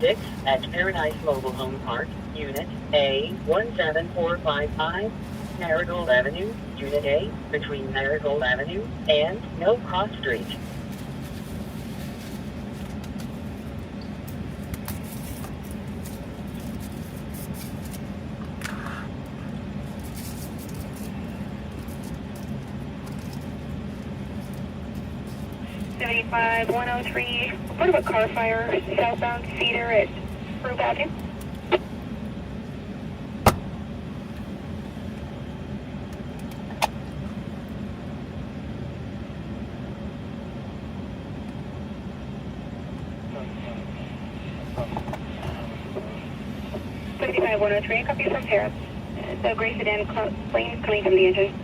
6 at Paradise Mobile Home Park, Unit A 17455, Marigold Avenue, Unit A, between Marigold Avenue and No Cross Street. Seventy-five 103. Report of a car fire southbound Cedar at Grove Avenue. Seventy-five 103. Copy from Paris. The gray sedan flame is coming from the engine.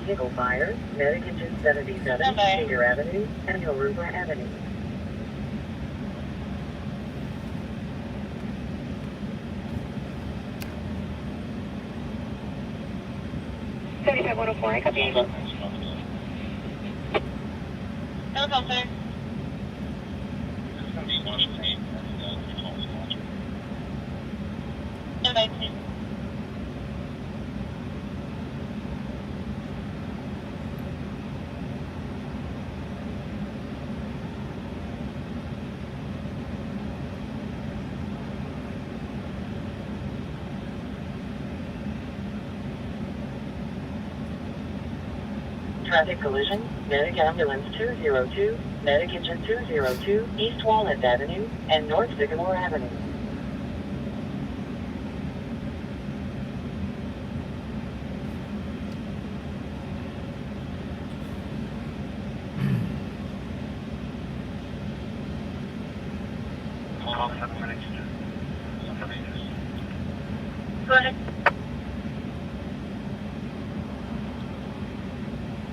Vehicle fire, Medic Engine 77, Cedar Avenue, and Aruba Avenue. Seventy-five 104. I copy. Helicopter. Inviting. Traffic collision, Medic Ambulance 202, Medic Engine 202, East Walnut Avenue, and North Sycamore Avenue. Go ahead.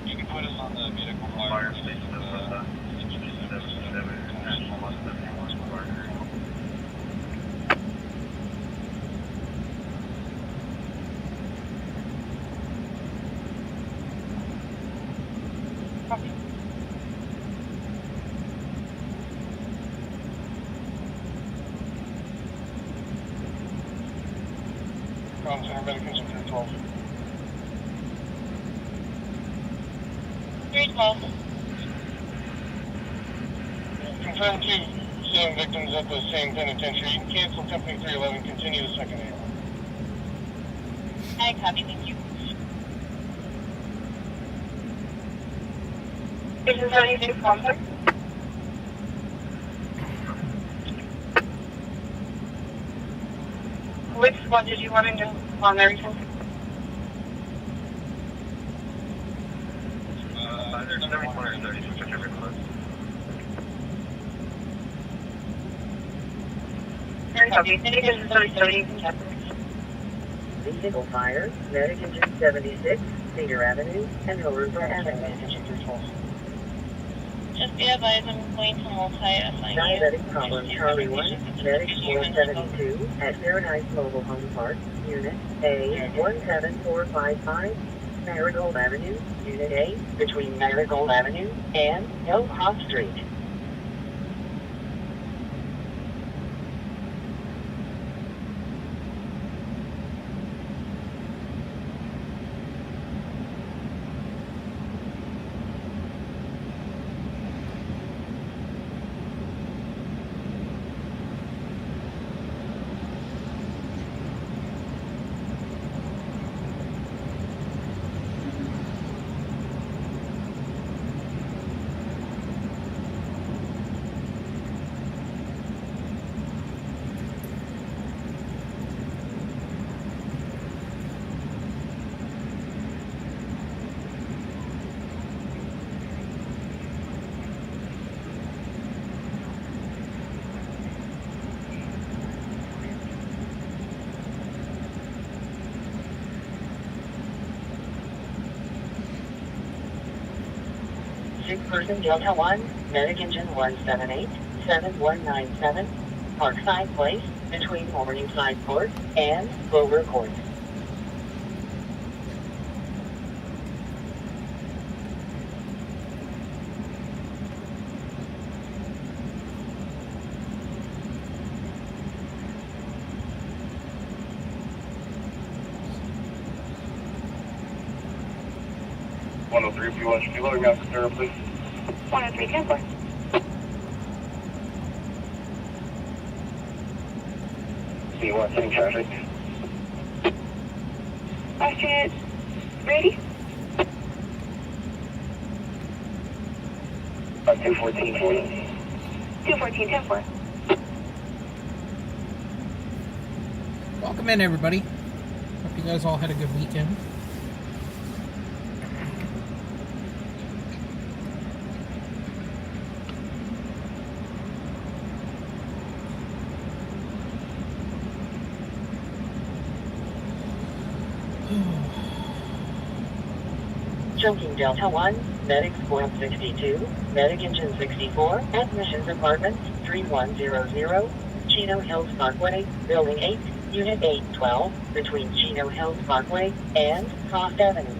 You can put us on the medical fire station. Center Medic Engine 312. 312. Confirm 7 victims at the same penitentiary. Cancel Company 311. Continue to second air. I copy, thank you. Station 76, Comfort. Which one did you want to do on everything? There's 74 and 36 different close. Copy. Indication 3070. Vehicle fire, Medic Engine 76, Cedar Avenue, and Aruba Avenue. Engine 312. Just be advised, I'm going to multi-assign you. Diabetic problem Charlie 1, Medic 472, at Paradise Mobile Home Park, Unit A 17455, Marigold Avenue, Unit A, between Marigold Avenue and No Cross Street. 6-person Delta 1, medic engine 178-7197, Parkside Place, between Morningside Court and Clover Court. If you want to be loading out the Sarah, please. 103, 10-4. See what, same traffic? Last unit, ready? 214 for you. 214, 10-4. Welcome in, everybody. Hope you guys all had a good weekend. Choking Delta 1, medic squad 62, medic engine 64, admissions apartment 3100, Chino Hills Parkway, building 8, unit 812, between Chino Hills Parkway and Cross Avenue.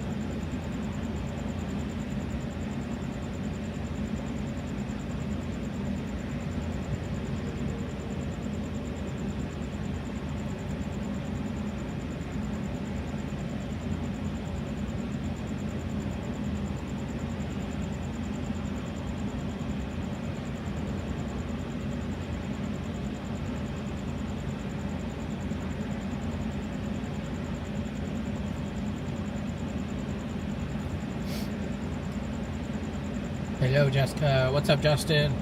Hello, Jessica. What's up, Justin?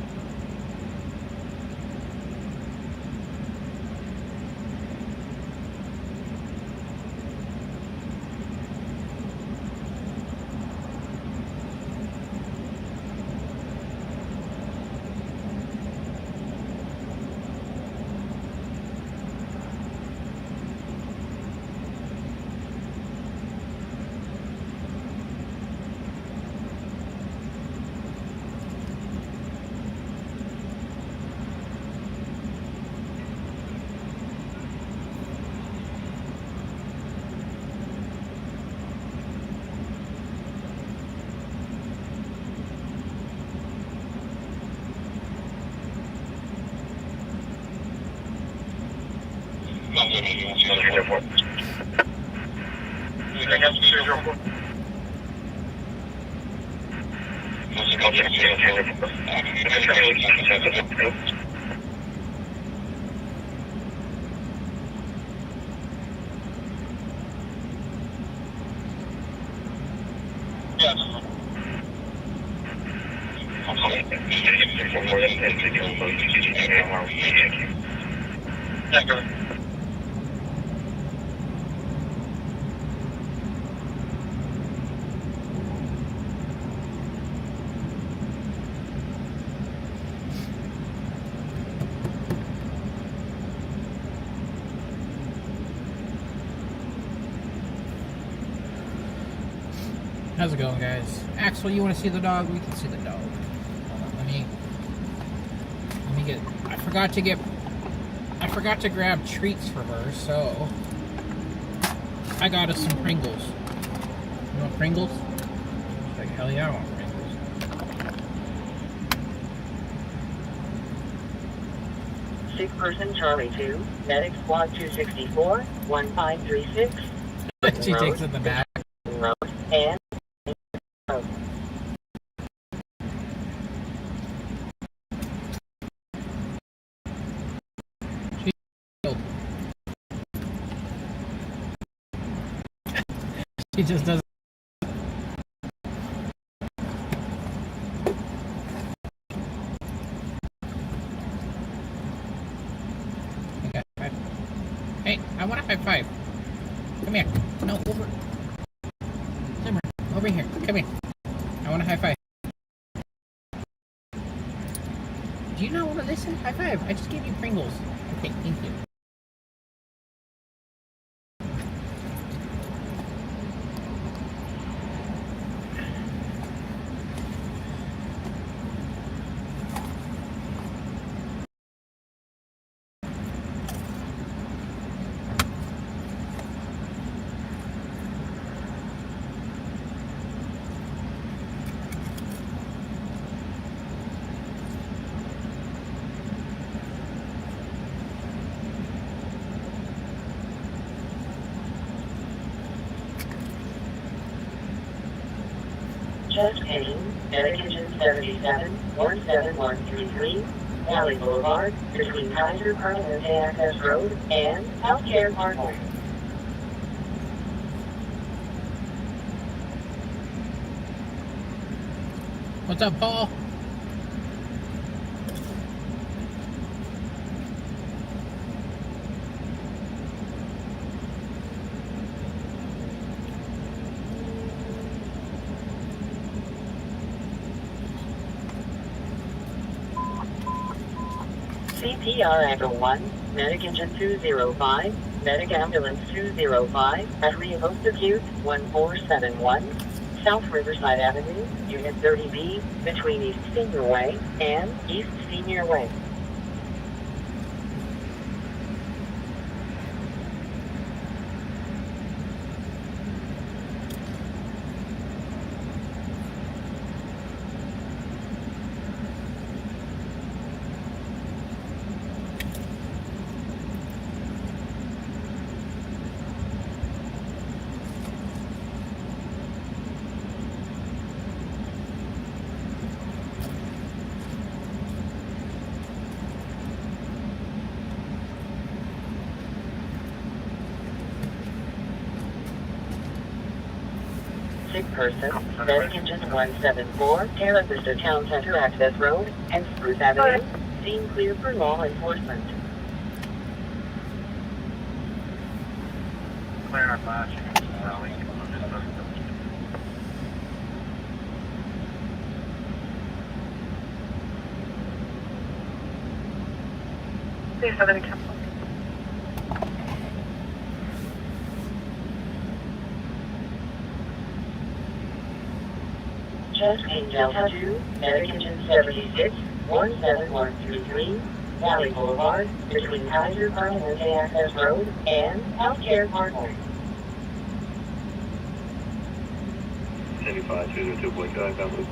How's it going, guys? Axel, you want to see the dog? We can see the dog. Hold on, let me get. I forgot to grab treats for her, so I got us some Pringles. You want Pringles? She's like, hell yeah, I want Pringles. Six-person Charlie 2, medic squad 264, 1536. She takes it in the back. Road and She just doesn't. Okay. Hey, I want a high five. Come here. No, over. Simmer, over here. Come here. I want a high five. Do you not want to listen? High five. I just gave you Pringles. Okay, thank you. Chest pain, medic engine 77, 17133, Valley Boulevard, between Kaiser Permanente Access Road and Healthcare Parkway. What's up, Paul? CPR Echo 1, Medic Engine 205, Medic Ambulance 205, at Rio Acute 1471, South Riverside Avenue, Unit 30B, between East Senior Way and East Senior Way. Sick person, Medic Engine 174, Terra Vista Town Center Access Road and Spruce Avenue, scene clear for law enforcement. Clear our flashing. Please have any couple. Chest pain Delta 2, Medic Engine 76, 17133, Valley Boulevard, between Kaiser Permanente Access Road and Healthcare Parkway. 75, 202.5,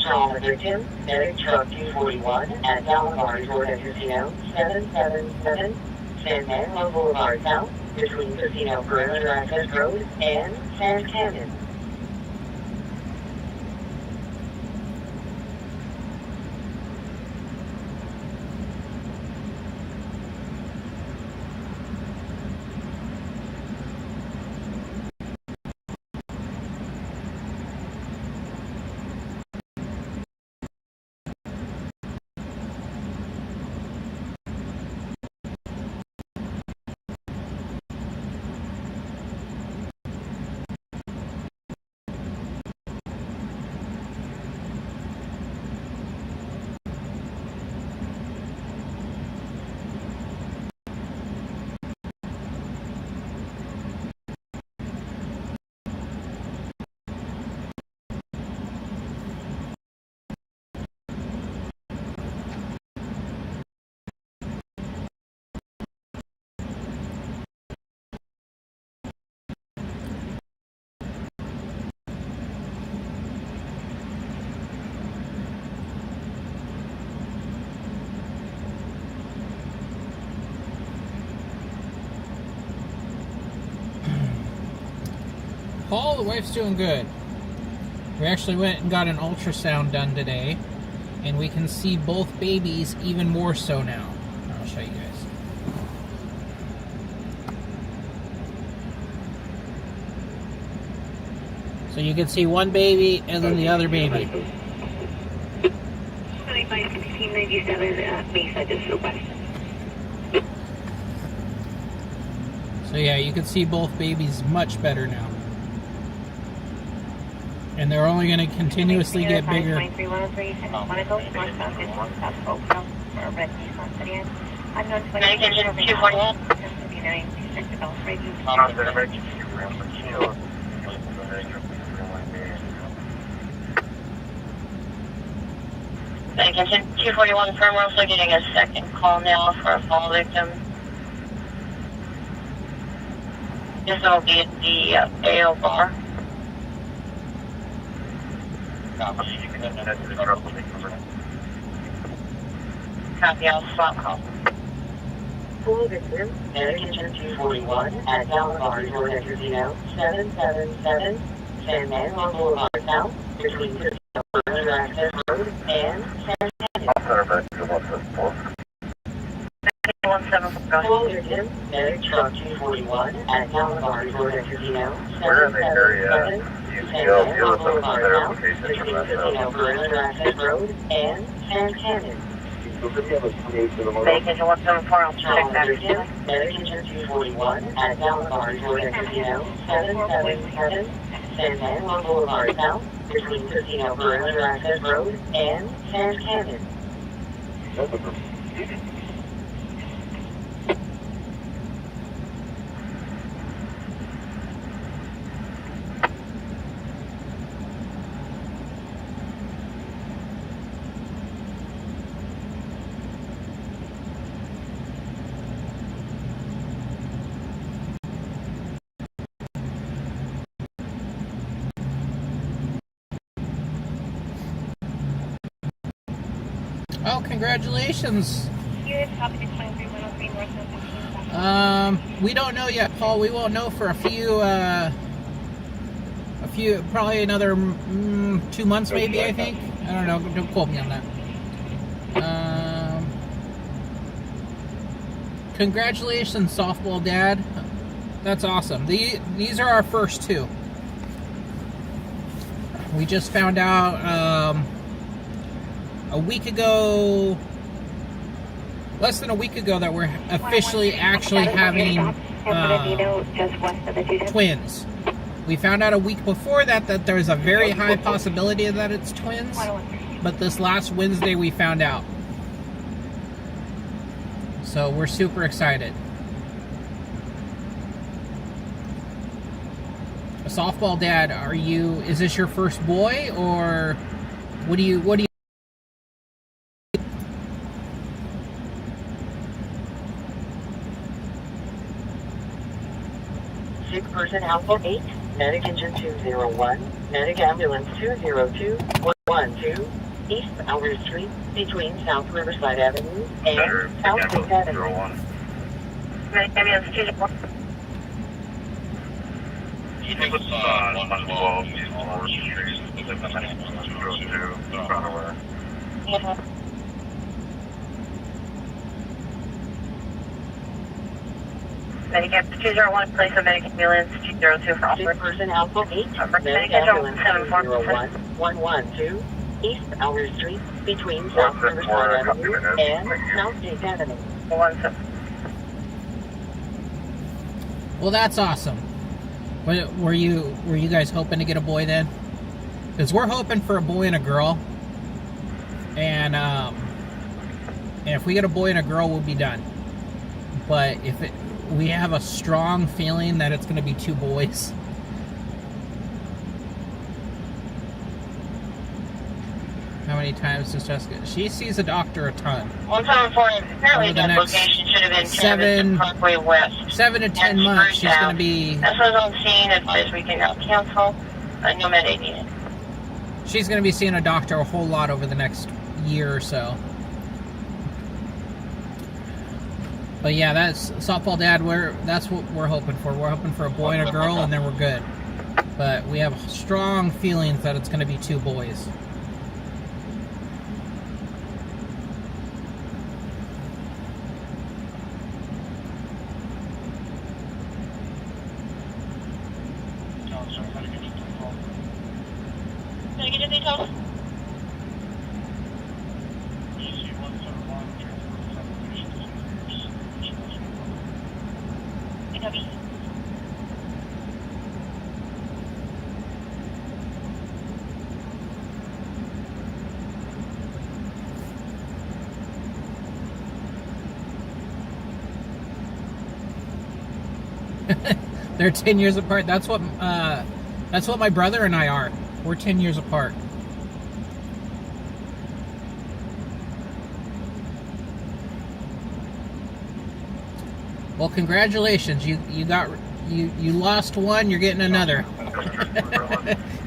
Trauma victim, medic truck 241 at Dallamar Resort and Casino, 777 San Manuel Boulevard South, between Casino Perimeter Access Road and Sand Canyon. Paul, the wife's doing good. We actually went and got an ultrasound done today, and we can see both babies even more so now. I'll show you guys. So you can see one baby and then the other baby. 251697 Mesa, just the west. So yeah, you can see both babies much better now. And they're only going to continuously get bigger. I'm going to Medication 241. Medication 241 firm, we're also getting a second call now for a fall victim. This will be at the AO bar. Copy, I'll swap call. Pool victim, medication 241 at Dallamar Resort and Casino, 777 San Manuel Boulevard South, between Casino Perimeter Access Road and San Canyon. 174, go Pool ahead. victim, medic truck 241 at Dallamar Resort and Casino, We're in the area. 777 San Manuel Boulevard South, between Casino Perimeter Access Road and San Canyon. Medication 174, I'll check that again. Medication 241 at Dallamar Resort and Casino, 777 San Manuel Boulevard South, between Casino Perimeter Access Road and Sand Canyon. Oh, congratulations. We don't know yet, Paul. We won't know for a few, probably another 2 months maybe, I think. I don't know. Don't quote me on that. Congratulations, softball dad. That's awesome. These are our first two. We just found out a week ago, less than a week ago, that we're officially actually having twins. We found out a week before that there's a very high possibility that it's twins, but this last Wednesday we found out. So we're super excited. A softball dad, is this your first boy, or what do you 6-person household 8. Medic Engine 201, Medic Ambulance 202-112, East Albert Street, between South Riverside Avenue and South State Avenue. Medic Ambulance 201. He thinks it's 112, East Albert Street, 202, front aware. Yeah. Medic Ambulance 201, place of Medic Ambulance 202 for officer. Person Alpha 8, Medic Medic Ambulance 201-112, East Albert Street, between South Riverside Avenue and South State Avenue. Well, that's awesome. Were you guys hoping to get a boy then? Because we're hoping for a boy and a girl, and if we get a boy and a girl, we'll be done. But we have a strong feeling that it's going to be 2 boys. How many times does Jessica? She sees a doctor a ton. 174, apparently Over the that next location should have been connected to Parkway West. 7 to 10 months, she's going to be. That's what I'm seeing. Advice we can now cancel. No med aid needed. She's going to be seeing a doctor a whole lot over the next year or so. But yeah, that's softball dad. That's what we're hoping for. We're hoping for a boy and a girl, and then we're good. But we have strong feelings that it's going to be 2 boys. Can I get your details? They're 10 years apart. That's what my brother and I are. We're 10 years apart. Well, congratulations. You lost one, you're getting another.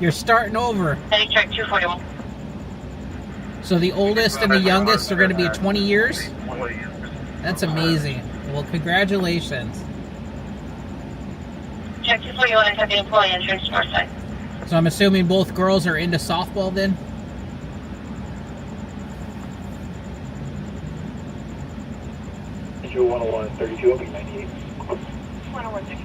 You're starting over. Medic track 241. So the oldest and the youngest are going to be 20 years? That's amazing. Well, congratulations. Check 241 and have the employee entrance north side. So I'm assuming both girls are into softball then? Issue 101, 32, opening 98. 101, 32.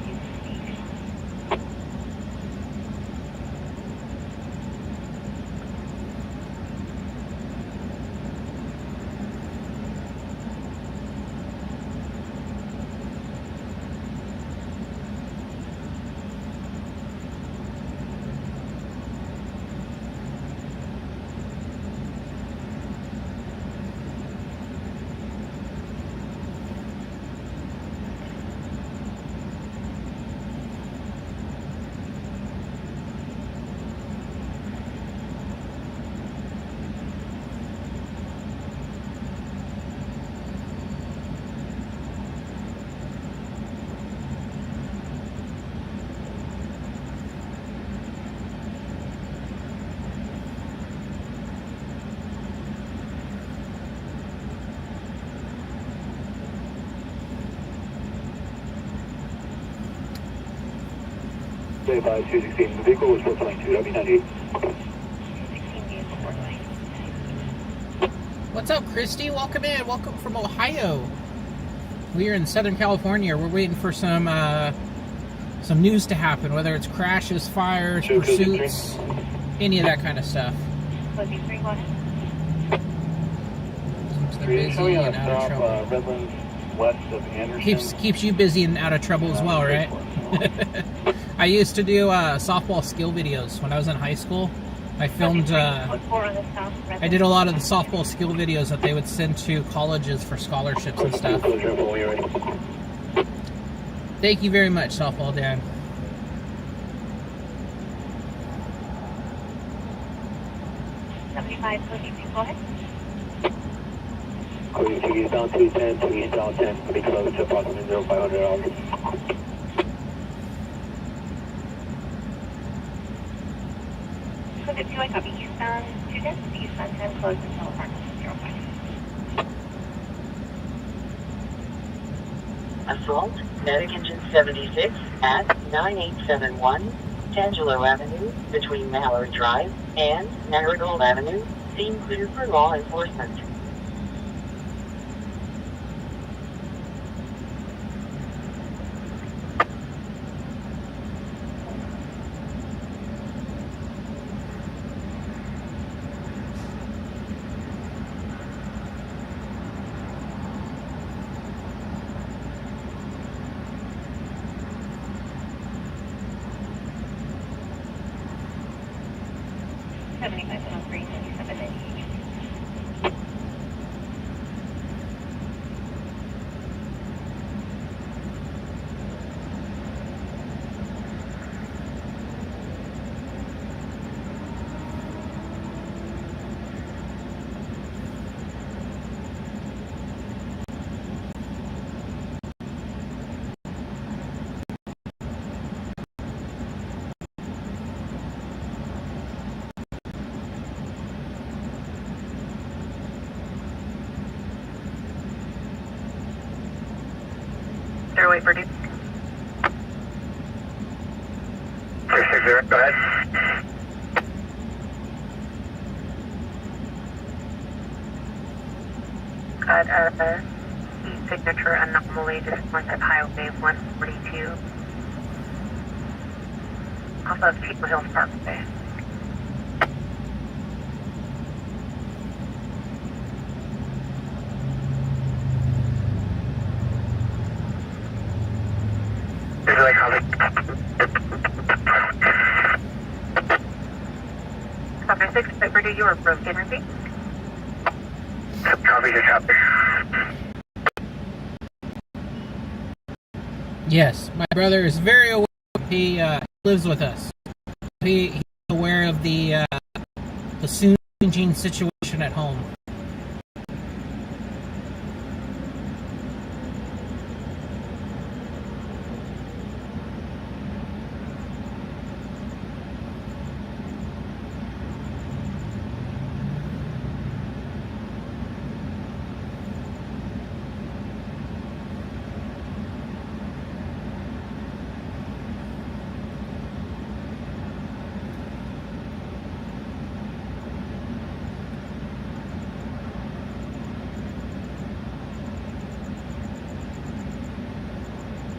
Say by 216, the vehicle was 422, W98. What's up, Christy? Welcome in. Welcome from Ohio. We are in Southern California. We're waiting for some news to happen, whether it's crashes, fires, pursuits, any of that kind of stuff. Keeps them busy and out of trouble. Redlands, west of Anderson. Keeps you busy and out of trouble as well, right? I used to do softball skill videos when I was in high school. I filmed, I did a lot of the softball skill videos that they would send to colleges for scholarships and stuff. Thank you very much, Softball Dad. Go ahead. Cody 2 eastbound 210, 2 eastbound 10, pretty close to approximately 0500 hours. Code 2, I copy eastbound 210, eastbound 10, closed until approximately 05. Assault, medic engine 76 at 9871 Tangelo Avenue between Mallard Drive and Marigold Avenue. Scene clear for law enforcement. Airway Purdue. 360, go ahead. Got a e-signature anomaly just north of Highway 142 off of Chino Hills Parkway. Visually copy. Copy 6, Purdue, you are broken, repeat. Copy, just copy. Yes, my brother is very aware. He lives with us. He's aware of the soon changing situation at home.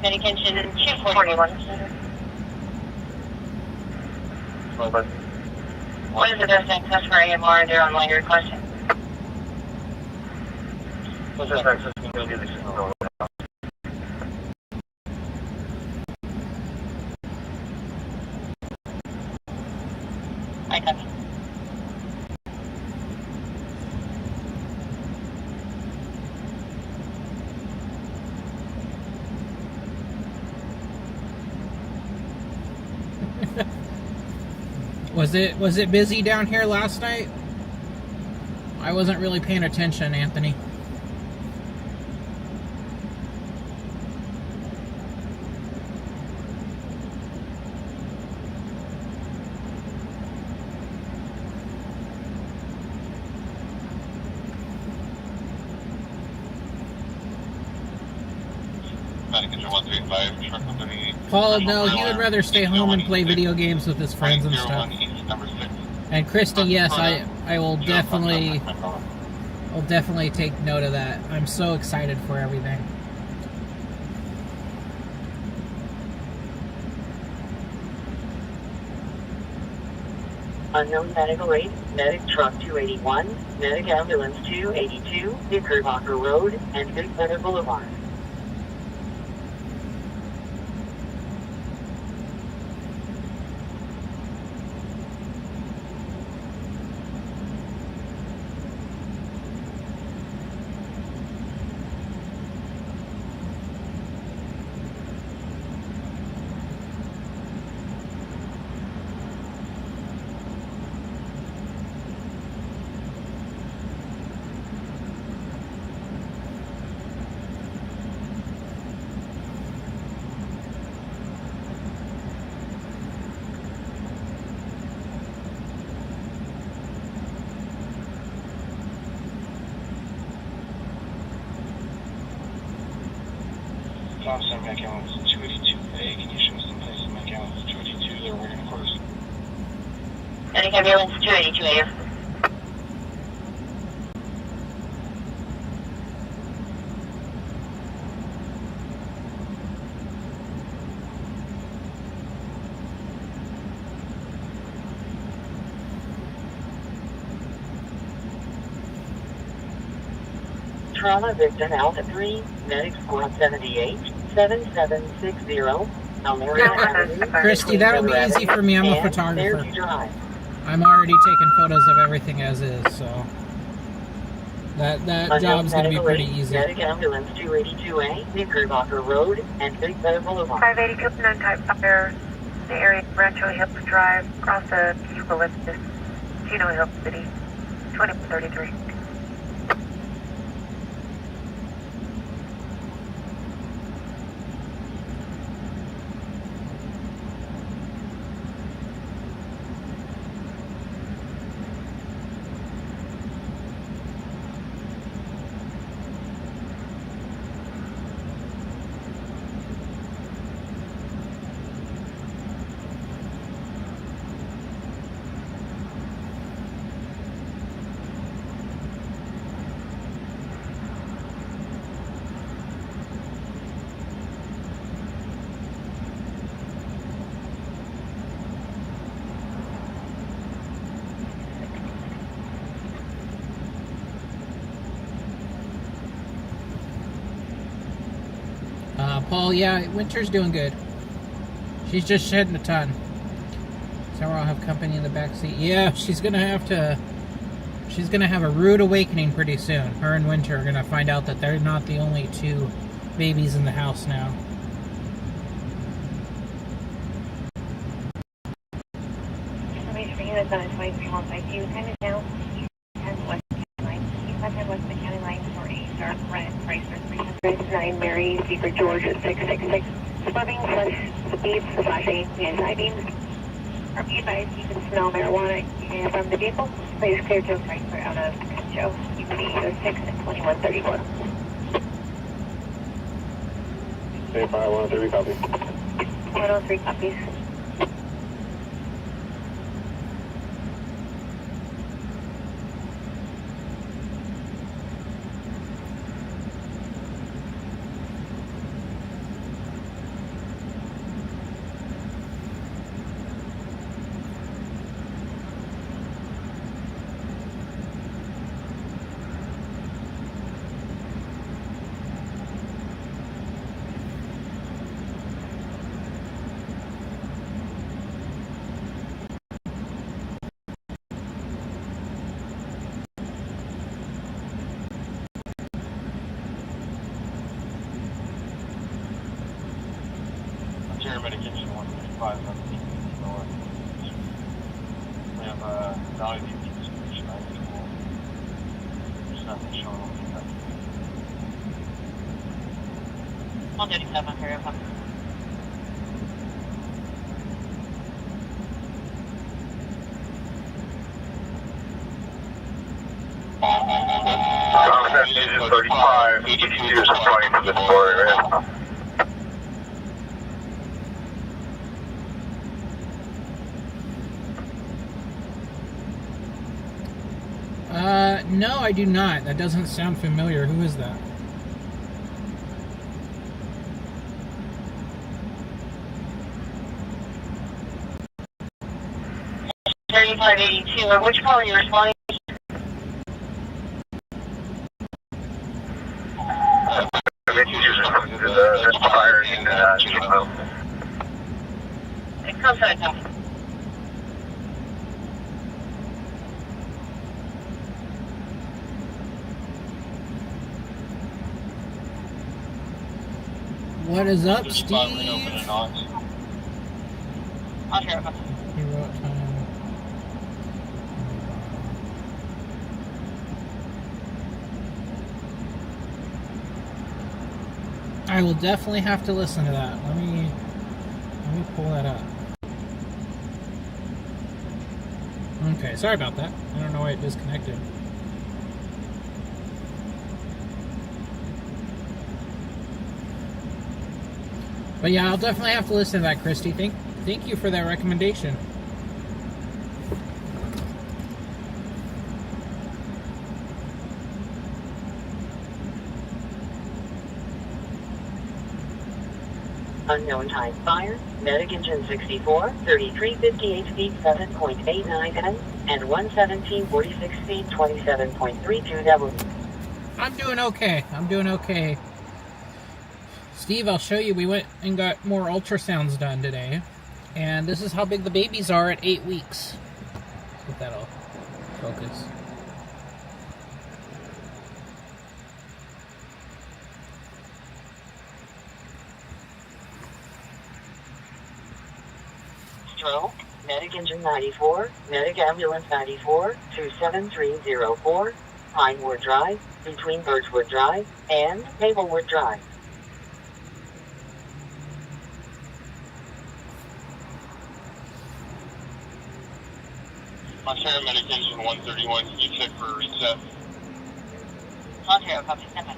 Medic engine 241. What is the best access for AMR there on what you're requesting? What's that access going to be the signal? I copy. Was it busy down here last night? I wasn't really paying attention, Anthony. Paul, no, he would rather stay home and play video games with his friends and stuff. And Christy, yes, I will definitely take note of that. I'm so excited for everything. Unknown medical aid, medic truck 281, medic ambulance 282, Knickerbocker Road and Big Thunder Boulevard. Tom sent back out 282A. Can you show us the place in back out 282? They're waiting, of course. Any ambulance 282A. Trauma victim Alpha 3, medic squad 78, 7760, Almeria Avenue. Christy, that'll be easy for me. I'm a photographer. I'm already taking photos of everything as is, so that job's going to be pretty easy. Medic ambulance 282A, Knickerbocker Road and Big Bear Boulevard. 582 non-type fire, the area of Rancho Hills Drive, across the eucalyptus, Chino Hill City, 2033. Paul, yeah, Winter's doing good. She's just shedding a ton. So I'll have company in the back seat. Yeah, she's gonna have a rude awakening pretty soon. Her and Winter are gonna find out that they're not the only two babies in the house now. Information for units on a 23-month IQ. Time is now 10 West County Line. 10 West County Line for a dark red Chrysler 309 Mary Secret George 666. Swerving speeds flashing anti-beams. Are be advised you can smell marijuana from the vehicle. Please clear Joe Chrysler out of Joe. You can be 06 and 2131. Hey, fire 103, copy. 103 copies. Medication 135 on the north. We have a value distribution. There's nothing showing on the back. 137 here. Section 35, ETC is reporting to the story, right? No, I do not. That doesn't sound familiar. Who is that? Which call are you responding? There's fire in Chino. It comes at a What is up, There's a Steve? spot right open and on. I'll share it. He wrote, I will definitely have to listen to that. Let me pull that up. Okay, sorry about that. I don't know why it disconnected. But yeah, I'll definitely have to listen to that, Christy. Thank you for that recommendation. Unknown type fire, medic engine 64, 3358 feet 7.89 N, and 11746 feet 27.32 W. I'm doing okay. Steve, I'll show you. We went and got more ultrasounds done today. And this is how big the babies are at 8 weeks. Let's get that'll focus. Stroke, medic engine 94, medic ambulance 94, 27304, Pinewood Drive, between Birchwood Drive and Maplewood Drive. On paramedic engine 131, can you check for reset? Okay, copy 7.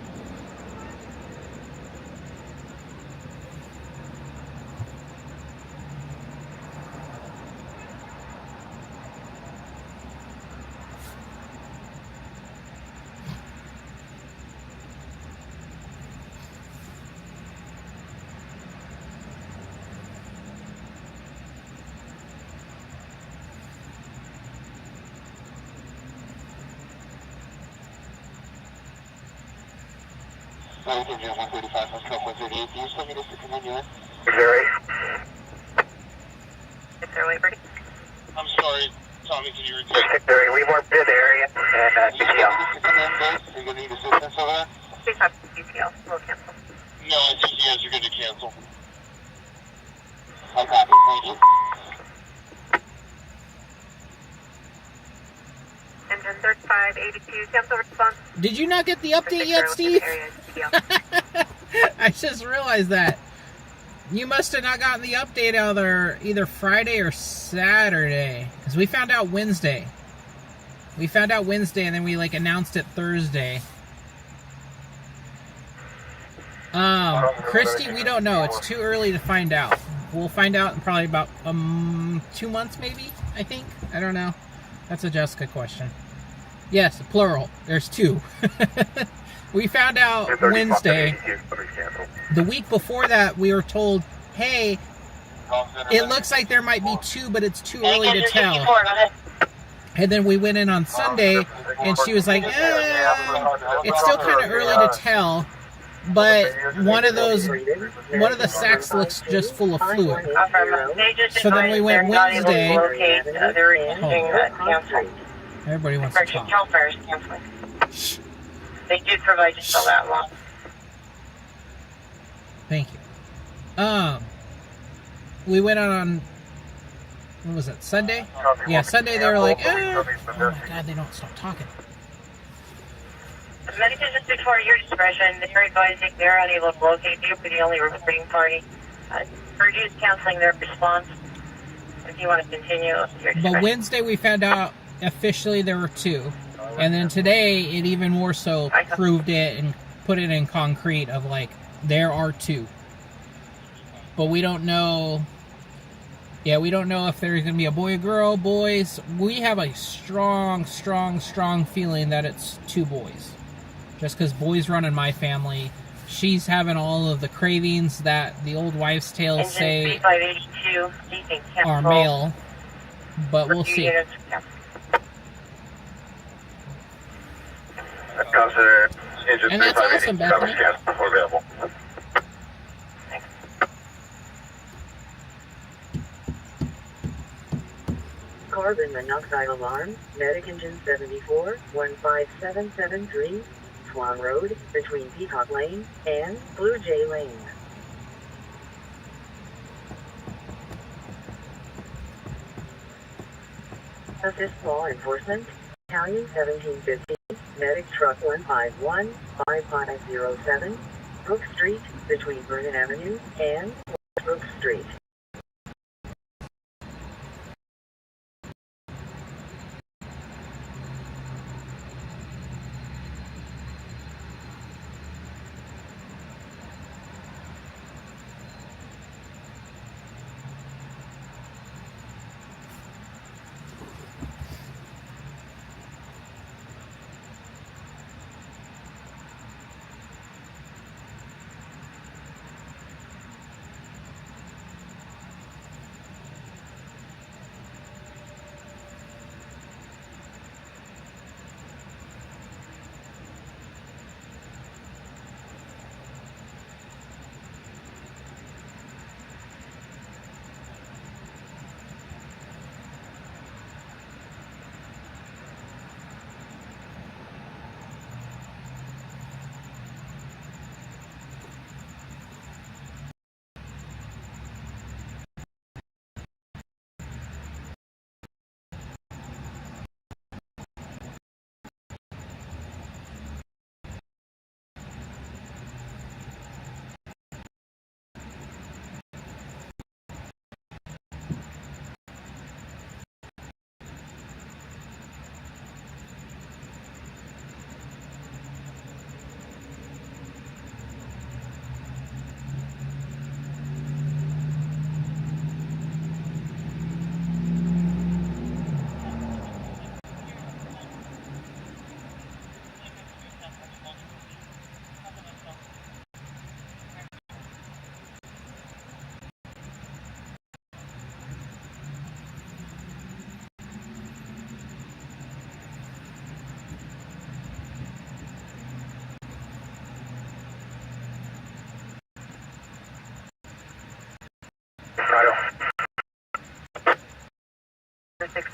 Medic engine 135, let's go 138. Do you still need us to come in here? Missouri. Is there Liberty? I'm sorry, Tommy, can you repeat? Missouri, we want this area and Do you still need us to come in, guys? Are you going to need assistance over there? Please have UPL. We'll cancel. No, I think you guys are good to cancel. I copy, thank you. Engine 3582, cancel response. Did you not get the update yet, Steve? Area UPL. I just realized that. You must have not gotten the update either Friday or Saturday. Because we found out Wednesday. And then we announced it Thursday. Christy, we don't know. It's too early to find out. We'll find out in probably about 2 months, maybe, I think. I don't know. That's a Jessica question. Yes, plural. There's 2. We found out Wednesday. The week before that, we were told, hey, it looks like there might be 2, but it's too early to tell. And then we went in on Sunday, and she was like, it's still kind of early to tell, but one of the sacks looks just full of fluid. So then we went Wednesday. Everybody wants to talk. Hellfire's canceling. They did provide just that long. Thank you. We went out on, what was it, Sunday? Yeah, Sunday they were like, oh my God, they don't stop talking. Medical District for your discretion, they're advising they're unable to locate you for the only reporting party. Purdue's canceling their response. If you want to continue, your discretion. But Wednesday we found out officially there were 2. And then today it even more so proved it and put it in concrete of there are 2. But we don't know. Yeah, we don't know if there's going to be a boy or girl. Boys, we have a strong feeling that it's 2 boys. Just because boys run in my family. She's having all of the cravings that the old wives' tales say are male. But we'll see. And that's awesome, Bethany. Carbon monoxide alarm, medic engine 74, 15773, Swan Road, between Peacock Lane and Blue Jay Lane. Assist law enforcement, Battalion 1715, medic truck 151, 5507, Brook Street, between Vernon Avenue and Brook Street.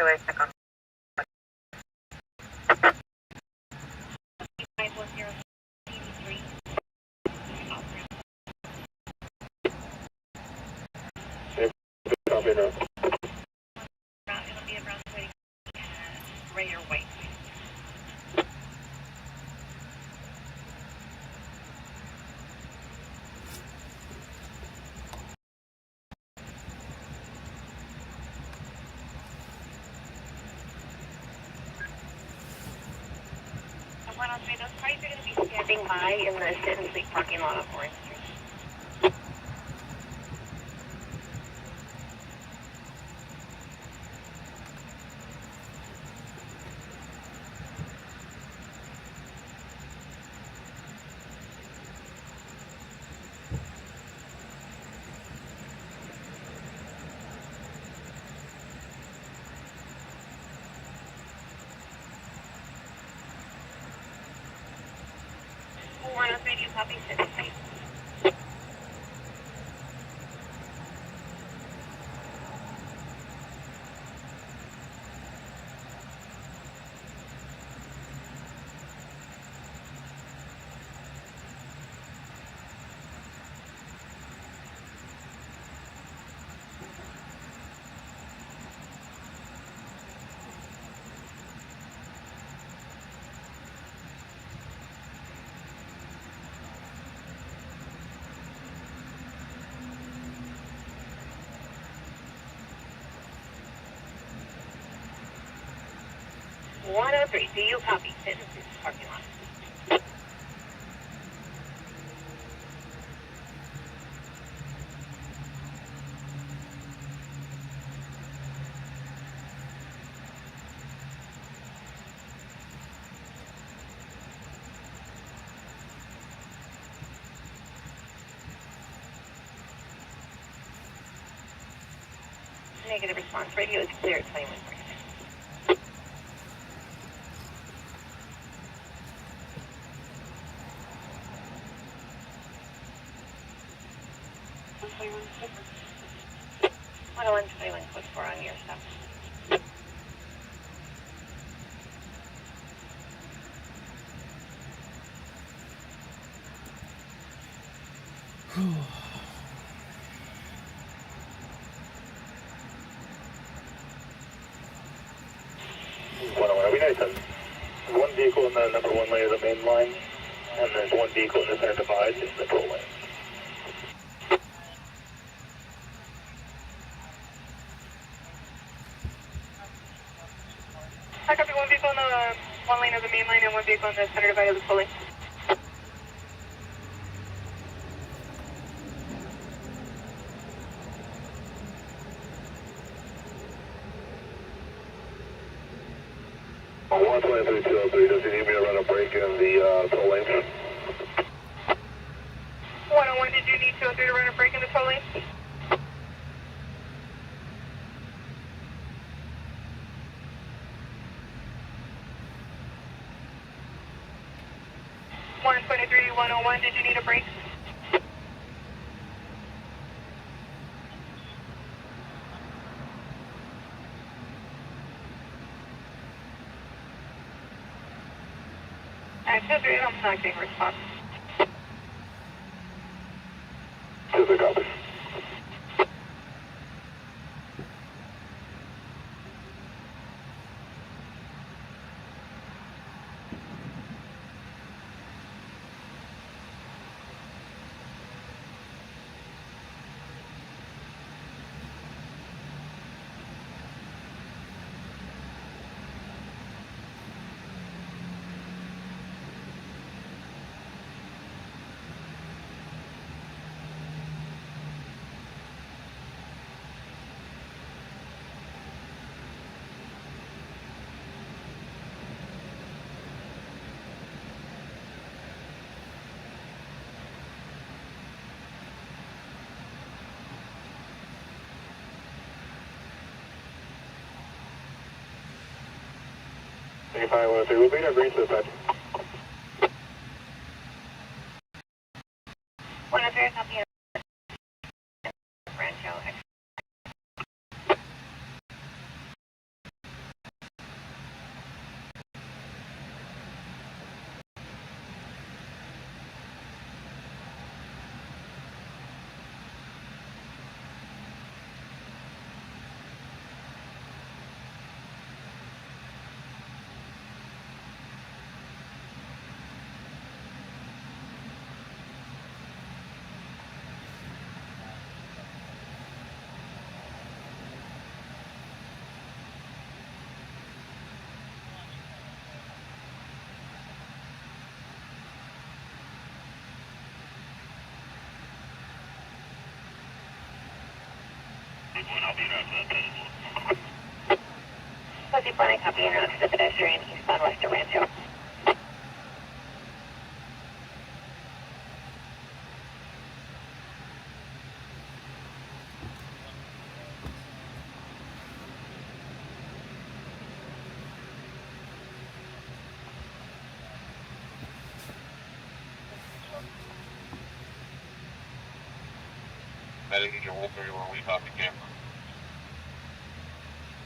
away, second. 51083. Copy now. It'll be around gray or white. Those parties are going to be standing by in the sit and sleep parking lot of Orange Street. Radio copy, sit and sleep. Three. Do you copy? Sit and sleep parking lot. Negative response. Radio is clear at 21. What's for on your stuff? One vehicle in the number one lane of the main line, and there's one vehicle in the center divide in the toll lane. I copy one vehicle in the one lane of the main line and one vehicle in the center divide of the toll lane. Oh, 123, does he need me to run a break in the toll lane? 101, did you need 203 to run a break in the toll lane? Did you need a break? At 203, I'm not getting a response. 203, copy. If I want to, we'll be in breach dispatch. 103, copy. Rancho. Husky Reporter, copy en route to the pedestrian eastbound west of Rancho. Medic, you can hold 31, we copy camera.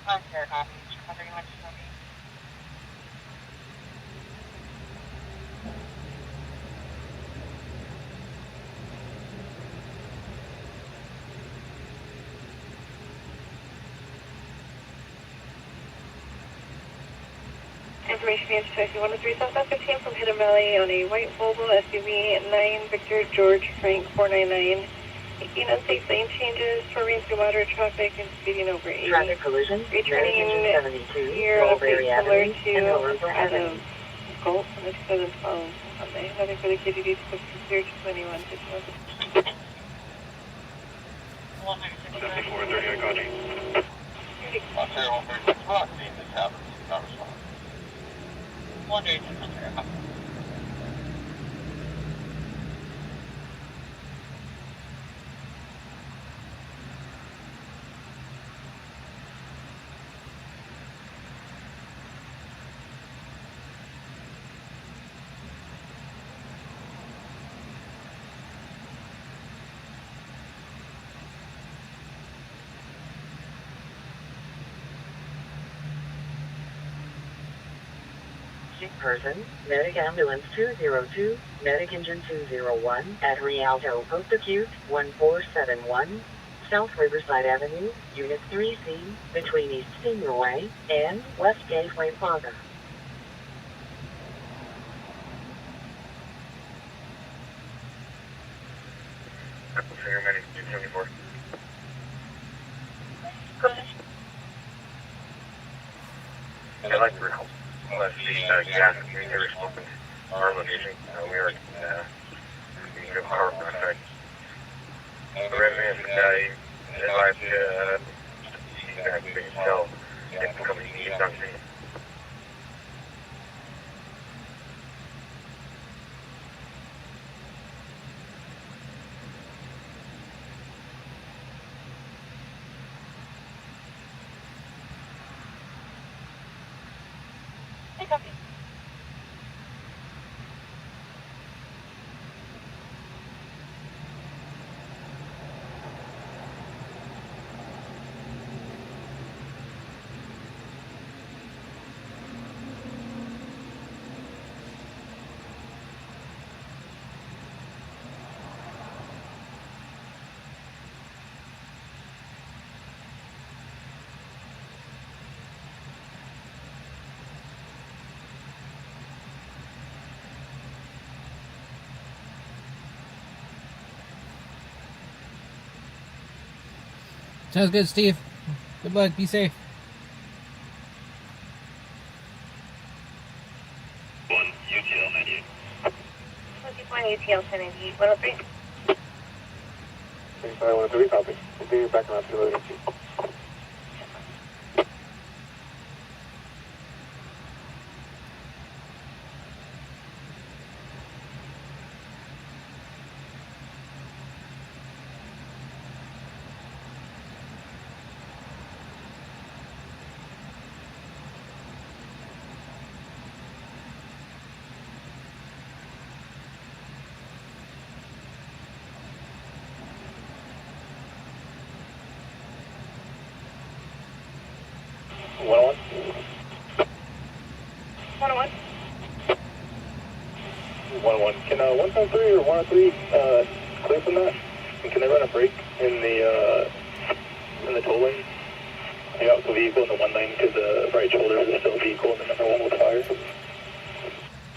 Unfair copy. Covering much for me. Information is 2103 Southwest 15 from Hidden Valley on a white Volvo SUV 9 Victor George Frank 499. Making unsafe lane changes for range to moderate traffic and speeding over 80. Traffic collision, Returning Medic 72, here on a plate Mulberry similar Avenue, to and Hillsborough out Avenue. of Gulf on the 2012 Sunday. Nothing for the KDD to clear to 21 to 7430, I got you. Ontario 136, we're not seeing this happen. Not responding. 136 Ontario. Sick person, Medic Ambulance 202, Medic Engine 201, at Rialto Post Acute 1471, South Riverside Avenue, Unit 3C, between East Senior Way and West Gateway Plaza. Senior Medic 274. I'd like to help. Let's see, gas and community open our location. We are in the power project. The resident advised to see that we sell and become a unique country. Hey, copy. Sounds good, Steve. Good luck. Be safe. One UTL 98. 21 ATL 1098 103. 3513, copy. We'll be back around 202. One. 101. 101. Can 153 or 103 clear from that? And can they run a break in the toll lane? I got the vehicle in the one lane because the right shoulder is still a vehicle and the number one was fire.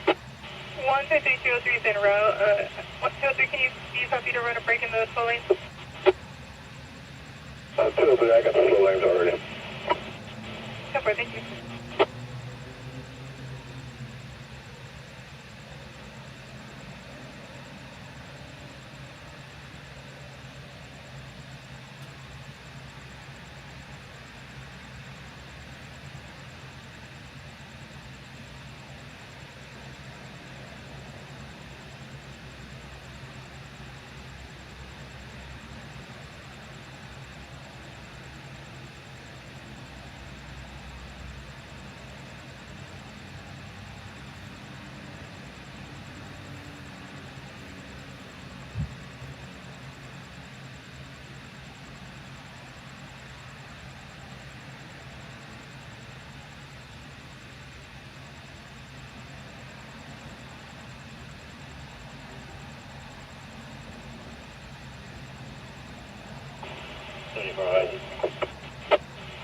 153 is en route. 203, can you be happy to run a break in the toll lane? 203, I got the slow lanes already. Super, thank you.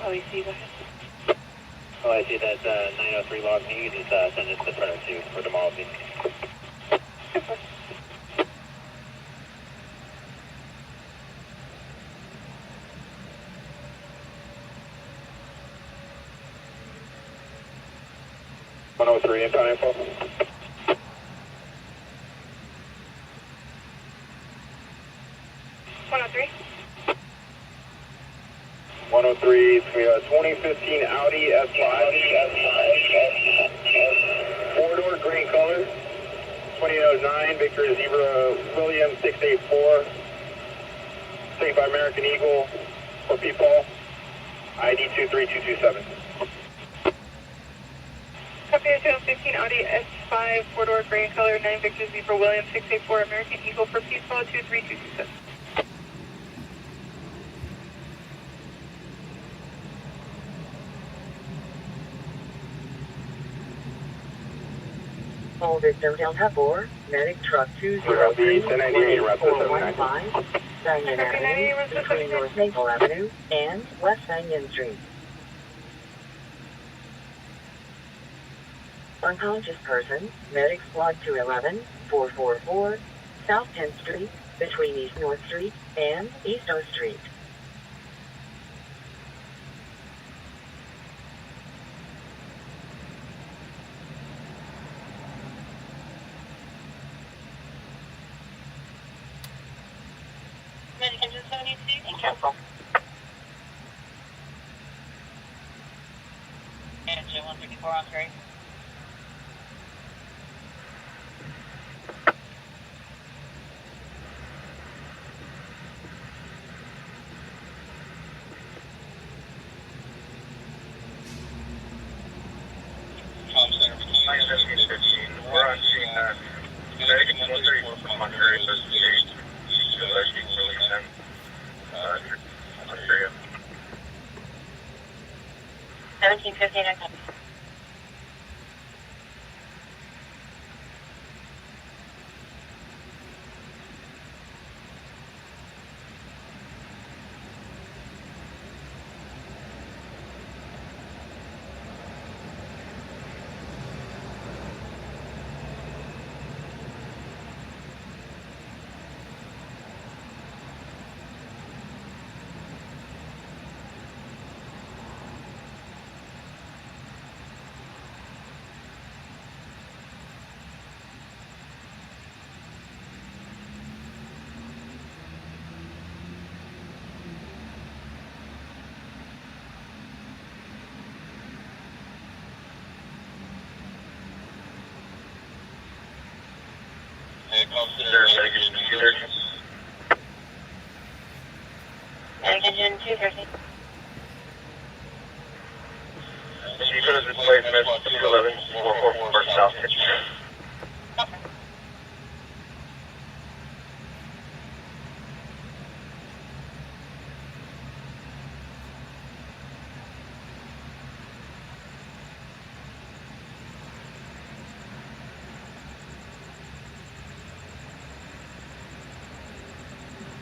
Oh, you see, go ahead. Oh, I see that 903 log. Can you just send it to the printer too for tomorrow, please? Impound info. 103. 103, we have 2015 Audi S5. 4-door green color. 2809, Victor Zebra William 684. Saved by American Eagle for people. ID 23227. Copy 2015 Audi S5, 4-door gray color, 9 Victor Zebra Williams 684 American Eagle for Peaceful 23227. All victim Delta 4, medic truck 203-415, Sanyon Avenue, between North Maple Avenue and West Sanyon Street. Unconscious person, medic squad 211-444, South 10th Street, between East North Street and East O Street. Medic engine 72 and cancel. Engine 154 on 3. Tom Center, 1715. We're on scene. Medic 134 from Ontario Association. East of East Williamson. Ontario. 1715 and cancel. There, medic engine 213. Medic engine 213. She put us in place, Med 211-444 South 10th Street. Okay.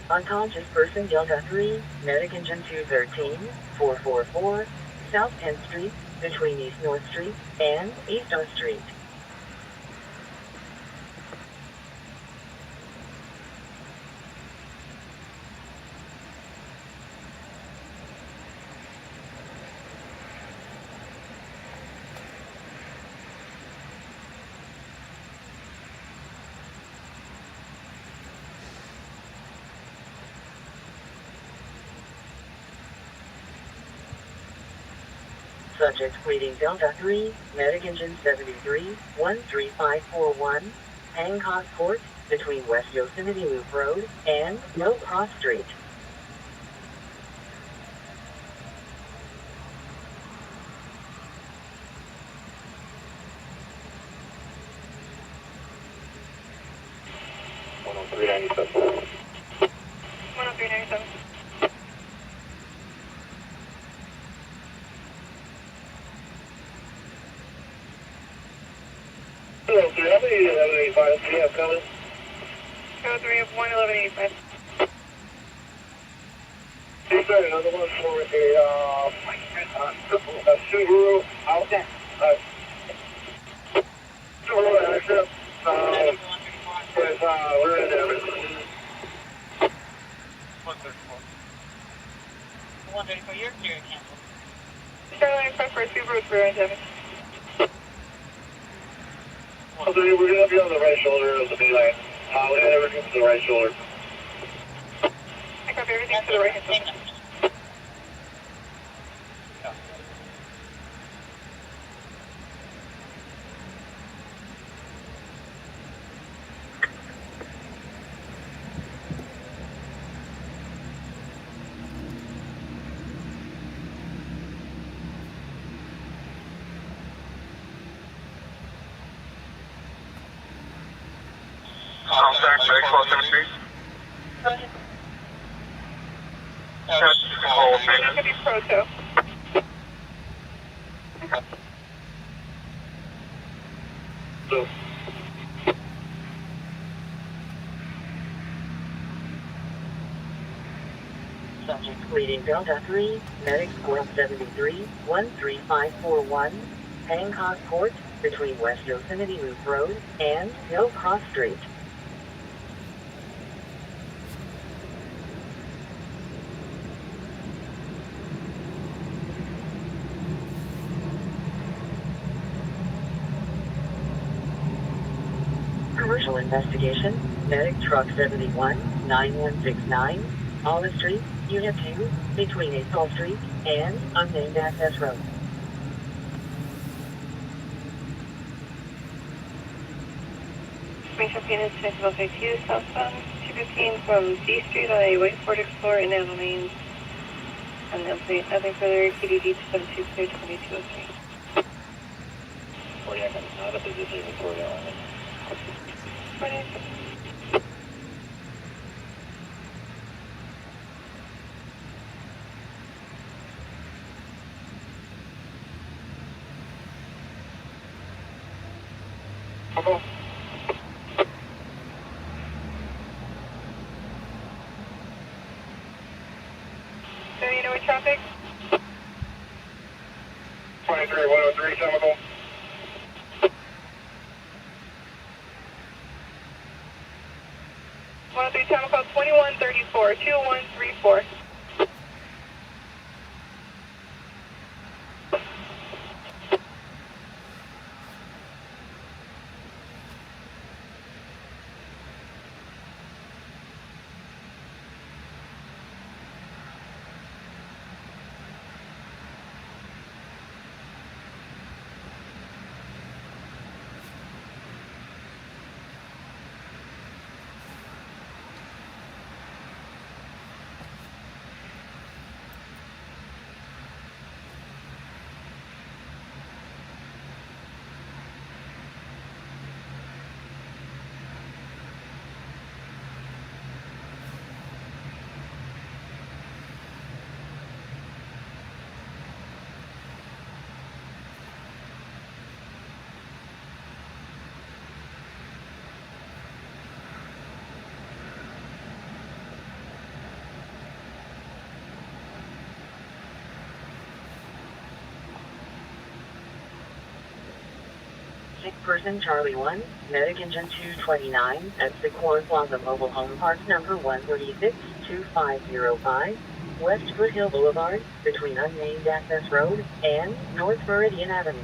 Unconscious person Delta 3, medic engine 213-444, South 10th Street, between East North Street and East O Street. Subject pleading Delta 3, medic engine 73-13541, Hancock Court, between West Yosemite Loop Road and No Cross Street. One 10397. Hello, sir. How many 1185 do you have coming? 03 of 11185. He said another one for a Subaru out. Subaru Access. With rear damage. 134. 134, you're clear and cancel. Starline request for Subaru rear end damage. Okay, we're gonna be on the right shoulder of the B lane. We're gonna have everything to the right shoulder. I copy everything to the right hand shoulder. Contact, next 1273. Go ahead. Call It's gonna be Proto. So, Subject pleading Delta 3, medic squad 73, 13541, Hancock Court, between West Yosemite Loop Road and Hill Cross Street. Commercial investigation, medic truck 71, 9169, Olive Street, Unit 2, between April Street and unnamed access road. Information obtained is Smith 2 southbound 215 from D Street on a white Ford Explorer in Nano Lanes. And nothing further, KDD 72 clear 2203. Cardiac, I'm not a physician in Victoria only. So you know what traffic? 23103 chemical. Channel call 2134, 2134. Sick person Charlie 1, medic engine 229 at Sequoia Plaza Mobile Home Park number 136, 2505, West Foothill Boulevard, between unnamed access road and North Meridian Avenue.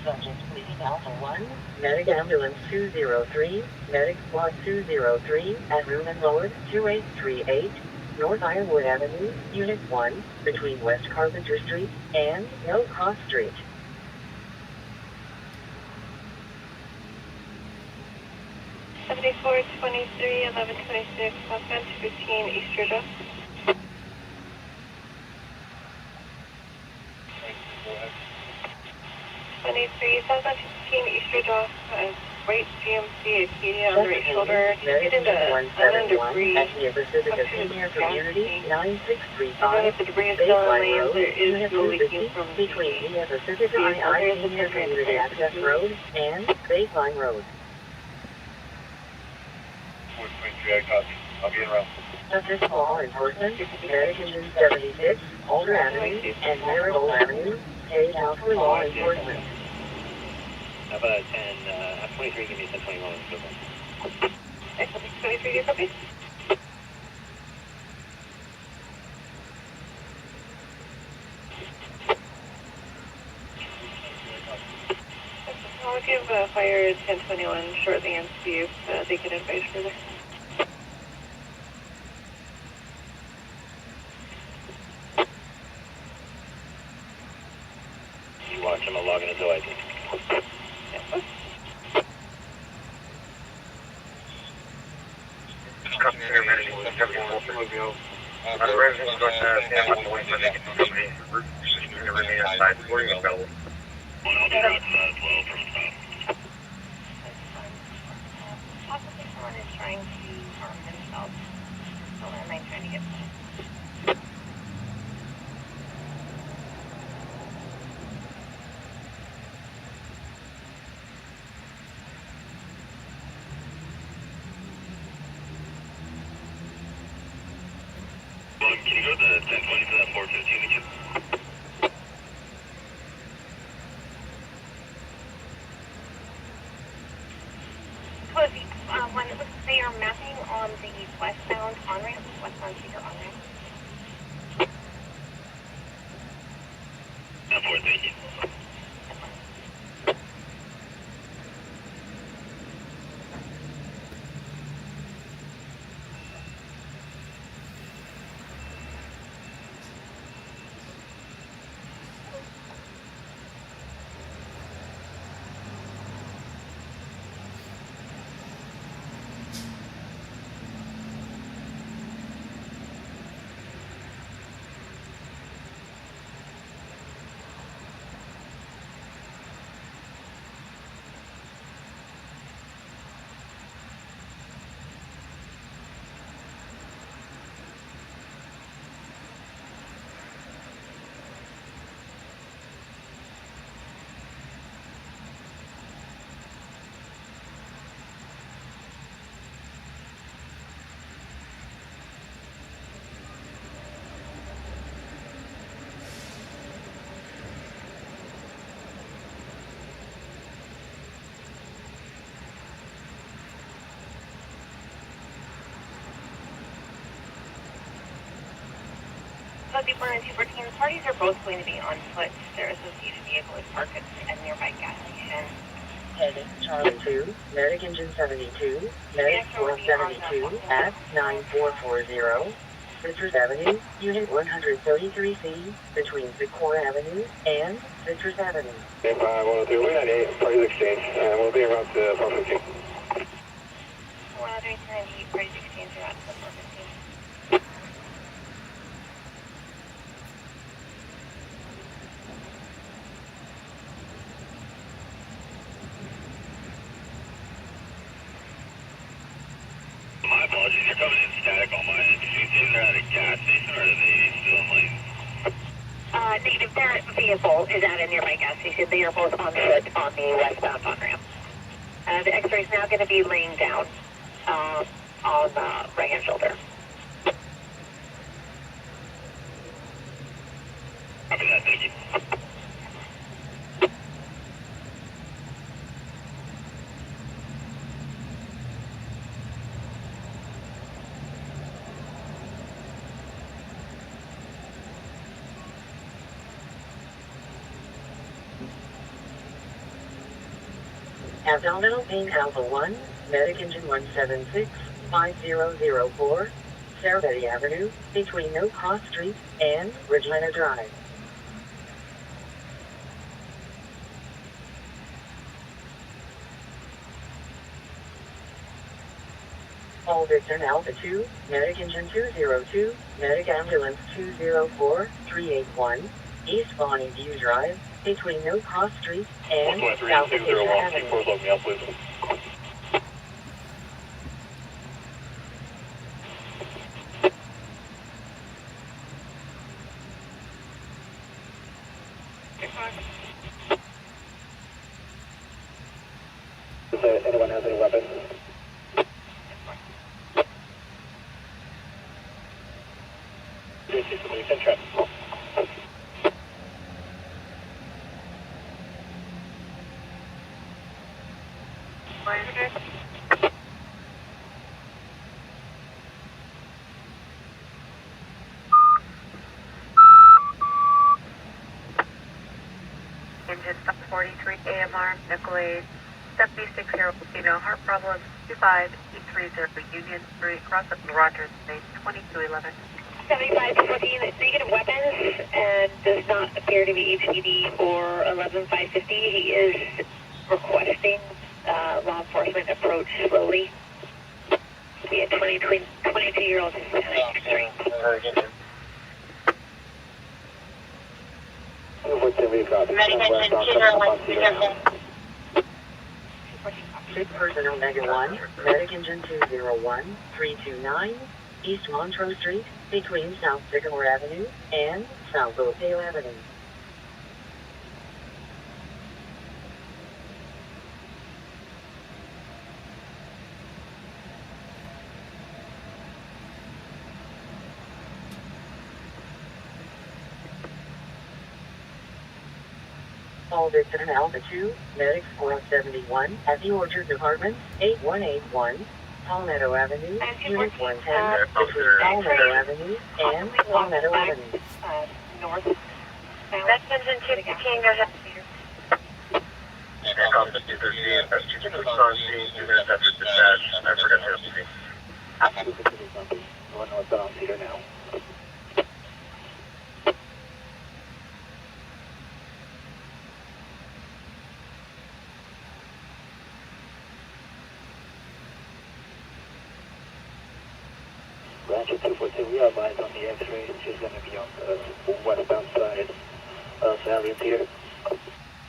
Subject pleading Alpha 1, medic ambulance 203, medic squad 203 at Room and Road 2838, North Ironwood Avenue, Unit 1, between West Carpenter Street and Hill Cross Street. '74 23 11 26 southbound 215 East Georgia. Go ahead. 23 southbound 215 East Georgia. Right GMC Acadia on the right shoulder. Get into unknown debris. At the Riverside Up to Senior the Community, gas 9635. if the debris is still in Baseline lanes, Road, there is Unit no leaking 250, from between the Riverside the I areas of Senior Community Access Road and Baseline Road. 423, I copy. I'll be in route. Subject law enforcement, Medication 76, Alder Avenue, and Marigold Avenue, paid out for law enforcement. How about 10, 23, give me 1021. Excellent. 23, you copy? I'll give fire 1021 shortly and see if they can advise further. You watch him, I'll log in as OID. Copy here, managing 74. The residents going to stand by the way so they can company. System to remain outside. Where you go? I'll be route 12 from top. Possibly someone is trying to harm themselves. So am I trying to get Can you go to the 1020 to that 415 again? Cozy, when it looks they are mapping on the westbound on-ramp, westbound speaker on-ramp. 4, thank you. Cozy, Bernardino 214, parties are both going to be on foot. Their associated vehicle is parked at a nearby gas station. Heading Charlie 2, Medic Engine 72, Medic 472 at 9440, Citrus Avenue, Unit 133C, between Vicor Avenue and Citrus Avenue. 102, 198, parties exchange, and we'll be around to 415. 198, parties exchange around to 415. My apologies, you're coming in static on my end. Did you see they're at a gas station or are they still in lane? Negative, their vehicle is at a nearby gas station. They are both on foot on the westbound on-ramp. The X-ray is now going to be laying down on the right-hand shoulder. Copy that, thank you. Abdominal pain Alpha 1, Medic Engine 176, 5004, Sarabetty Avenue, between No Cross Street and Regina Drive. All victim Alpha 2, Medic Engine 202, Medic Ambulance 204, 381, East Bonnie View Drive, between No Cross Street and South Avenue. Look me up, please. Does anyone have any weapons? This is police and traffic. Engine 43 AMR, Nicolay, 7660, heart problem 25830, Union Street, cross up Rogers, Space 2211. 7514, negative weapons, and does not appear to be HPD or 11550. He is requesting law enforcement approach slowly. Be a 22-year-old Hispanic. Six personnel Mega 1, Medic Engine 201329, East Montrose Street, between South Sycamore Avenue and South Oakdale Avenue. All victim Alpha 2, Medic 471 at the Orchard Department, 8181, Palmetto Avenue, Unit 110, between Palmetto Avenue and Palmetto Avenue. North. That's engine 215, go ahead. Aircraft 213, that's 2 response team, 2 minutes after dispatch. I forgot to have Going northbound, Cedar now. Rancher 242, we are advised on the X-ray. She's going to be on the westbound side of Sally and Cedar.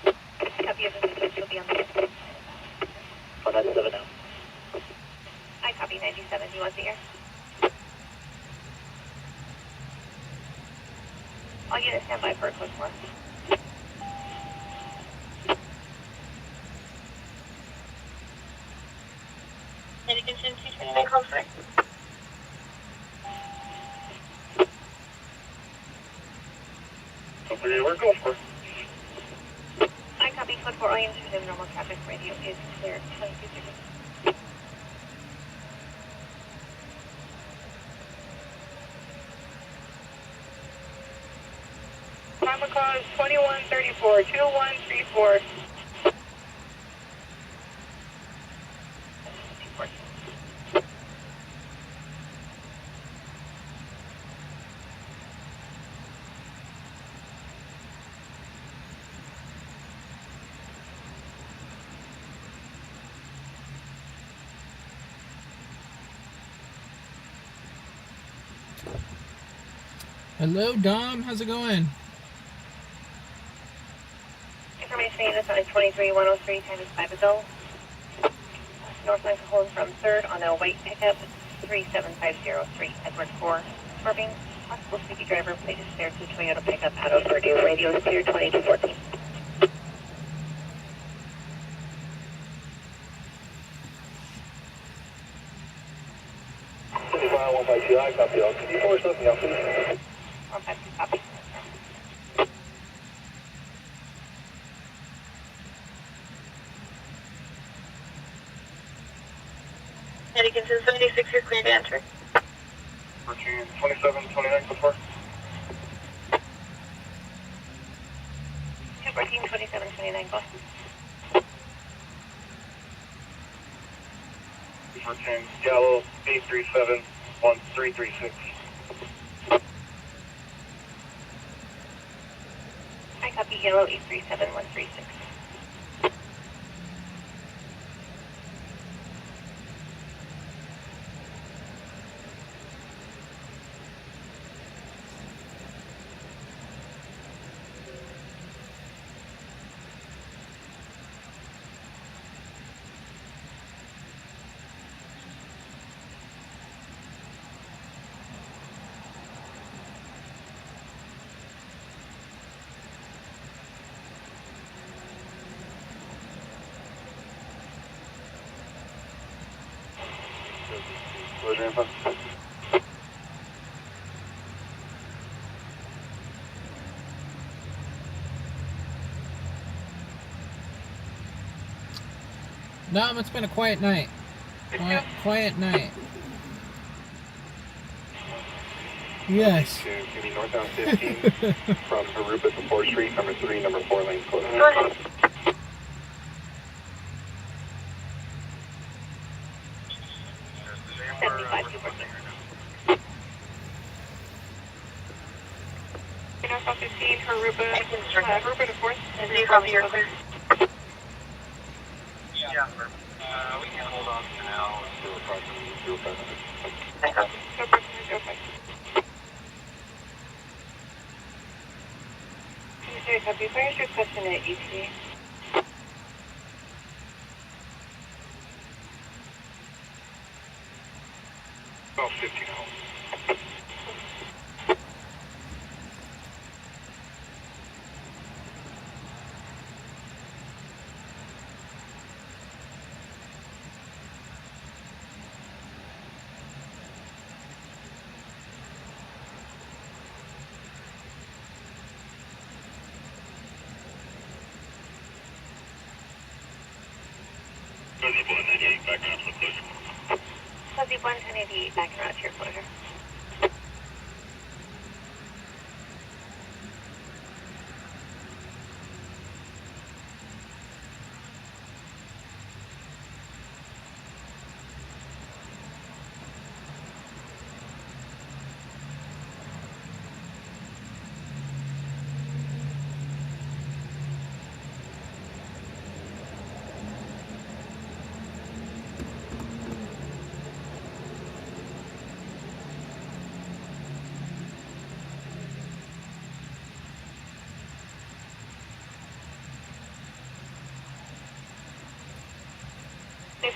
Copy of the she'll be on the 197 now. I copy 97. You want the air? I'll get a standby for a quick one. Medic Engine 229, call for. We're going for. I copy code 4 IM to normal traffic. Radio is clear. 22 seconds. Pharmacon 2134, 2134. Hello, Dom. How's it going? Information units on 23103, time is 5 ago. Northline calling from 3rd on a white pickup, 37503, Edward 4, Scorpion. Possible speaky driver, please stare to Toyota pickup out of Purdue. Radio is clear, 2214. I copy all. Can you force something else, please? 152, copy. Medic Engine 76, you're clear to enter. Routine 2729 before. 214, 2729, go. Routine Gallo 837 1336. I copy yellow 837 136. No, it's been a quiet night. Quiet night. Yes. To maybe northbound 15 from Aruba to 4th Street, number 3, number 4 lane closed. Go ahead. Northbound 15, Aruba to 4th. And do you copy your clear? Yeah, we can hold on for now. I copy. No person is open. Sorry, copy. Where's your question at ET? About 15 hours. Fuzzy 198, backing up to the closure. Fuzzy 188, backing out to your closure.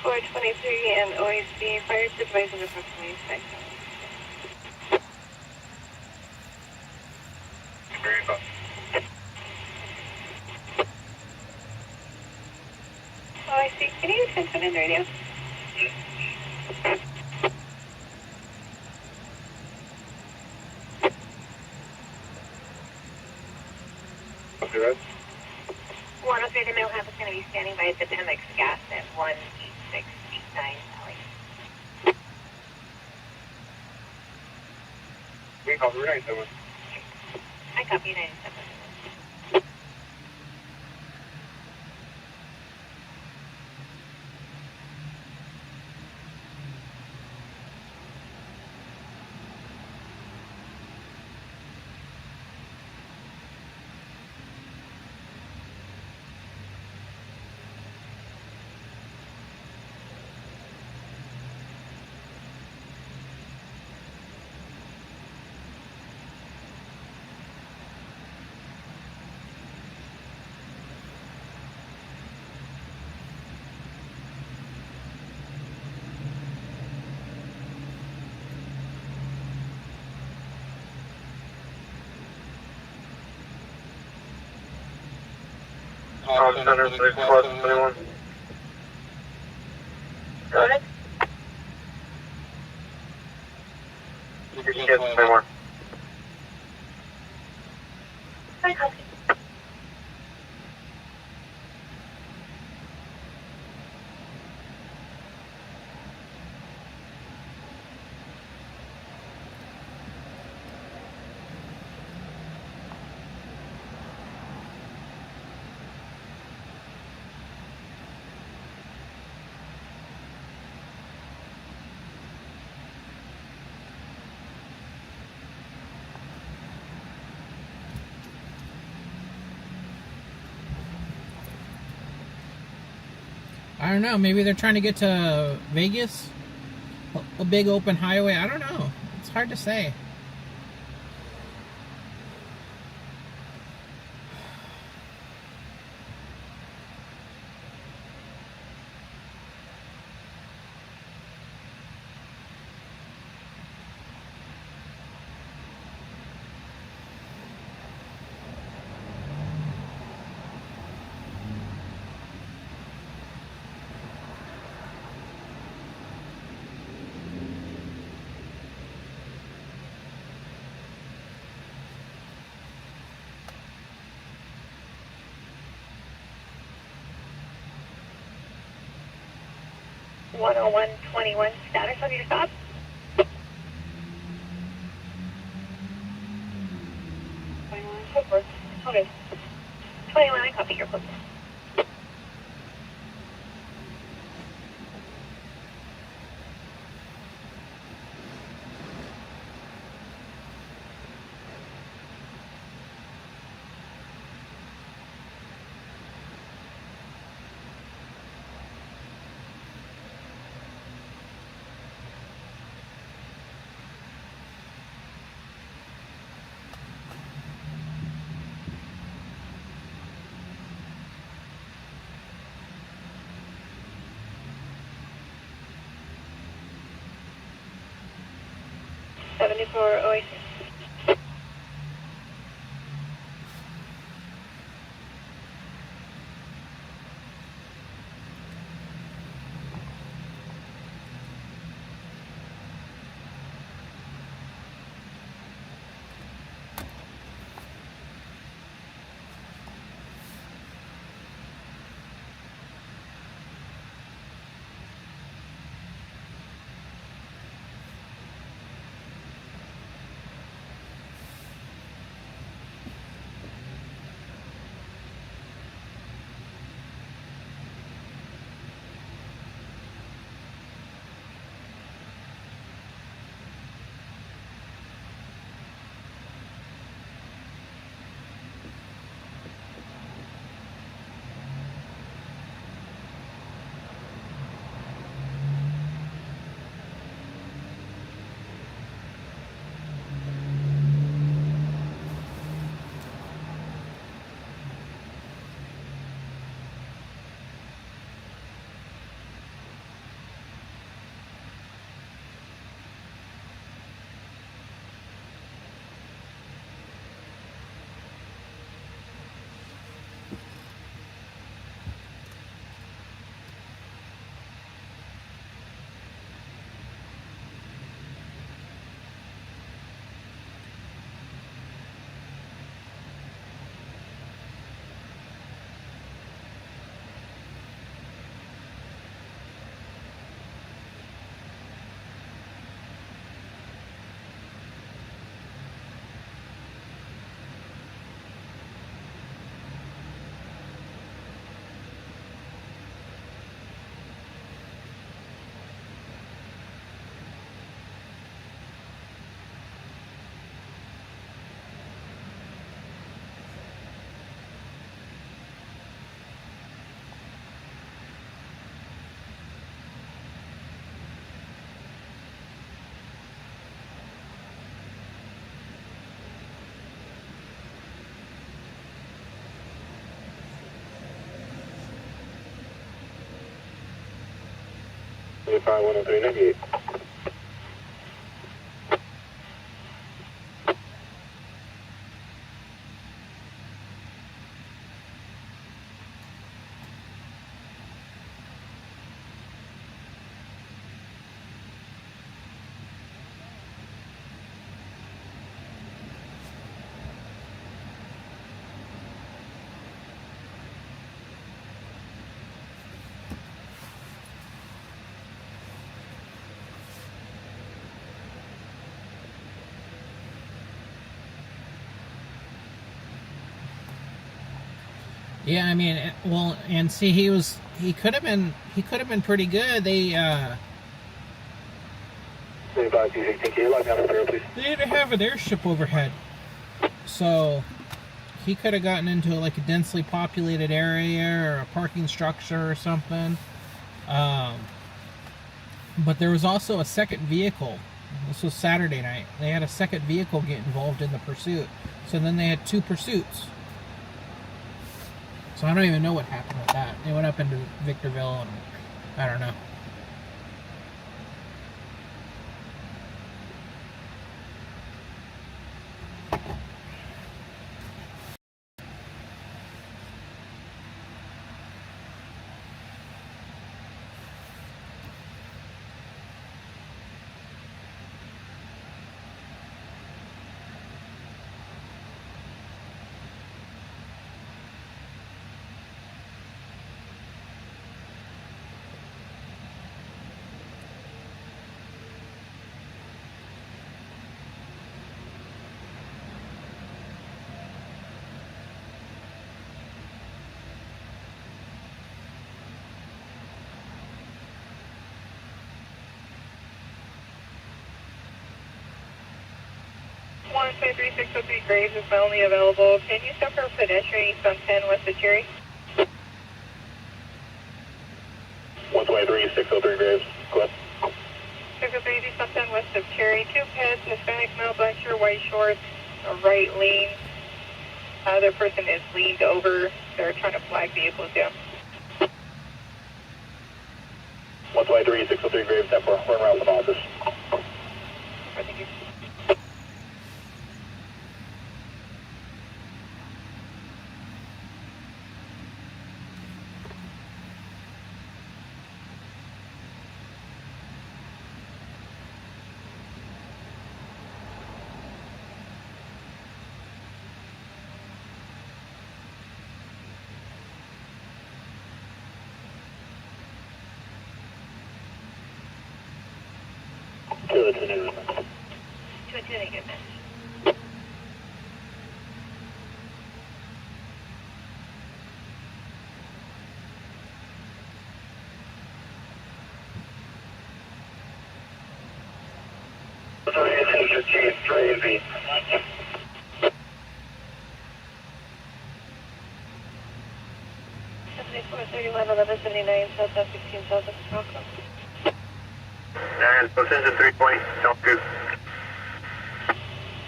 Floor 23 and OAC fire supervisor approximately 6. Very good. OAC, can you attention in radio? Okay, right? 103, the middle half is going to be standing by the Pemex gas at 18689 Alley. We call the right, so I copy 97. Call center, please, plus 21. Go ahead. You can get 21. I copy. I don't know. Maybe they're trying to get to Vegas? A big open highway? I don't know. It's hard to say. 10121, status of your stop. 21, over. Okay. 21, I copy your post. For Oasis. Verify 10398. Yeah, I mean, well, and see, he could have been pretty good. They didn't have an airship overhead, so he could have gotten into like a densely populated area or a parking structure or something. But there was also a second vehicle. This was Saturday night. They had a second vehicle get involved in the pursuit, so then they had two pursuits. So I don't even know what happened with that. They went up into Victorville and I don't know. 123-603 Graves is only available. Can you stop for pedestrian east on 10 west of Cherry? 123-603 Graves. Go ahead. 603 east on 10 west of Cherry. Two pets, Hispanic male, black shirt, white shorts, a right lean. Other person is leaned over. They're trying to flag vehicles down. 123-603 Graves, 10-4. Run around the office. Thank you. To the news. To attend a good match. Crazy. 1179 Southwest 16 Southwest Malcolm. And close engine 320, South 2.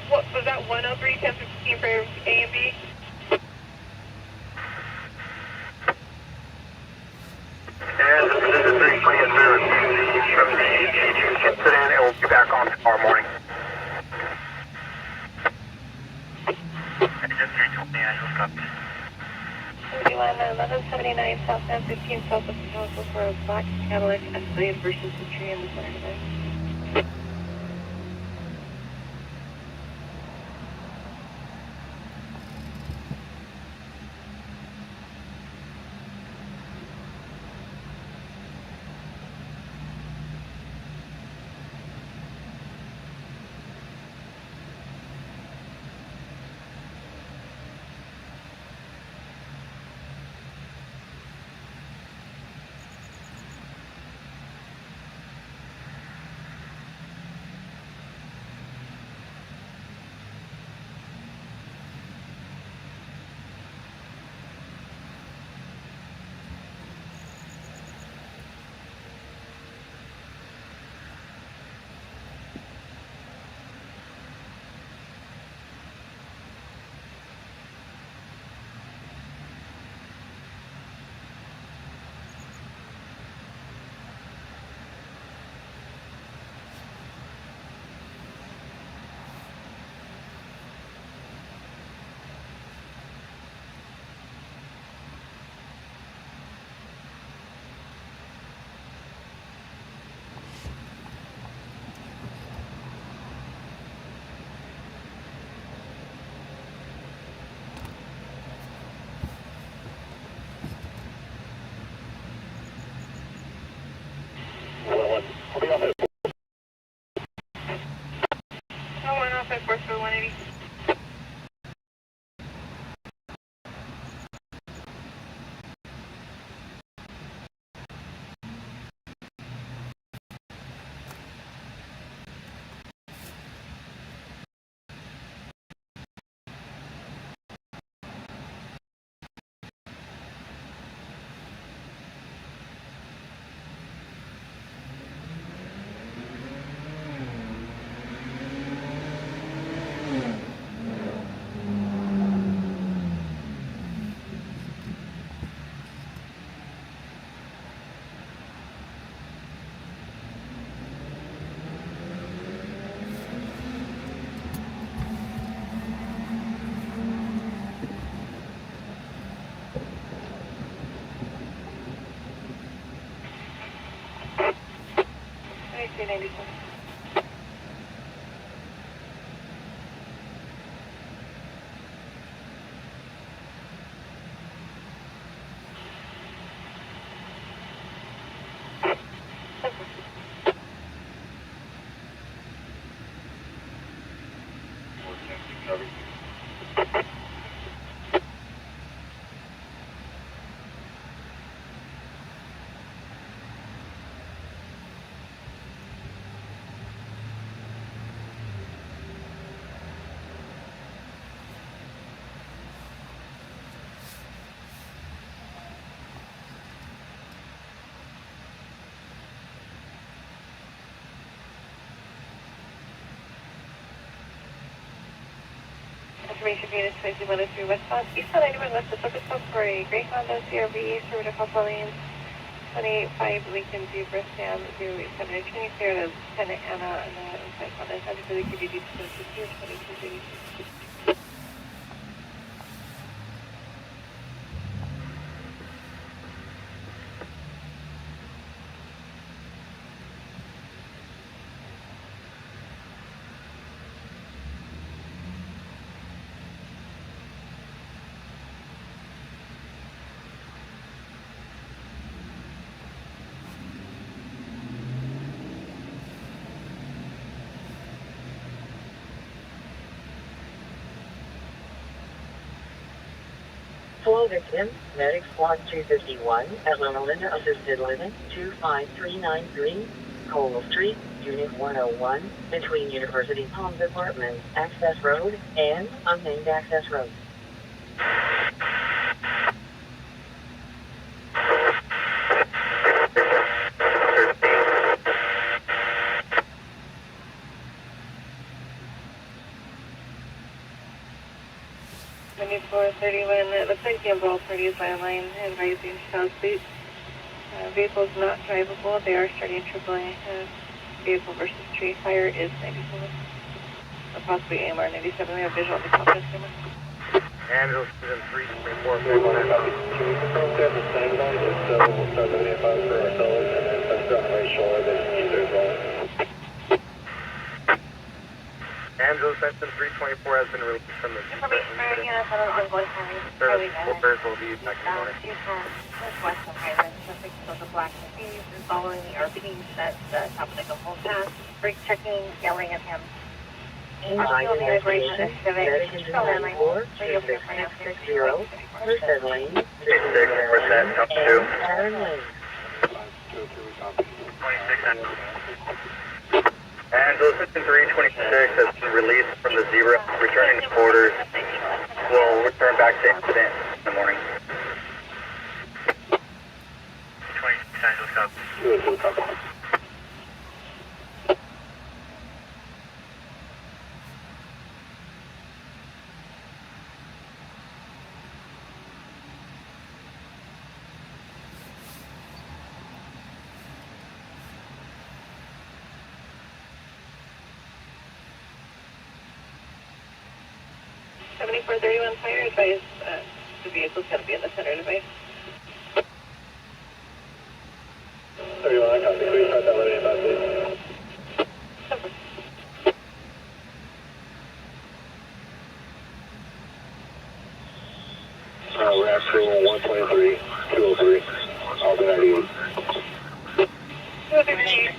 What was that? 103 1015 for A and B? And this is 320 and Moon from the incident, and we'll be back on tomorrow morning. Engine 320, I hooked up. 1179 Southbound 15 Southwest Council for a black Cadillac Escalade versus the tree in the center today. I'll be off at I went off at 180. Information unit 2103 westbound. Eastbound 91 west of Focus Stop for a gray Honda CRV, serving across the lanes. 285 Lincoln Zebra Sam 087. Can you clear to Lieutenant Anna and the inside Honda? How did they give you details? 2286. Full victim, Medic Squad 251 at Loma Linda Assisted Living 25393, Cole Street, Unit 101, between University Palms Apartments, Access Road, and unnamed Access Road. It looks like the umbrella party is by a line advising South Street. Vehicle is not drivable. They are starting AAA. Vehicle versus tree. Fire is 97. Or possibly AMR 97. We have visual on the top of the camera. Ambulance is in 324. Can we confirm that the standby is we'll start the 85 for ourselves and then let's go right shoulder that you as well. Ambulance that's in 324 has been released from the Information for units on an ongoing highway. Service will be back in the morning. 210 West of Highland. Traffic still the black confused and following the RPs at the top of the whole path. Brake checking, yelling at him. Invite investigation, Medic Engine 94, 26660, Merced Lane, 86, Merced, up to and Aaron Lane. 26. Ambulance in 326 has been released from the zebra, returning to quarters. We'll return back to incident in the morning. 26 Angeles up. 202 copy. Fire advice, the vehicle's going to be in the center device. 31, copy. Can we start that ready about this? We're after 123, 203. I'll be 98. 203.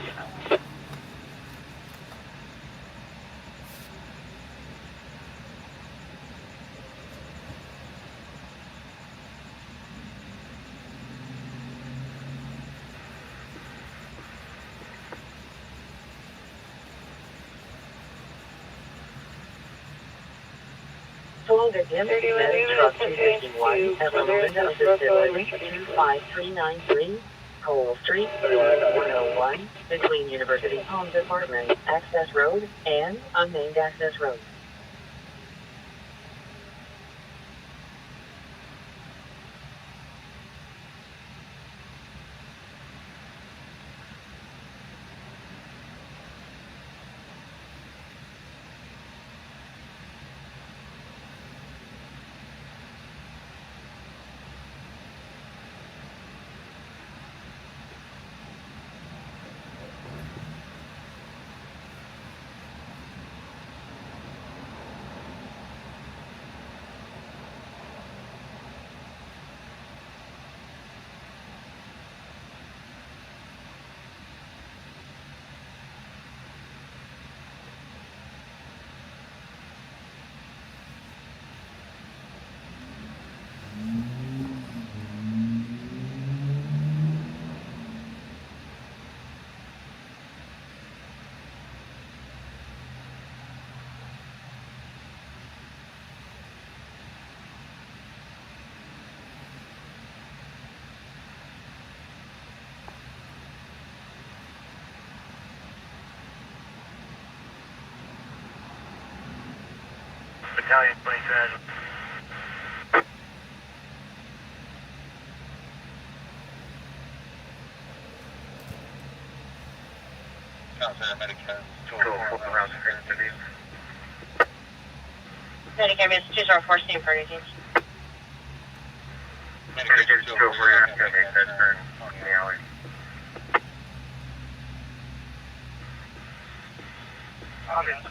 Full victim, Medic Truck 251 at Loma Linda Assisted Living 25393, Cole Street, Unit 101, between University Palms Apartments, Access Road, and unnamed Access Road. Italian 27. Medicam is 204 steam party teams. Medicam 204, you're going to make that turn on the alley. Obviously.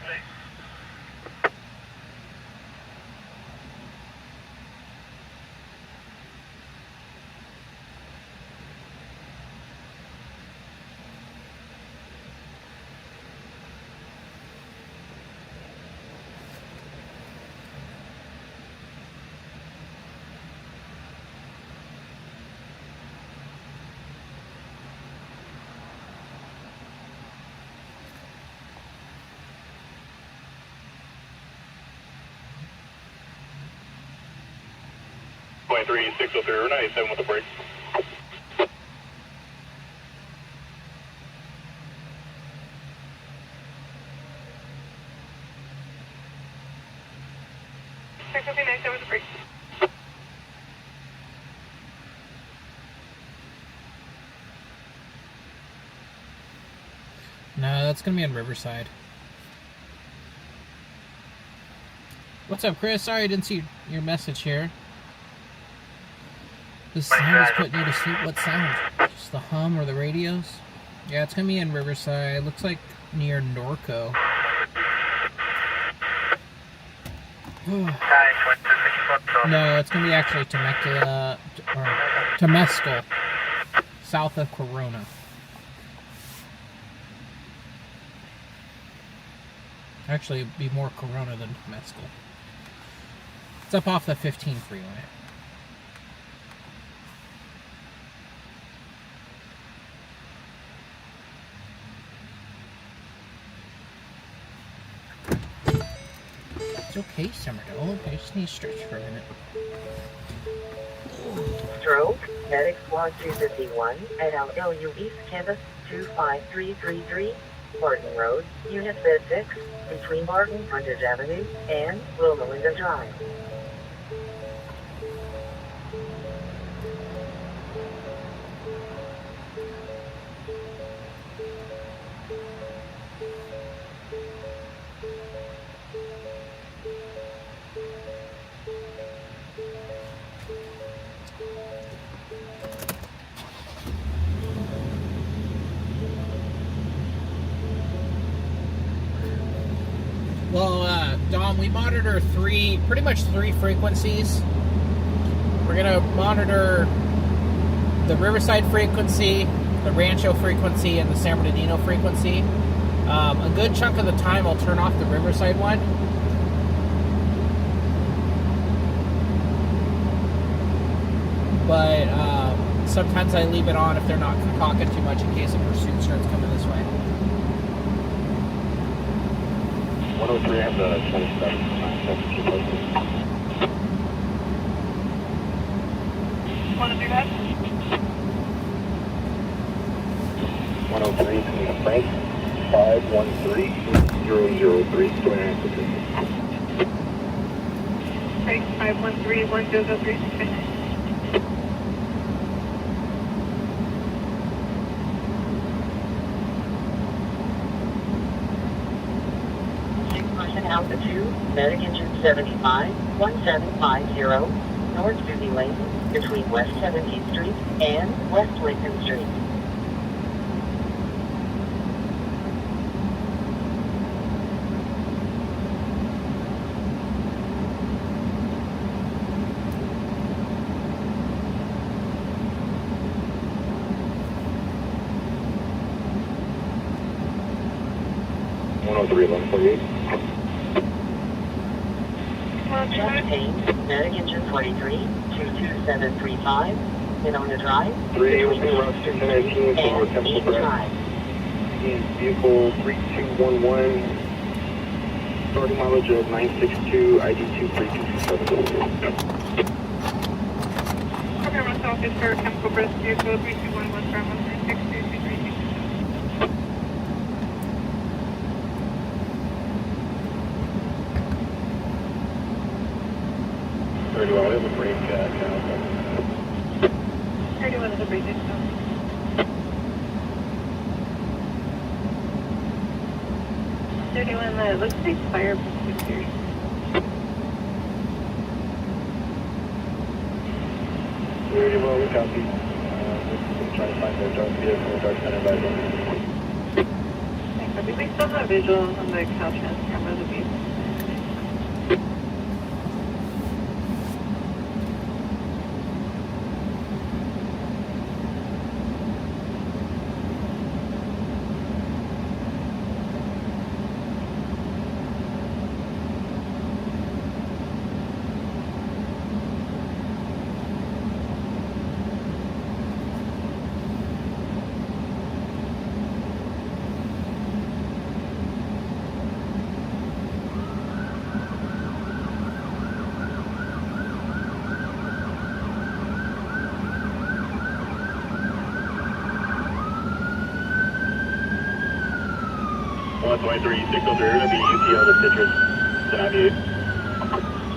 Point 3603, 97 with a break. No, that's gonna be in Riverside. What's up, Chris? Sorry I didn't see your message here. This sound is putting you to sleep. What sound? Just the hum or the radios? Yeah, it's gonna be in Riverside. Looks like near Norco. No, it's gonna be actually Temecula or Temescal, south of Corona. Actually, it'd be more Corona than Temescal. It's up off the 15 freeway. It's okay, Somerville. I just need to stretch for a minute. Stroke, Medic Squad 251 at LU East Campus 25333, Barton Road, Unit Bed 6, between Barton Frontage Avenue and Loma Linda Drive. Well, Dom, we monitor pretty much three frequencies. We're gonna monitor the Riverside frequency, the Rancho frequency, and the San Bernardino frequency. A good chunk of the time I'll turn off the Riverside one. But sometimes I leave it on if they're not talking too much in case a pursuit starts coming this way. 103 and 27. Want to do that? 103 to Frank, 513003, join answer. Frank 513-1003. Altitude, Medic Engine 75, 1750, North Suzy Lane, between West 17th Street and West Lincoln Street. Jeff Payne, Medic Engine 43, 22735, Winona Drive, between East Street and East Drive. Vehicle 3211, starting mileage of 962, ID 23227. Okay, myself is for chemical rescue, so 3211 from 962. 31, we have a break, channel 31 is a break, so. 31, looks like fire pursuit here. Very well, we copy. We're trying to find their dark vehicle, dark center visual. We still have visual on the Caltrans camera of the vehicle. One 23, 603, we're going to be UTL to Citrus, to 98.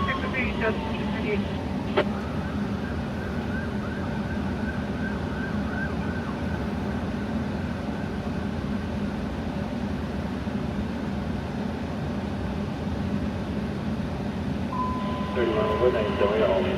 603, UTL to Citrus, 98.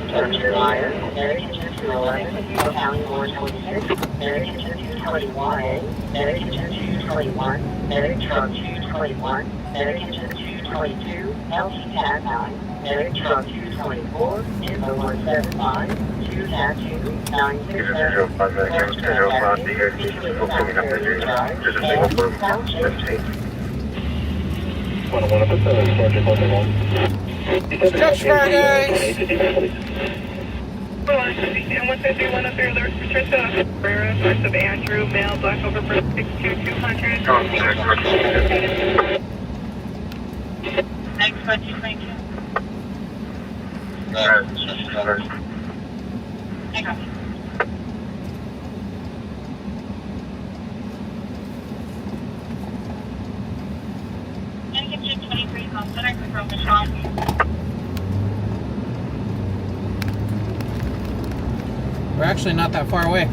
Structure fire, American 211, County 426, American 221A, American 221, American Truck 221, American 222, LT Tag 9, American Truck 224, Info 175, 2 Tag 2, 967, South Chase Street. 101 up at 7, Sergeant 101. Structure fire, guys! And 151 up there, there's return to Herrera, north of Andrew, male, black over for 62200. Next, what do you think? I got you. American 223 is on center from the shot. We're actually not that far away.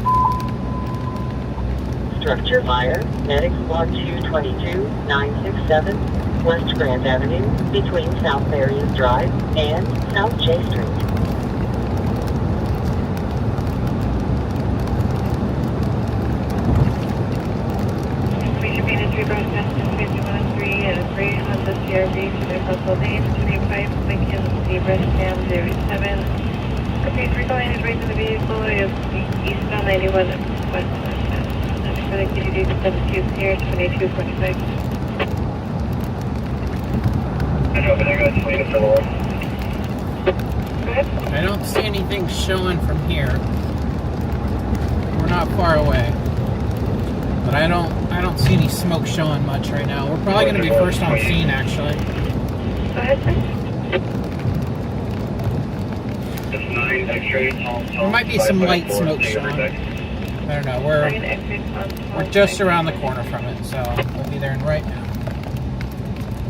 Structure fire, Medics 1222, 967, West Grand Avenue, between South Marion Drive and South J Street. We should be in a 3 broadcast in 5103 and a 3 on the CRV to their household name, 25 Lincoln, Zebra, Sam 07. Please recalling is raising the vehicle is eastbound 91 west. For the KDD 72 here, 2245. Over there, guys, lead us to the wall. Go ahead. I don't see anything showing from here. We're not far away. But I don't see any smoke showing much right now. We're probably going to be first on scene, actually. Go ahead, sir. There might be some light smoke showing. I don't know. We're just around the corner from it, so we'll be there right now.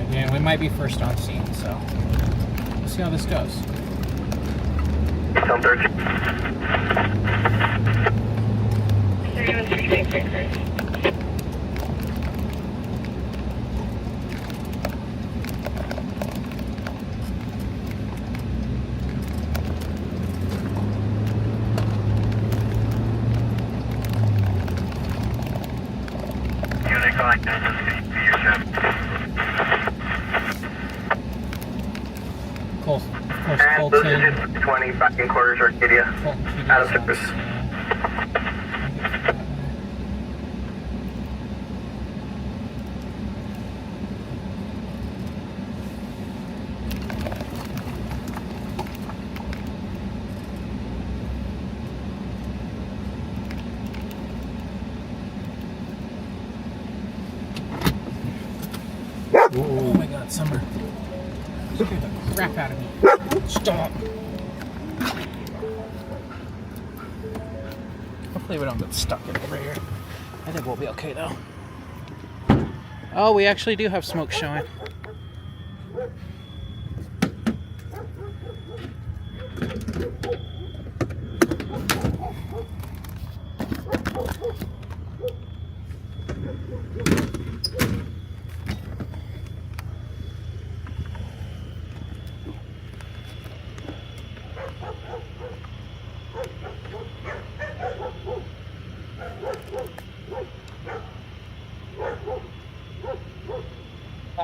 Again, we might be first on scene, so we'll see how this goes. Sound 13. 31 Street, correct. Cool. Of course, And 20 back in quarters, Arcadia. Out of service. Oh my god, Summer. Scared the crap out of me. Stop. Hopefully we don't get stuck in over here. I think we'll be okay though. Oh, we actually do have smoke showing. Call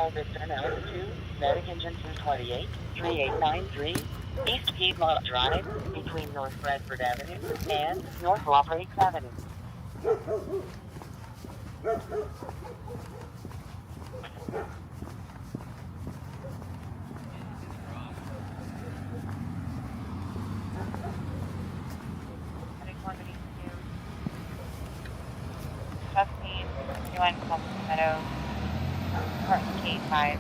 Victor altitude, Medic Engine 228, 3893, East Piedmont Drive, between North Bradford Avenue and North Law Breaks Avenue. Husky, UN Meadow, K5,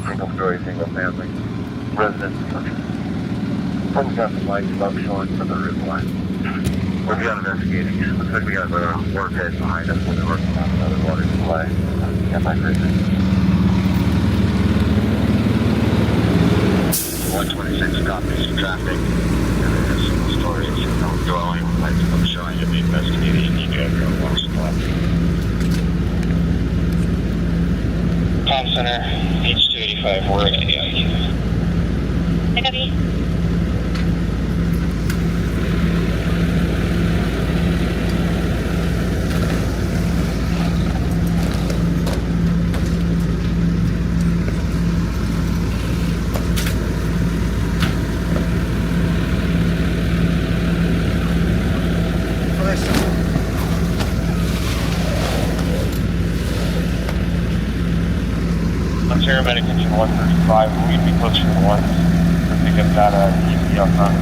Single story, single family, residence structure. One's got the lights above showing for the roof line. We've got investigating. Looks like we got a work head behind us when they're working on another water supply. Got my prison. 126 copies of traffic. And then a single story, single dwelling, lights above showing to be investigating. You got your water supply. Palm Center, H285, we're ready to go. Hey, Debbie. Paramedic engine 135, we'd be closer to 1 to pick up that EC up front.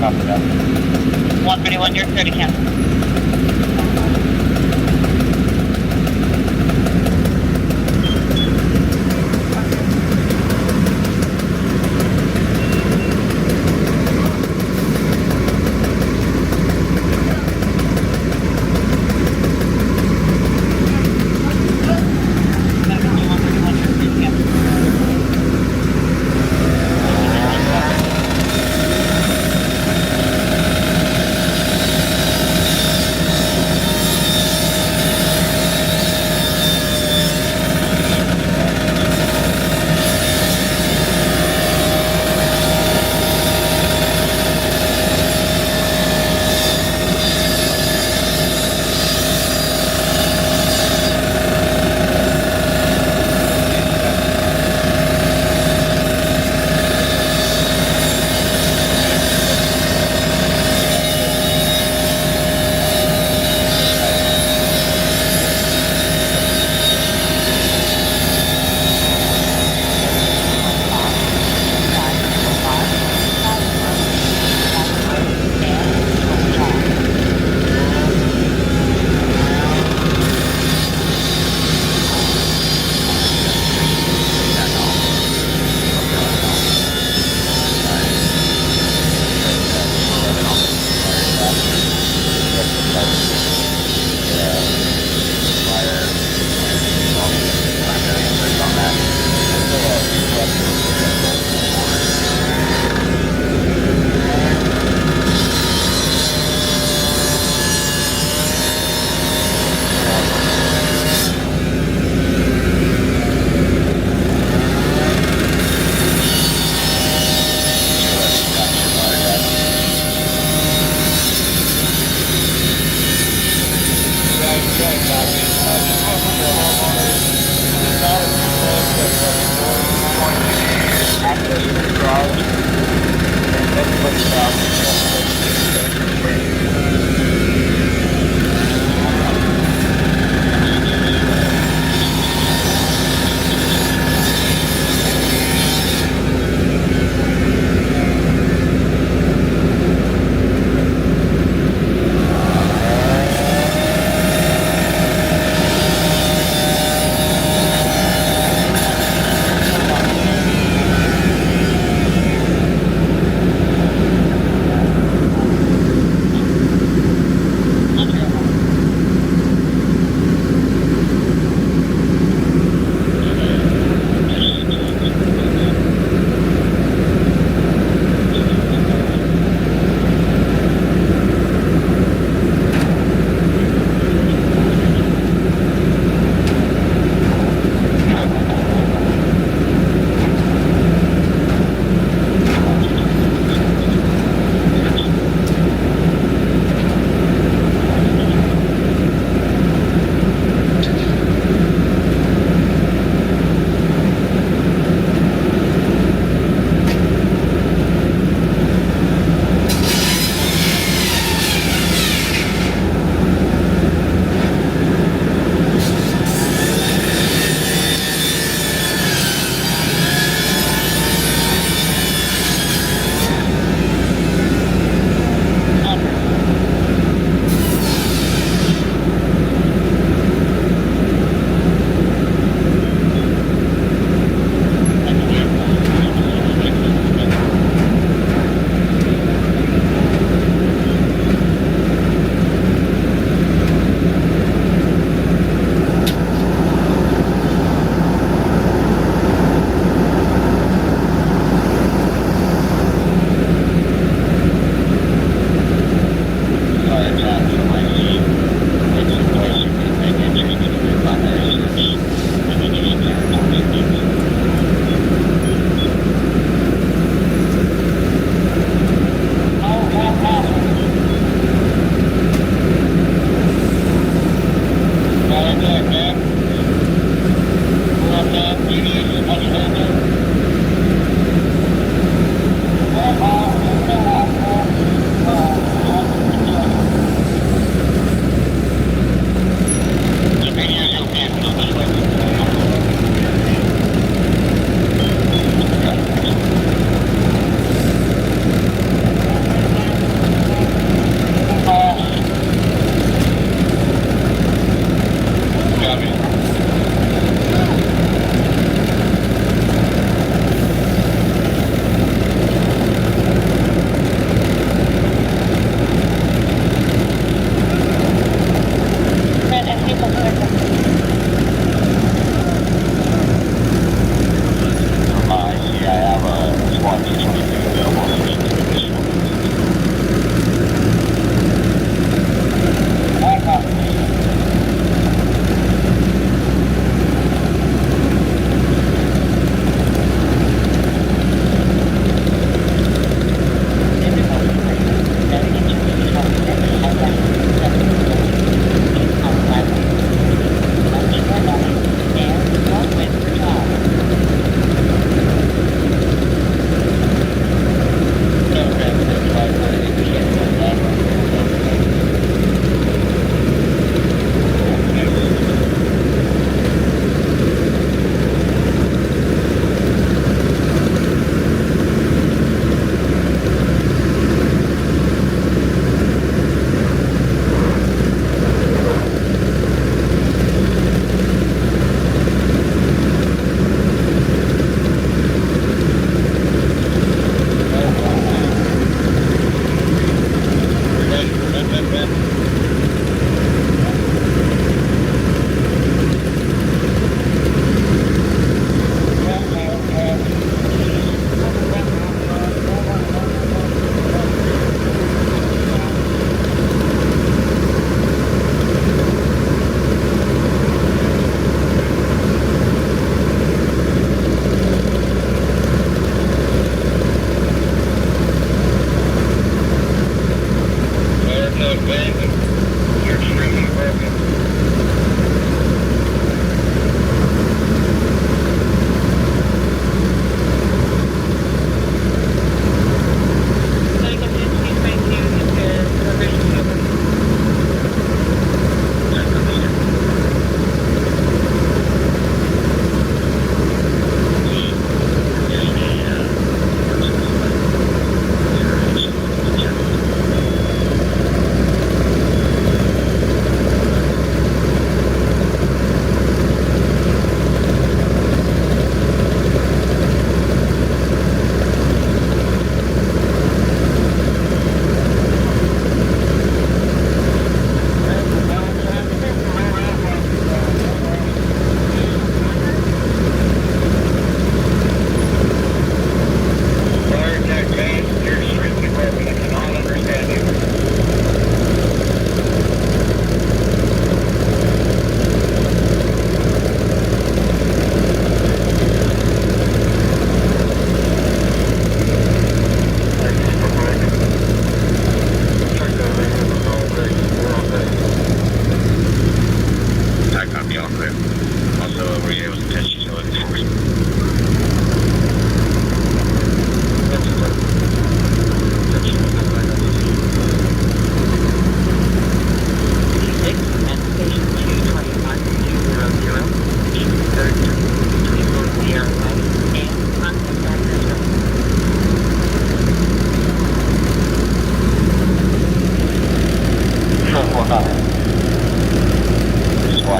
Copy that. 131, you're clear to cancel.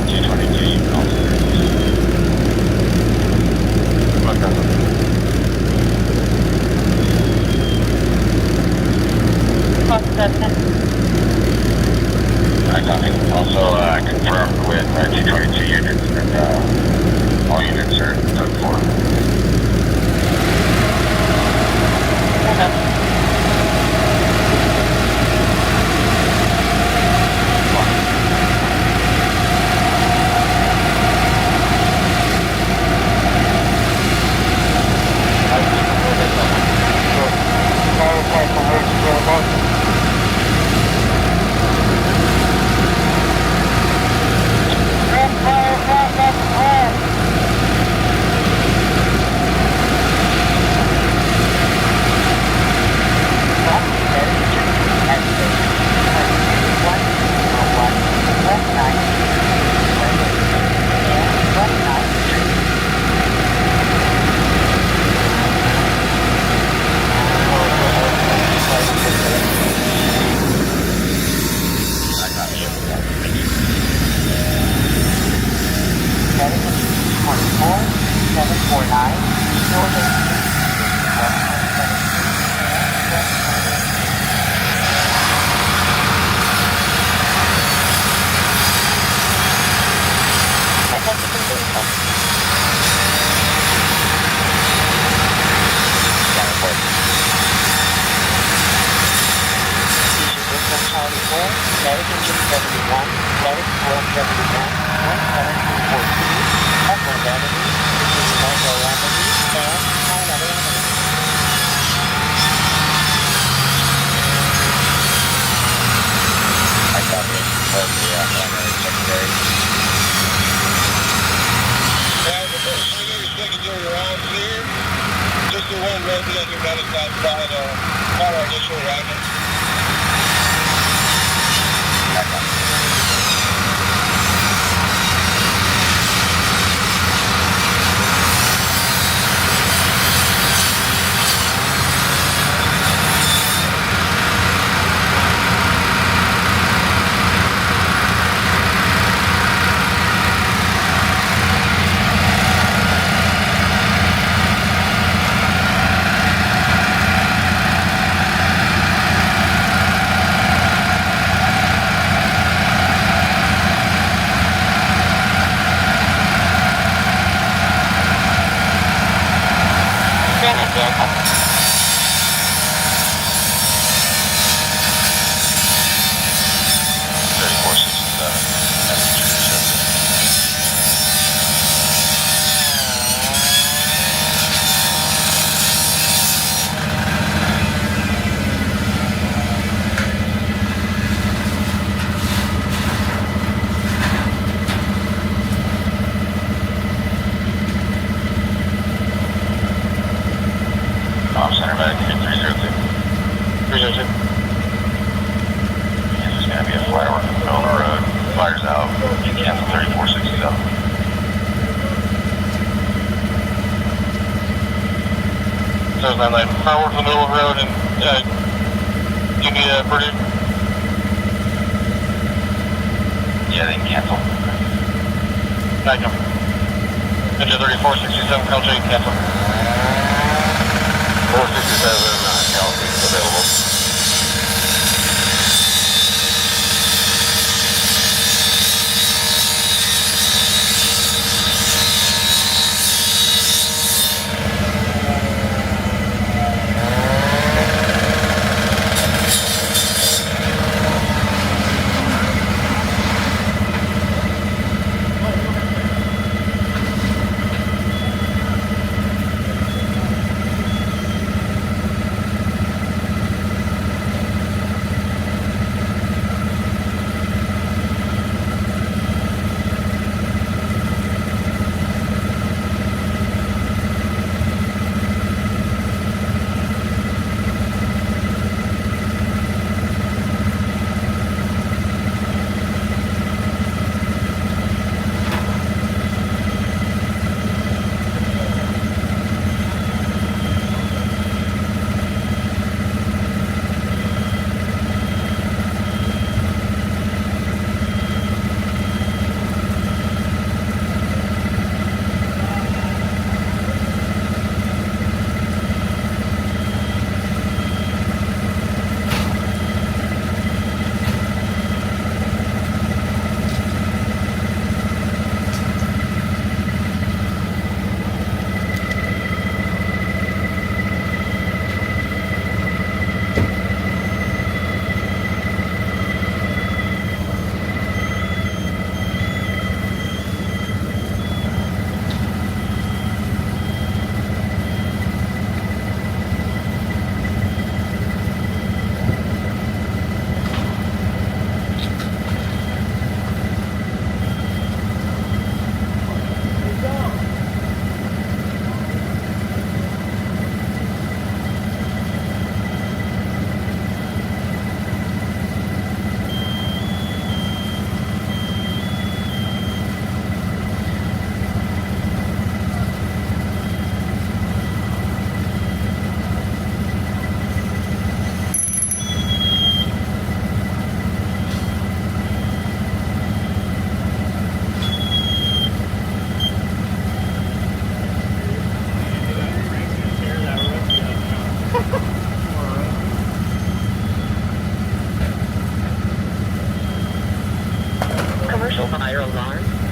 222, you can also I copy. Also confirmed with 222 units and all units are code 4. Just the one road that you're running outside our initial wagon. Center medic, 302. 302. There's going to be a fire work in the middle of the road. Fire's out. You cancel 3467. So it's 9-9. Fireworks in the middle of the road and give me a Purdue. Yeah, they can cancel. Thank you. Engine 3467, Call J, cancel. 467, Cal available.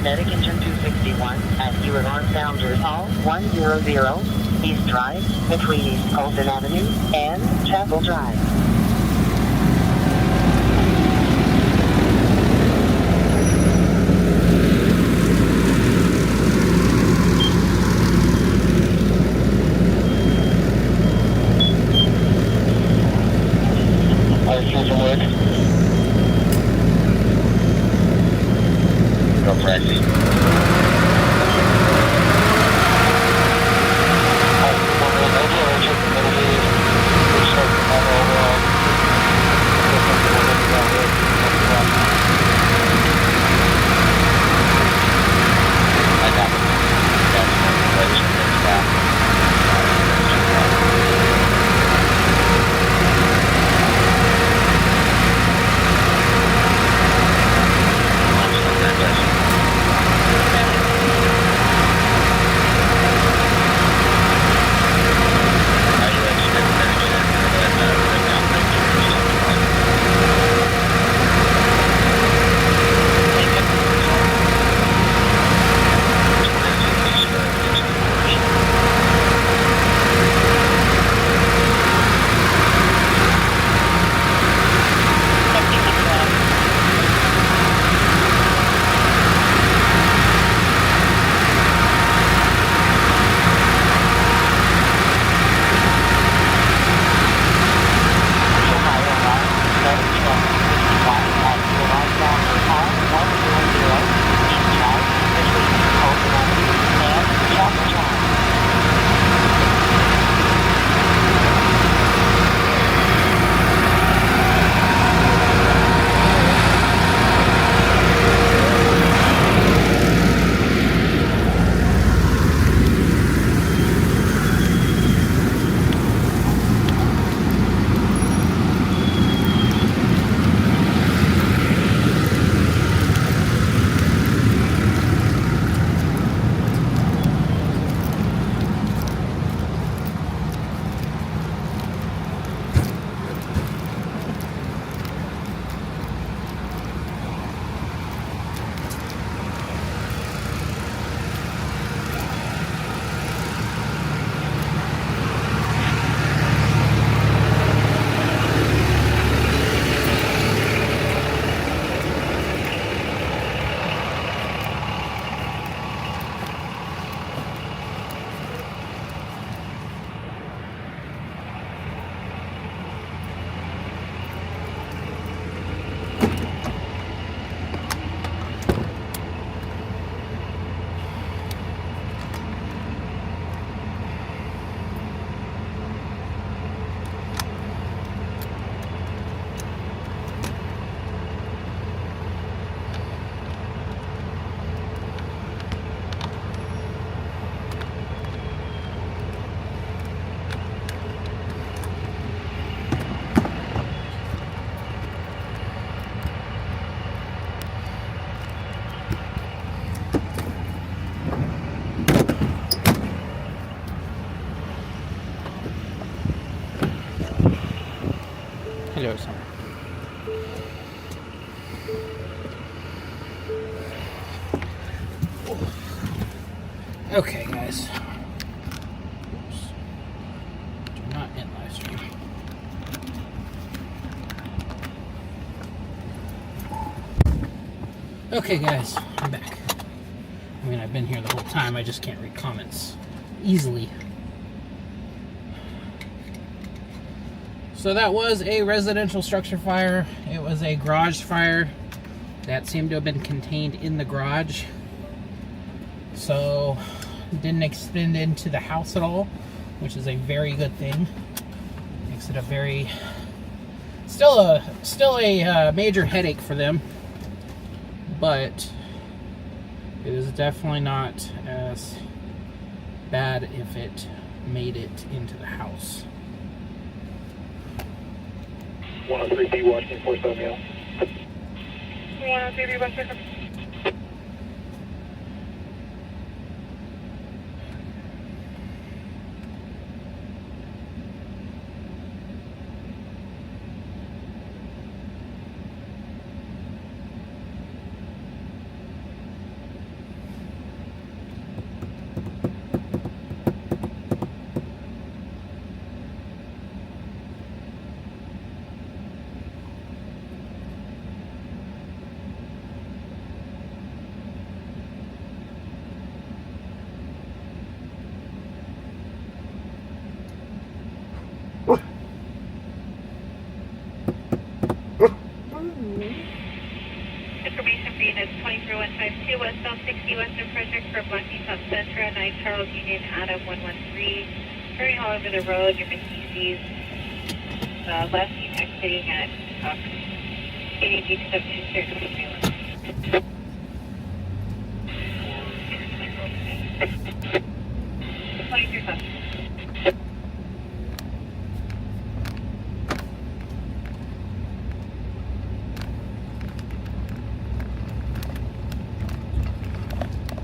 Medic engine 261 at you are on Founders Hall 100 East Drive between East Colton Avenue and Chapel Drive. Hello, summer. Okay, guys. Oops. Do not end live stream. Okay, guys, I'm back. I mean, I've been here the whole time. I just can't read comments easily. So that was a residential structure fire. It was a garage fire that seemed to have been contained in the garage. So didn't extend into the house at all, which is a very good thing. Makes it a very still a major headache for them, but it is definitely not as bad if it made it into the house. 103B Washington 47 Meal. 103B Washington. 2 westbound 60 Western Frederick for Blackie Top Centra, 9 Charles Union, Adam 113. Turning all over the road, your Mercedes. Left exiting at KDG 726.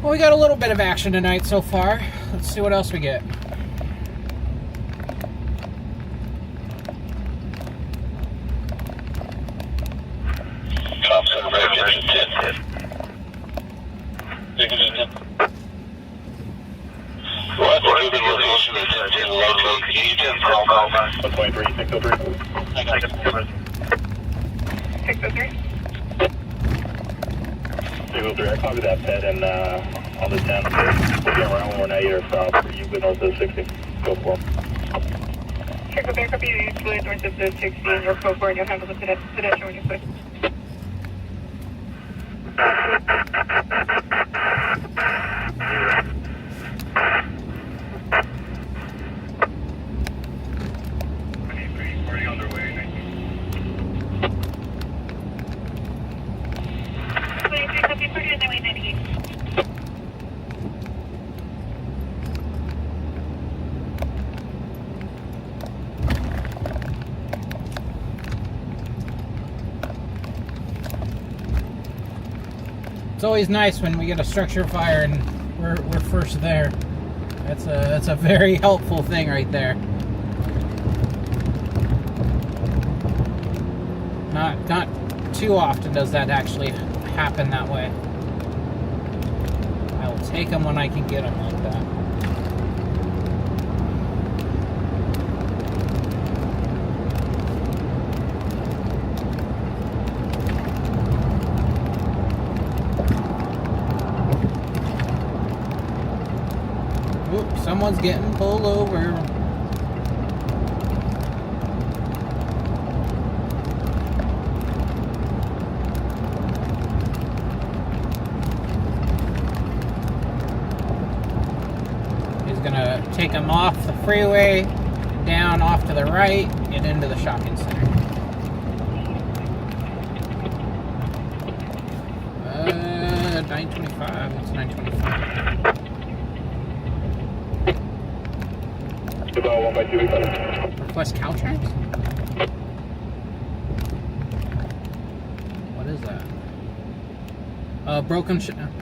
Well, we got a little bit of action tonight so far. Let's see what else we get. I copy that ped and on the 10th, we'll be around 198 or south for you, but north of 60. Go for them. Check back up, you fluid north of the 60 and your code board, you'll handle the pedestrian when you push. It's always nice when we get a structure fire and we're first there. That's a very helpful thing right there. Not too often does that actually happen that way. I will take them when I can get them like that. Oops, someone's getting pulled over. Gonna take them off the freeway, down off to the right, and into the shopping center. 925. It's 925. About 1 by 2. Request Caltrans? What is that? Broken.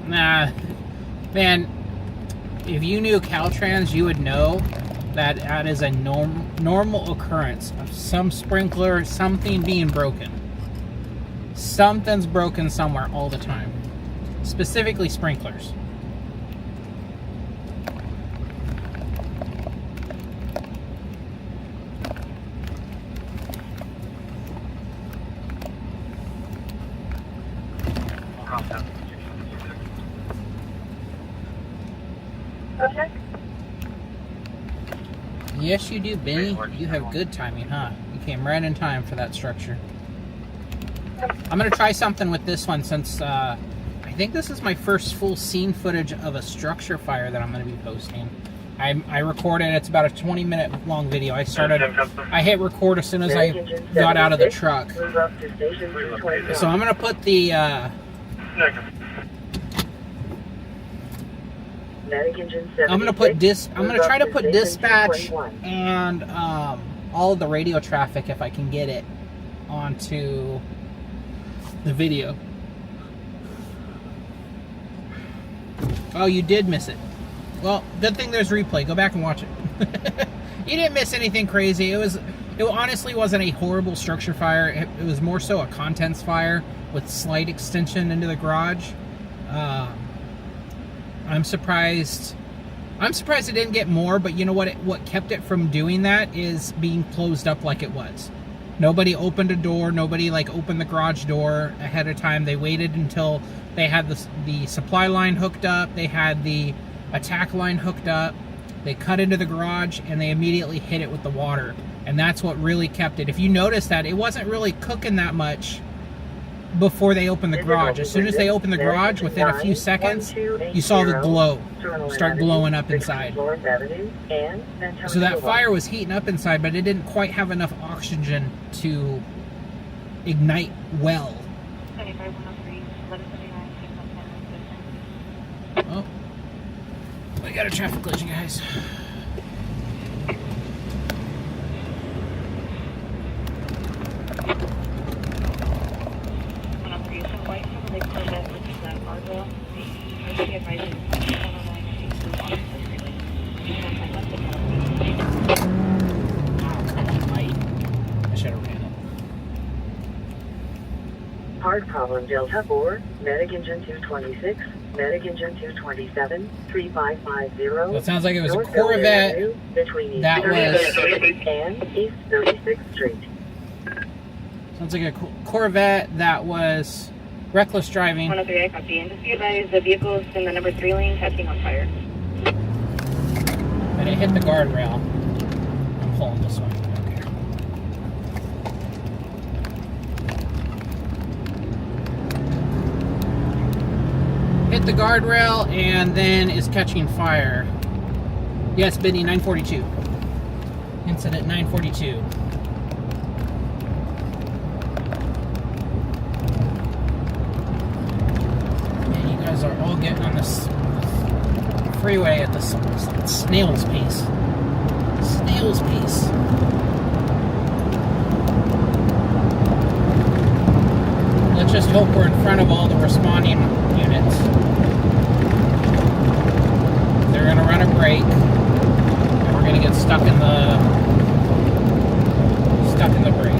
Nah, man. If you knew Caltrans, you would know that that is a normal occurrence of some sprinkler, something being broken. Something's broken somewhere all the time. Specifically sprinklers. Okay. Yes, you do, Benny. You have good timing, huh? You came right in time for that structure. I'm going to try something with this one since I think this is my first full scene footage of a structure fire that I'm going to be posting. I recorded, it's about a 20-minute long video. I hit record as soon as I got out of the truck. So I'm going to put the... I'm gonna try to put dispatch and all of the radio traffic, if I can get it, onto the video. Oh, you did miss it. Well, good thing there's replay. Go back and watch it. You didn't miss anything crazy. It honestly wasn't a horrible structure fire. It was more so a contents fire with slight extension into the garage. I'm surprised it didn't get more, but you know what? What kept it from doing that is being closed up like it was. Nobody opened a door. Nobody opened the garage door ahead of time. They waited until they had the supply line hooked up. They had the attack line hooked up. They cut into the garage and they immediately hit it with the water. And that's what really kept it. If you notice that, it wasn't really cooking that much before they opened the garage. As soon as they opened the garage, within a few seconds, you saw the glow start glowing up inside. So that fire was heating up inside, but it didn't quite have enough oxygen to ignite well. Oh, we got a traffic collision, guys. Hard problem Delta 4, medic engine 226, medic engine 227, 3550. That sounds like it was a Corvette between that was and East 36th Street. Sounds like a Corvette that was reckless driving. 103, I copy. And just be advised, the vehicle is in the number 3 lane catching on fire. And it hit the guardrail. I'm pulling this one. Hit the guardrail and then is catching fire. Yes, Benny, 942. Incident 942. Man, you guys are all getting on this freeway at the snail's pace. Snail's pace. Let's just hope we're in front of all the responding units. They're going to run a break, and we're going to get stuck in the break.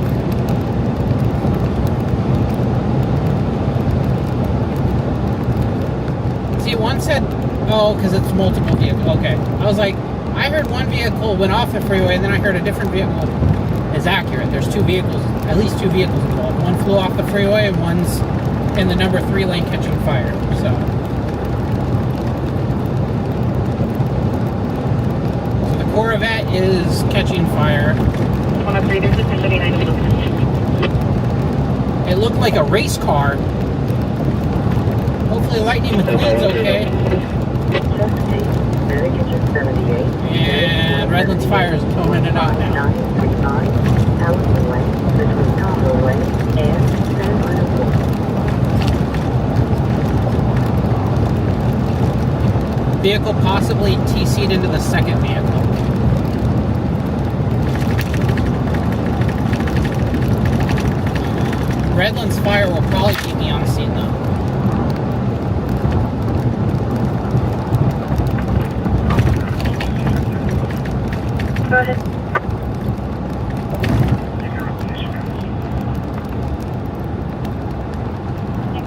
See, one said, oh, because it's multiple vehicles. Okay, I was like, I heard one vehicle went off the freeway, and then I heard a different vehicle is accurate. There's two vehicles, at least two vehicles involved. One flew off the freeway, and one's in the number 3 lane catching fire. So the Corvette is catching fire. 103, there's a 1039. It looked like a race car. Hopefully Lightning McQueen's okay. And Redlands Fire is pulling it out now. Vehicle possibly TC'd into the second vehicle. Redlands Fire will probably keep me on scene though. Go ahead.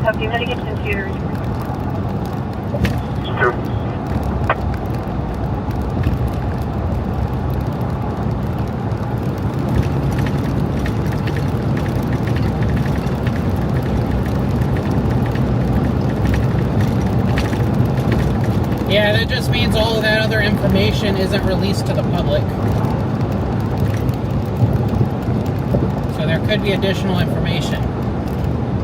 Copy, ready to get into Yeah, that just means all of that other information isn't released to the public. So there could be additional information.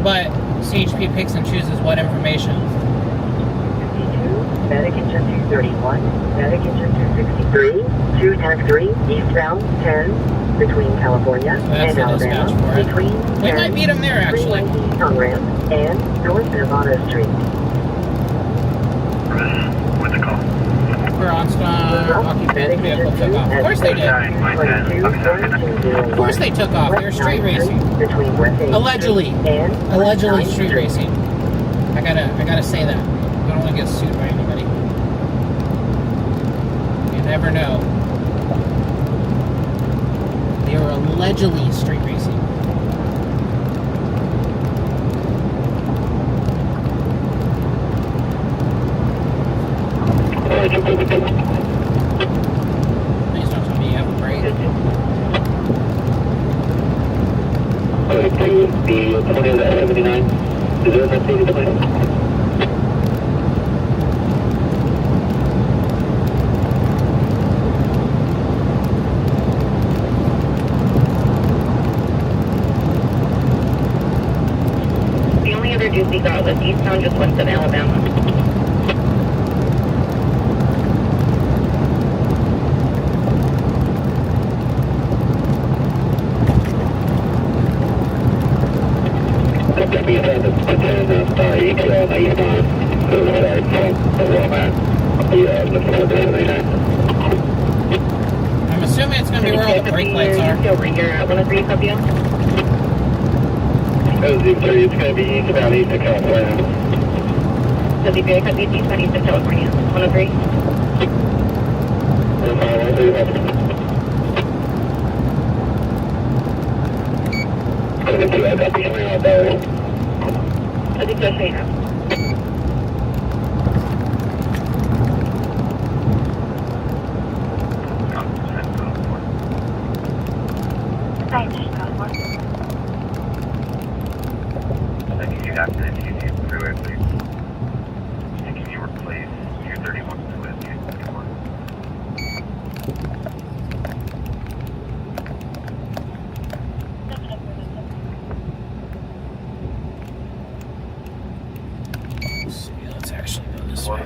But CHP picks and chooses what information. 52, medic engine 231, medic engine 263, 210-3, eastbound 10, between California and Alabama, between we might beat them there, actually. East on ramp and North Nevada Street. What's the call? We're on occupied vehicle took off. Of course they did. Of course they took off. They're street racing. Allegedly. Allegedly street racing. I gotta say that. I don't want to get sued by anybody. You never know. They were allegedly street racing. Please don't tell me you have a break. The 20 of the 79. Is there a Mercedes plane? Southwest eastbound, just west of Alabama. Copy that. The 10 ETL on the eastbound. Riverside from Walmart. Looking for the 99. I'm assuming it's going to be where all the brake lights are. Over here, 103, copy out. Z3, it's going to be eastbound east of California. So DPI, copy eastbound east of California. 103. I copy coming out that way. I think that's right now. Thank you, after the TC freeway, please. And can you replace 231 with 231? Let's actually go this way.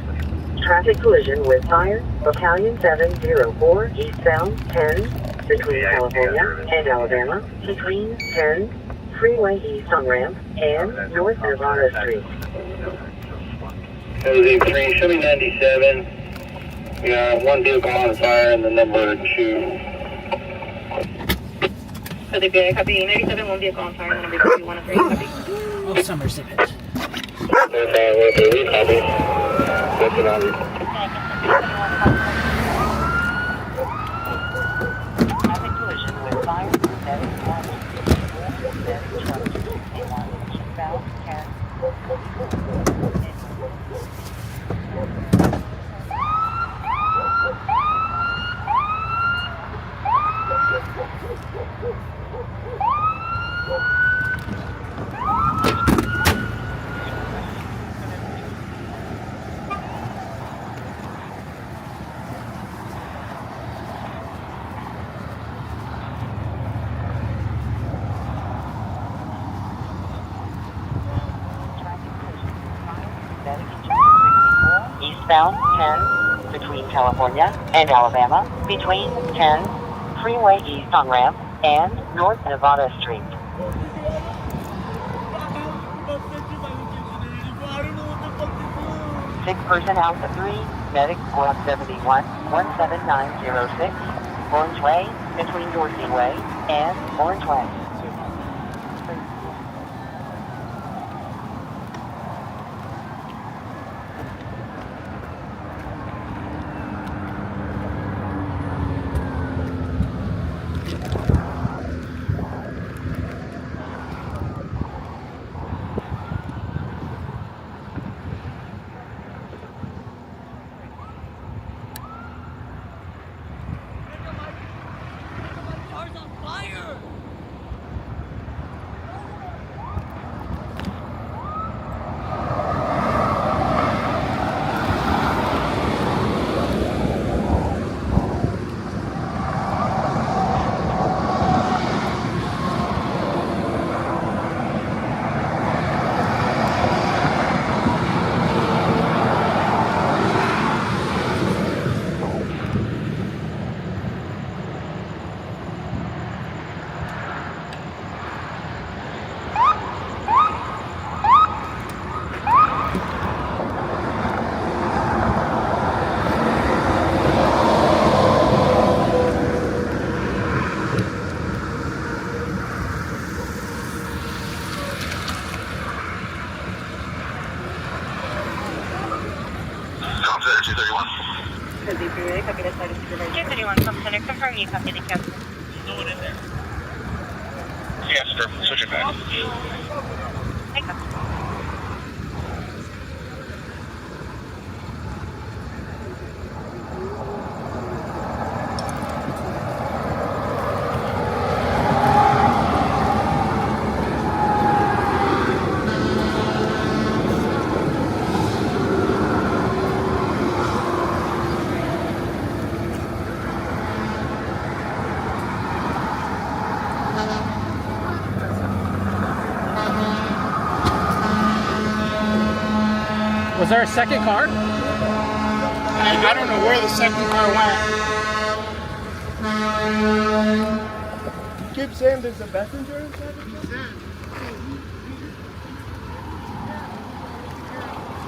Traffic collision with tire, Battalion 704, eastbound 10, between California and Alabama, between 10, Freeway East on ramp, and North Nevada Street. Z3, show me 97. We got one vehicle on fire and the number 2. So DPI, copy 97, one vehicle on fire, number 2, 103, copy. Oh, Summer's in it. Copy. Looking on you. Traffic collision with tire, 711, eastbound 10. Eastbound 10, between California and Alabama, between 10, Freeway East on ramp, and North Nevada Street. 6-person Alpha 3, medic squad 71, 17906, Orange Way, between Dorsey Way and Orange Way. Copy that side of supervisor. 231 from center, confirm you copy the captain. No one in there. Yes, sir. Switch it back. Take up. there a second car? I don't know where the second car went. You keep saying there's a passenger inside of it?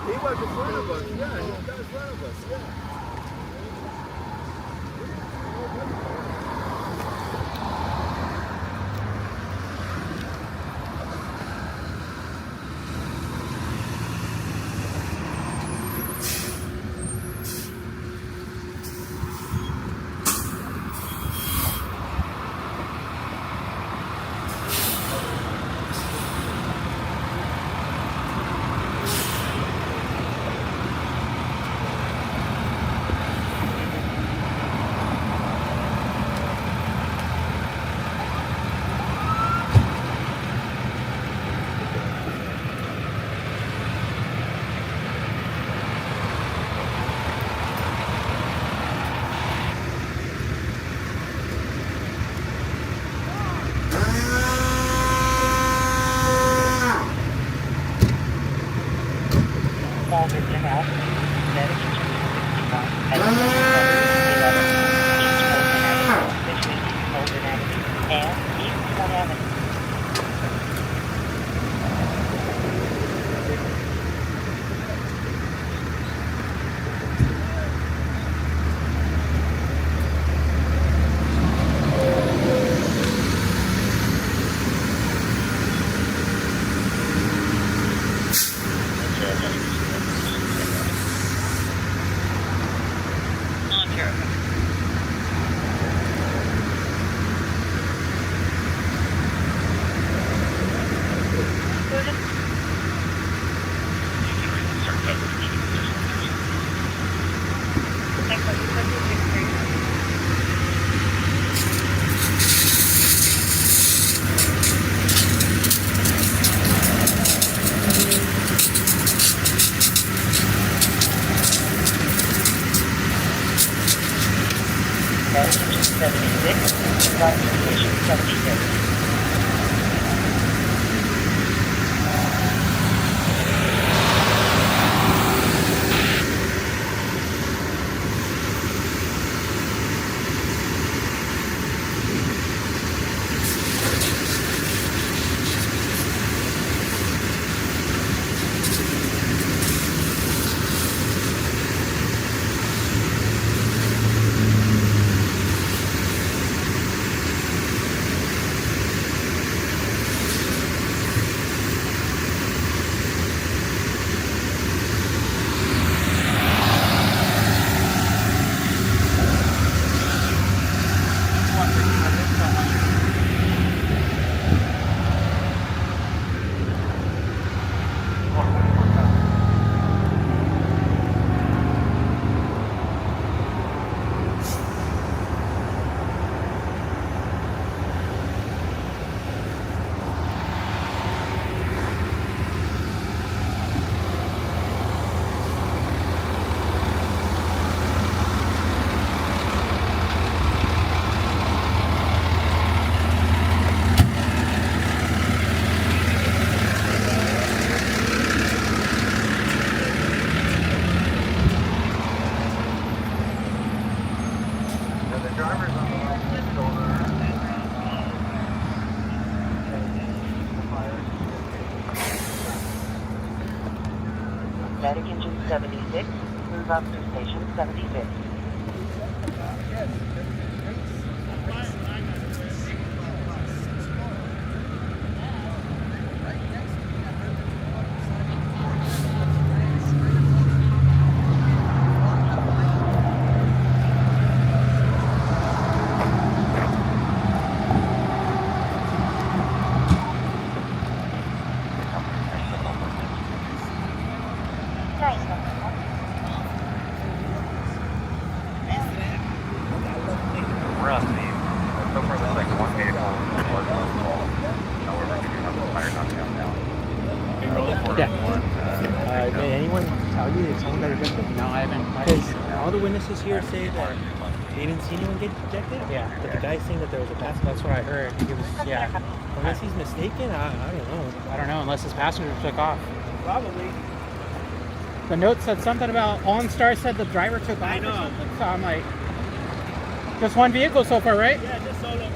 He was in front of us, yeah, he was in front of us, yeah. All good to have. Medication 61 at 11 East Fulton Avenue, between East Fulton Avenue and East One Avenue. Medication 76, Medication 76. Static engine 76, move up to station 76. We're on the, so far there's like one vehicle however, we do have the fire not down now. Yeah. Did anyone tell you if someone got ejected? No, I haven't. Because all the witnesses here say that they didn't see anyone get ejected. Yeah. But the guy's saying that there was a passenger. That's what I heard. He was, yeah. Unless he's mistaken, I don't know. I don't know, unless his passenger took off. Probably. The note said something about OnStar said the driver took off or something. So I'm like, just one vehicle so far, right? Yeah, just solo.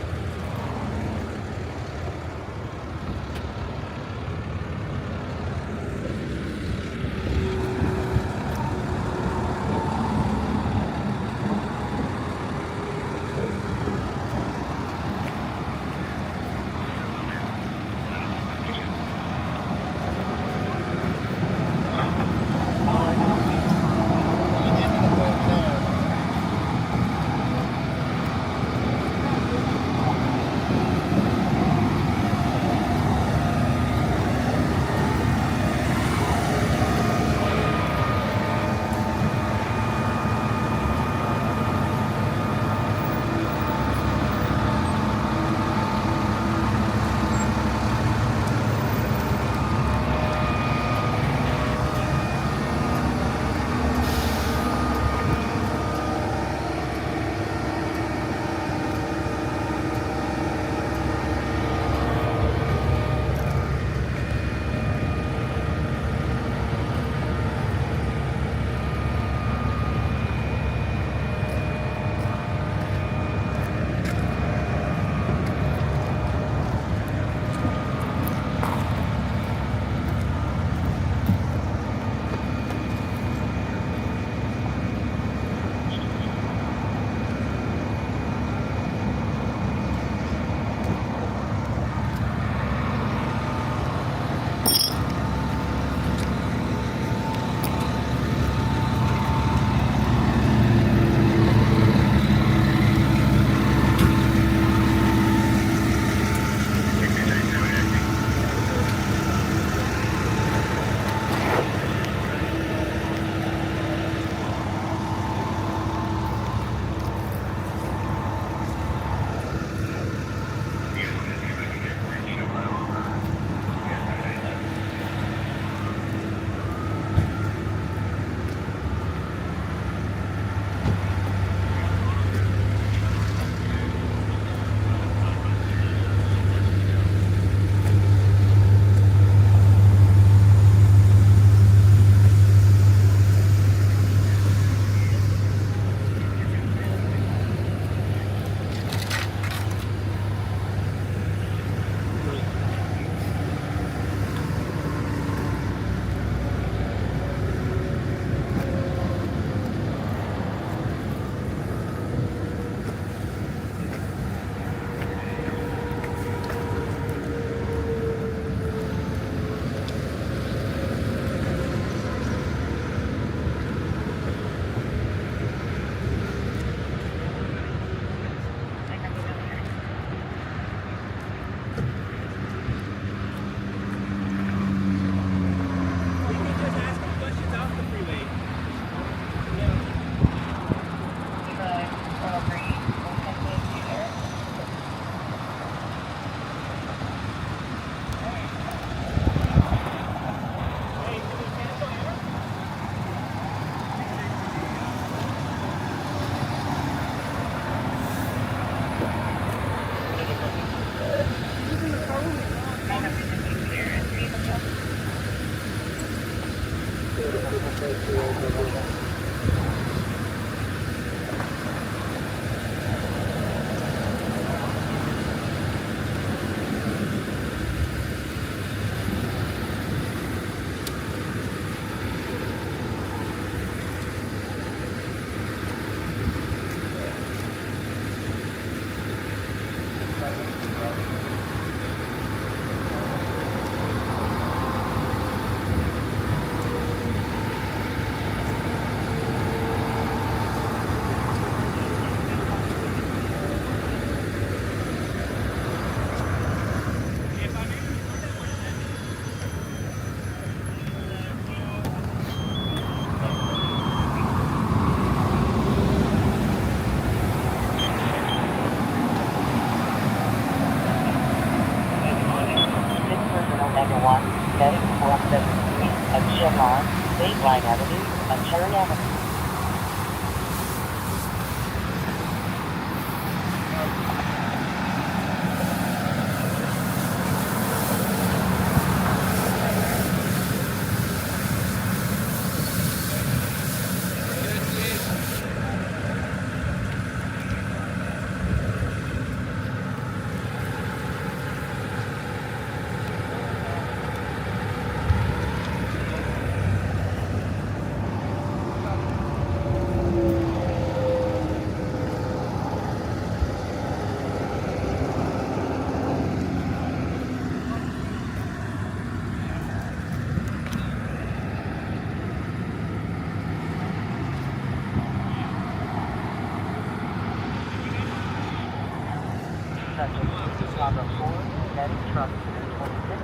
Bravo 4, medic truck 26,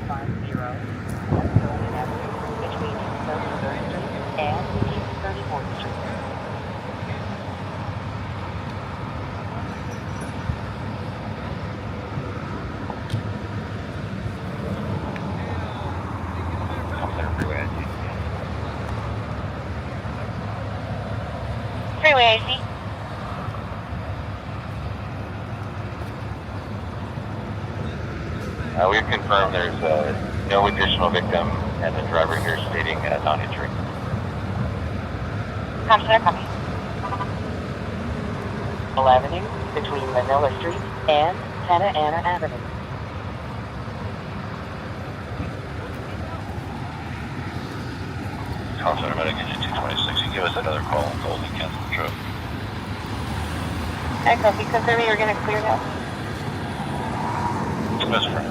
3350, Building Avenue, between East 33rd Street and East 34th Street. Freeway IC. We've confirmed there's no additional victim, and the driver here is stating non-injury. Copy, sir, copy. Avenue, between Manila Street and Santa Ana Avenue. Call center medic engine 226. You give us another call and hold and cancel the trip. I copy. Confirm you're going to clear that. That's correct.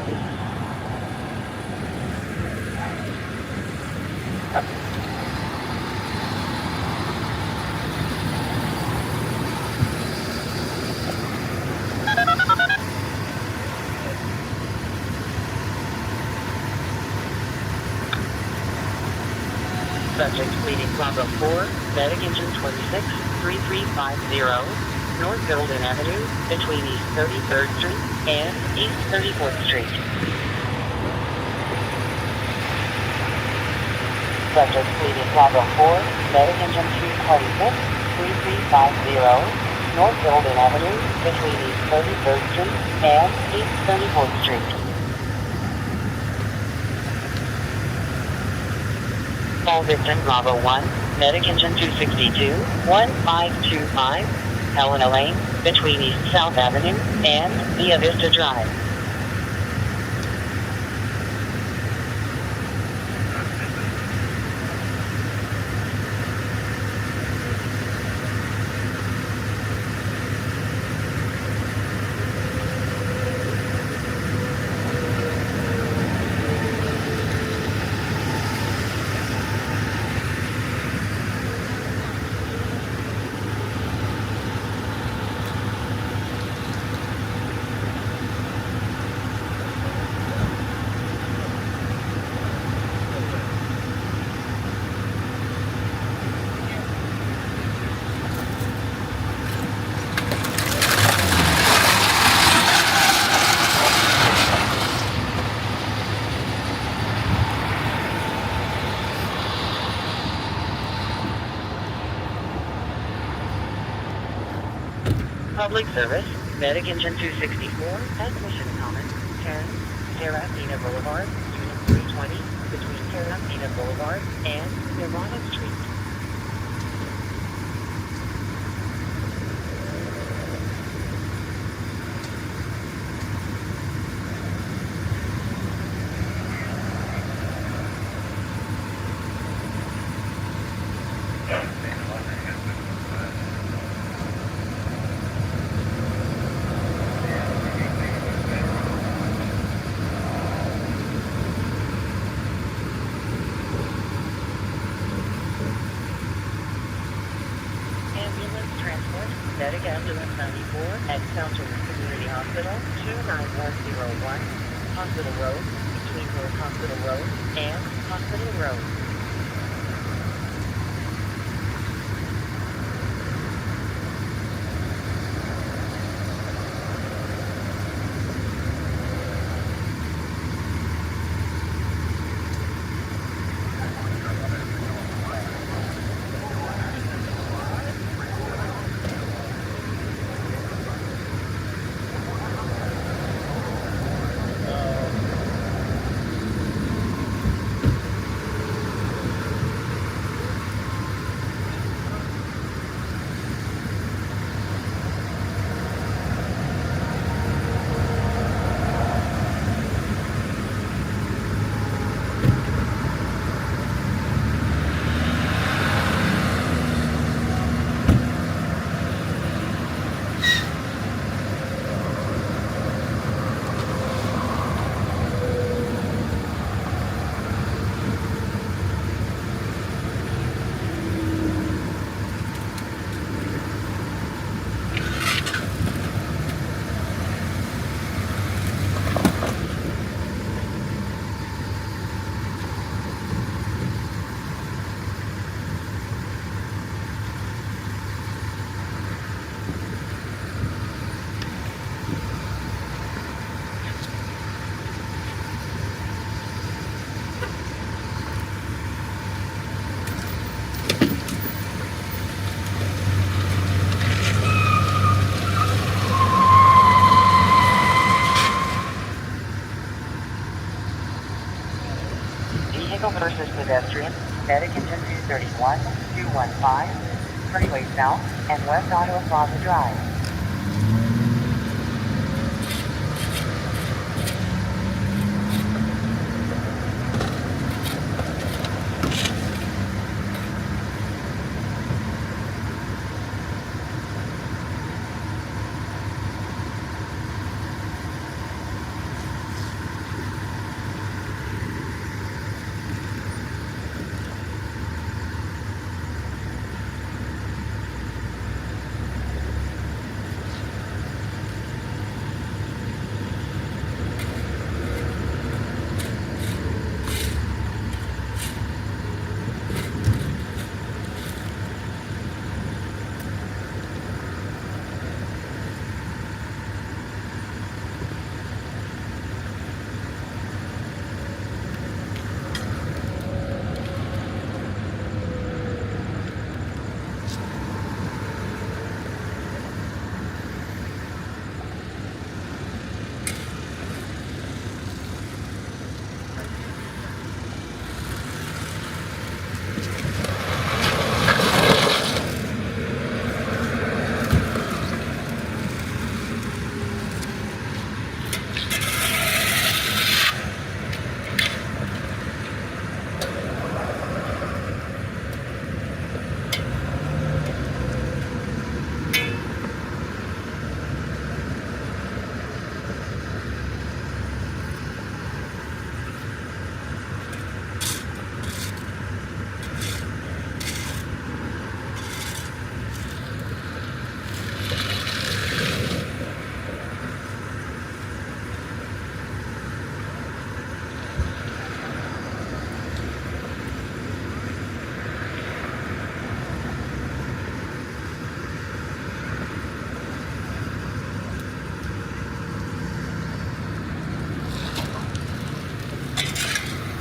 Subject leading Bravo 4, medic engine 26, 3350, North Golden Avenue, between East 33rd Street and East 34th Street. Subject leading Bravo 4, medic engine 226, 3350, North Golden Avenue, between East 33rd Street and East 34th Street. All victim Bravo 1, medic engine 262, 1525, Helena Lane, between East South Avenue and Via Vista Drive. Public service, medic engine 264, transmission common, 10, Serafina Boulevard, Unit 320, between Serafina Boulevard and Nirvana Street. Medic Ambulance 94 at Southern Community Hospital, 29101, Hospital Road, between North Hospital Road and Hospital Road. pedestrian, medic engine 231, 215, freeway south, and West Ottawa Plaza Drive.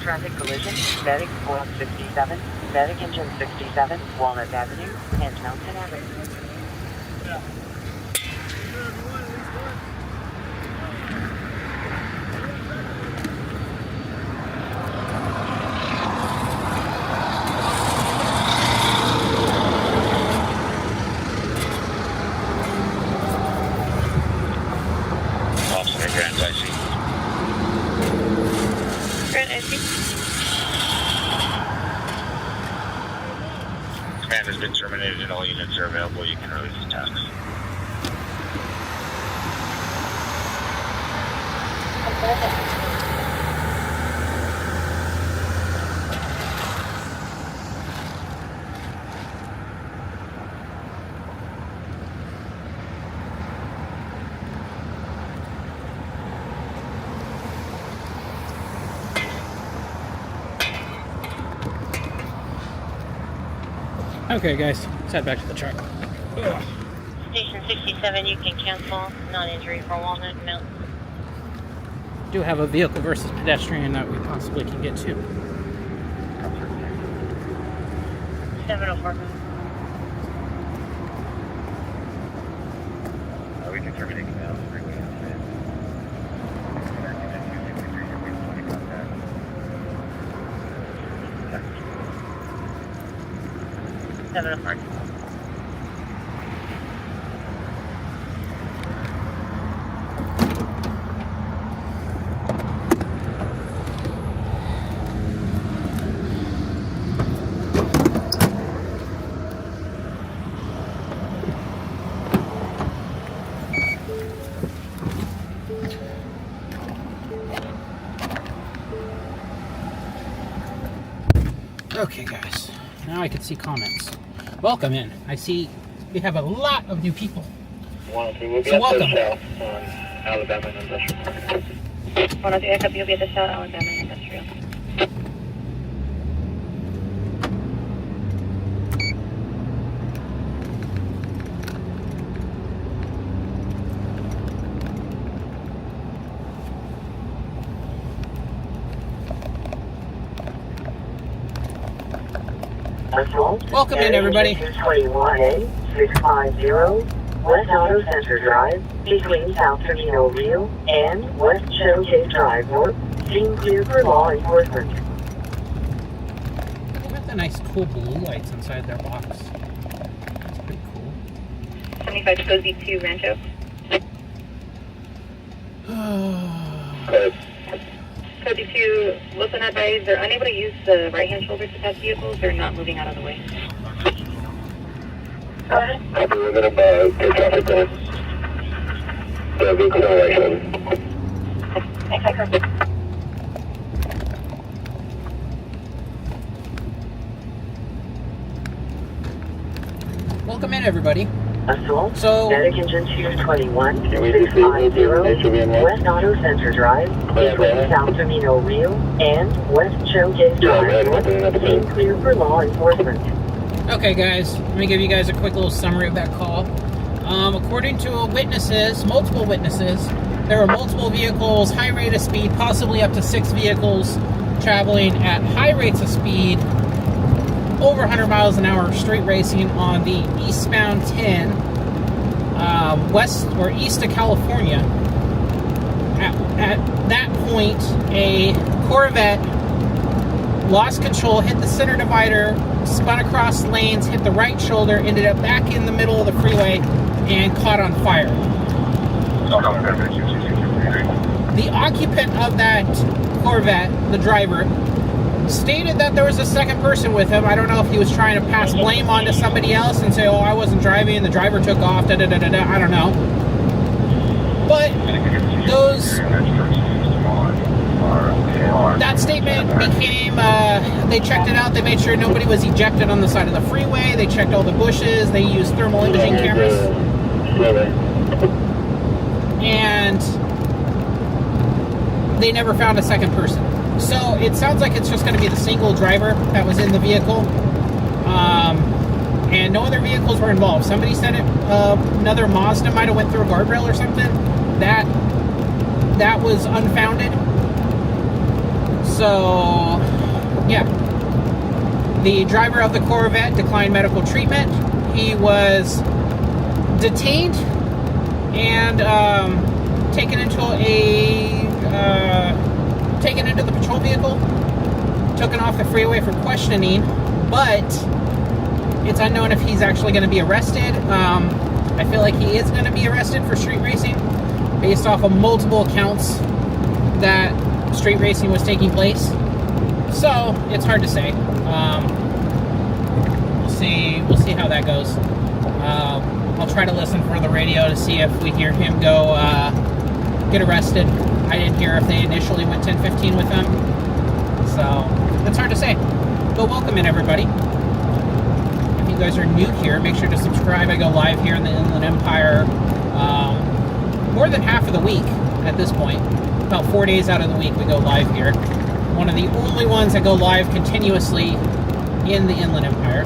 Traffic collision, medic 467, medic engine 67, Walnut Avenue, and Mountain Avenue. Officer Grant, I see. Grant, I see. Command has been terminated and all units are available. You can release attacks. Okay, guys, let's head back to the truck. Ugh. Station 67, you can cancel non-injury for Walnut Mountain. Do have a vehicle versus pedestrian that we possibly can get to. 704. We can terminate now. 704. Okay, guys, now I can see comments. Welcome in. I see we have a lot of new people. We'll be So at welcome. the south on Alabama and Industrial. 103, I copy. You'll be at the South Alabama Industrial. Welcome in, everybody. 221A, 650, West Auto Center Drive, between South Bernardino Rio and West Showcase Drive North, being cleared for law enforcement. nice, cool blue lights inside their box. That's pretty cool. 75 Cozy 2 Rancho. Cozy 2, listen advised, they're unable to use the right-hand shoulder to pass vehicles. They're not moving out of the way. Go ahead. We're going to take traffic going. The vehicle on the right shoulder. Okay. Welcome in, everybody. Assault, So- Medic Engine 221, Can we just see 650, West Auto Center Drive, between South Camino Rio and West Showcase Drive, being clear for law enforcement. Okay, guys, let me give you guys a quick little summary of that call. According to witnesses, multiple witnesses, there were multiple vehicles, high rate of speed, possibly up to 6 vehicles traveling at high rates of speed, over 100 miles an hour, street racing on the eastbound 10, west or east of California. At that point, a Corvette lost control, hit the center divider, spun across lanes, hit the right shoulder, ended up back in the middle of the freeway, and caught on fire. The occupant of that Corvette, the driver, stated that there was a second person with him. I don't know if he was trying to pass blame onto somebody else and say, oh, I wasn't driving, the driver took off, da-da-da-da-da, I don't know. But that statement became, they checked it out, they made sure nobody was ejected on the side of the freeway, they checked all the bushes, they used thermal imaging cameras, and they never found a second person. So it sounds like it's just going to be the single driver that was in the vehicle, and no other vehicles were involved. Somebody said it, another Mazda might have went through a guardrail or something. That was unfounded. So, yeah. The driver of the Corvette declined medical treatment. He was detained and taken into the patrol vehicle, taken off the freeway for questioning, but it's unknown if he's actually going to be arrested. I feel like he is going to be arrested for street racing based off of multiple accounts that street racing was taking place. So it's hard to say. We'll see how that goes. I'll try to listen for the radio to see if we hear him go get arrested. I didn't hear if they initially went 10-15 with him, so it's hard to say. But welcome in, everybody. If you guys are new here, make sure to subscribe. I go live here in the Inland Empire more than half of the week at this point. About 4 days out of the week we go live here. One of the only ones that go live continuously in the Inland Empire.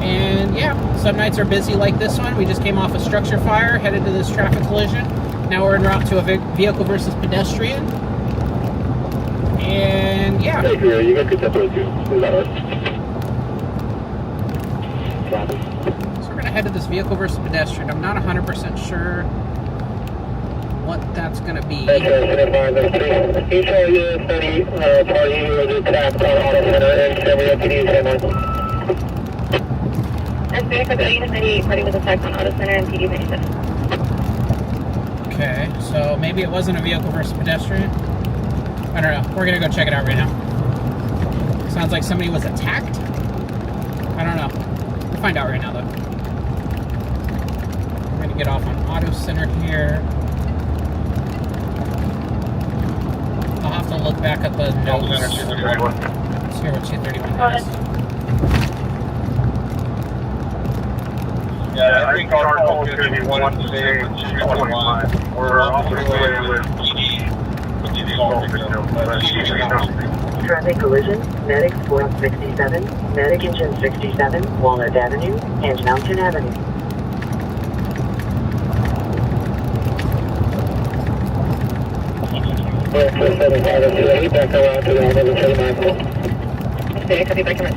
And yeah, some nights are busy like this one. We just came off a structure fire, headed to this traffic collision. Now we're en route to a vehicle versus pedestrian. And yeah. Hey, Greer, you guys could separate too. Is that right? So we're going to head to this vehicle versus pedestrian. I'm not 100% sure what that's going to be. Each area 30 party was attacked on Auto Center and Chevrolet PD San That's very quick. Unit 98 party was attacked on Auto Center and PD 97. Okay, so maybe it wasn't a vehicle versus pedestrian. I don't know. We're going to go check it out right now. Sounds like somebody was attacked. I don't know. We'll find out right now, though. We're going to get off on Auto Center here. I'll have to look back at the notes. Let's hear what 231 has. Yeah, I think our call is going to be one today with 221. We're off the way with the assault victim, but Traffic collision, Medic 467, Medic Engine 67, Walnut Avenue, and Mountain Avenue. Back around to the 1139. Okay, copy back around.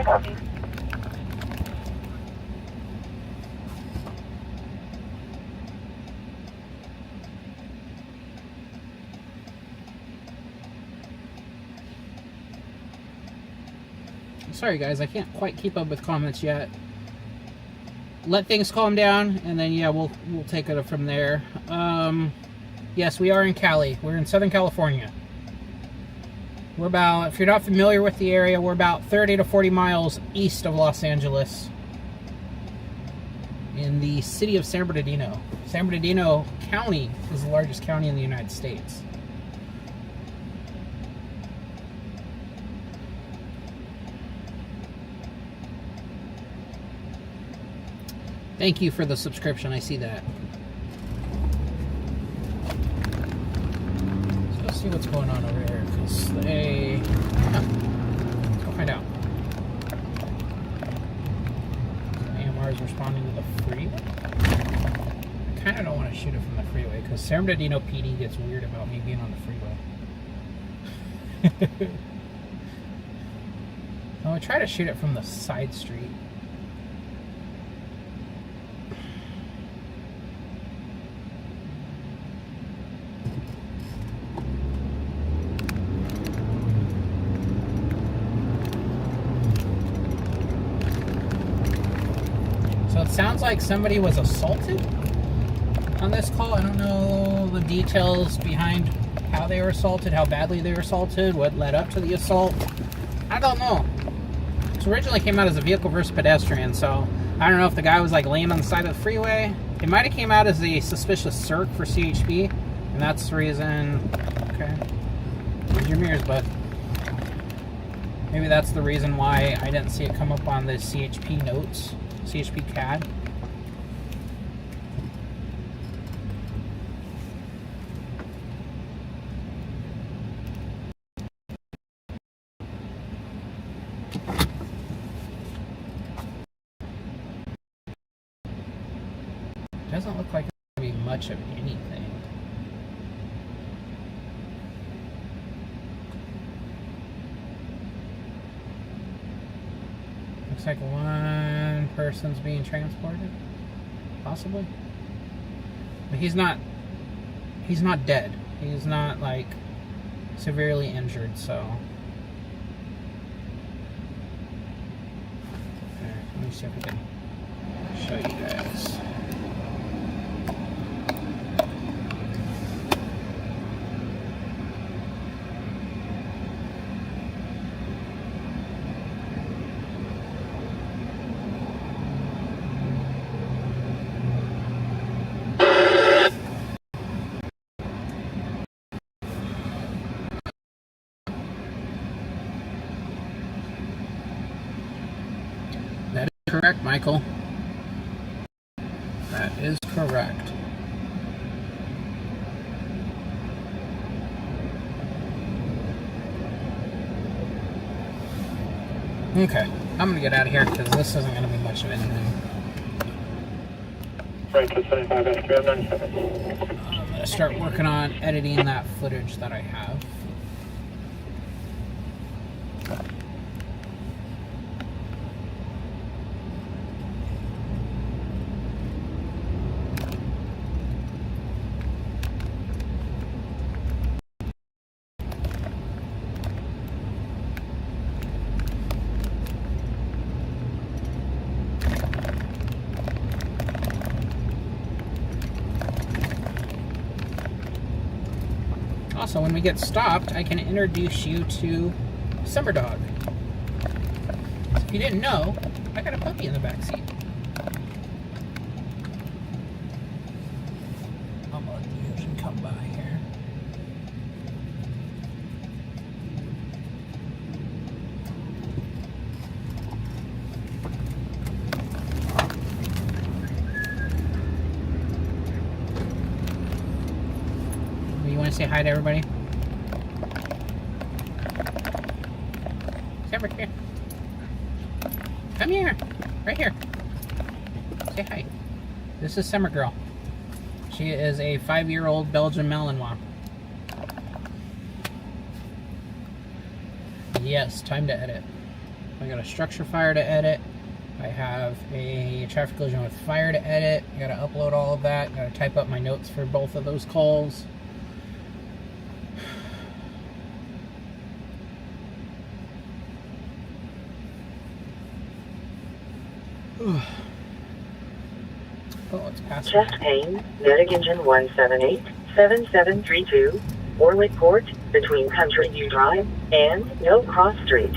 Very copy. Sorry guys, I can't quite keep up with comments yet. Let things calm down, and then yeah, we'll take it from there. Yes, we are in Cali. We're in Southern California. We're about, if you're not familiar with the area, we're about 30 to 40 miles east of Los Angeles, in the city of San Bernardino. San Bernardino County is the largest county in the United States. Thank you for the subscription, I see that. So let's see what's going on over here, because they... let's go find out. AMR is responding to the freeway? I kind of don't want to shoot it from the freeway, because San Bernardino PD gets weird about me being on the freeway. So I try to shoot it from the side street. Sounds like somebody was assaulted on this call. I don't know the details behind how they were assaulted, how badly they were assaulted, what led up to the assault. I don't know. It originally came out as a vehicle versus pedestrian, so I don't know if the guy was like laying on the side of the freeway. It might have came out as a suspicious circ for CHP, and that's the reason. Okay. Use your mirrors, bud. Maybe that's the reason why I didn't see it come up on the CHP notes. CHP CAD. Doesn't look like there's going to be much of anything. Looks like one person's being transported, possibly. But he's not dead. He's not like severely injured, so. Alright, let me see if we can show you guys. Correct, Michael. That is correct. Okay, I'm gonna get out of here because this isn't gonna be much of anything. Right to 75 SQM 97. I'm gonna start working on editing that footage that I have. Also, when we get stopped, I can introduce you to Summer Dog. So if you didn't know, I got a puppy in the back seat. I'm gonna use and come by here. You want to say hi to everybody? Come over here. Come here. Right here. Say hi. This is Summer Girl. She is a 5-year-old Belgian Malinois. Yes, time to edit. I got a structure fire to edit. I have a traffic collision with fire to edit. I gotta upload all of that. Gotta type up my notes for both of those calls. Oh, it's past. Chest pain, medic engine 178-7732, Orlick Court, between Country View Drive and No Cross Street.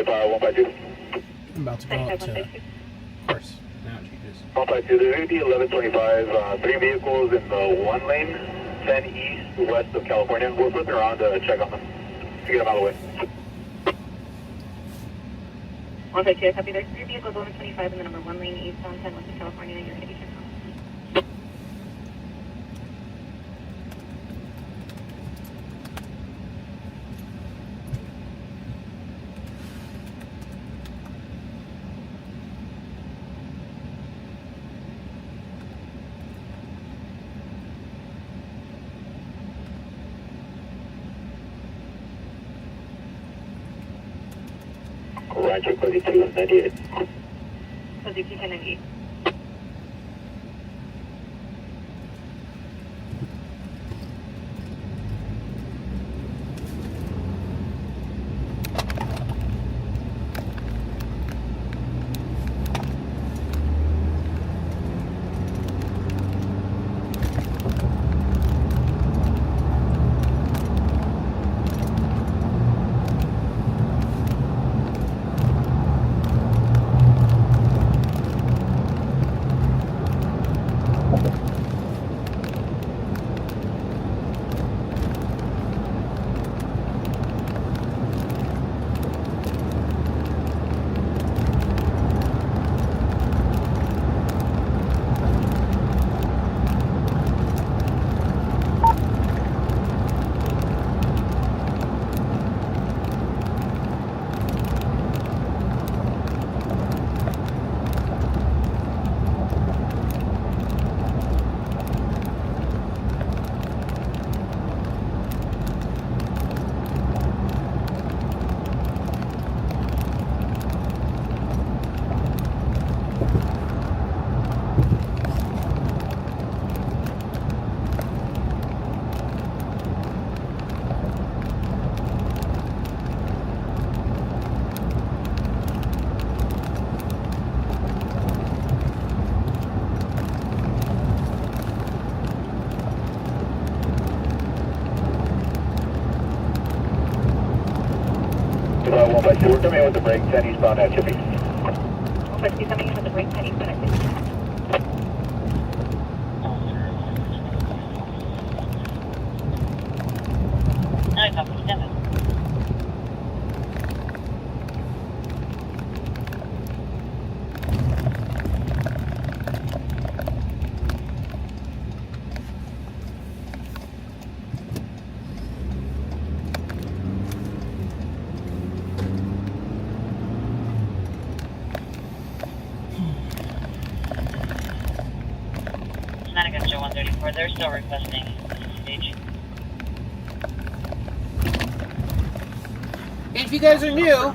Power 152. I'm about to go up to, of course, now it changes. 152, there's going to be 1125, 3 vehicles in the 1 lane, 10 east, west of California. We're flipping around to check on them, to get them out of the way. 152, copy. There's 3 vehicles, 1125 in the number 1 lane, east on 10 west of California. You're going to be checked on. Roger, 42, 98. 22, 1098. We're coming in with the brake, 10 eastbound at Chippy. 152 coming in with the brake, 10 eastbound at Chippy. Not against Joe 134. They're still requesting stage. If you guys are new,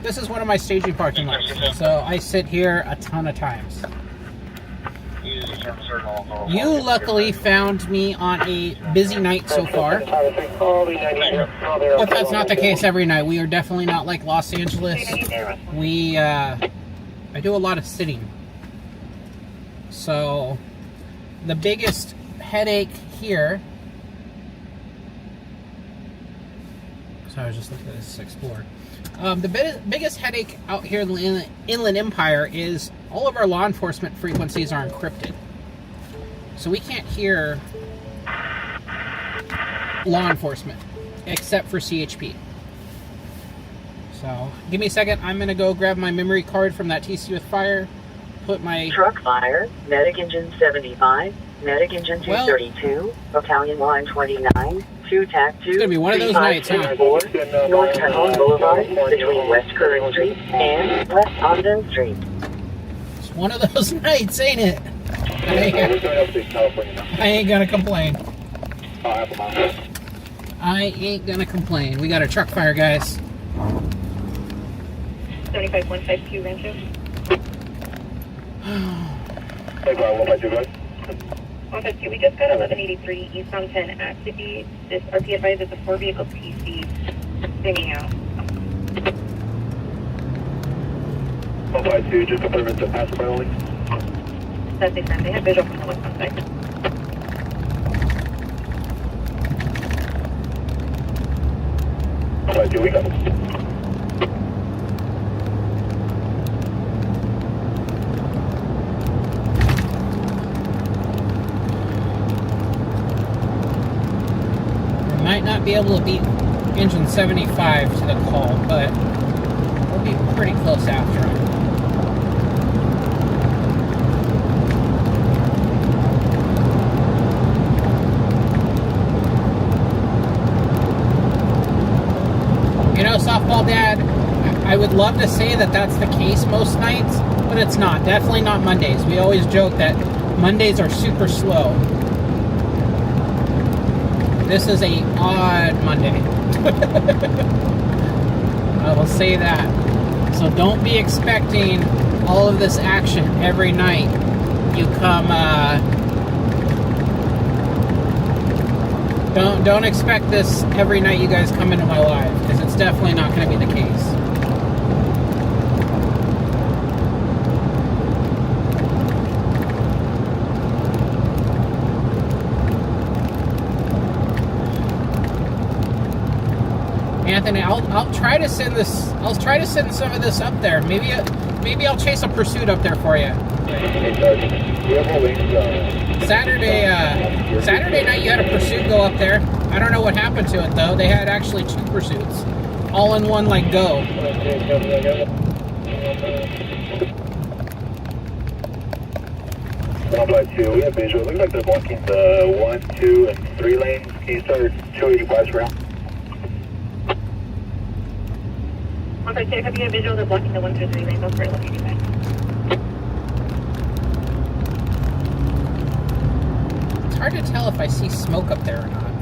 this is one of my staging parking lots. So I sit here a ton of times. You luckily found me on a busy night so far. But that's not the case every night. We are definitely not like Los Angeles. I do a lot of sitting. So the biggest headache here So I was just looking at this Explorer. The biggest headache out here in the Inland Empire is all of our law enforcement frequencies are encrypted. So we can't hear law enforcement except for CHP. So give me a second. I'm going to go grab my memory card from that TC with Fire. Put my... Truck fire, medic engine 75, medic engine 232, battalion line 29, 2 TAC 2, it's going to be one of those nights, huh? North Cajon Boulevard, between West Curran Street and West Ogden Street. It's one of those nights, ain't it? I ain't gonna complain. I ain't gonna complain. We got a truck fire, guys. 75152 Rancho. 152, we just got 1183 eastbound 10 activity. This RP advised it's a 4-vehicle PC spinning out. 152, just confirm it's a passenger only. That's the friend. They have visual from the westbound side. We got it. Might not be able to beat engine 75 to the call, but we'll be pretty close after him. You know, Softball Dad, I would love to say that that's the case most nights, but it's not. Definitely not Mondays. We always joke that Mondays are super slow. This is a odd Monday. I will say that. So don't be expecting all of this action every night you come. Don't expect this every night you guys come into my live, because it's definitely not going to be the case. Anthony, I'll try to send this. I'll try to send some of this up there. Maybe I'll chase a pursuit up there for you. Saturday night you had a pursuit go up there. I don't know what happened to it though. They had actually 2 pursuits, all in one like go. 152, we have visual. Looks like they're blocking the 1, 2, and 3 lanes. Can you start 285 around? 152, if you have visual, they're blocking the 1, 2, 3 lanes. I'll start looking at that. It's hard to tell if I see smoke up there or not.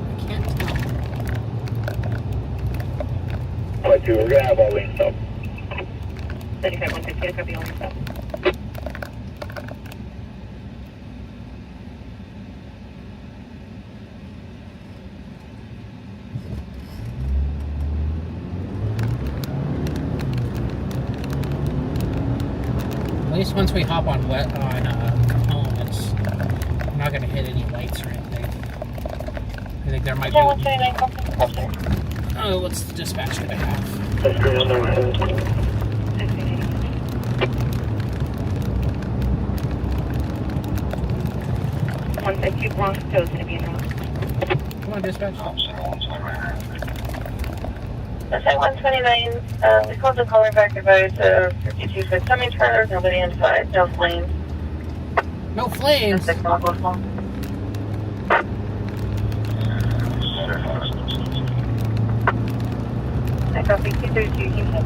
I can't tell. 152, we're gonna have all lanes stop. 75, 150, I copy all stuff. At least once we hop on Capone, it's I'm not gonna hit any lights or anything. I think there might be. Oh, what's the dispatch gonna have? 152 Bronx Toe is going to be in route. Come on, dispatch. That's at 129. We called the caller back advice 52 said coming turns, nobody inside, no flames. No flames. I copy 232, keep it.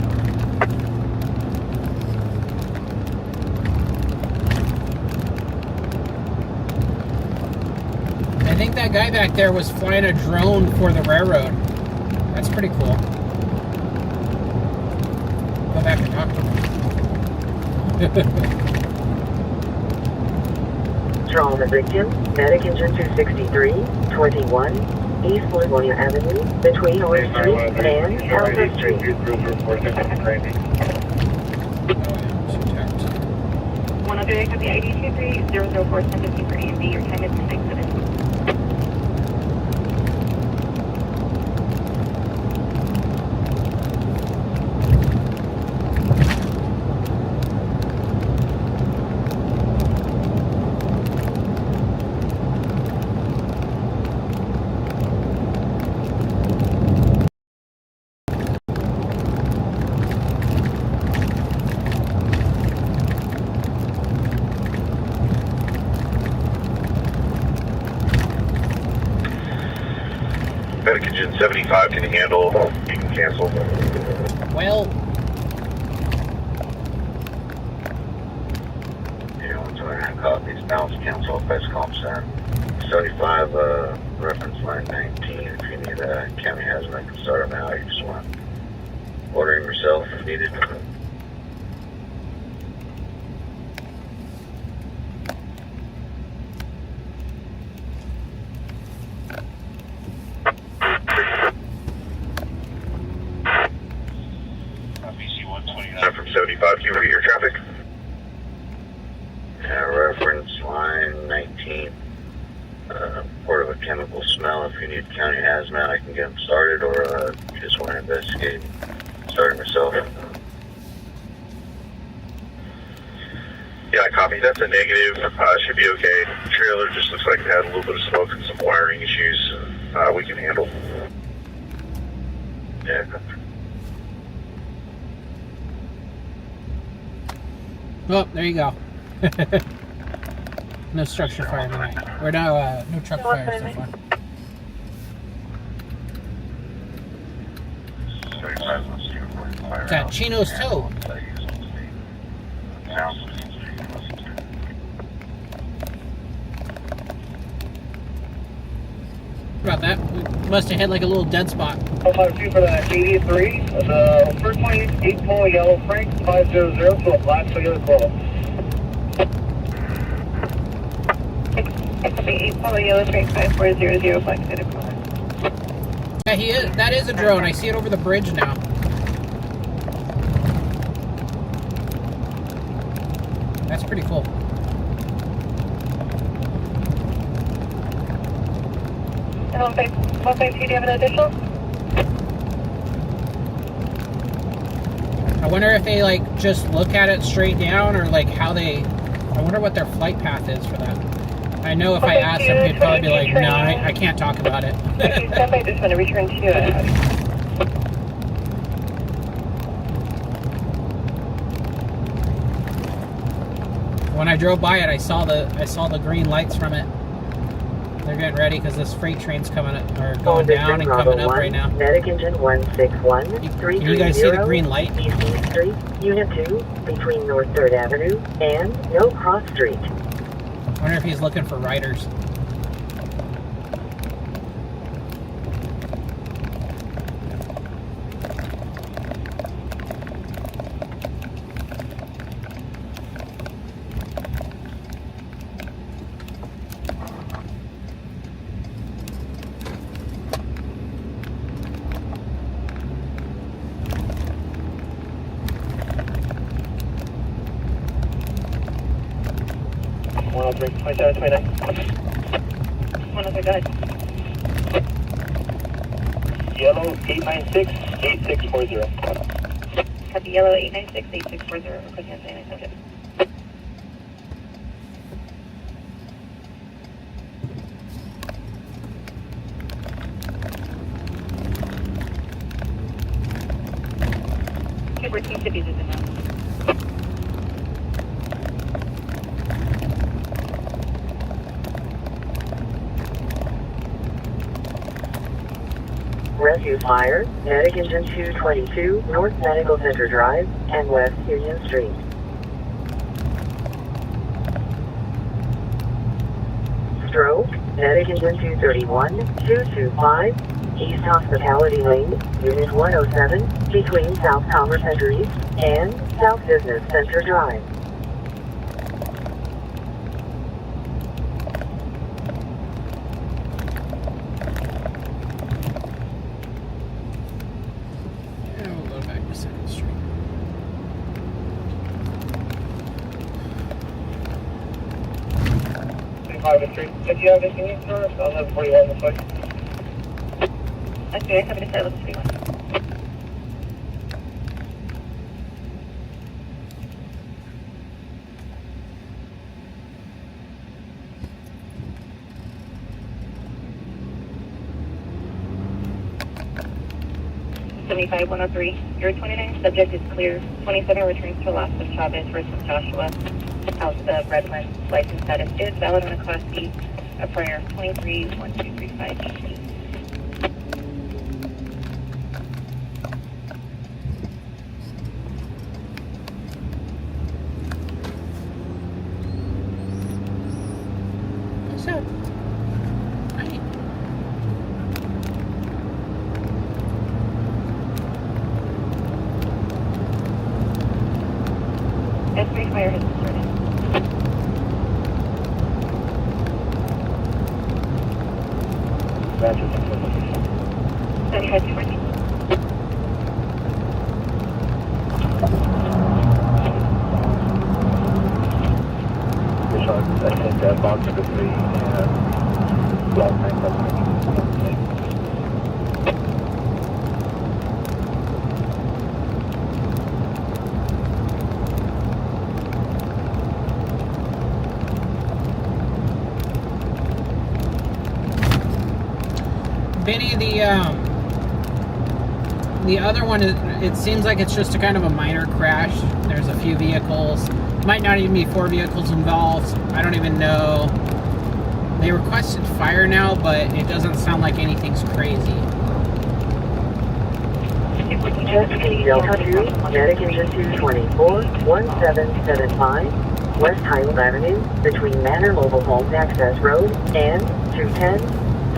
I think that guy back there was flying a drone for the railroad. That's pretty cool. Go back and talk to him. Trauma victim, medic engine 263, 21, East Livonia Avenue, between Orange Street and Alpha Street. 100, I copy ID 23004 1050 for AMD. Your time is 9-7. Medicagen 75 can handle. You can cancel. Well, Yeah, 129 copies. Balance cancel. Best comp center. 75 reference line 19. If you need a county hazmat, can start them out. You just want to order him yourself if needed. From 75, can you read your traffic? Reference line 19. Report of a chemical smell. If you need county hazmat, I can get them started, or you just want to investigate starting yourself. Yeah, I copy. That's a negative. Should be okay. The trailer just looks like it had a little bit of smoke and some wiring issues. We can handle. Yeah. oh, there you go. No structure fire tonight. Or no truck fire so far. Got Chino's toe. About that, we must have had like a little dead spot. 552 for that 83. The first one is 8 yellow Frank 500 to a black Toyota Corolla. 8 yellow Frank 5400 black Toyota Corolla. Yeah, he is. That is a drone. I see it over the bridge now. That's pretty cool. And 152, do you have an additional? I wonder if they like just look at it straight down, or like how they. I wonder what their flight path is for that. I know if I asked them, they'd probably be like, "No, I can't talk about it." Somebody just want to return to you. When I drove by it, I saw the green lights from it. They're getting ready because this freight train's coming up, or going down and coming up right now. Medicagen 161, Can you guys see the green light? East Street, Unit 2, between North 3rd Avenue and No Cross Street. I wonder if he's looking for riders. Three, 27, 29. 103, go ahead. Yellow 896 8640. Copy yellow 896 8640. Requesting a 99 subject. Okay, 14 cities is enough. Rescue Fire, Medicagen 222, North Medical Center Drive, and West Union Street. Stroke, Medicagen 231, 225, East Hospitality Lane, Unit 107, between South Commerce Center East and South Business Center Drive. Yeah, we'll go back to 2nd Street. Street. If you have anything in store, I'll have 41 this way. Okay, I have to say, let's see one. $75-103. Your 29 subject is clear. 27 returns to Las Chavez versus Joshua. Out of Redlands. License status is valid on a Class B. A prior 23-1235. I think that box number 3 and block 9. Benny, the other one, it seems like it's just a kind of a minor crash. There's a few vehicles. Might not even be 4 vehicles involved. I don't even know. They requested fire now, but it doesn't sound like anything's crazy. Chesapeake Delta 2, Medic Engine 224, 1775, West Highland Avenue, between Manor Mobile Homes Access Road and 210,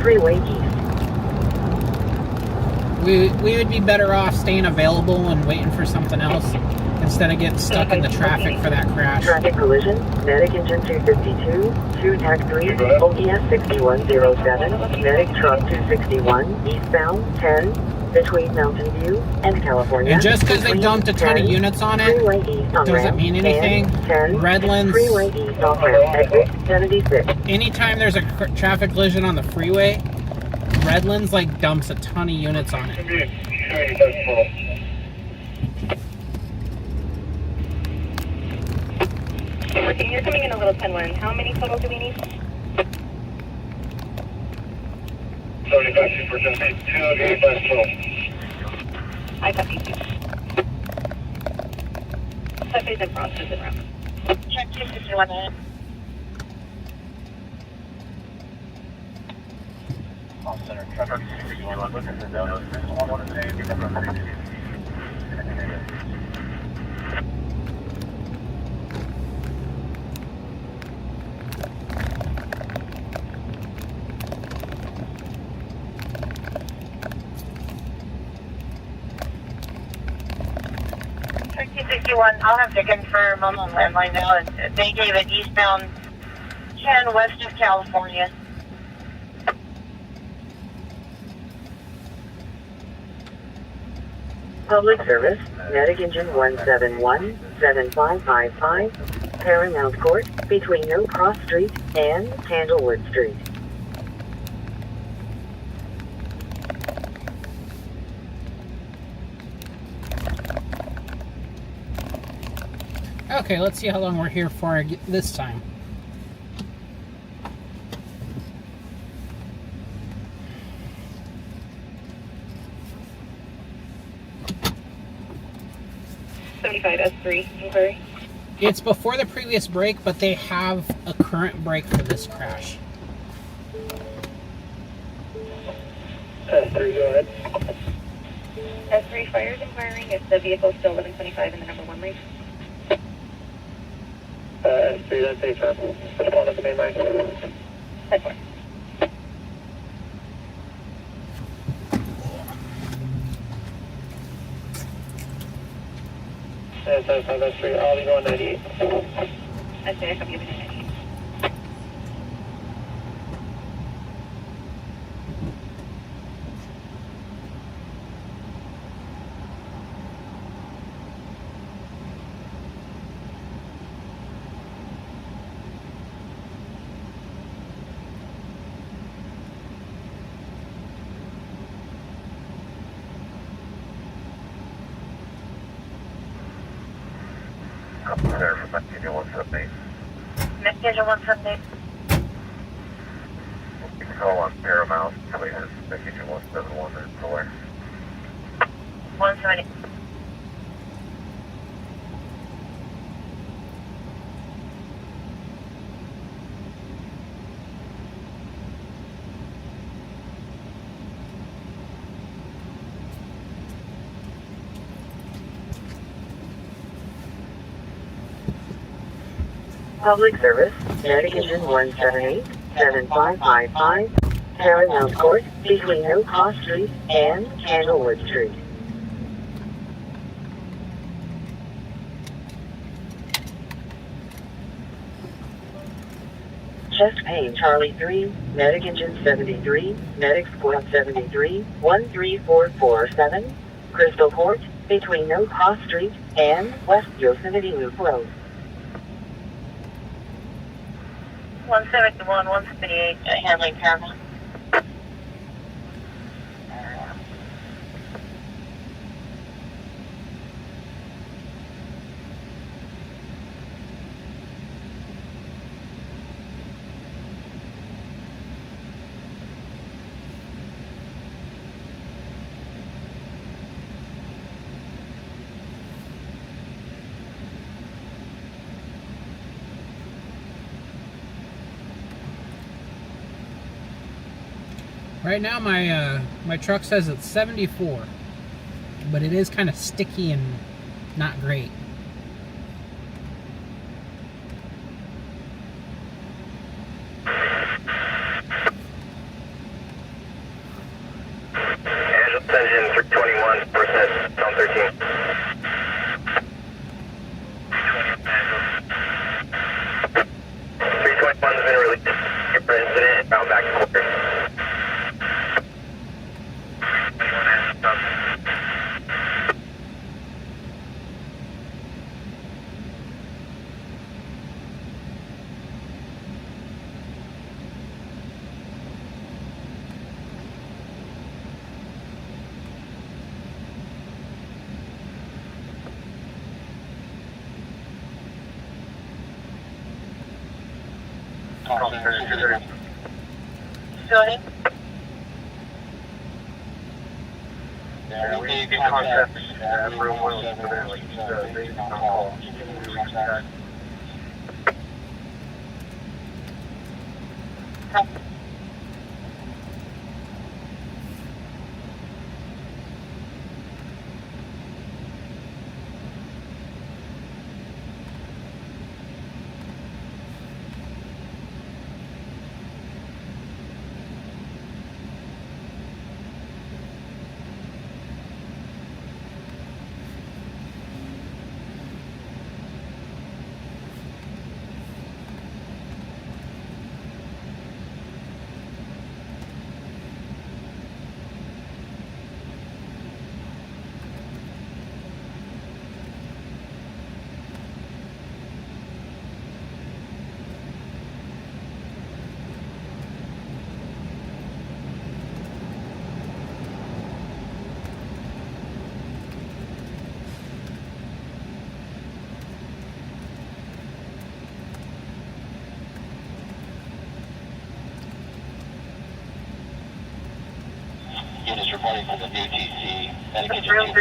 Freeway East. We would be better off staying available and waiting for something else instead of getting stuck in the traffic for that crash. Traffic collision, Medic Engine 252, 2 TAC 3, OES 6107, Medic Truck 261, eastbound 10, between Mountain View and California. And just because they dumped a ton of units on it, doesn't mean anything. Redlands, Freeway East off ramp, exit 76. Anytime there's a traffic collision on the freeway, Redlands like dumps a ton of units on it. You're coming in a little 10-1. How many total do we need? 75 for Jesse, 285 total. I copy. Touches and process and route. Check 261 minutes. Center truck 61, looking at the I'll have to confirm on the landline now. They gave it eastbound 10 west of California. Public service, Medic Engine 171, 7555, Paramount Court, between No Cross Street and Candlewood Street. Okay, let's see how long we're here for this time. S3 inquiry. It's before the previous break, but they have a current break for this crash. S3, go ahead. S3 fires inquiring if the vehicle is still 1125 in the number 1 lane. S3, that's a firm. Put on at the main line. 10-4. S3, I'll be going 98. I say I copy everything 98. Center for Bernardino 178. Schedule 178. You can call on Paramount. Somebody has Bernardino 171 or nowhere. 170. Public service, Medic Engine 178, 7555, Paramount Court, between No Cross Street and Candlewood Street. chest pain Charlie 3, medic engine 73, medic squad 73, 13447, Crystal Court, between Oak Haw Street and West Yosemite Loop Road. 171, 178, handling paramount. Right now my truck says it's 74, but it is kind of sticky and not great. Engine 321, process down 13. Has been released for incident, bound back to quarters. Go ahead. Yeah, we need contact room 117, they can call. Units reporting for the new TC. Medic 252 is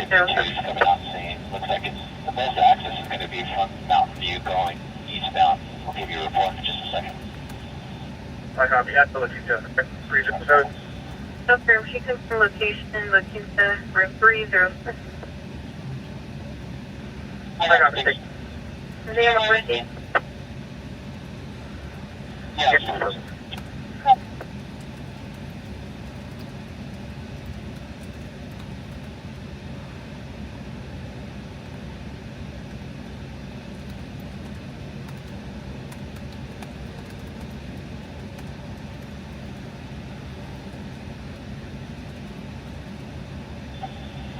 coming on scene. Looks like it's the best access is going to be from Mountain View going eastbound. We'll give you a report in just a second. I copy. At the Latinta, region code. Confirm, she confirmed location, Latinta, room 306. I copy. Are they on Wednesday? Yeah,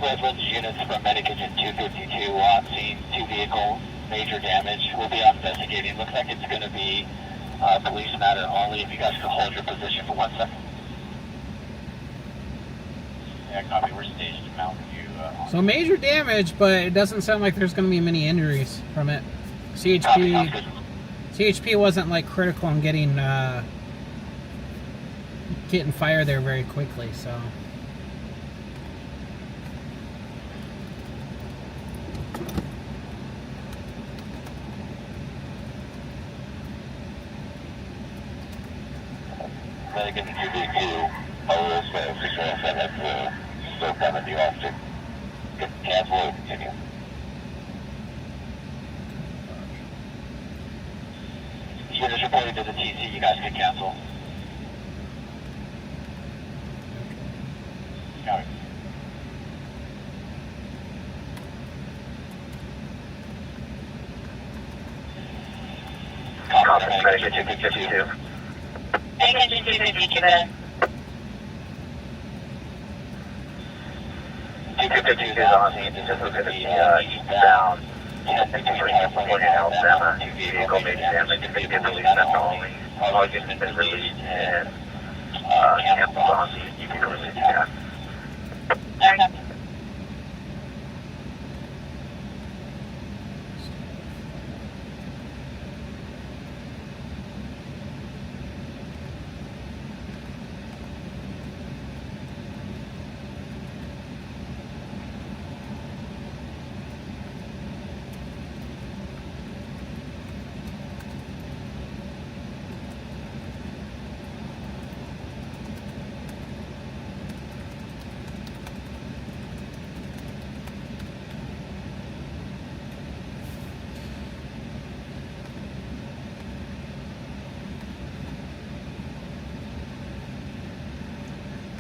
Redlands units from Medic Engine 252 on scene, 2 vehicles, major damage. We'll be out investigating. Looks like it's going to be police matter only. If you guys could hold your position for 1 second. Yeah, copy. We're staged in Mountain View. So major damage, but it doesn't sound like there's going to be many injuries from it. CHP wasn't like critical on getting fire there very quickly, so. Medic Engine 252, that's still coming to the officer. Cancel or continue. Units reporting to the TC, you guys can cancel. Got it. Copy, Medic Engine 252. Medic engine 252, keep it in. 252 is on scene. This is going to be eastbound. 1054 California, Alabama. Vehicle made damage. They did release that only. All units have been released and campus on scene. You can go release that.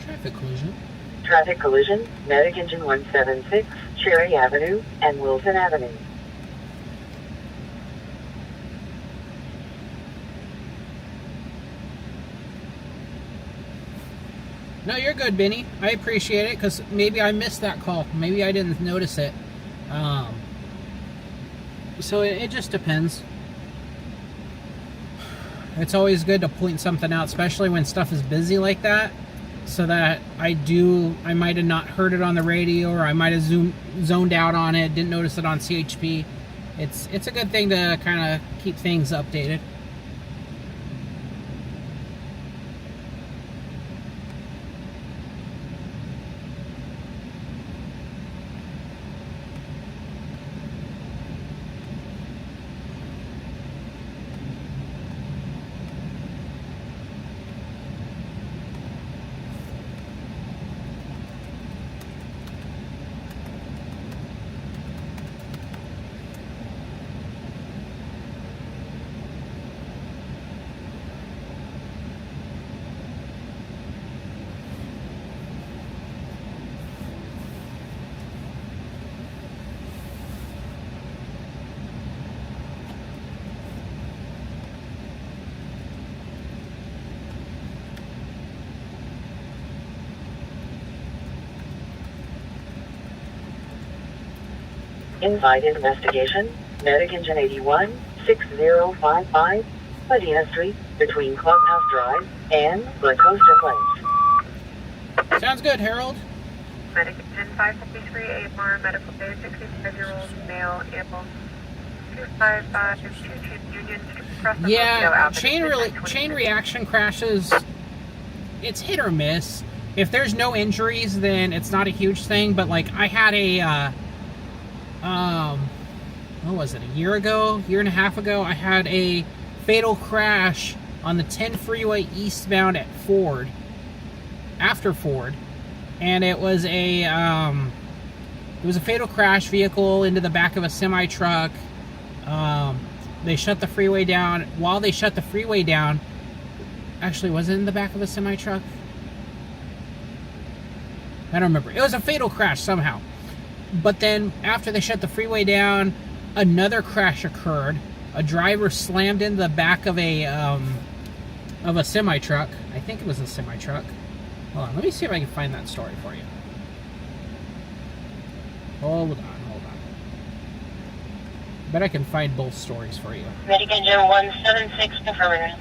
Traffic collision. Traffic collision, Medic engine 176, Cherry Avenue and Wilson Avenue. No, you're good, Benny. I appreciate it, because maybe I missed that call. Maybe I didn't notice it. So it just depends. It's always good to point something out, especially when stuff is busy like that, so that I might have not heard it on the radio, or I might have zoned out on it, didn't notice it on CHP. It's a good thing to kind of keep things updated. Inside investigation, Medic engine 81, 6055, Medina Street, between Clubhouse Drive and La Costa Place. Sounds good, Harold. Medic engine 553, AMR, medical day, 65-year-old male, ample 255, Union Street, across the Yeah, chain reaction crashes, it's hit or miss. If there's no injuries, then it's not a huge thing, but like I had a what was it, a year and a half ago, I had a fatal crash on the 10 freeway eastbound at Ford, after Ford, and it was a fatal crash, vehicle into the back of a semi truck. They shut the freeway down. While they shut the freeway down, actually, was it in the back of a semi truck? I don't remember. It was a fatal crash somehow. But then after they shut the freeway down, another crash occurred. A driver slammed into the back of a semi truck. I think it was a semi truck. Hold on, let me see if I can find that story for you. Hold on. Bet I can find both stories for you. Medic engine 176, confirming.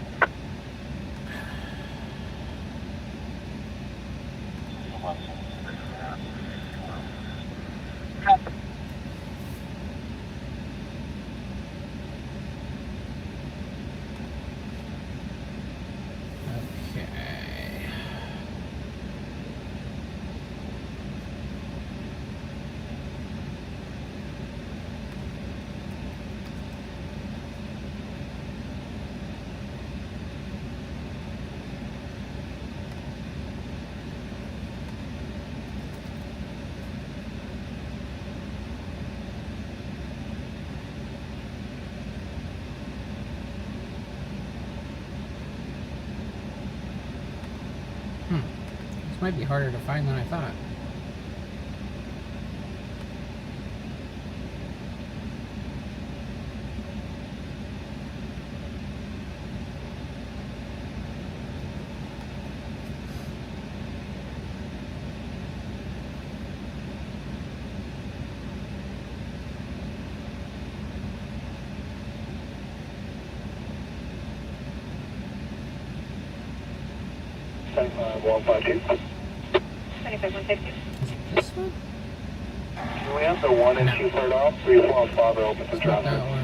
This might be harder to find than I thought. 152. 25152. Is it this one? We have the 1 and 2 cleared off. 3, 4, and 5 are open for It's not traffic. that one.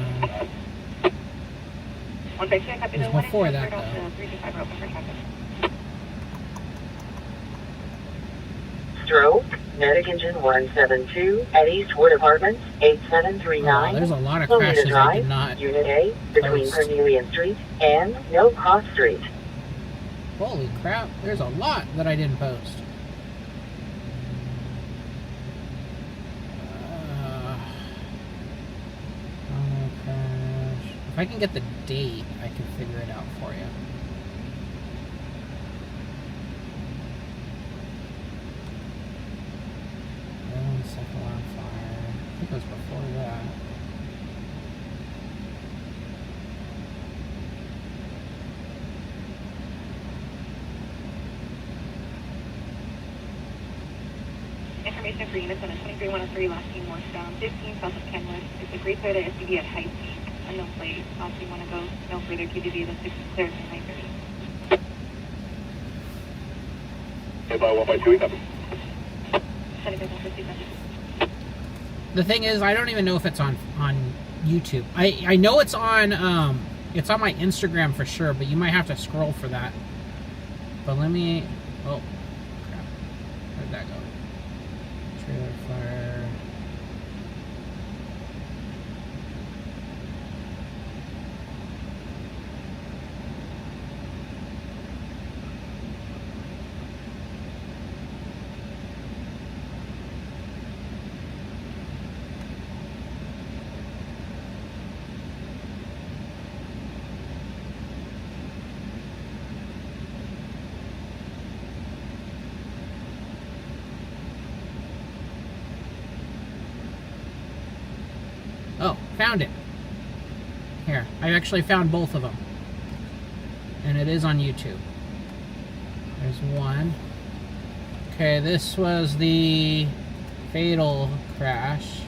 152, I copy It was the 1 and 2 before that, cleared off. though. The 3 to 5 are open for traffic. Stroke, Medic Engine 172 at Eastwood Apartments, 8739. Oh, there's a lot of Lomita crashes I Drive, did not Unit A, between post. Cornelia Street and No Cost Street. Holy crap, there's a lot that I didn't post. Oh, crash. If I can get the date, I can figure it out for you. Second alarm fire. I think it was before that. Information for units on a 23-103 last team northbound, 15 south of Kenwood. It's a gray Toyota SUV at high speed. Unknown plate. Last team want to go no further QDV than 6 clear to 930. Hit by 1 by 2, copy. 25157. The thing is, I don't even know if it's on YouTube. I know it's on my Instagram for sure, but you might have to scroll for that. But let me. Oh, crap! Where'd that go? Trailer fire. Oh, found it. Here, I actually found both of them. And it is on YouTube. There's one. Okay, this was the fatal crash.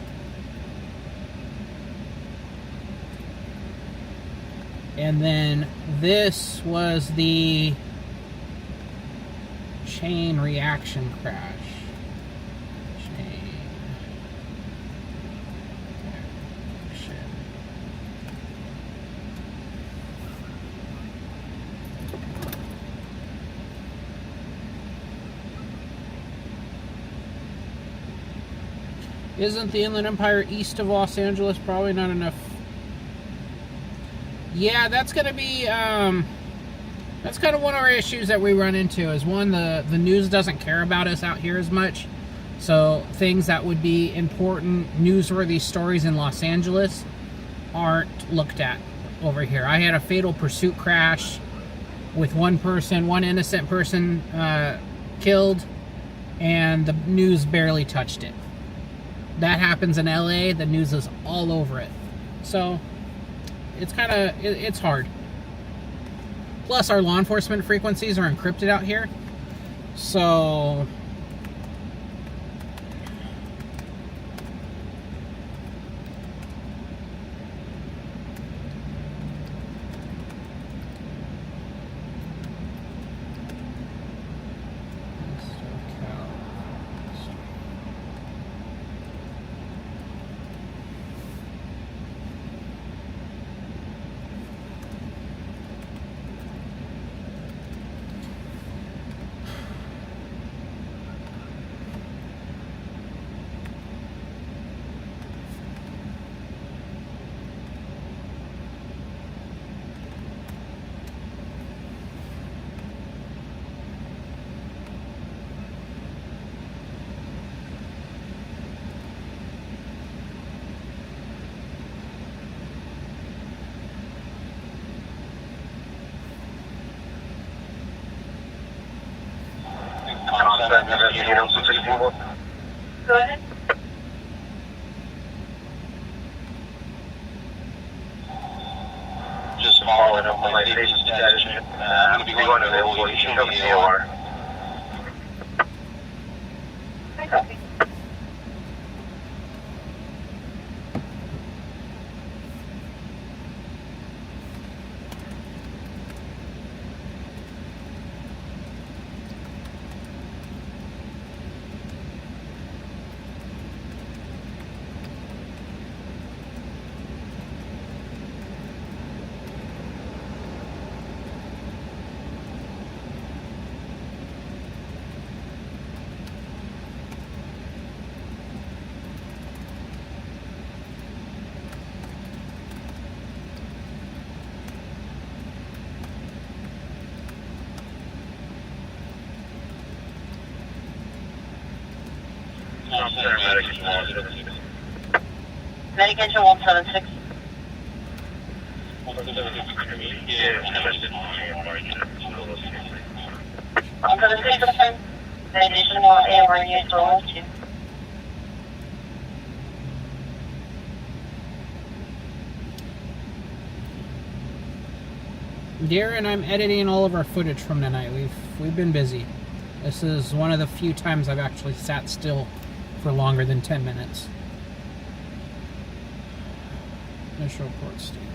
And then this was the chain reaction crash. Isn't the Inland Empire east of Los Angeles probably not enough? Yeah, that's going to be, that's kind of one of our issues that we run into is one, the news doesn't care about us out here as much. So things that would be important, newsworthy stories in Los Angeles aren't looked at over here. I had a fatal pursuit crash with one innocent person killed, and the news barely touched it. That happens in LA, the news is all over it. So it's kind of, it's hard. Plus our law enforcement frequencies are encrypted out here. So Go ahead. Just following up my safety status. I'm going to be going available. You can come to the OR. I copy. Stop center medic is 176. Medic engine 176. Yeah, 176%. Additional AMR units for 2. Darren, I'm editing all of our footage from tonight. We've been busy. This is one of the few times I've actually sat still for longer than 10 minutes. Initial report stated that.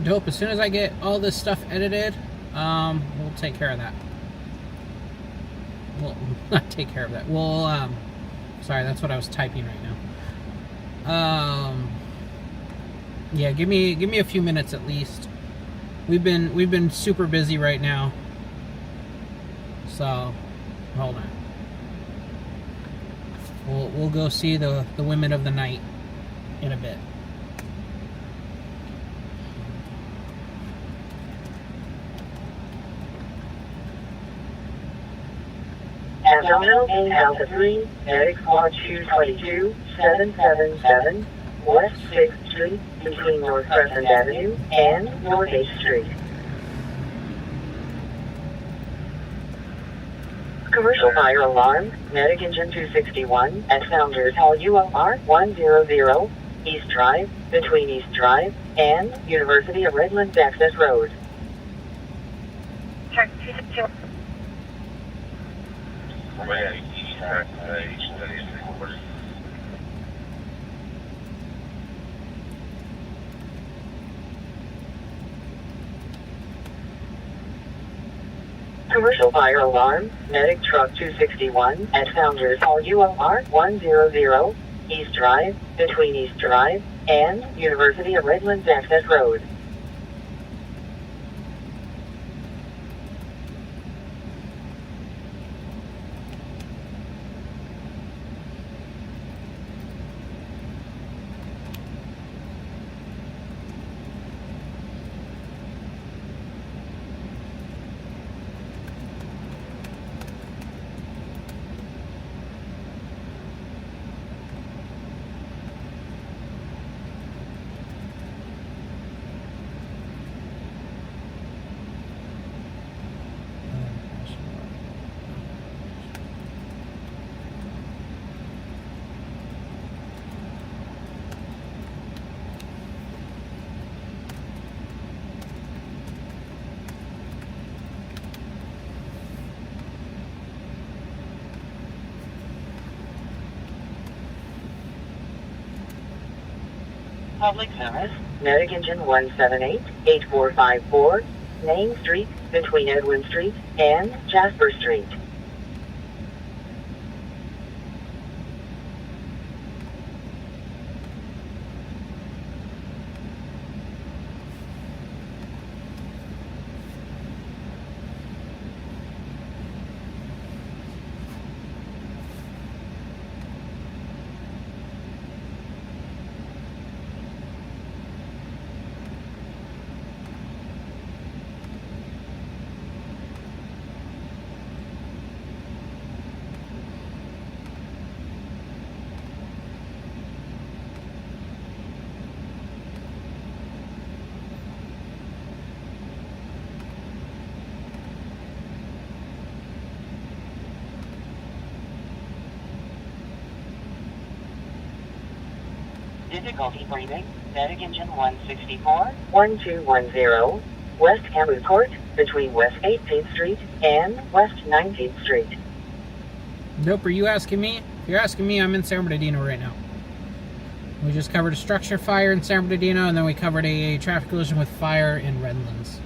Dope. As soon as I get all this stuff edited, we'll take care of that. We'll not take care of that. We'll, sorry, that's what I was typing right now. Yeah, give me a few minutes at least. We've been super busy right now. So, hold on. We'll go see the women of the night in a bit. Terminal in Delta 3, Medic Squad 222, 777, West 6th Street, between North Crescent Avenue and North 8th Street. Commercial fire alarm, medic engine 261 at Founders Hall ULR 100, East Drive, between East Drive and University of Redlands Access Road. Check 261. East track, each study is recorded. Commercial fire alarm, medic truck 261 at Founders Hall ULR 100, East Drive, between East Drive and University of Redlands Access Road. Public service, medic engine 178-8454, Main Street, between Edwin Street and Jasper Street. Difficulty breathing, medic engine 164-1210, West Camus Court, between West 18th Street and West 19th Street. Nope, are you asking me? If you're asking me, I'm in San Bernardino right now. We just covered a structure fire in San Bernardino, and then we covered a traffic collision with fire in Redlands.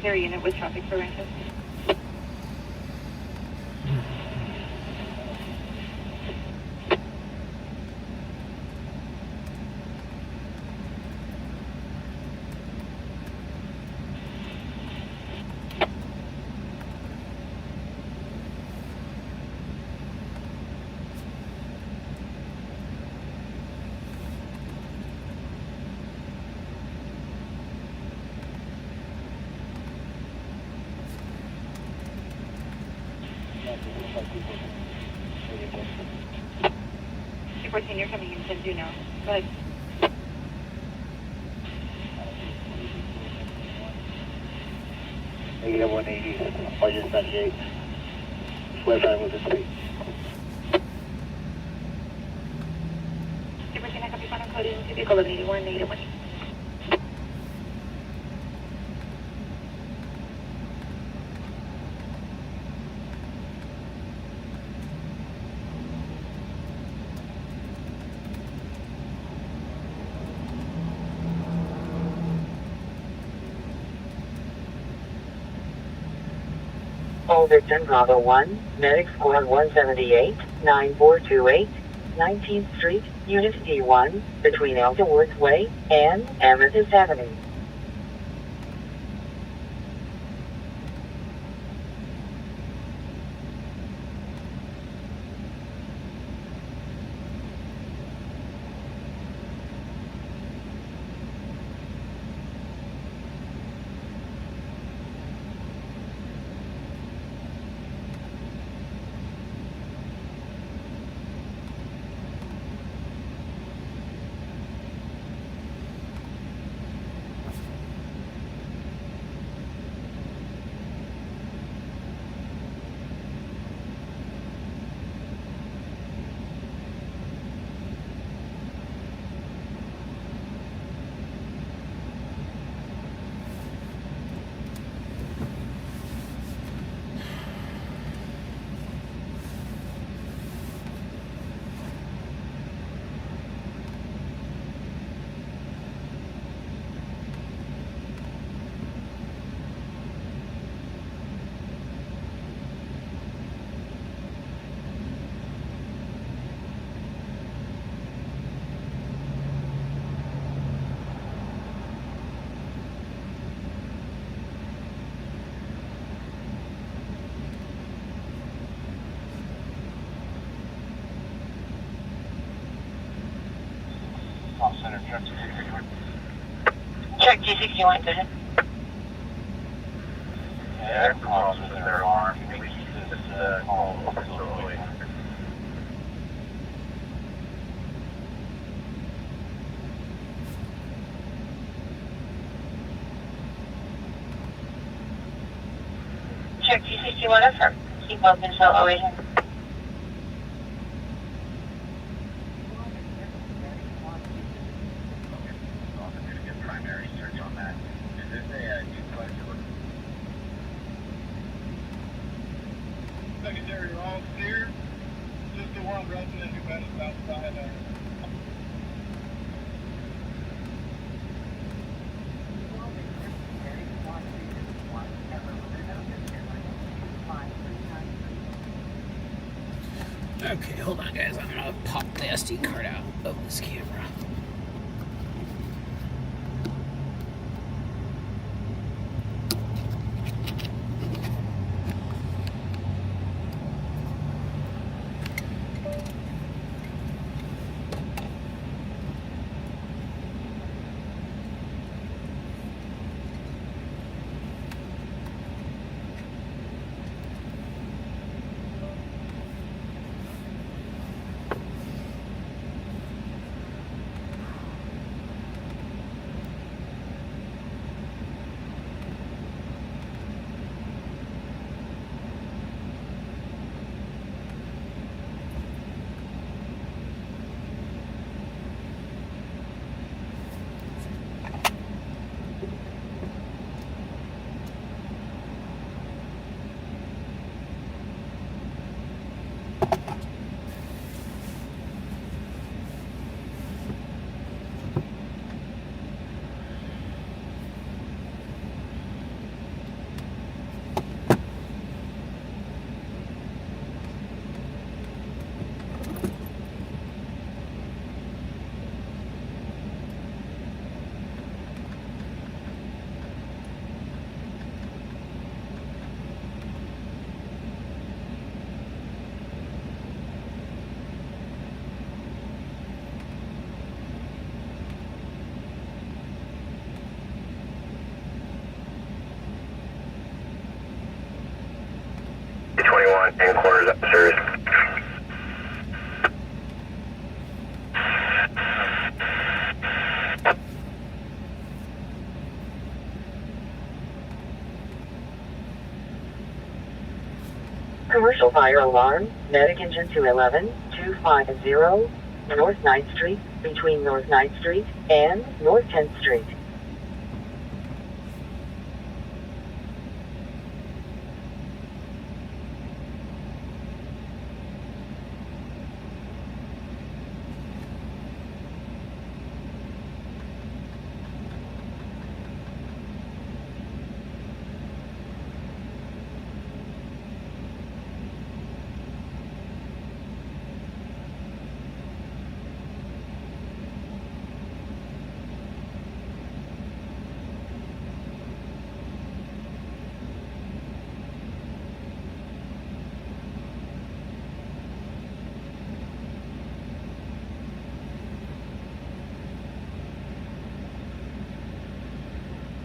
Their unit with traffic prevention. 214, you're coming in 10-2 now. Go ahead. Negative 180, August 98. Riverside with the 3. 214, I copy final code into vehicle 81, negative 180. All victim Bravo 1, medic squad 178, 9428, 19th Street, Unit D1, between Elta Woods Way and Amethyst Avenue. Check G61, go ahead. Yeah, calls with their arm. We keep this call slowly. Check G61, affirm. Keep open so always. Primary search on that. Is this a new question? Secondary all clear. Just the one resident who met us outside there. Okay, hold on, guys. I'm gonna pop the SD card out of this camera. Quarters upstairs. Commercial fire alarm, medic engine 211, 250, North 9th Street, between North 9th Street and North 10th Street.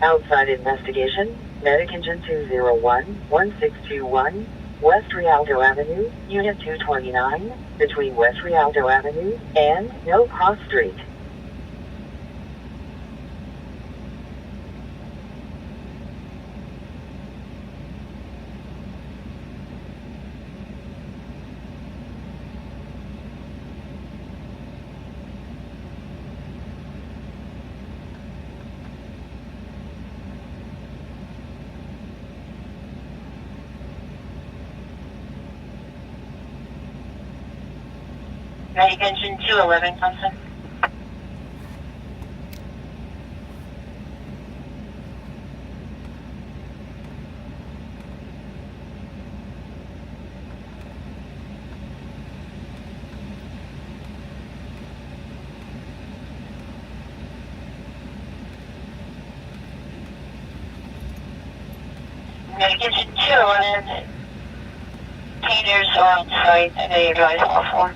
Outside investigation, medic engine 201, 1621, West Rialto Avenue, Unit 229, between West Rialto Avenue and No Cross Street. Medic engine 211, Thompson. Medic engine 211. Painters are on site and they advise all four.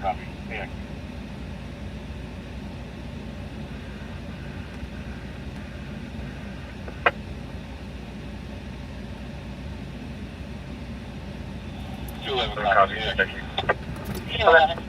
Copy. Yeah. Copy. Thank you. 211.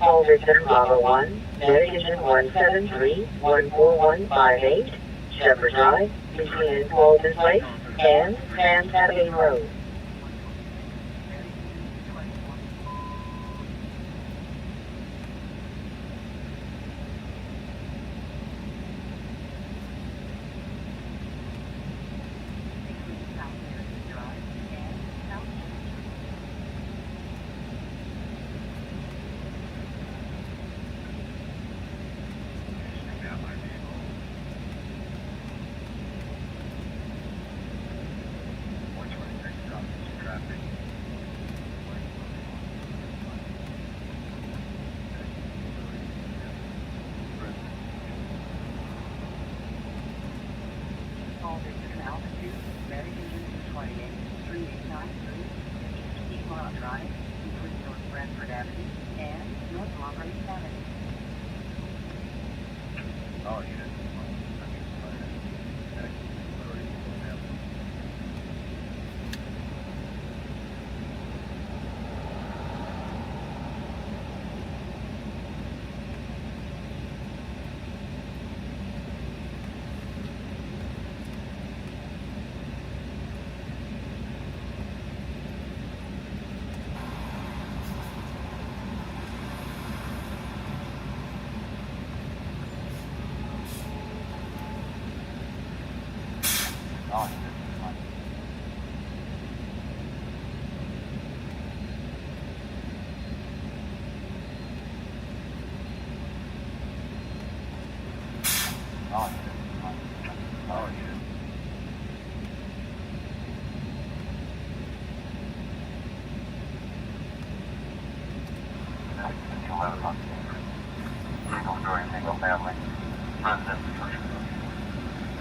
Alderton Bravo 1, medic engine 173, 14158, Shepherd Drive, between Walden Place and San Cafe Road. 11 months. Single story, single family, residence.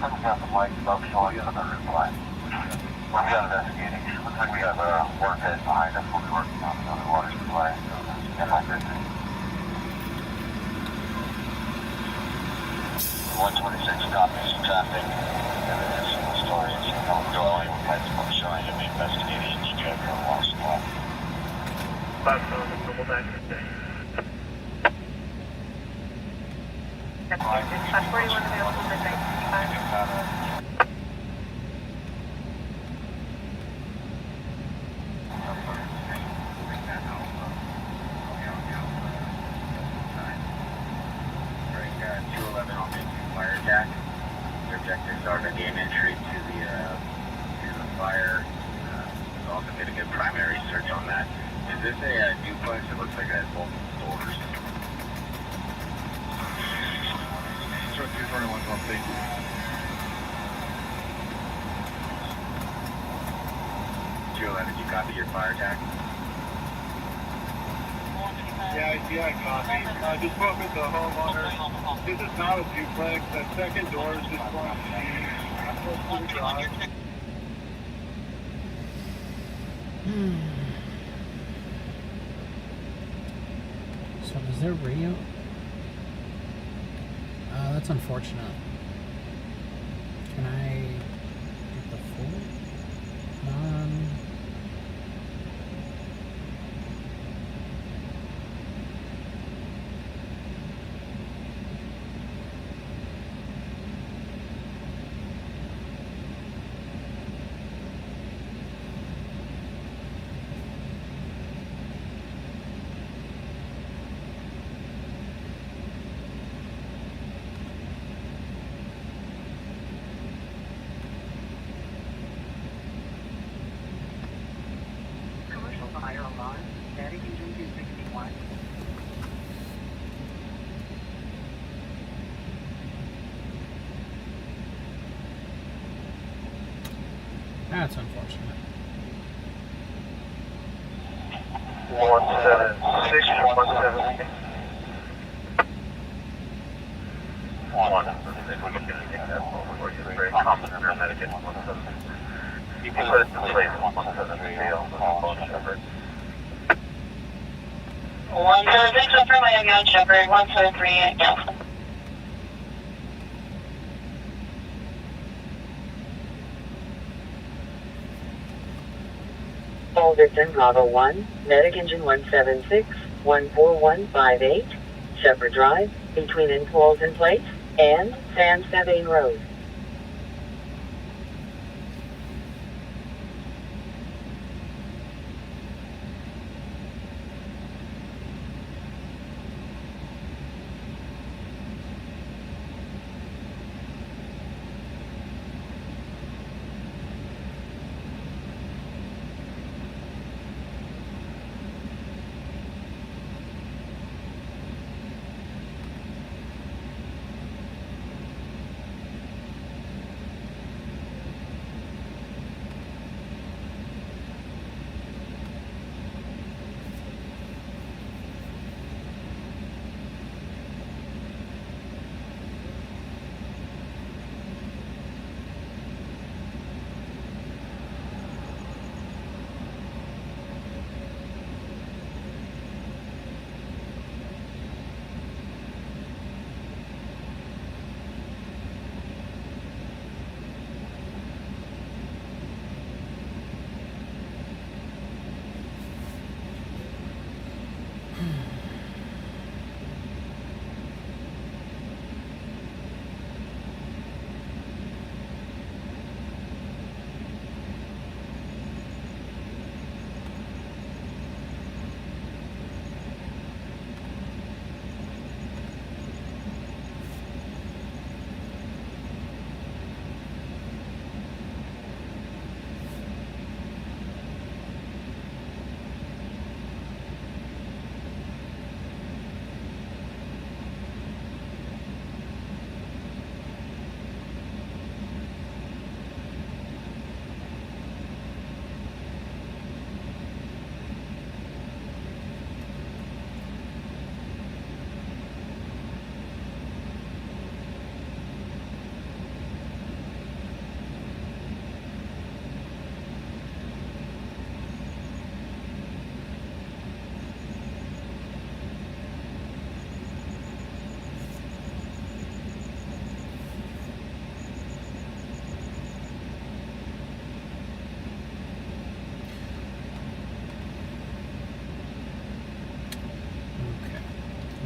Something got some lights above showing us on the roof line. We'll be investigating. Looks like we have a work head behind us. We'll be working on another water supply. And like this. 126 copies of traffic. Evidence in the story. Single dwelling with lights above showing to be investigating. You get from water supply. 5 double back. 41 available midnight 65. Objectives are to gain entry to the fire. Also get a good primary search on that. Is this a duplex? It looks like it has multiple doors. Sure, 221's on safety. Did you copy your fire attack? Yeah, I copy. Just spoke with the homeowner. This is not a duplex. That second door is just going to be the garage. So is there radio? That's unfortunate. Can I get the full non? Fire alarm, static engine 261. That's unfortunate. 176 or 170. One. If we can get that over, it's very common paramedic in 170. You can put it in place 173 on the phone Shepherd. 176 up from my gun, Shepherd, 173, go. Alderson Bravo 1, medic engine 176, 14158, Shepherd Drive, between Walton Place and San Sabine Road.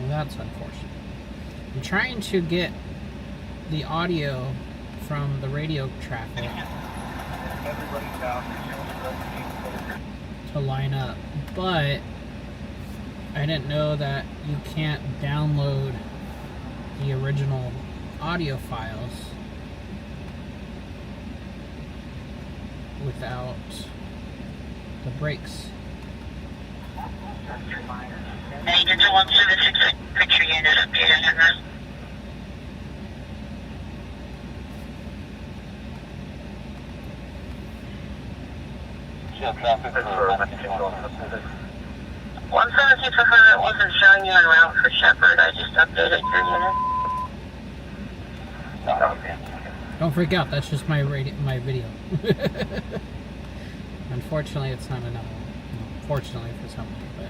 Well, that's unfortunate. I'm trying to get the audio from the radio traffic to line up, but I didn't know that you can't download the original audio files without the breaks. Agent 176, picture unit updated in this. Traffic for 176 it wasn't showing you en route for Shepherd. I just updated your unit. Don't freak out, that's just my video. Unfortunately, it's not another one. Fortunately for somebody, but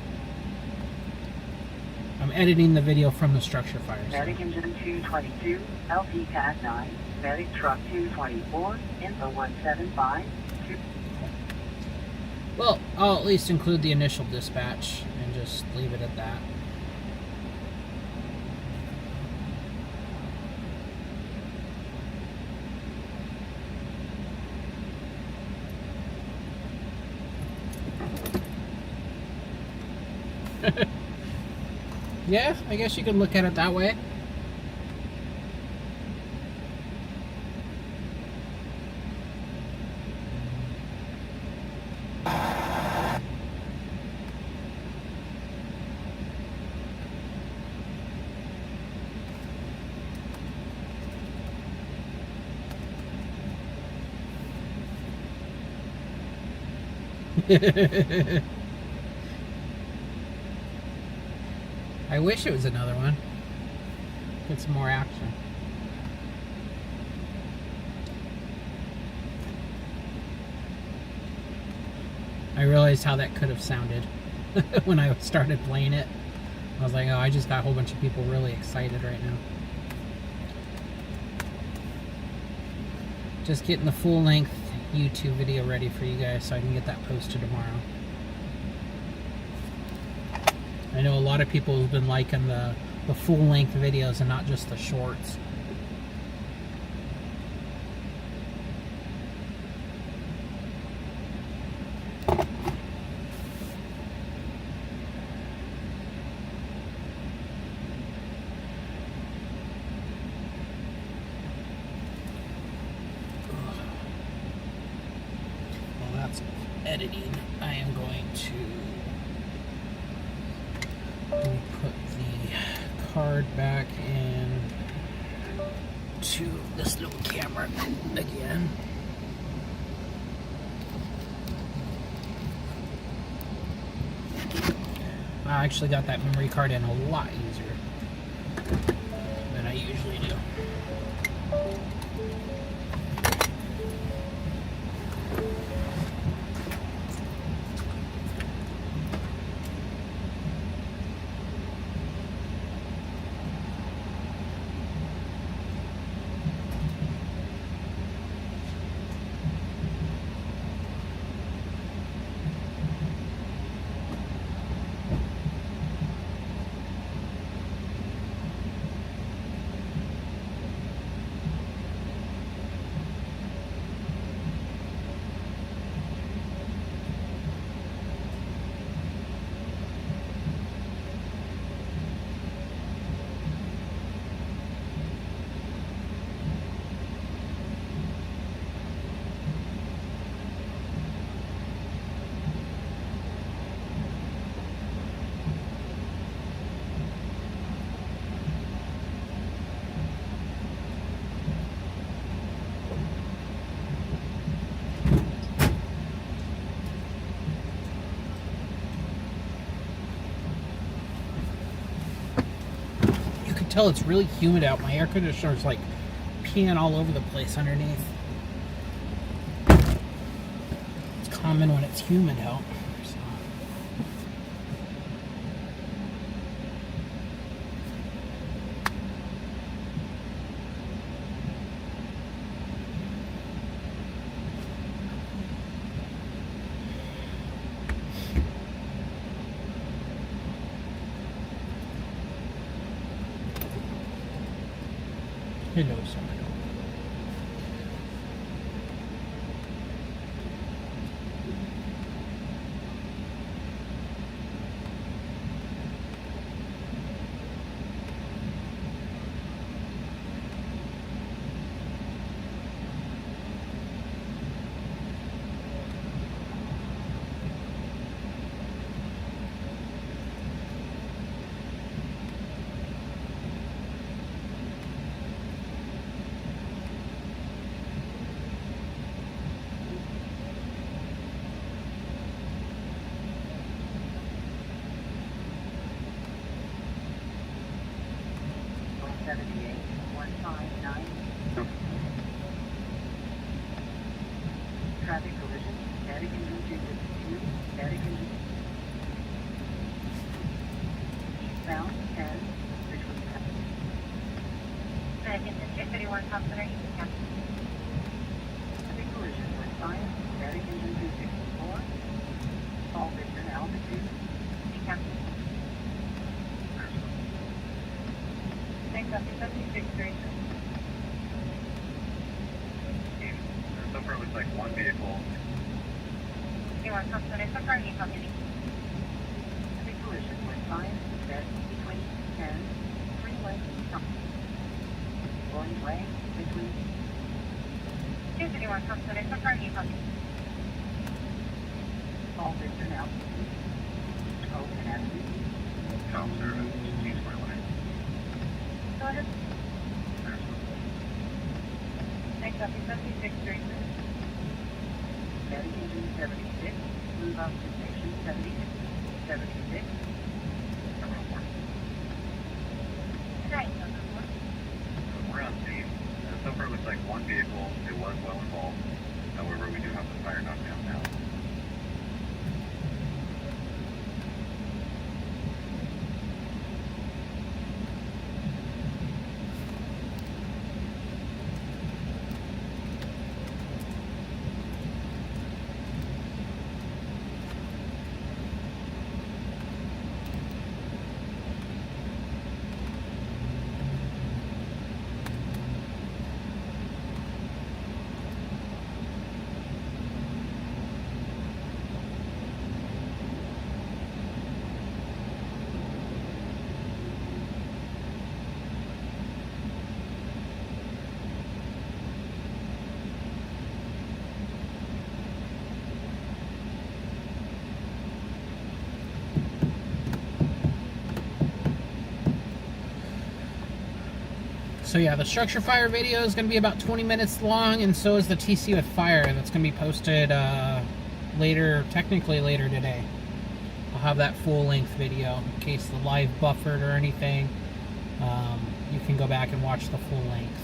I'm editing the video from the structure fire. Medic engine 222, LP CAT 9, medic truck 224, info 175. Well, I'll at least include the initial dispatch and just leave it at that. Yeah, I guess you could look at it that way. I wish it was another one. Get some more action. I realized how that could have sounded when I started playing it. I was like, oh, I just got a whole bunch of people really excited right now. Just getting the full-length YouTube video ready for you guys so I can get that posted tomorrow. I know a lot of people have been liking the full-length videos and not just the shorts. Well, that's editing. I am going to put the card back in to this little camera again. I actually got that memory card in a lot easier than I usually do. Tell it's really humid out. My air conditioner's like peeing all over the place underneath. It's common when it's humid out. So. Hello, Summer. Traffic collision, static engine 252, static engine bound 10, between Static engine 231, Thompson, are you captain? traffic collision with sign, static engine 264, all Victor altitude, Captain. Thanks, up to 76, So far, it looks like one vehicle. you want Thompson, so far, you copy me. traffic collision with sign, static between 10, freeway, going way, between 231, Thompson, so far, you copy me. all Victor altitude, open attitude, Tom service, East Wayland. Go ahead. Thanks, up to 76, static engine 76, move up to station 76. Right, We're on scene. So far, it looks like one vehicle. It was well involved. However, we do have the fire knockdown now. So yeah, the structure fire video is going to be about 20 minutes long, and so is the TC with fire. That's going to be posted technically later today. I'll have that full-length video in case the live buffered or anything. You can go back and watch the full length.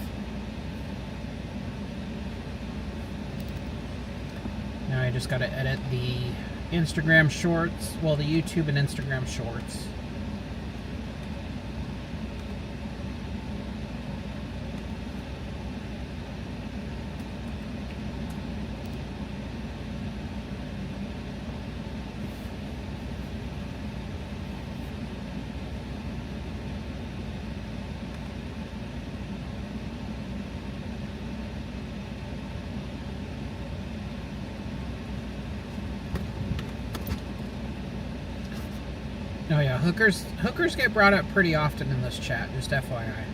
Now I just got to edit the Instagram shorts, well, the YouTube and Instagram shorts. Oh yeah, hookers get brought up pretty often in this chat, just FYI.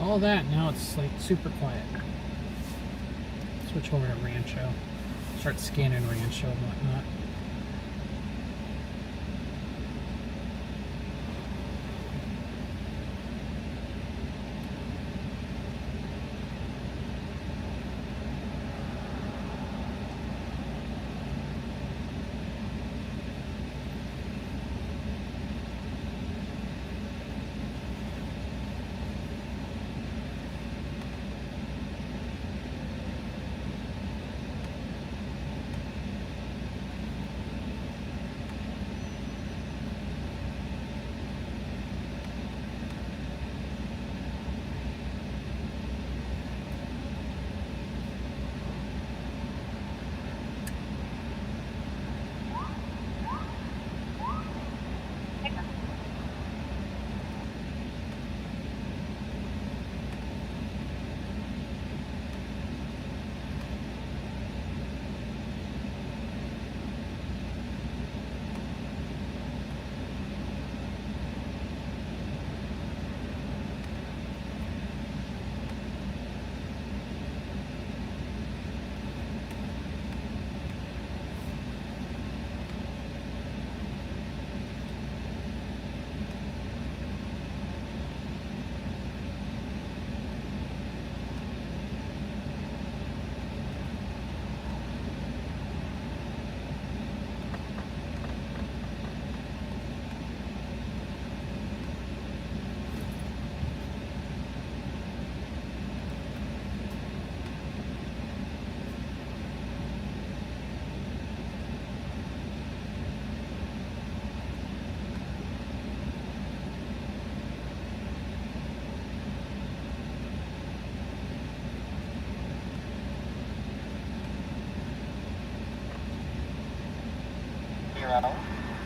all that, now it's like super quiet. Switch over to Rancho. Start scanning Rancho and whatnot.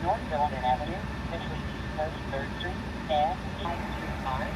North Dillon Avenue, between East Coast 3rd Street and High Street Park.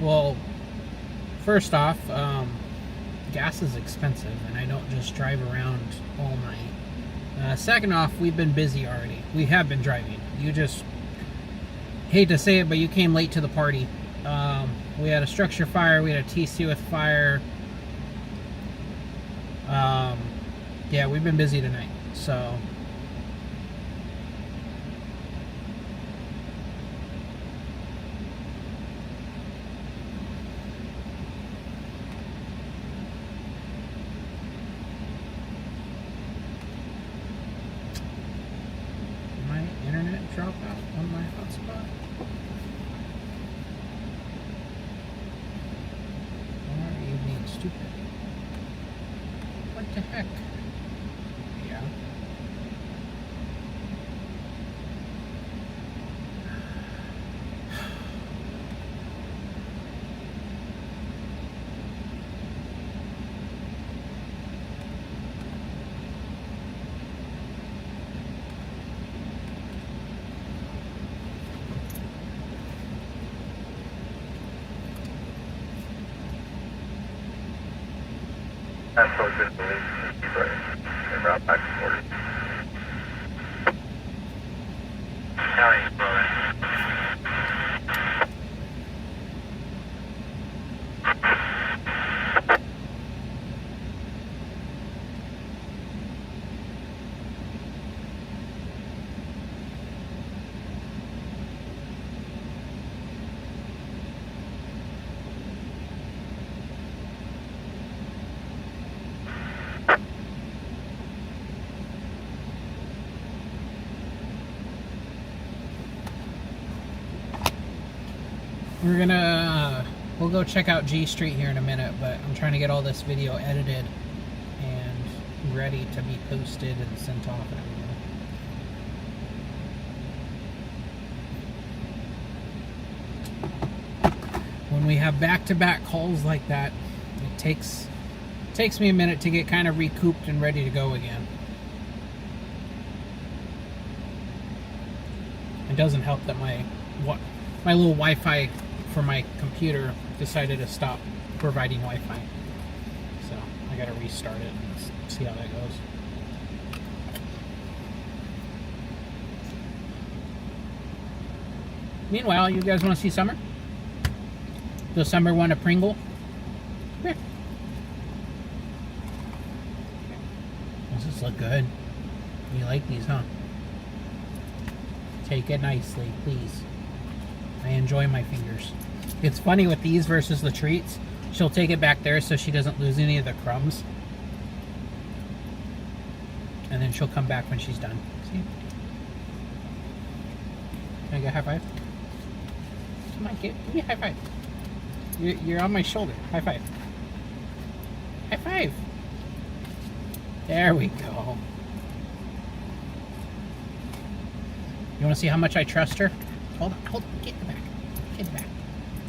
Well, first off, gas is expensive, and I don't just drive around all night. Second off, we've been busy already. We have been driving. You just hate to say it, but you came late to the party. We had a structure fire. We had a TC with fire. Yeah, we've been busy tonight. So my internet drop out on my hotspot. Or are you being stupid? What the heck? Yeah. That's always been believed in the route back and forth. County, brother. We're gonna, we'll go check out G Street here in a minute, but I'm trying to get all this video edited and ready to be posted and sent off and everything. When we have back-to-back calls like that, it takes me a minute to get kind of recouped and ready to go again. It doesn't help that my little Wi-Fi for my computer decided to stop providing Wi-Fi. So I gotta restart it and see how that goes. Meanwhile, you guys want to see Summer? Does Summer want a Pringle? Here. Does this look good? You like these, huh? Take it nicely, please. I enjoy my fingers. It's funny with these versus the treats. She'll take it back there so she doesn't lose any of the crumbs. And then she'll come back when she's done. See? Can I get a high five? Come on, give me a high five. You're on my shoulder. High five. High five. There we go. You want to see how much I trust her? Hold on. Get in the back. Get in the back.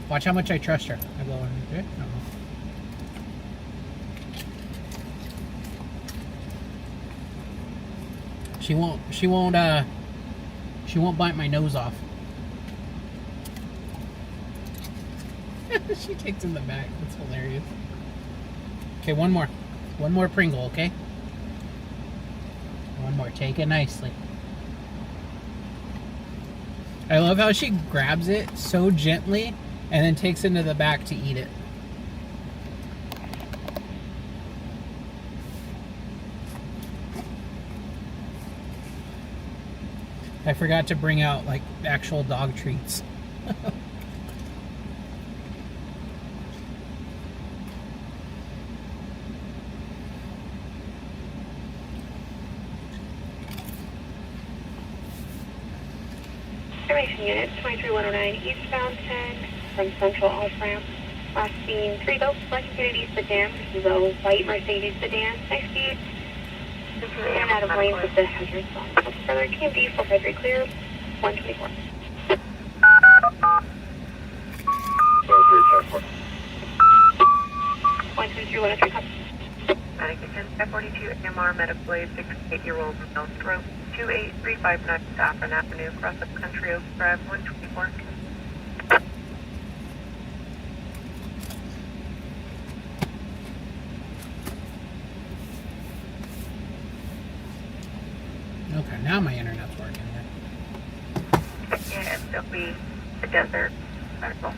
Watch how much I trust her. I go in there. She won't bite my nose off. She takes in the back. That's hilarious. Okay, one more. One more Pringle, okay? One more. Take it nicely. I love how she grabs it so gently and then takes it into the back to eat it. I forgot to bring out like actual dog treats. Information unit 23109 eastbound 10 from Central off-ramp. Last seen 3 Black Kennedy sedan. This is a white Mercedes sedan. Next speed. In and out of lane with the hazard zone. Further KMD 453 clear. 124. 123 103 copy. Medication 542 MR medical aid 68-year-old male stroke 28359 Saffron Avenue, cross up Country Oak Drive 124. Okay, now my internet's working here. Yeah, it'll be the desert medical.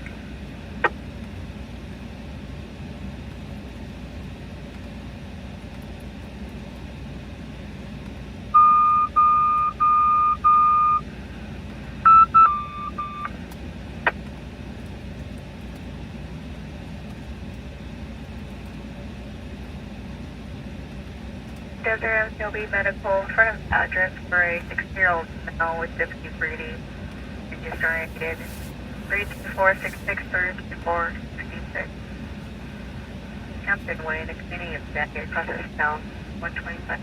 Desert MTLB medical front of address for a 60-year-old male with diffuse breathing. Registered 32466 3466. Captain Wayne, exceeding its deck, process down 125.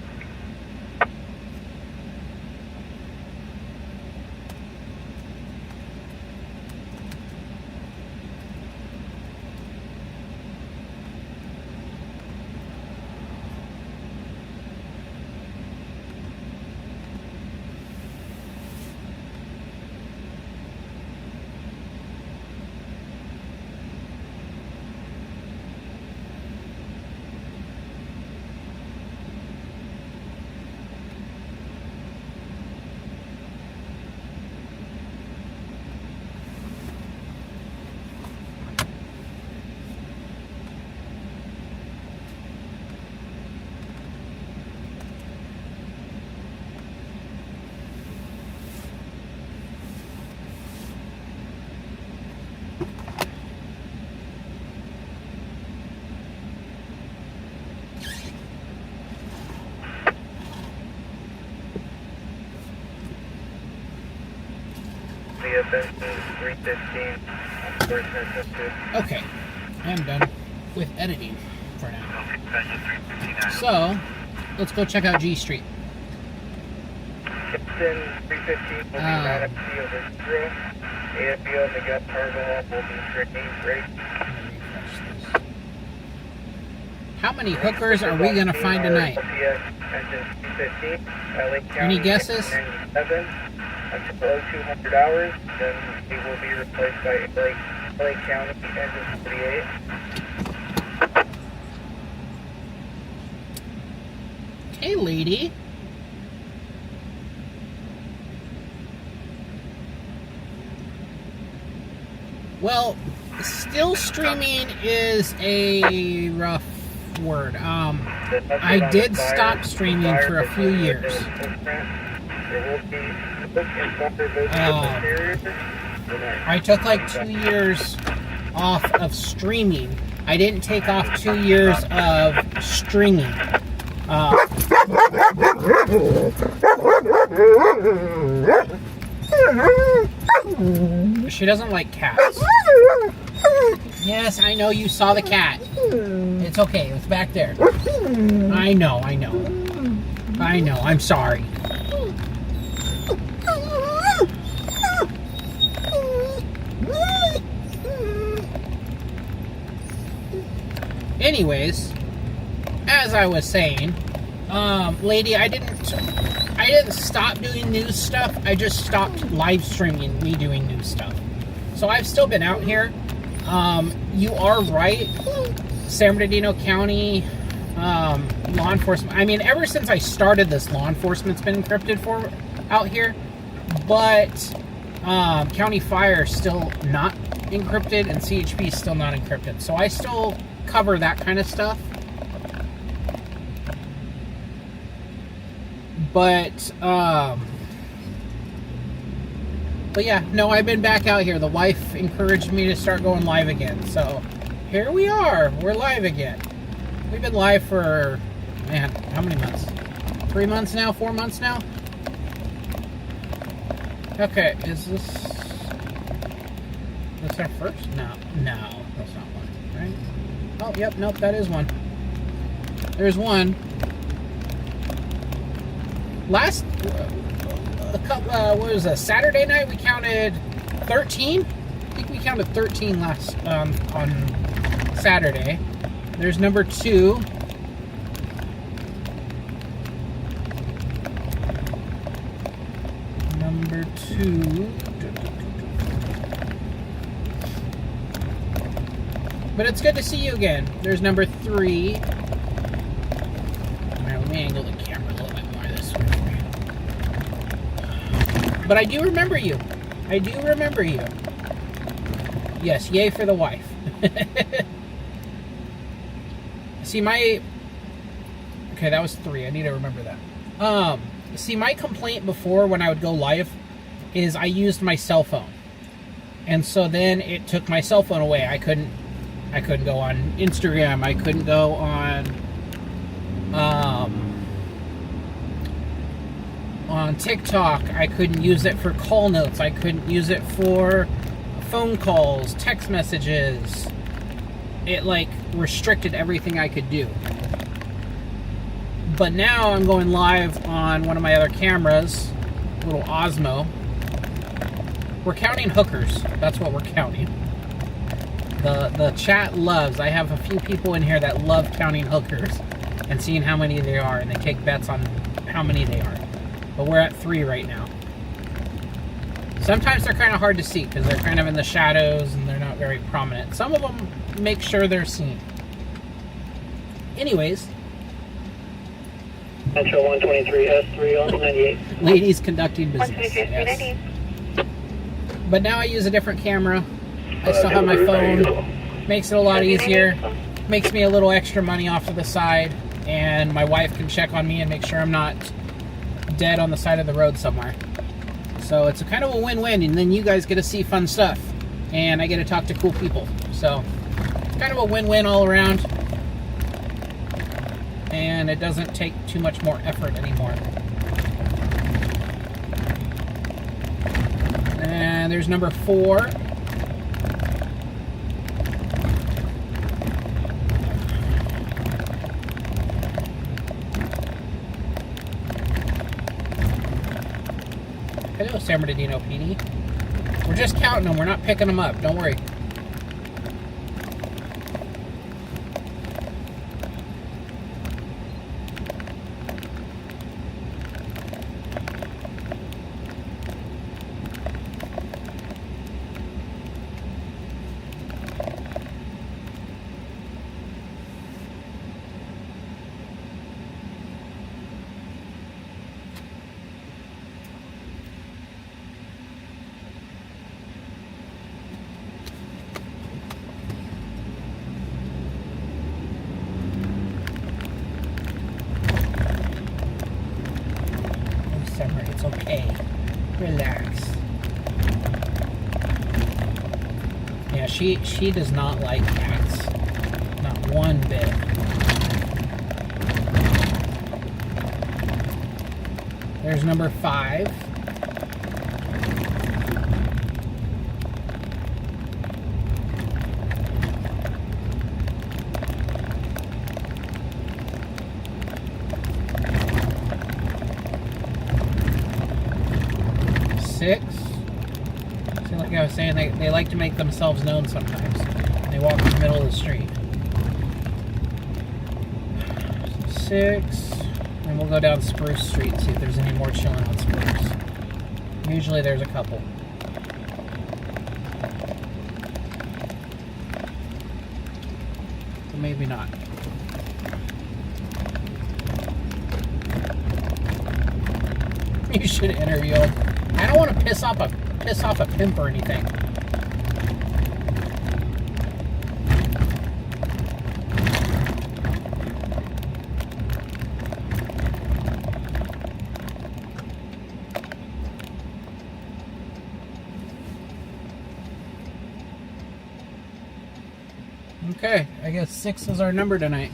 via Benson 315. Okay, I'm done with editing for now. So, let's go check out G Street. Benson 315 will be right up to over 0. AFB on the gut cargo will be strictly ready. How many hookers are we going to find tonight? Any guesses? Until 200 hours, then it will be replaced by LA County engine 48. Hey, lady. Well, still streaming is a rough word. I did stop streaming for a few years. I took like 2 years off of streaming. I didn't take off 2 years of stringing. She doesn't like cats. Yes, I know you saw the cat. It's okay, it's back there. I know. I'm sorry. Anyways, as I was saying, lady, I didn't stop doing news stuff. I just stopped live streaming me doing news stuff. So I've still been out here. You are right. San Bernardino County law enforcement. I mean, ever since I started this, law enforcement's been encrypted for out here. But County Fire is still not encrypted, and CHP is still not encrypted. So I still cover that kind of stuff. But yeah, no, I've been back out here. The wife encouraged me to start going live again. So here we are. We're live again. We've been live for, man, how many months? 3 months now? 4 months now? Okay, is this our first? No, that's not one, right? Oh, yep, nope, that is one. There's one. Last, what was that, Saturday night, we counted 13? I think we counted 13 last, on Saturday. There's number 2. Number 2. But it's good to see you again. There's number 3. Alright, let me angle the camera a little bit more this way. But I do remember you. I do remember you. Yes, yay for the wife. See, my... Okay, that was 3. I need to remember that. See, my complaint before when I would go live is I used my cell phone. And so then it took my cell phone away. I couldn't go on Instagram. I couldn't go on TikTok. I couldn't use it for call notes. I couldn't use it for phone calls, text messages. It like restricted everything I could do. But now I'm going live on one of my other cameras, little Osmo. We're counting hookers. That's what we're counting. The chat loves. I have a few people in here that love counting hookers and seeing how many they are, and they take bets on how many they are. But we're at 3 right now. Sometimes they're kind of hard to see because they're kind of in the shadows and they're not very prominent. Some of them make sure they're seen. Anyways. Metro 123 S3 on 98. Ladies conducting business. Yes. But now I use a different camera. I still have my phone. Makes it a lot easier. Makes me a little extra money off to the side. And my wife can check on me and make sure I'm not dead on the side of the road somewhere. So it's a kind of a win-win. And then you guys get to see fun stuff. And I get to talk to cool people. So it's kind of a win-win all around. And it doesn't take too much more effort anymore. And And there's number 4. Hello, San Bernardino PD. We're just counting them. We're not picking them up. Don't worry. It's okay. Relax. Yeah, she does not like cats. Not one bit. There's number 5. Six. See, like I was saying, they like to make themselves known sometimes. They walk in the middle of the street. 6. And we'll go down Spruce Street and see if there's any more chilling on Spruce. Usually there's a couple. But maybe not. You should interview him. I don't want to piss off a pimp or anything. Okay, I guess 6 is our number tonight.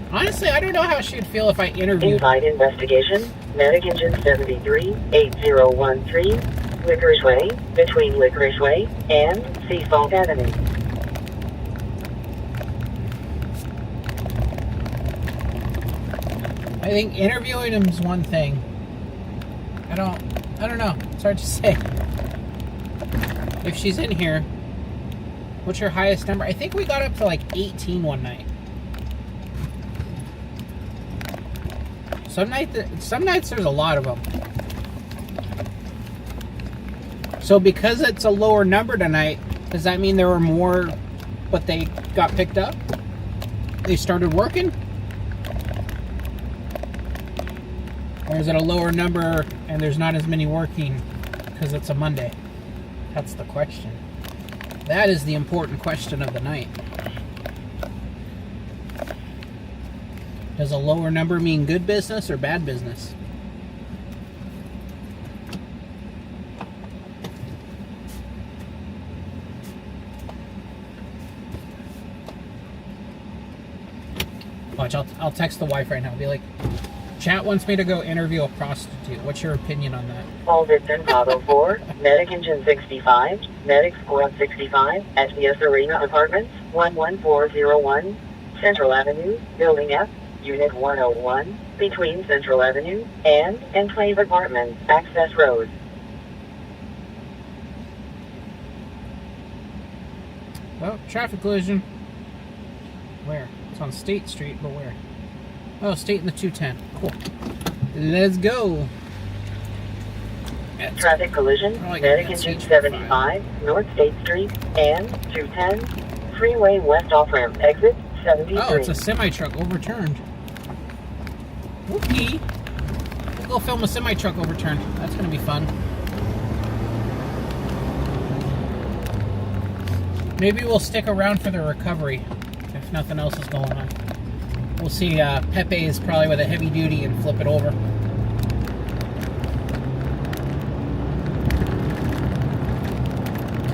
Honestly, I don't know how she'd feel if I interviewed her. Inside investigation, Medic Engine 73, 8013, Licorice Way, between Licorice Way and Seasalt Avenue. I think interviewing him is one thing. I don't know. It's hard to say. If she's in here, what's your highest number? I think we got up to like 18 one night. Some nights there's a lot of them. So because it's a lower number tonight, does that mean there were more, but they got picked up? They started working? Or is it a lower number and there's not as many working because it's a Monday? That's the question. That is the important question of the night. Does a lower number mean good business or bad business? Watch, I'll text the wife right now. Be like, chat wants me to go interview a prostitute. What's your opinion on that? Alderton, Bravo 4, Medic Engine 65, Medic Squad 65, at the Arena Apartments, 11401, Central Avenue, Building F, Unit 101, between Central Avenue and Enclave Apartments, Access Road. Oh, traffic collision. Where? It's on State Street, but where? Oh, State in the 210. Cool. Let's go. Traffic collision, Medic Engine 75, North State Street and 210, Freeway West off-ramp, exit 73. Oh, it's a semi-truck overturned. Whoopee. to go film a semi-truck overturn. That's going to be fun. Maybe we'll stick around for the recovery if nothing else is going on. We'll see Pepe's probably with a heavy duty and flip it over.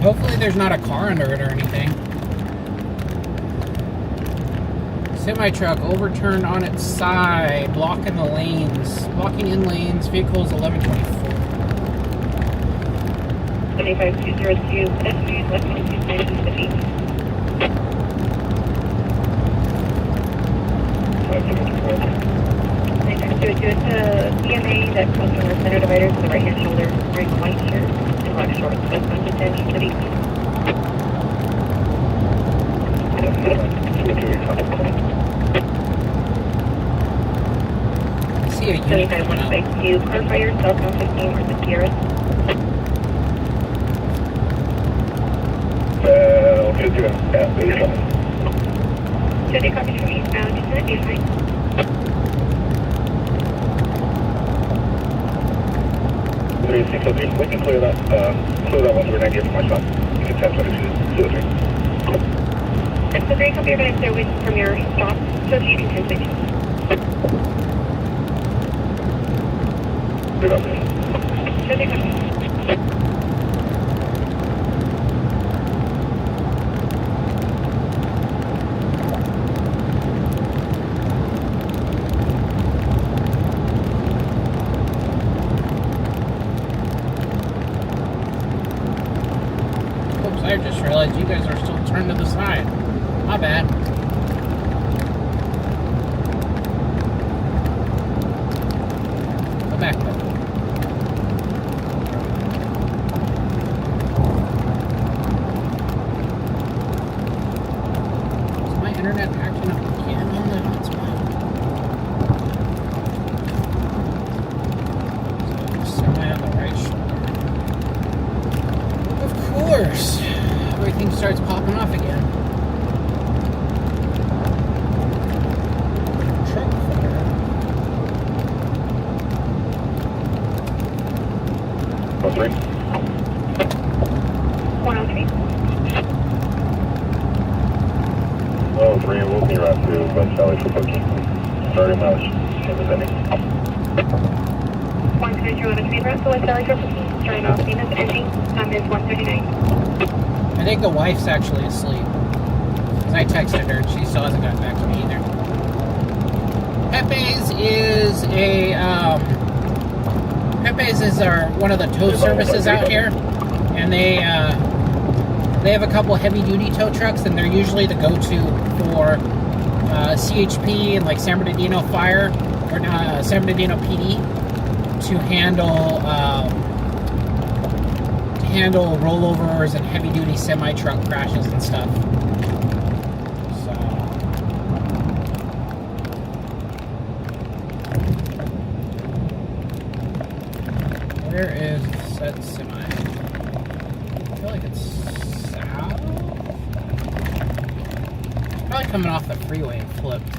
Hopefully there's not a car under it or anything. Semi-truck overturned on its side, blocking the lanes, blocking in lanes. Vehicles 1124. 25202, pedestrian west 22 Mississippi. It's a CMA that comes from the center divider to the right-hand shoulder, wearing a white shirt and black shorts, west 110 Mississippi. I see a unit coming up. 75 car fire, South 115 or the Sierra. Okay, good. Yeah, please come. So they copy from eastbound, is that behind? We can clear that 190 from my shop. You can 1022 203. That's the great copy you're going to clear with from your stop, so you can 1022. Good up. So they copy. I just realized you guys are still turned to the side. My bad. Go back though. Is my internet acting up again on the hotspot? So, semi on the right shoulder. Of course. Everything starts popping off again. Truck fire. 103. 103. 103, we'll be right to West Valley for booking. Starting mileage. Same as ending. 130 on the speed route to West Valley for booking. Starting off, Venus ending. Time is 139. I think the wife's actually asleep. Because I texted her and she still hasn't gotten back to me either. Pepe's is one of the tow services out here, and they have a couple heavy duty tow trucks, and they're usually the go-to for CHP and like San Bernardino Fire or San Bernardino PD to handle rollovers and heavy duty semi truck crashes and stuff. So where is said semi? I feel like it's south. It's probably coming off the freeway and flipped.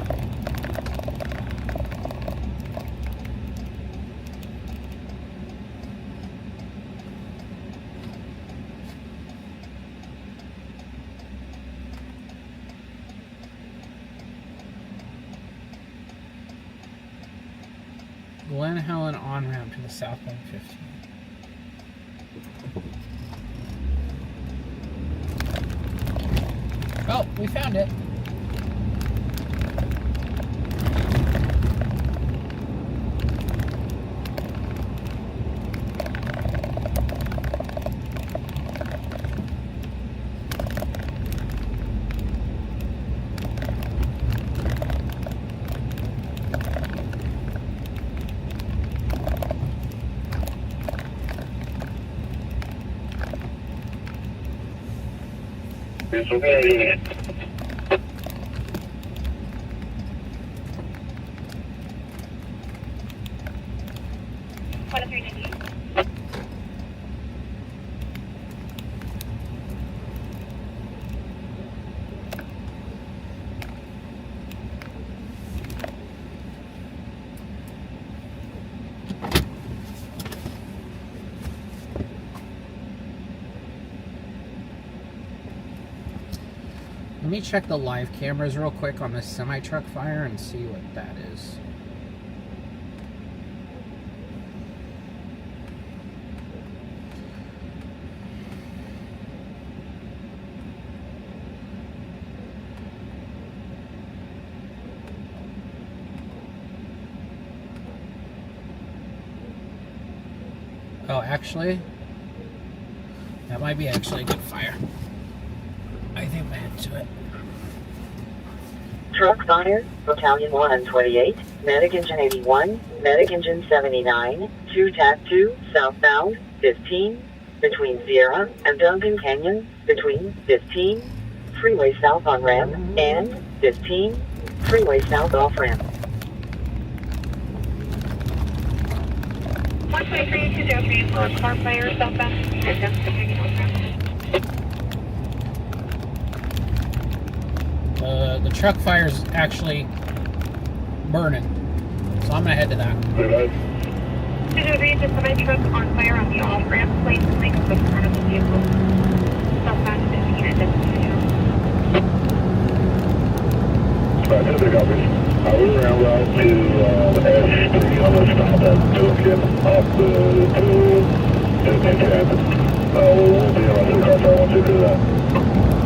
Glen Helen on-ramp to the South 115. Oh, we found it. It's okay. Let me check the live cameras real quick on this semi-truck fire and see what that is. Oh, actually, that might be actually a good fire. I think I head to it. Truck fire, Battalion 128, Medic Engine 81, Medic Engine 79, 2 TAC 2, southbound, 15, between Sierra and Duncan Canyon, between 15, freeway south on ramp, and 15, freeway south off ramp. 123-203 for car fire southbound, and Duncan Canyon off ramp. The truck fire's actually burning, so I'm gonna head to that. 203 is a semi-truck on fire on the off-ramp, place link of the front of the vehicle. Southbound 15 at Duncan Canyon. We're en route to S3 on the stop at Duncan off the 210. We'll be on the car fire once we do that.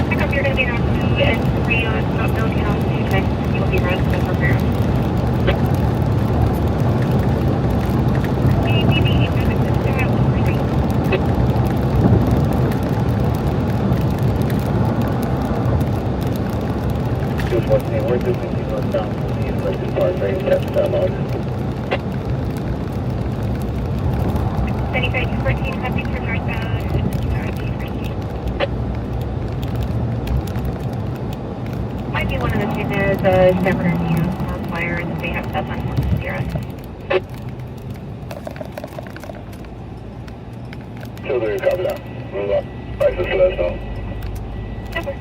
Pick up, you're going to be on 2 and 3 on Stop Duncan on 210. You'll be running the program. Just watching, we're just thinking on down to the inflected part, very test that log. 75-14, heading for northbound. Might be one of the two is San Bernardino on fire, and they have stuff on Sierra. So there, copy that. Move up. License to let us know. Super.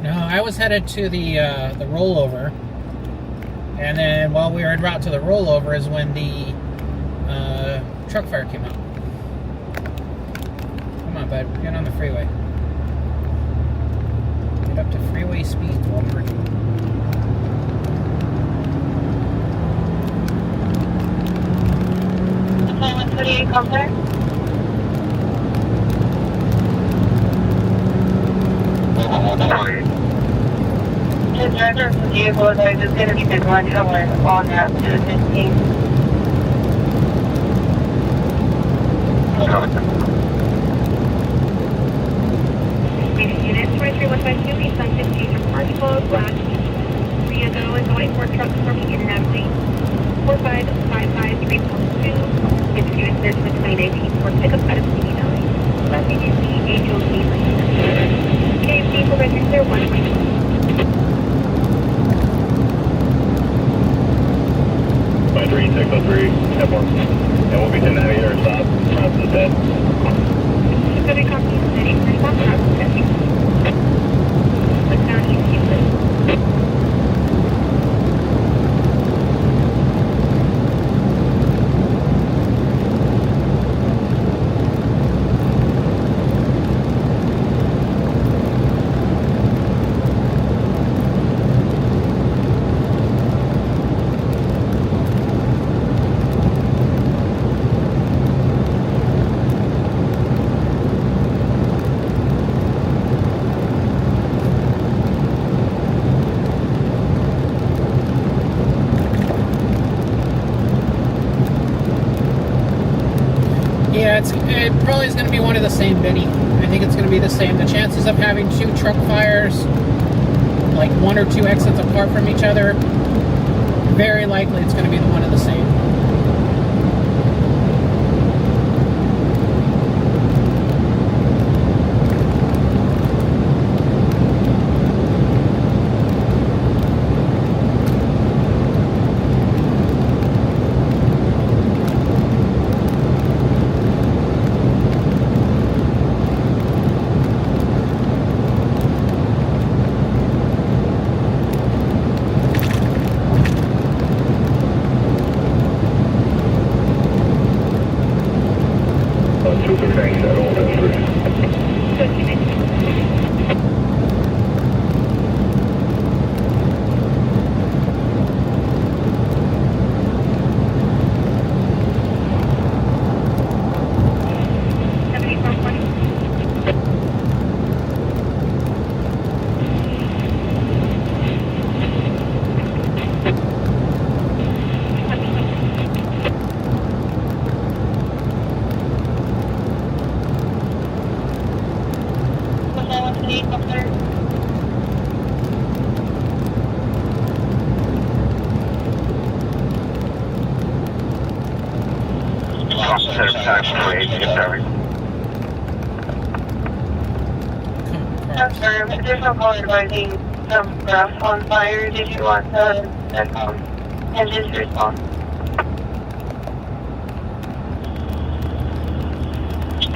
No, I was headed to the rollover, and then while we were en route to the rollover is when the truck fire came out. Come on, bud, get on the freeway. Get up to freeway speed, Walter. 128, call center. The driver of the vehicle is just going to be the one coming on that to the 15. Units 23152, east on 15 from Parkville, last 3 ago is the white Ford truck forming in and out of lane. 4555342, it's units with 2019 Ford pickup out of CE Valley. Last thing is the HOC KFC for register 122. By 3603, step 1. And we'll be 10 out of here, stop, route to the 10. Should be copy, city, stop, route to 10. What's down east, please? Yeah, it probably is going to be one of the same, Benny. I think it's going to be the same. The chances of having two truck fires, like 1 or 2 exits apart from each other, very likely it's going to be one of the same. super thanks at all times. There's no call advising some grass on fire. Did you want the engine's response?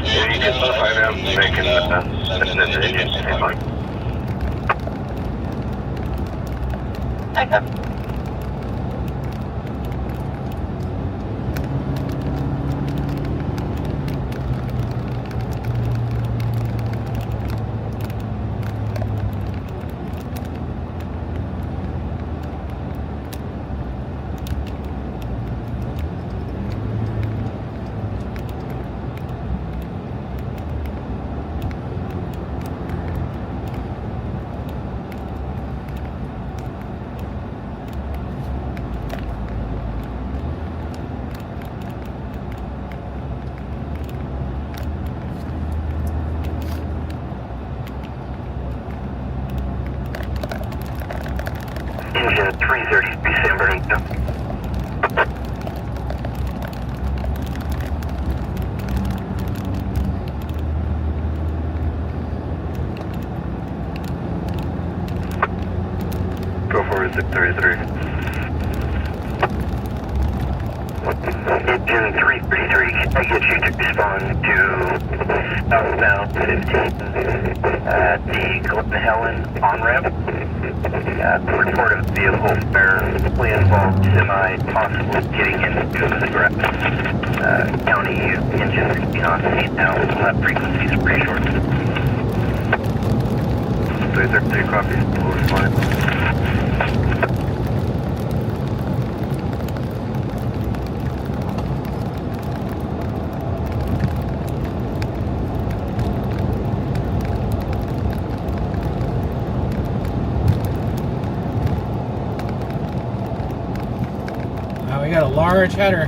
Yeah, you can notify them, they can send in the engine to anyone. Okay. Engine 330, San Bernardino. Go for it, 633. Engine 333, I get you to respond to southbound 15 at the Glen Helen on-ramp. Report of vehicle apparently involved semi, possibly getting into the grass. County engine being on speed now. We'll have frequencies pretty short. 333 copies, we'll respond. We got a large header.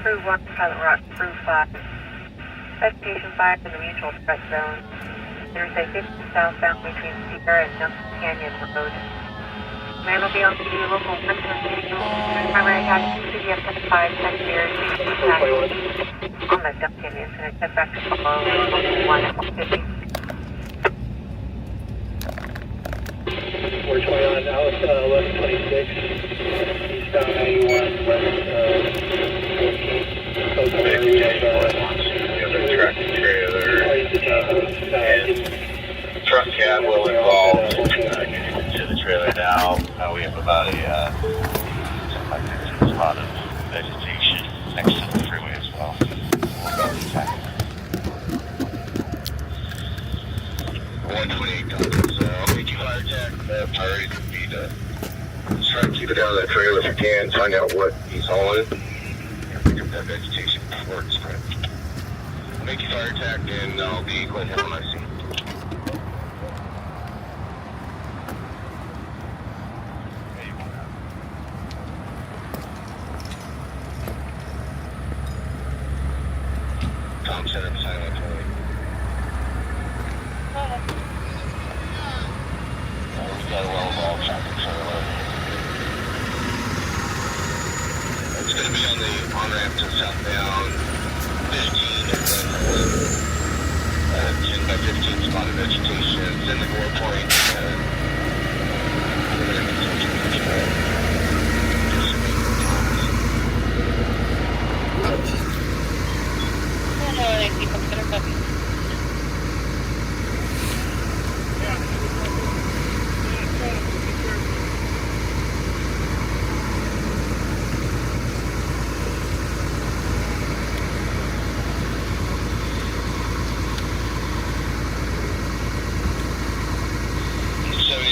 Crew 1, Pilot Rock, Crew 5. Investigation 5 in the mutual threat zone. Interstate 50 southbound between Sierra and Dump Canyon Road. Man will be on the local 172. Primary attack, CDF 75, secondary, attack on the Dump Canyon. It's going to head back to follow 1 at 150. 420 on Alice, 1126. Eastbound 91, west, 14. Tractor trailer and truck cab will involve getting into the trailer now. We have about a spot of vegetation next to the freeway as well. We'll go attack. 128 contacts, 82 fire attack. priority would be to try to keep it out of that trailer if you can, find out what he's hauling, and pick up that vegetation before it's spread. Make your fire attack, and I'll be quite hell when I see. Tom set up silent for me. We got a well-involved traffic trailer. It's going to be on the on-ramp to southbound 15 and then 10 by 15 spotted vegetation. It's in the gore point. We're going to continue to control.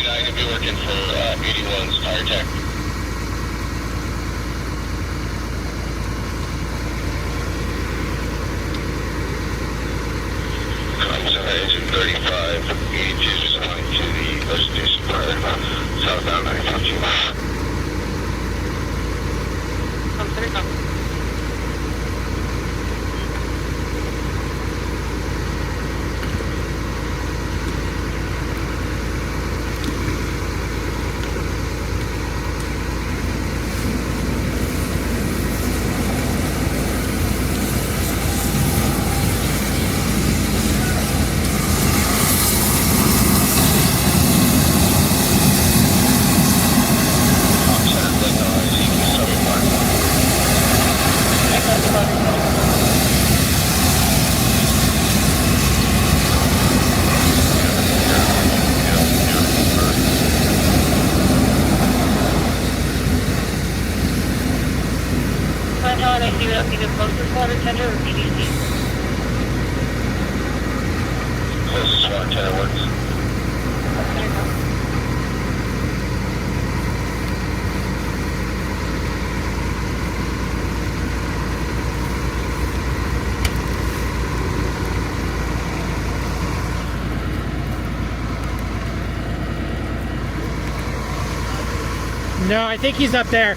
Going to be working for 81's tire tech. I'm sorry, engine 35, 82 is on to the destination for southbound 952. I'm sorry, closest water tender or PDC? Closest water tender works. No, I think he's up there.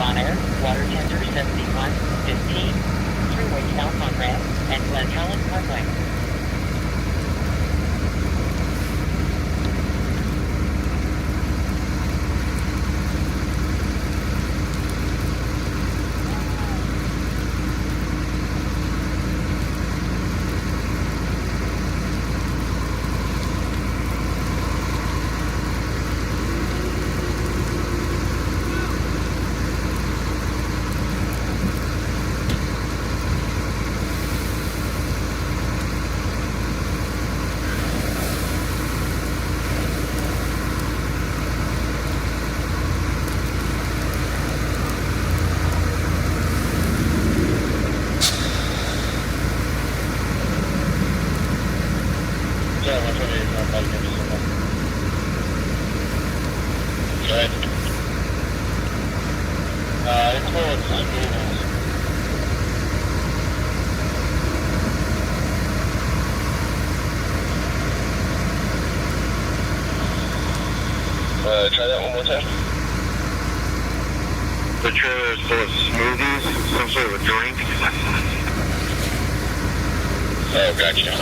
On air, water tender 7115, freeway south on ramp, and Glen Helen Parkway. Try that one more time. The trailer is full of smoothies, some sort of a drink. Oh, gotcha.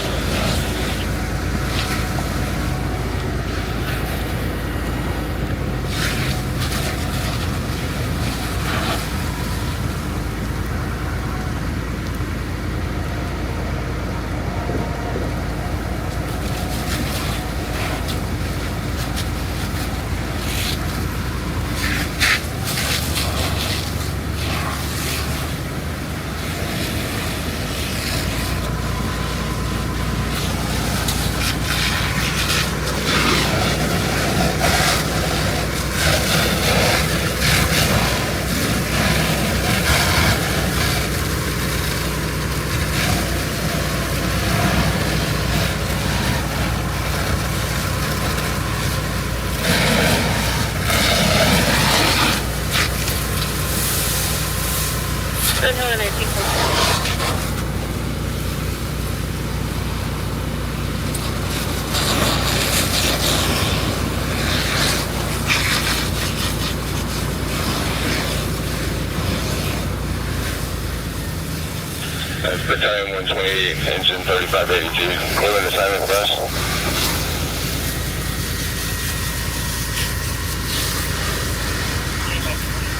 That's Battalion 128, engine 3582. Clear assignment with us.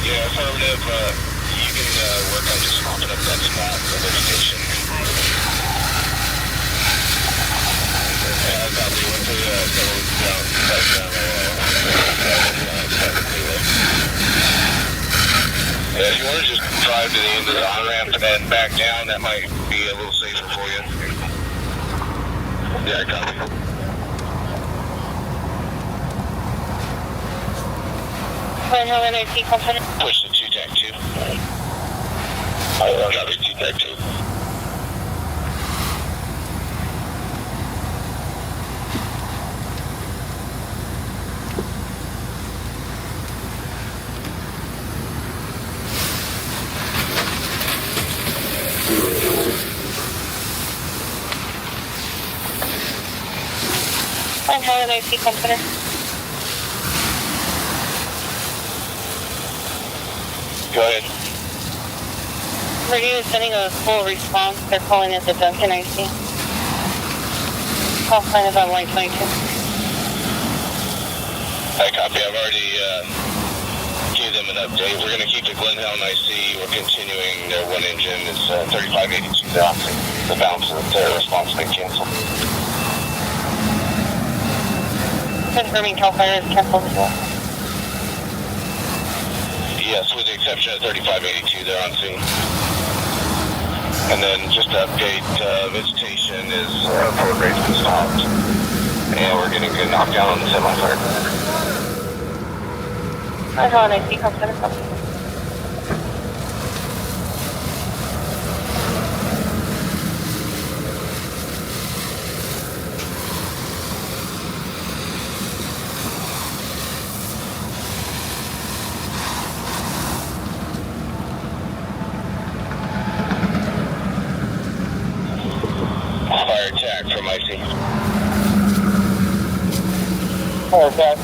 Yeah, affirmative. You can work on just mopping up that spot for the station. Yeah, copy. Went to yeah, if you want to just drive to the end of the on-ramp and then back down, that might be a little safer for you. Yeah, copy. Push the 2 tech 2. Copy 2 tech 2. Company. Go ahead. Bernardino is sending a full response. They're calling it the Duncan IC. Call sign is on line 22. I copy. I've already gave them an update. We're going to keep the Glenhelm IC. We're continuing their one engine. It's 3582 down. The balance of their response been canceled. Confirming CAL FIRE is canceled as well. Yes, with the exception of 3582, they're on scene. And then just to update, visitation is Fort Grade's been stopped. And we're getting a good knockdown on the semi-fire. I know, and I see company. Fire attack from IC. Fire attack.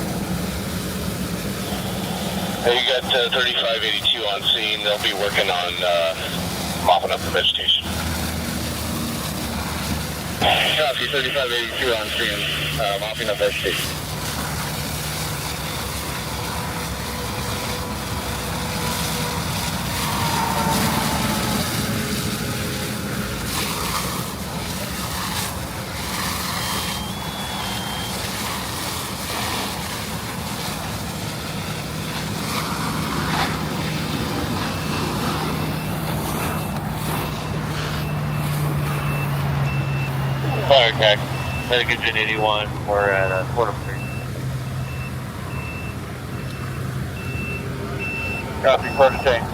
Hey, you got 3582 on scene. They'll be working on mopping up the vegetation. Copy, 3582 on scene, mopping up vegetation. Fire attack. Medic engine 81. We're at Fordham Street. Copy, first tank.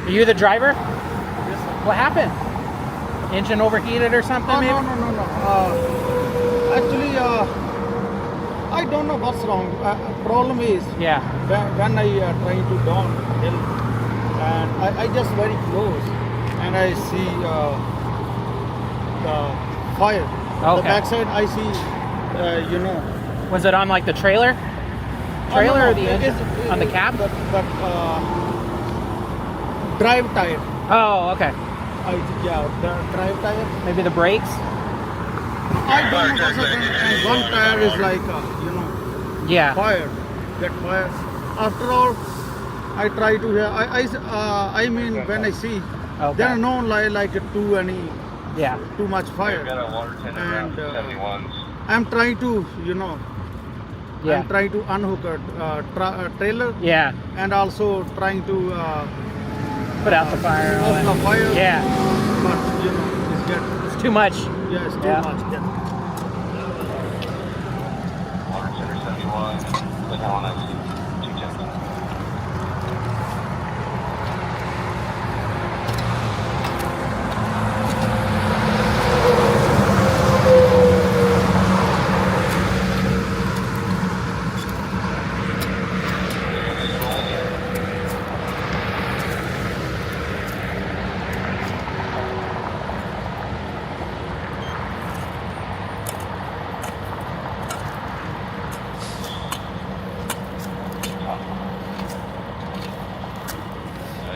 Are you the driver? What happened? Engine overheated or something, maybe? No. Actually, I don't know what's wrong. Problem is, Yeah. when I try to downhill, and I just very close, and I see the fire. Okay. The backside, I see, Was it on like the trailer? Trailer or the engine? On the cab? But drive tire. Oh, okay. The drive tire. Maybe the brakes? I don't know for certain, and one tire is like, Yeah. fire, get fire. After all, I try to hear, I mean, when I see, Okay. there are no like Yeah. too much fire. Got a water tender And, 71s. I'm trying to, Yeah. I'm trying to unhook a trailer Yeah. and also trying to Put out the fire. off the fire. Yeah. But, It's too much. it's too Yeah. much. Yeah. Water tender 71. The one I see. 210.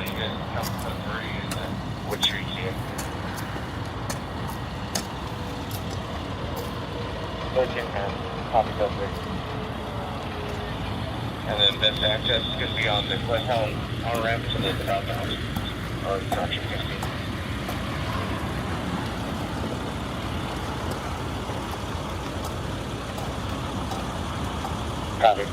You guys come to 30 and then what street you in? 1310. Copy that 30. And then best access is going to be on the westbound on ramp to the southbound on section 15. Copy.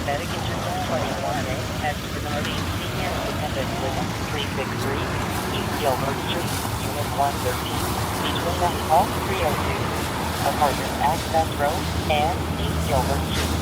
Medication 21A at Bernardino Senior Independent Living 363 East Gilbert Street, Unit 113, between Hall 302, Apartment Access Road, and East Gilbert Street.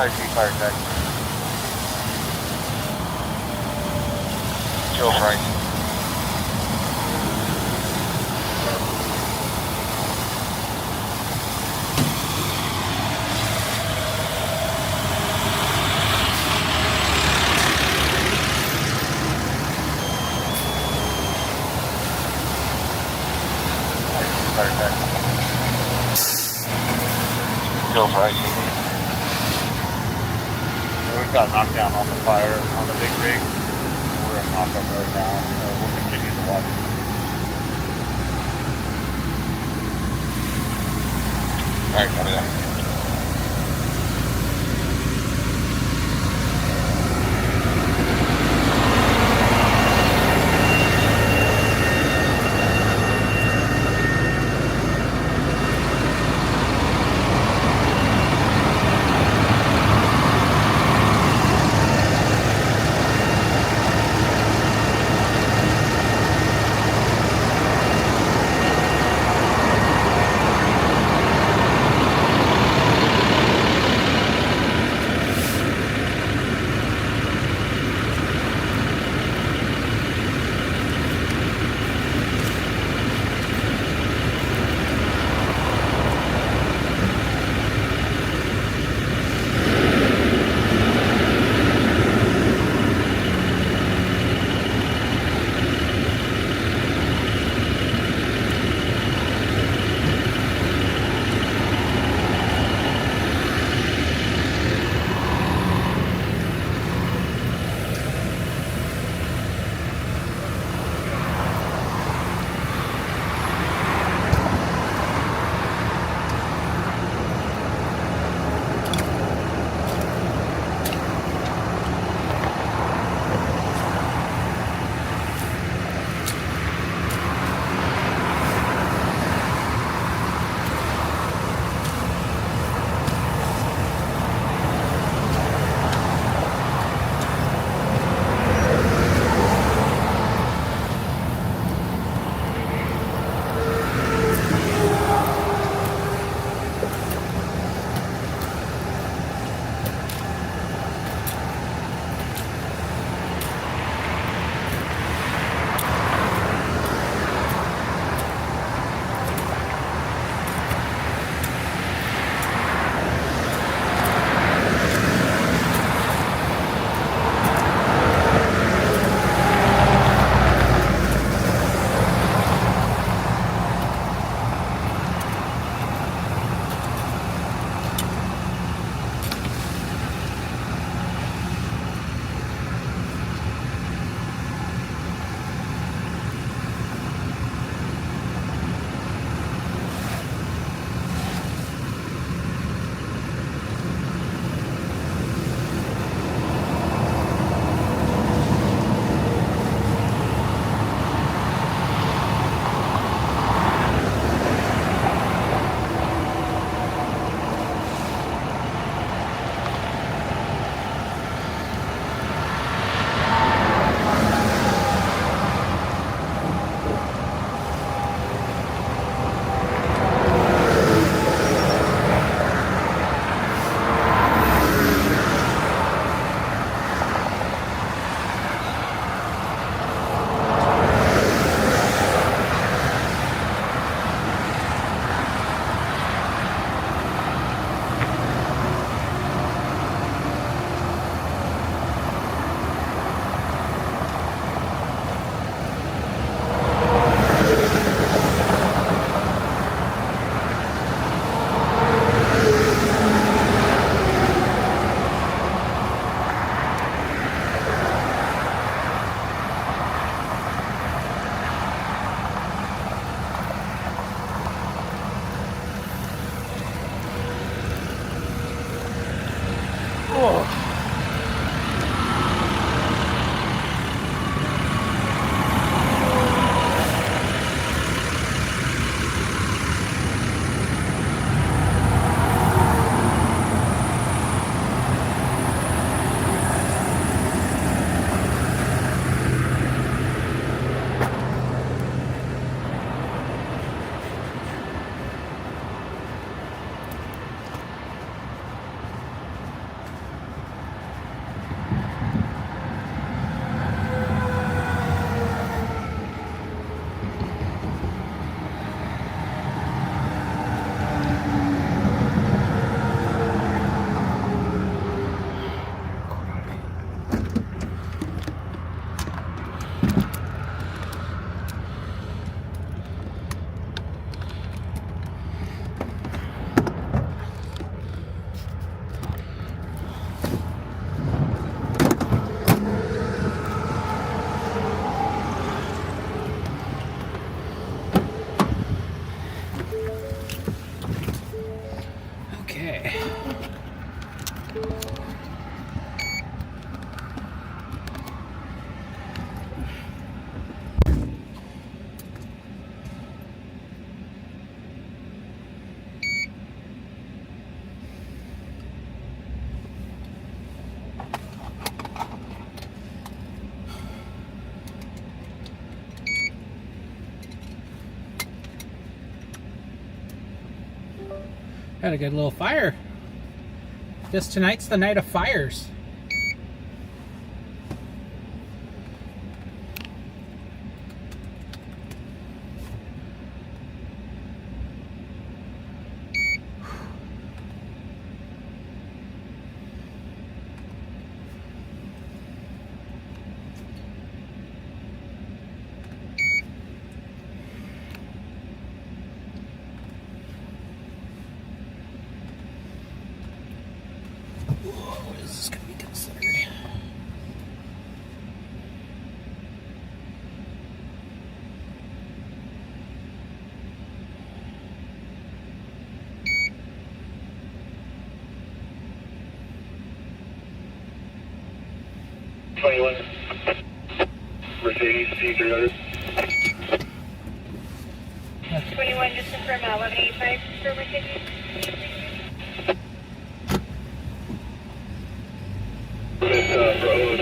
Husky fire tech. Joe Price. Fire tech. Joe Price. We've got knockdown on the fire on the big rig. We're going to knock them right now. We'll continue to watch. Alright, copy that. Had a good little fire. Guess tonight's the night of fires. What is this going to be considered? Mercedes C300. 21, just confirm 1185 for Mercedes. Road.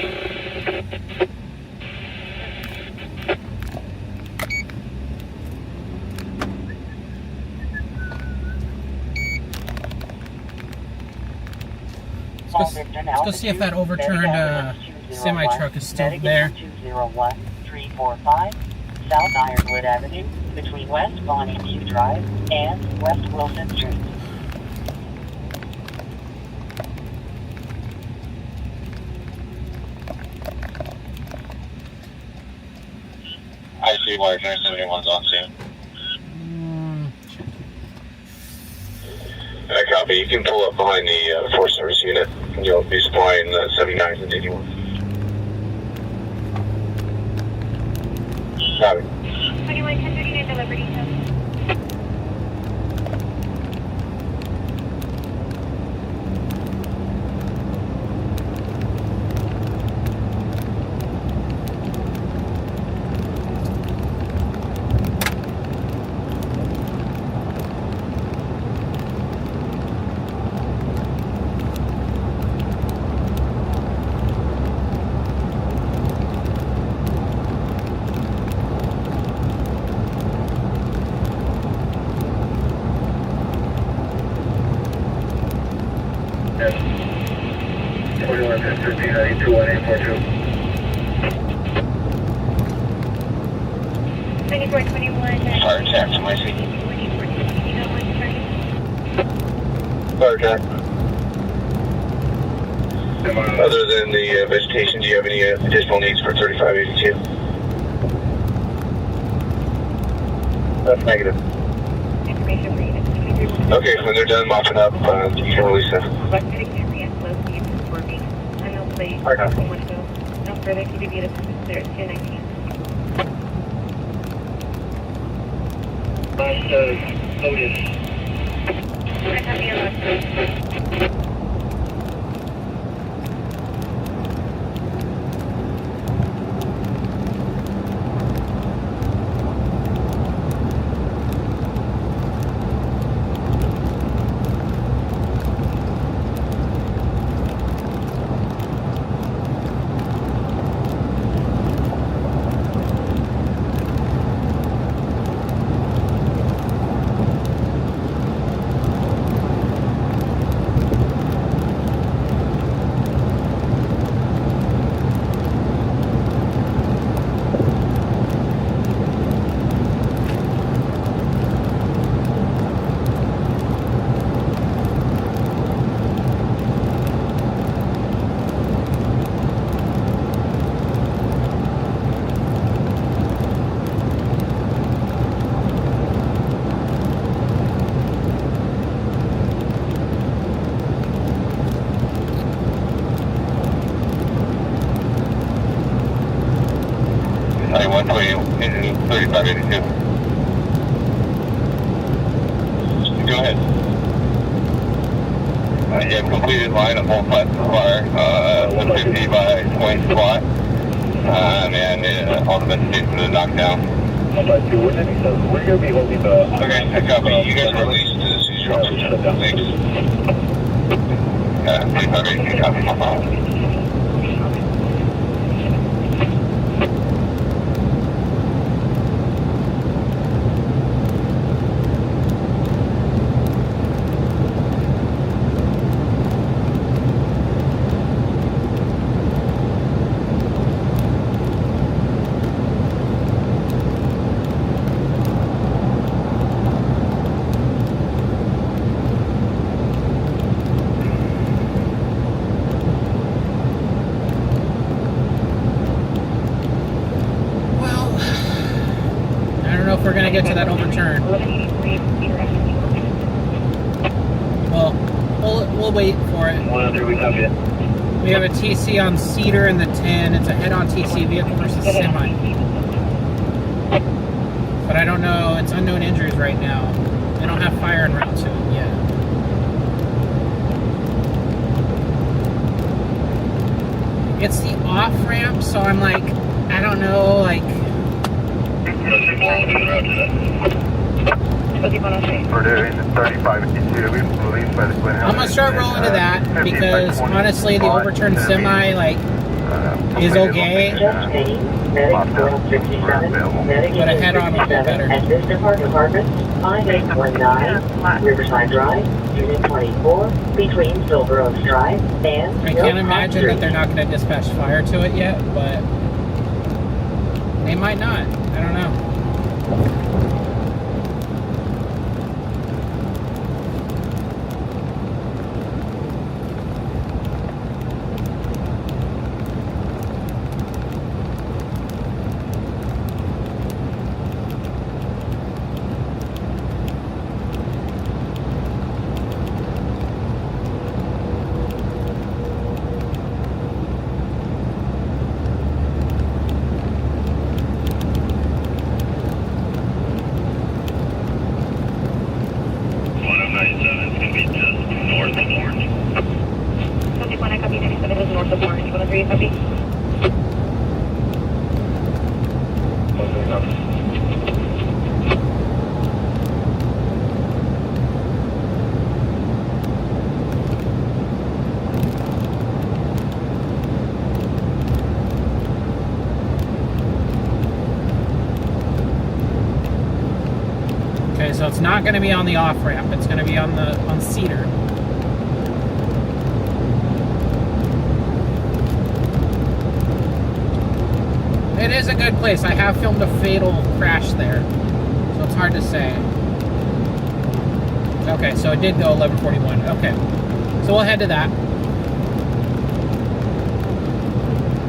Let's go see if that overturned semi truck is still there. 201-345 South Ironwood Avenue between West Bonnie View Drive and West Wilson Street. I see why 971's on scene. I copy. You can pull up behind the Force Service unit. You'll be supplying 79s and 81s. Copy. 21, 1039 delivery details. Fire attack from my seat. Fire attack. Other than the vegetation, do you have any additional needs for 3582? That's negative. Information for units. Okay, when they're done mopping up, you can release them. No further TBB to consider 219. Otis. I have the left. Go ahead. You have completed line of whole class of fire, 150 by 20 SWAT, and all the investigations for the knockdown. We're going to be holding the... Okay, I copy. You guys released the seizure. Thanks. 3582, copy. we're gonna get to that overturn. Well, we'll wait for it. 103, we copy it. We have a TC on Cedar in the 10. It's a head-on TC vehicle versus semi. But I don't know. It's unknown injuries right now. They don't have fire en route to it yet. It's the off-ramp, so I'm like, I don't know, like... We're doing 3552. We believe by the Twin I'm gonna start rolling to that, because honestly, the overturned semi, like, is okay. Just Payne, Medic 467, Medic But a head-on would be better. at Vista Park Apartments, 5819, Riverside Drive, Unit 24, between Silver Oaks Drive and... I can't imagine that they're not gonna dispatch fire to it yet, but they might not. I don't know. Okay, so it's not going to be on the off-ramp. It's going to be on Cedar. It is a good place. I have filmed a fatal crash there, so it's hard to say. Okay, so it did go 1141. Okay, so we'll head to that.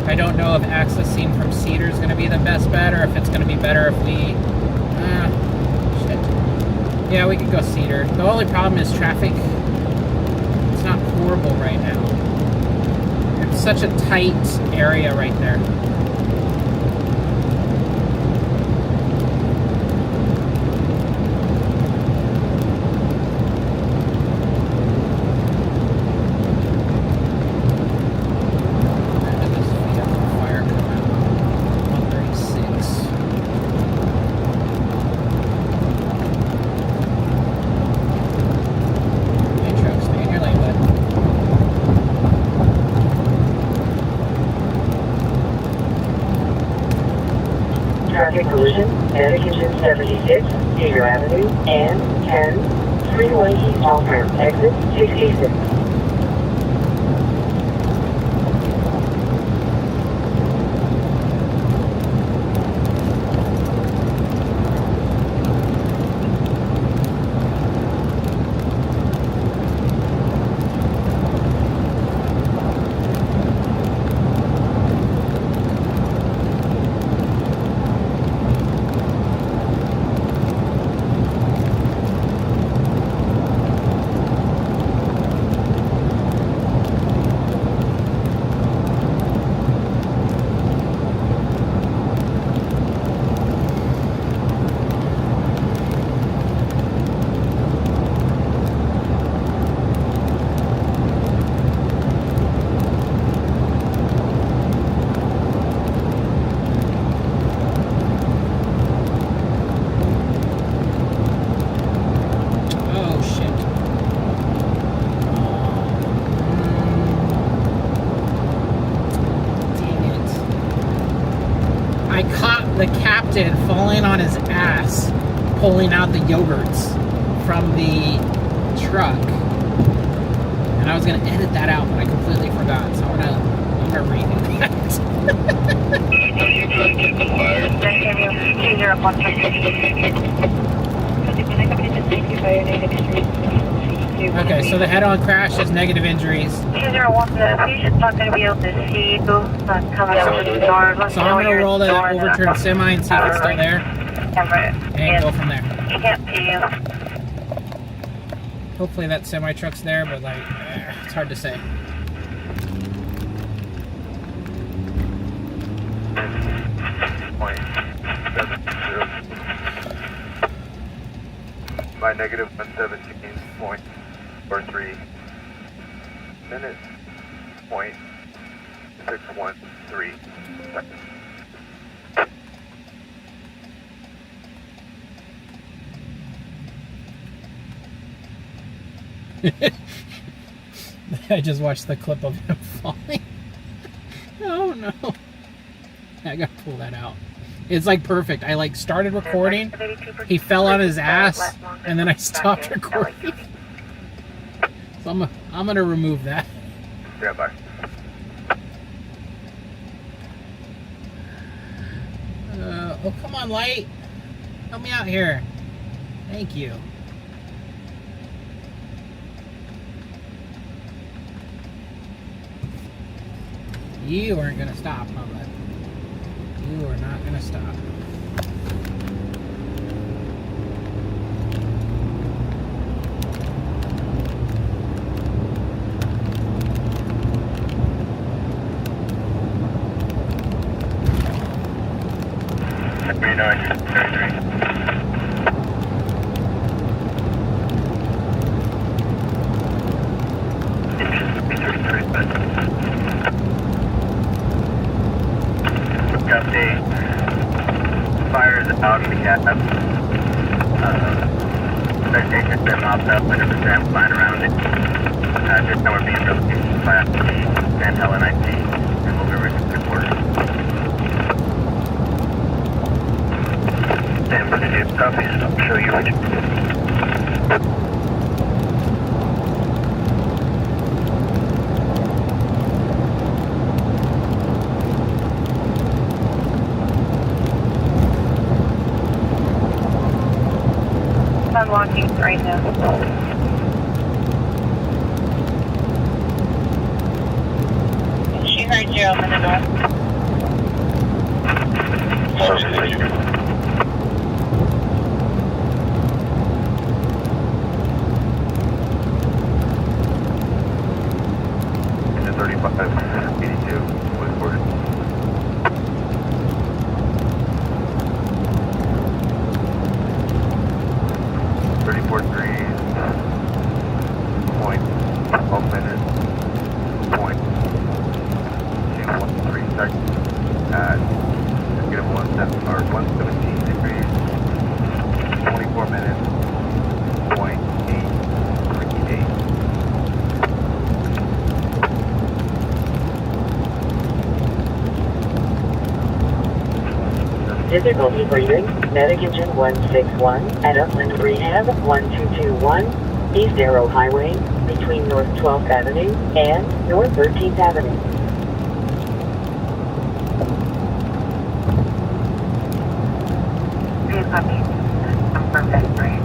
I don't know if accessing from Cedar is going to be the best bet, or if it's going to be better if we... Yeah, we could go Cedar. The only problem is traffic. It's not horrible right now. It's such a tight area right there. Traffic collision, Medication 76, Cedar Avenue, and 10, freeway east off-ramp, exit 66. The captain falling on his ass, pulling out the yogurts from the truck. And I was gonna edit that out, but I completely forgot. So I'm gonna redo that. Okay, so the head-on crash is negative injuries. 201, the patient's not going to be able to see you. Not coming out of the door. So I'm going to roll that overturned semi and see if it's still there. camera. And go from there. He can't see you. Hopefully that semi-truck's there, but like, it's hard to say. By negative 117.43 minutes, 0.613 seconds. I just watched the clip of him falling. Oh no. I gotta pull that out. It's like perfect. I like started recording, he fell on his ass, and then I stopped recording. So I'm gonna remove that. Yeah, bye. Oh, come on, light. Help me out here. Thank you. You aren't gonna stop, huh, bud? You are not gonna stop. Update. Fires out in the cab. Vegetation's been mopped up, 100% flying around it. Just now we're being relocated by the San Helen IT and we'll be reported. San Bernardino copies. I'll show you which. I'm walking right now. She heard you open the door. In the 3582 was reported. Minutes, 0.213 seconds at negative 117 degrees, 24 minutes, 0.838. Difficulty breathing. Medic engine 161 at Upland Rehab 1221 East Arrow Highway between North 12th Avenue and North 13th Avenue. Copy. I'm perfect, right?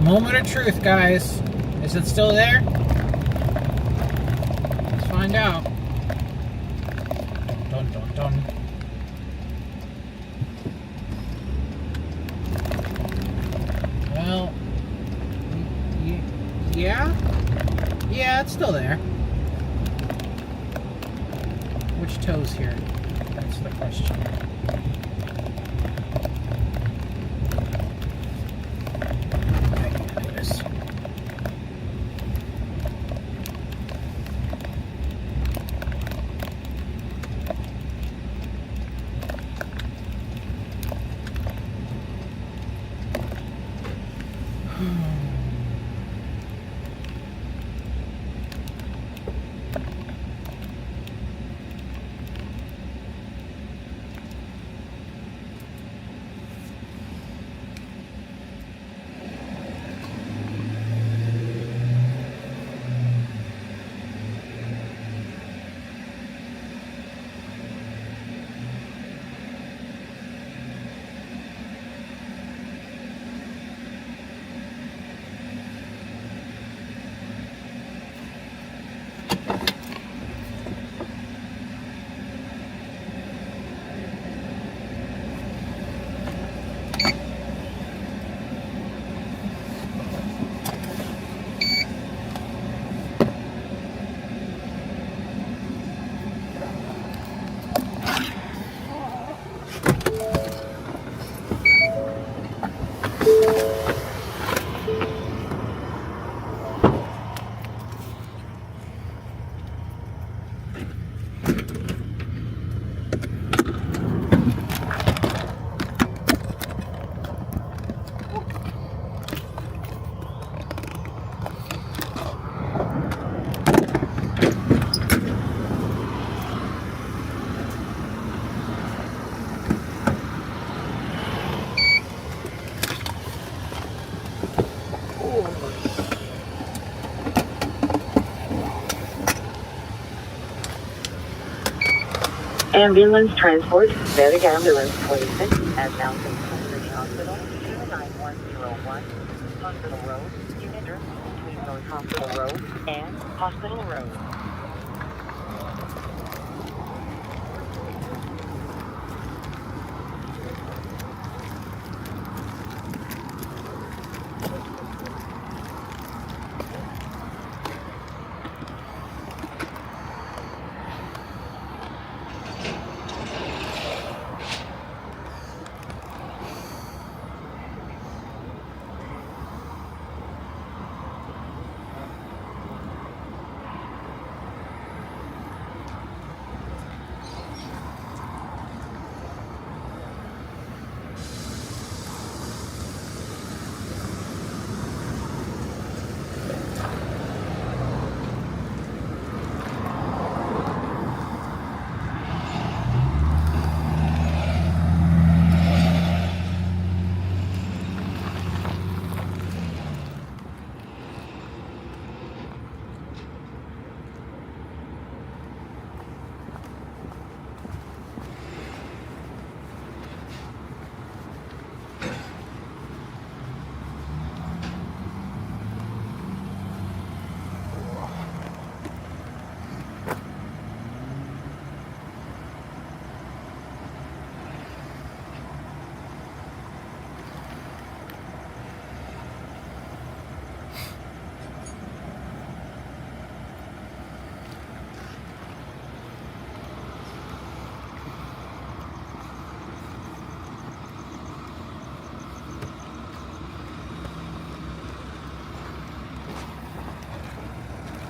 Moment of truth, guys. Is it still there? Let's find out. Dun, dun, dun. Well, yeah? Yeah, it's still there. Which toe's here? That's the question. Ambulance transport, medic ambulance 26 at Mountain Community Hospital, 29101, Hospital Road, unit between North Hospital Road and Hospital Road.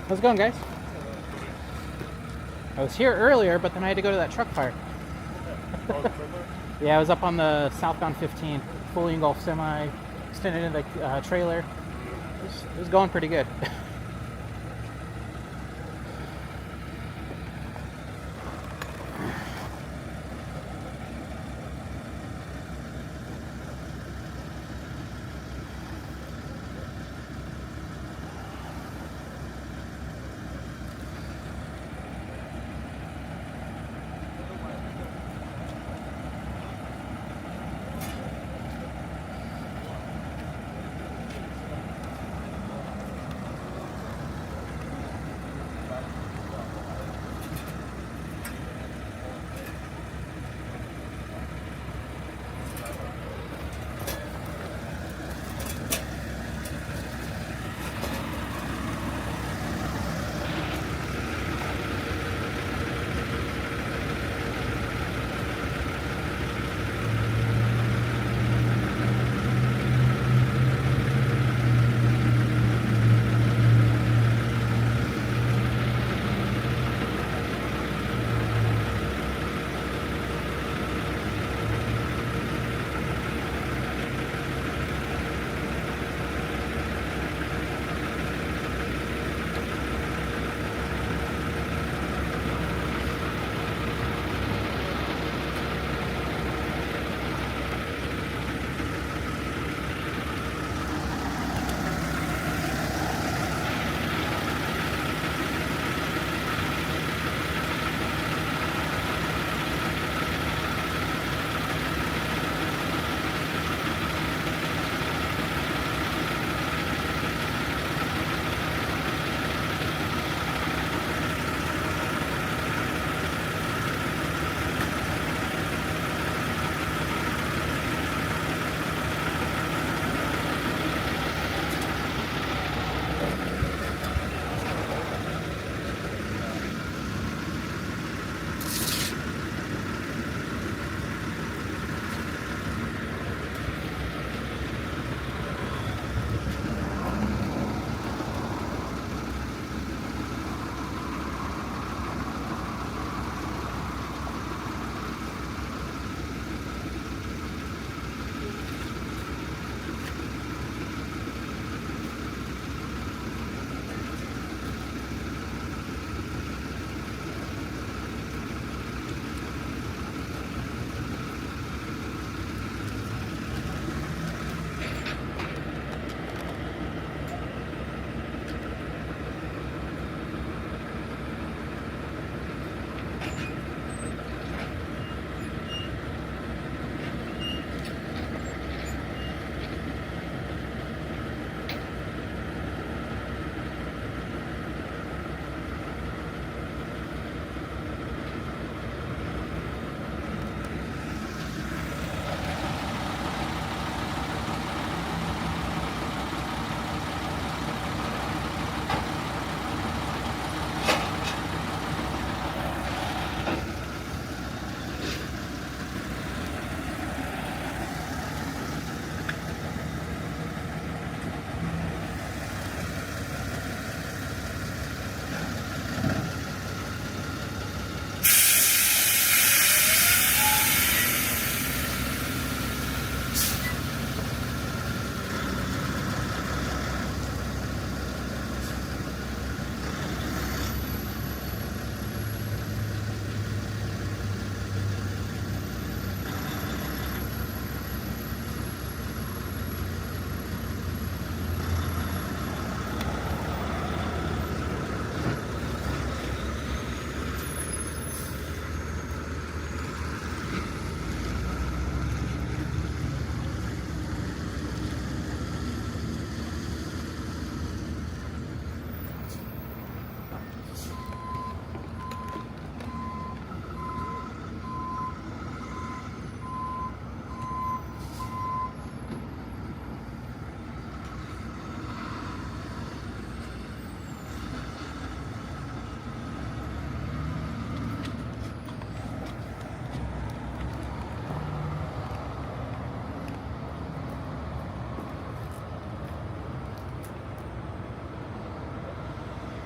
How's it going, guys? I was here earlier, but then I had to go to that truck fire. Yeah, I was up on the southbound 15, fully engulfed semi, extended in the trailer. It was going pretty good.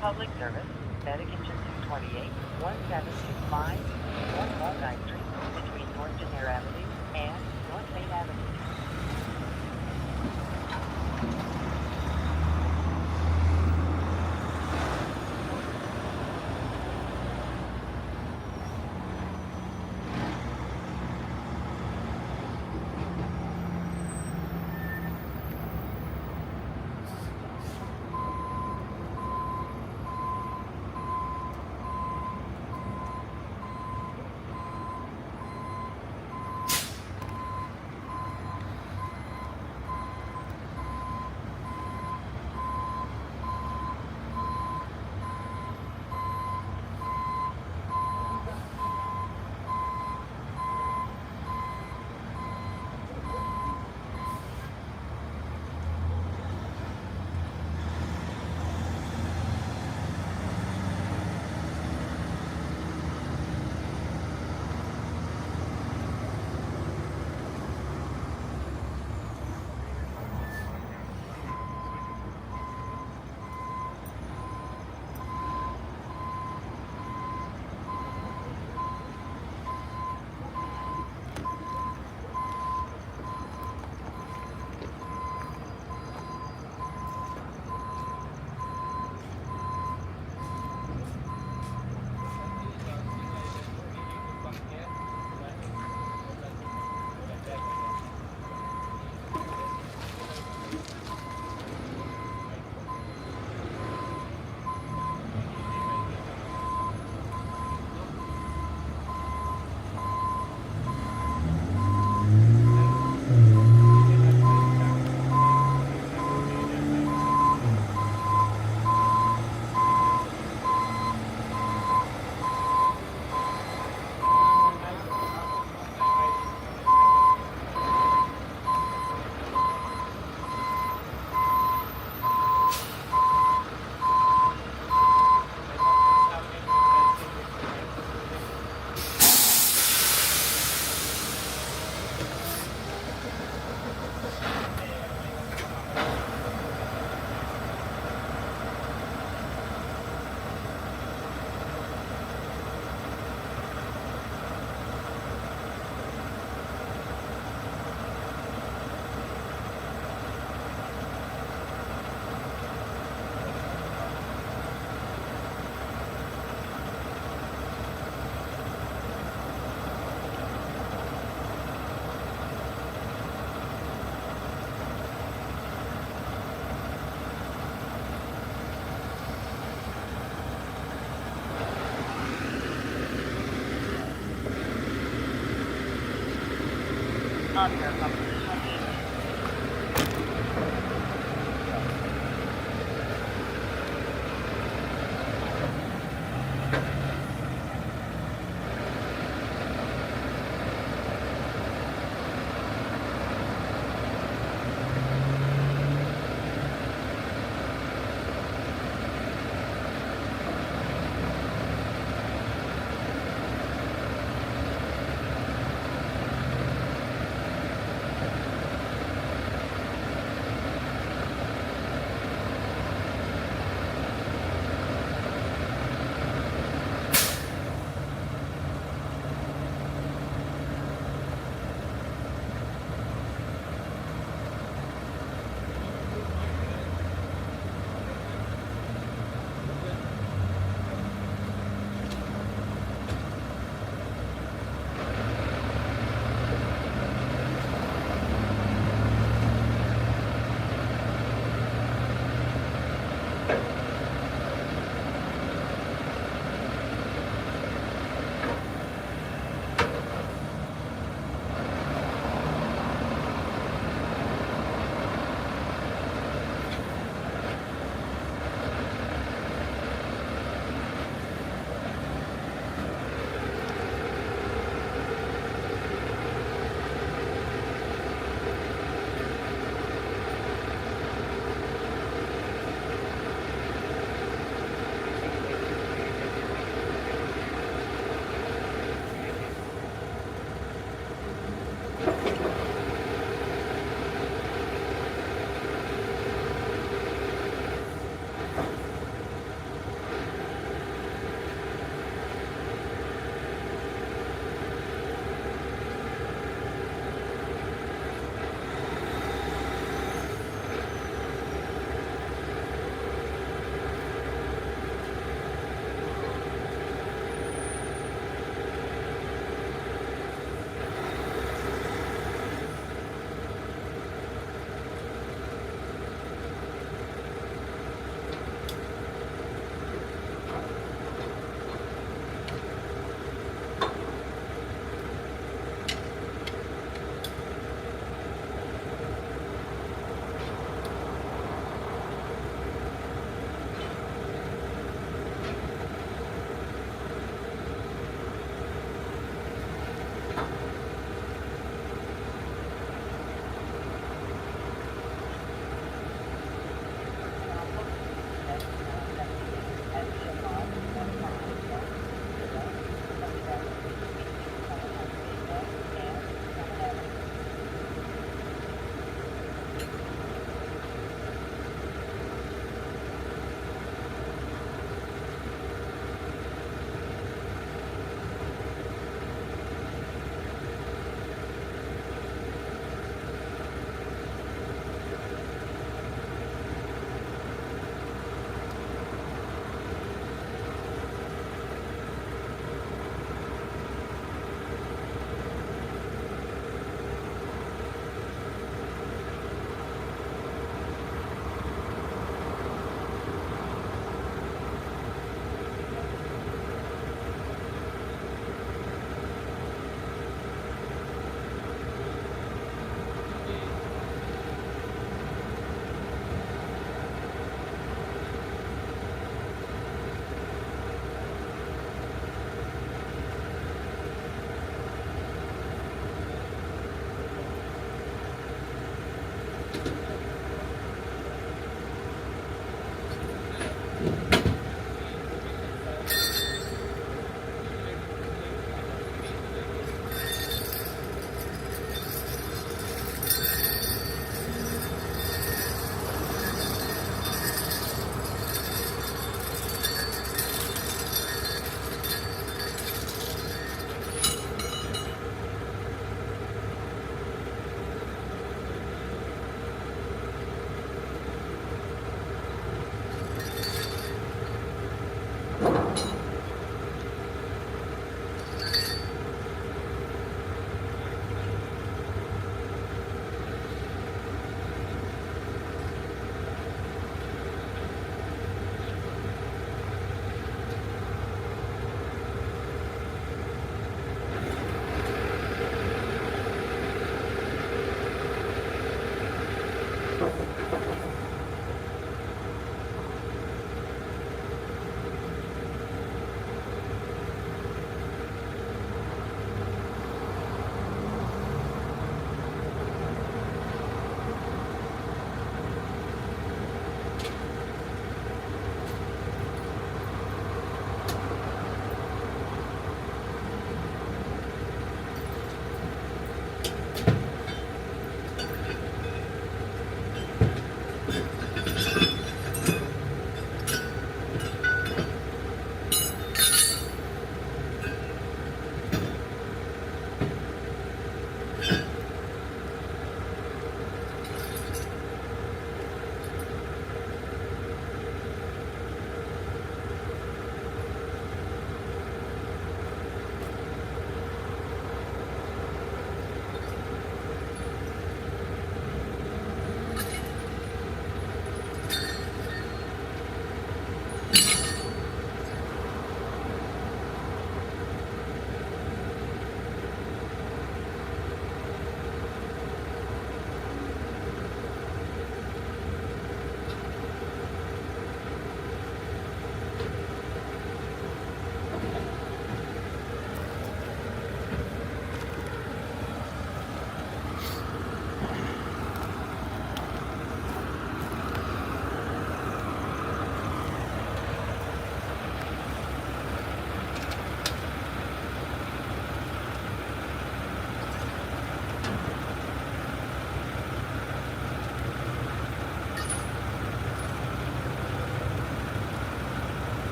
Public service, Medication 228, 1725, 1193, between North Denair Avenue and North Main Avenue.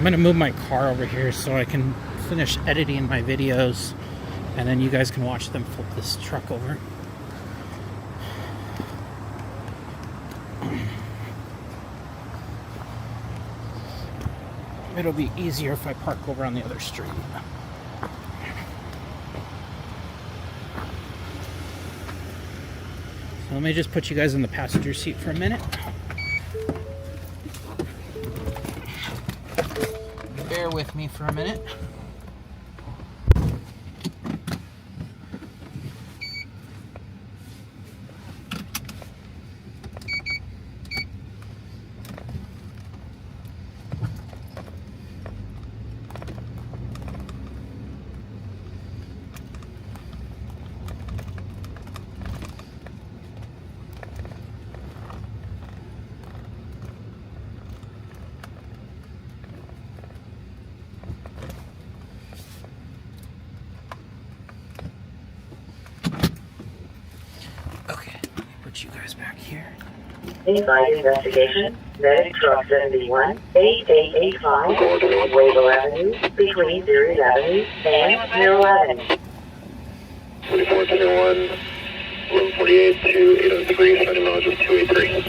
I'm gonna move my car over here so I can finish editing my videos, and then you guys can watch them flip this truck over. It'll be easier if I park over on the other street. So let me just put you guys in the passenger seat for a minute. Bear with me for a minute. You guys back here. Inside investigation, medic truck 71, 8885, Wavell Avenue, between Series Avenue and Mill Avenue. 2471, room 48 to 803, sending mileage of 283.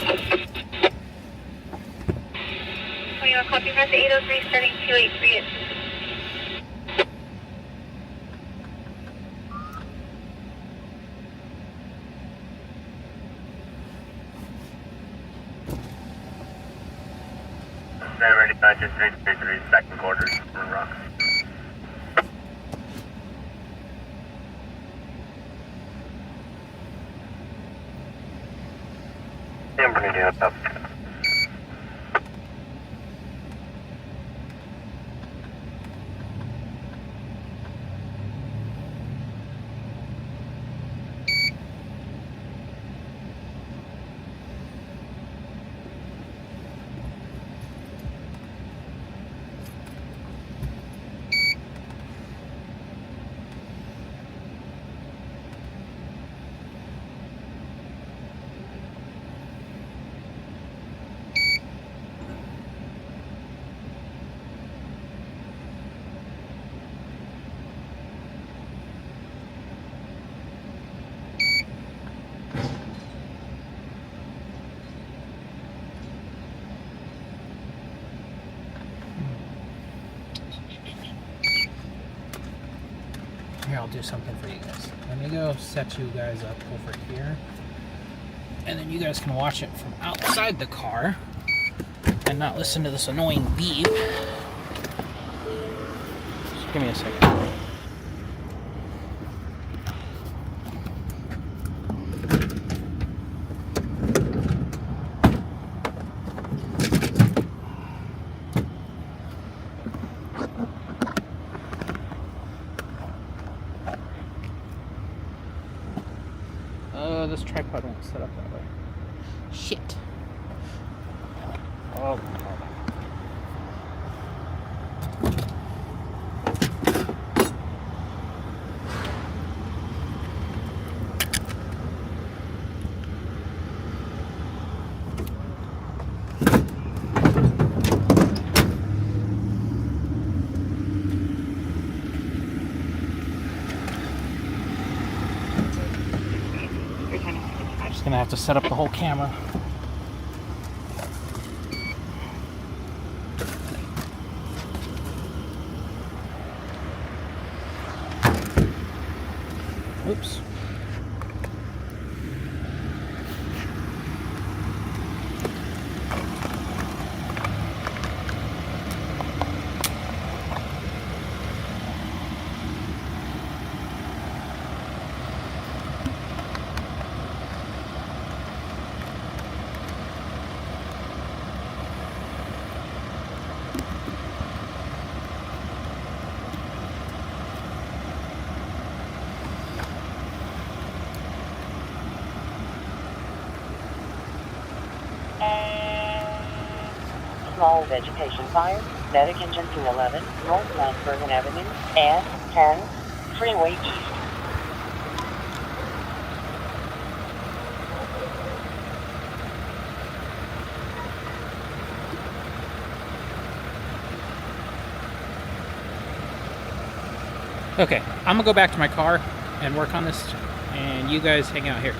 21 copy, press 803, starting 283 at 789 second quarter, Rock. And Bernardino up. Here, I'll do something for you guys. Let me go set you guys up over here. And then you guys can watch it from outside the car and not listen to this annoying beep. Just give me a second. This tripod won't set up that way. Shit. Oh. Gonna have to set up the whole camera. Oops. Small vegetation fire, medic engine 211, North Mount Vernon Avenue, and 10, freeway east. Okay, I'm gonna go back to my car and work on this, and you guys hang out here.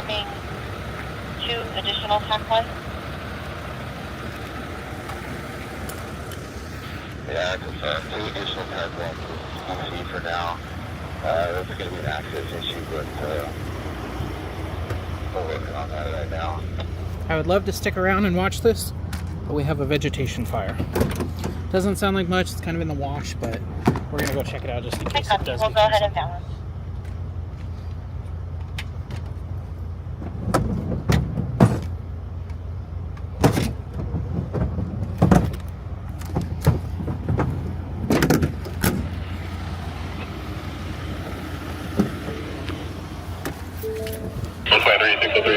confirming 2 additional TAC 1. Yeah, confirmed. 2 additional type 1 PC for now. That's going to be an access issue, but we're working on that right now. I would love to stick around and watch this, but we have a vegetation fire. Doesn't sound like much, it's kind of in the wash, but we're going to go check it out just in case it does. We'll go ahead and balance.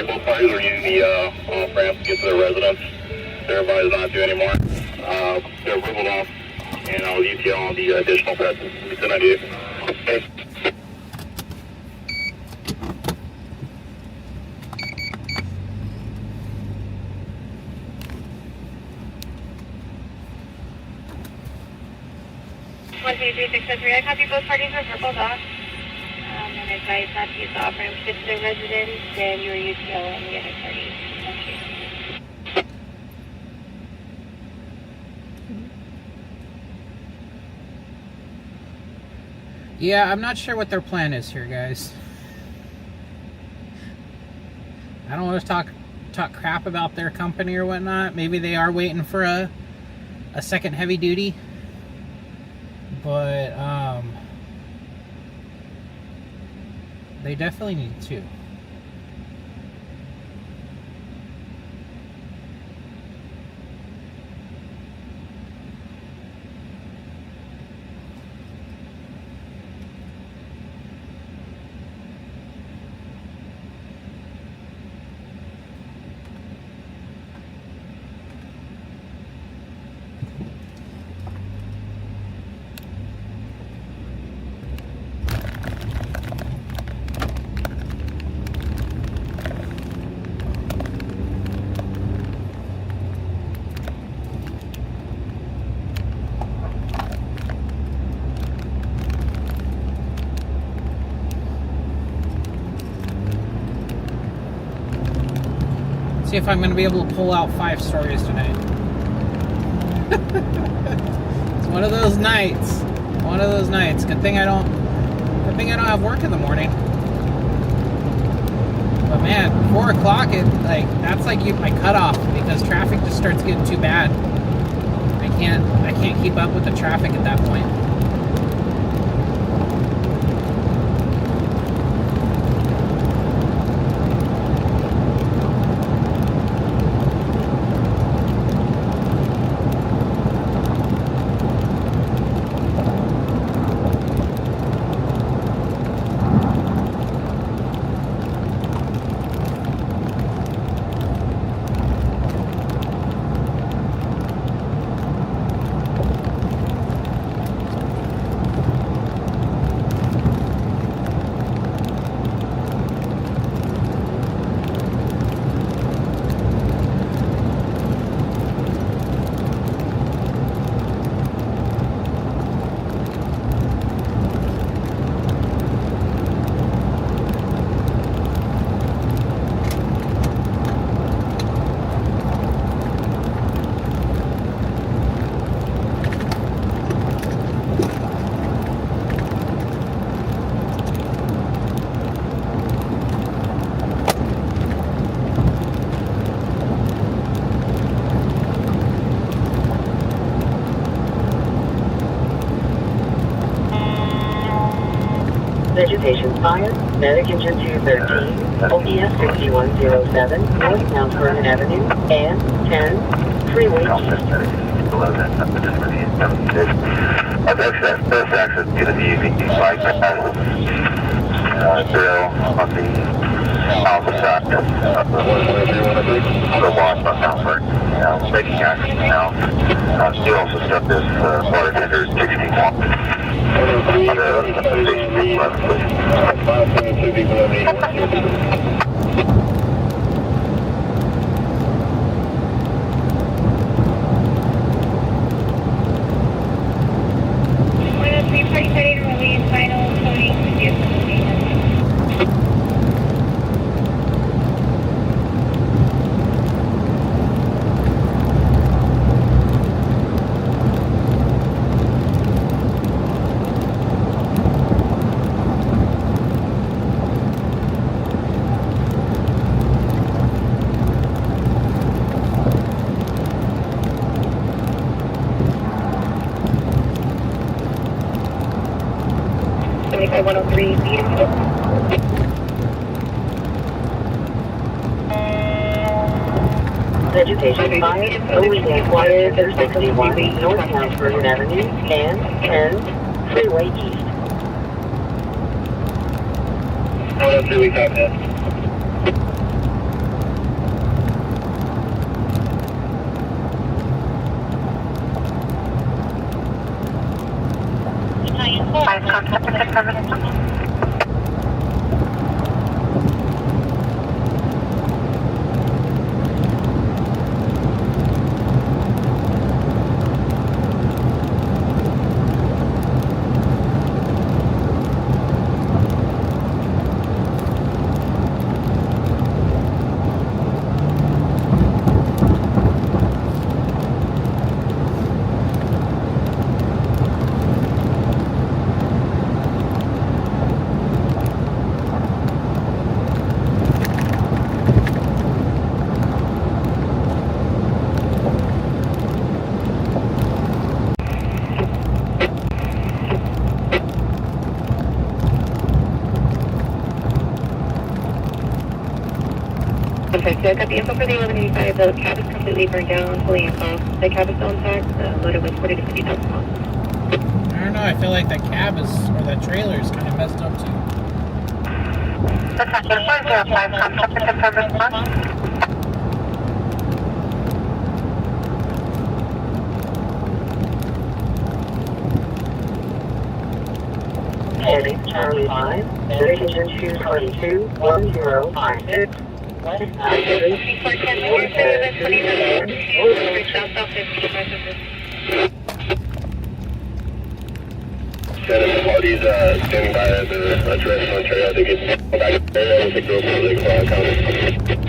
Both parties are using the off-ramp to get to their residence. They're advised not to anymore. They're wiggled off, and I'll detail on the additional pets. It's an idea. Okay. One, 2, 3, 6, 3. I copy both parties are verbal docs. And advise not to use the off-ramp to get to their residence, and your UTO and the other parties. Thank you. Yeah, I'm not sure what their plan is here, guys. I don't want to talk crap about their company or whatnot. Maybe they are waiting for a second heavy duty. But they definitely need 2. See if I'm going to be able to pull out 5 stories tonight. It's one of those nights. One of those nights. Good thing I don't have work in the morning. But man, 4 o'clock, that's like my cutoff because traffic just starts getting too bad. I can't keep up with the traffic at that point. Vegetation fire, medic engine 213, OPS 6107, North Mount Vernon Avenue, and 10, freeway. Below that, first access to the DUV bike drill on the alpha side of the wash on Alfred. Making access now. You also stuck this bartender 61. 103 beautiful. Vegetation 5, only acquired at 61 North Mount Vernon Avenue and 10 Freeway East. 103, we copy that. Italian 4. 5 contact with affirmative. Okay, so I got the info for the 1185. The cab is completely burned down, fully installed. The cab is still intact, loaded with 40 to 50,000 pounds. I don't know. I feel like that cab is, or that trailer is kind of messed up too. Attention 405, contact with affirmative response. Heading Charlie 5, Vegetation 222 1056. Before 10 meters, service 27, south 55. All these standing by at the address in Ontario, they get back there and take those to the county.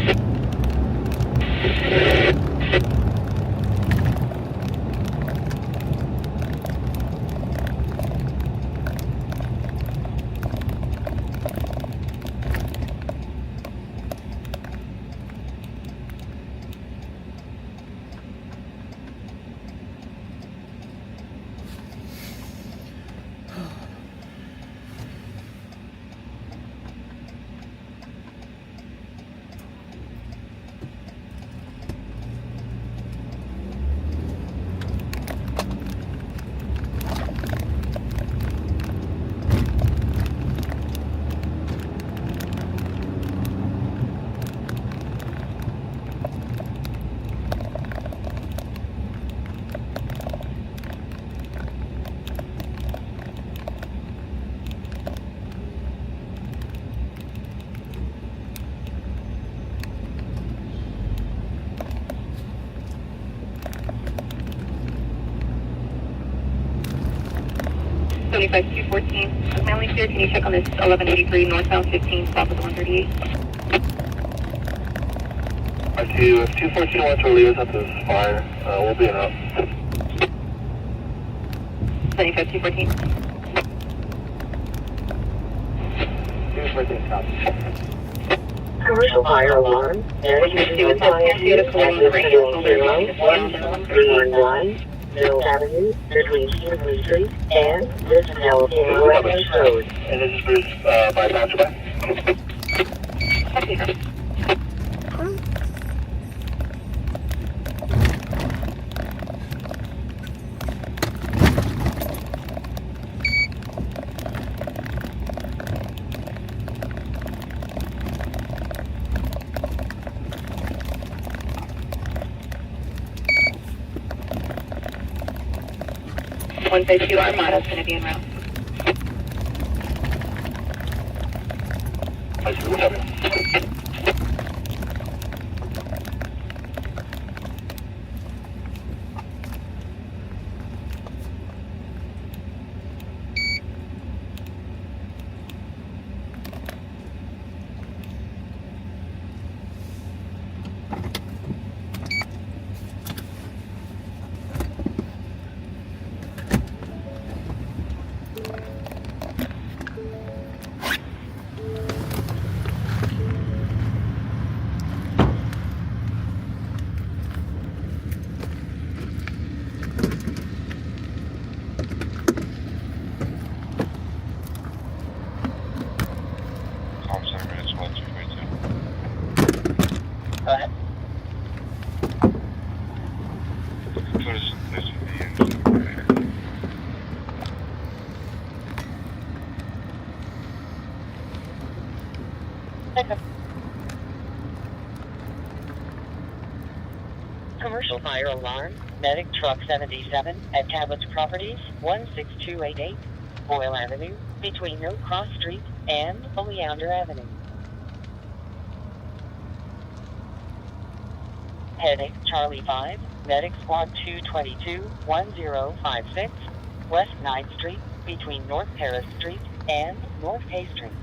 Twenty-five 214. Manly Pier, can you check on this 1183 northbound 15 south of 138? If 214 wants to relieve us at this fire, we'll be in up. 25 214. 214, copy. Commercial fire alarm. Vegetation 5, at the 311 Mill Avenue between Kingsley Street and Riverside Road. And this is Bruce by Passerby. Okay. 152 Armada is going to be en route. Commercial fire alarm, medic truck 77 at Tablets Properties, 16288, Boyle Avenue, between No Cross Street and Oleander Avenue. Headache Charlie 5, medic squad 222, 1056, West 9th Street, between North Paris Street and North Hay Street.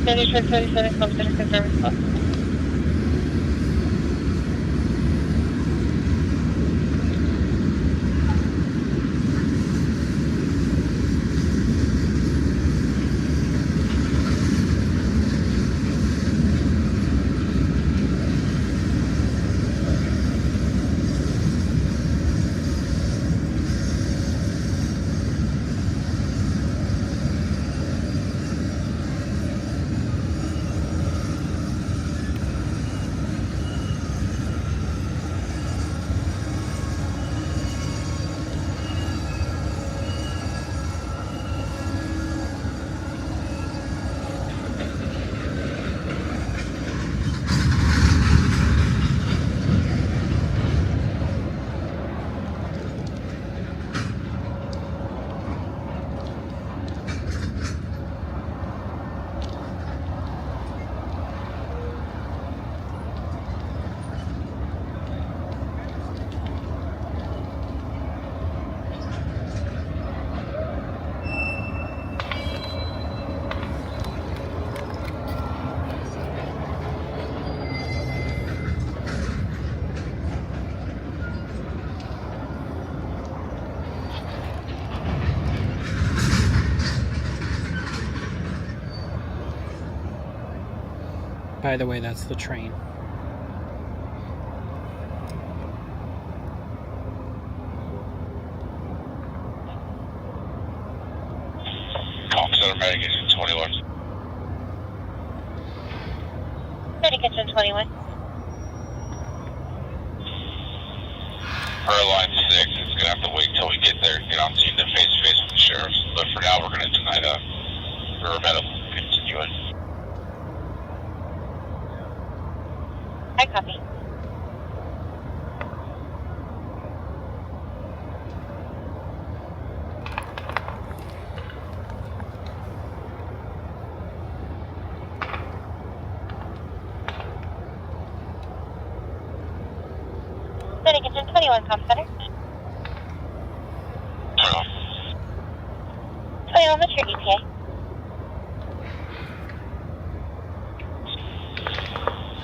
Finish with 27 kilometers, confirm response. Either way, that's the train. Center Medication 21. Medication 21. Per line 6 is going to have to wait till we get there and get on scene to face to face with the sheriffs. But for now, we're going to deny the river medical continuing. I copy. Medication 21, Comp Center. 21, what's your ETA?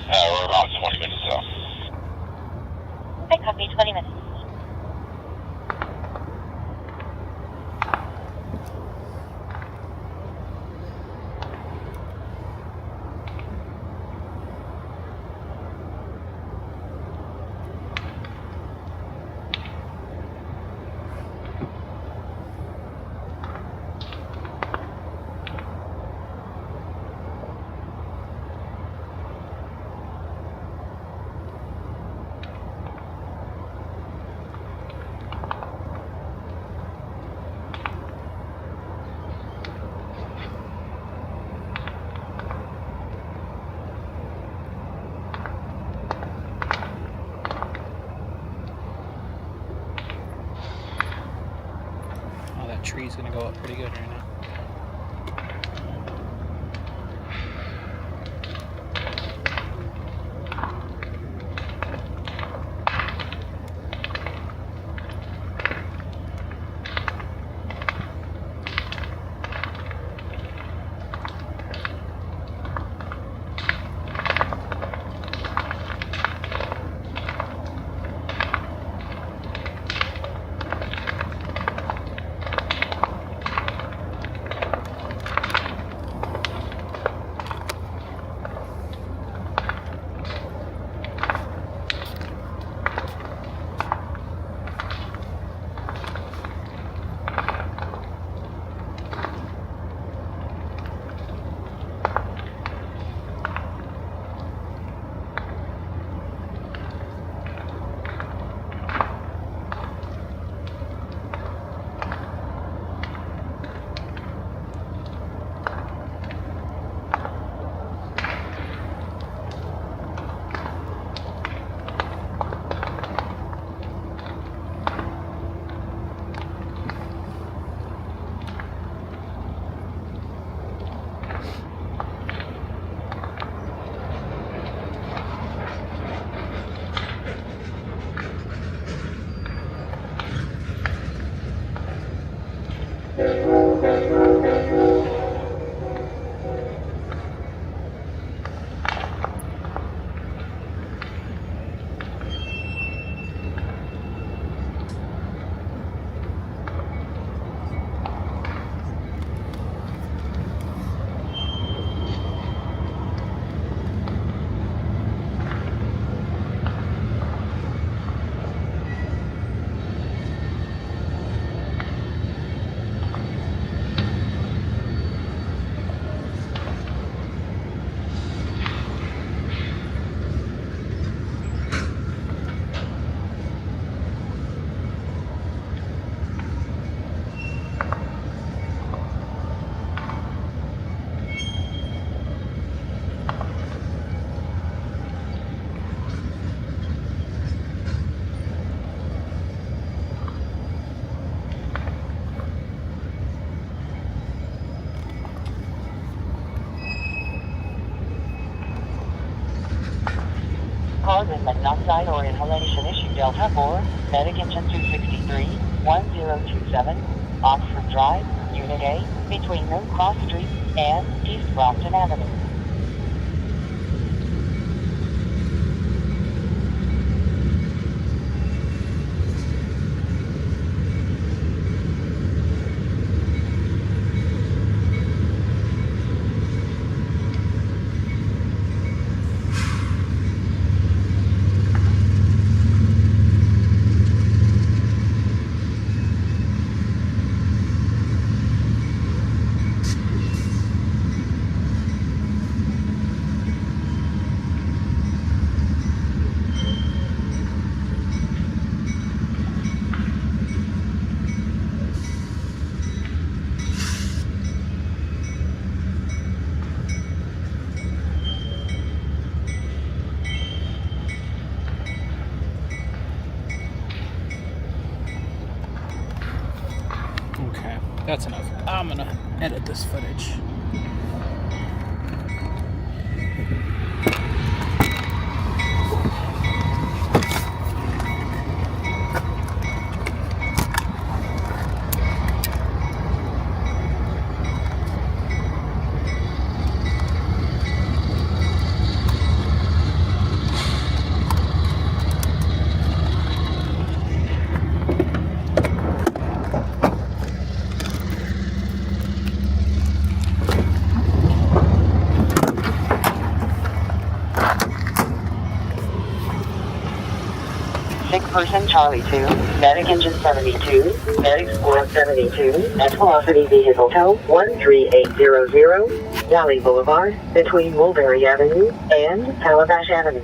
We're about 20 minutes out. I copy, 20 minutes. Oh, that tree's gonna go up pretty good right now. Carbon monoxide or inhalation issue Delta 4, Medication 263, 1027, Oxford Drive, Unit A, between Moon Cross Street and East Brockton Avenue. Okay, that's enough. I'm gonna edit this footage. Sick person Charlie 2, medic engine 72, medic squad 72, at velocity vehicle tow 13800, Valley Boulevard, between Mulberry Avenue and Calabash Avenue.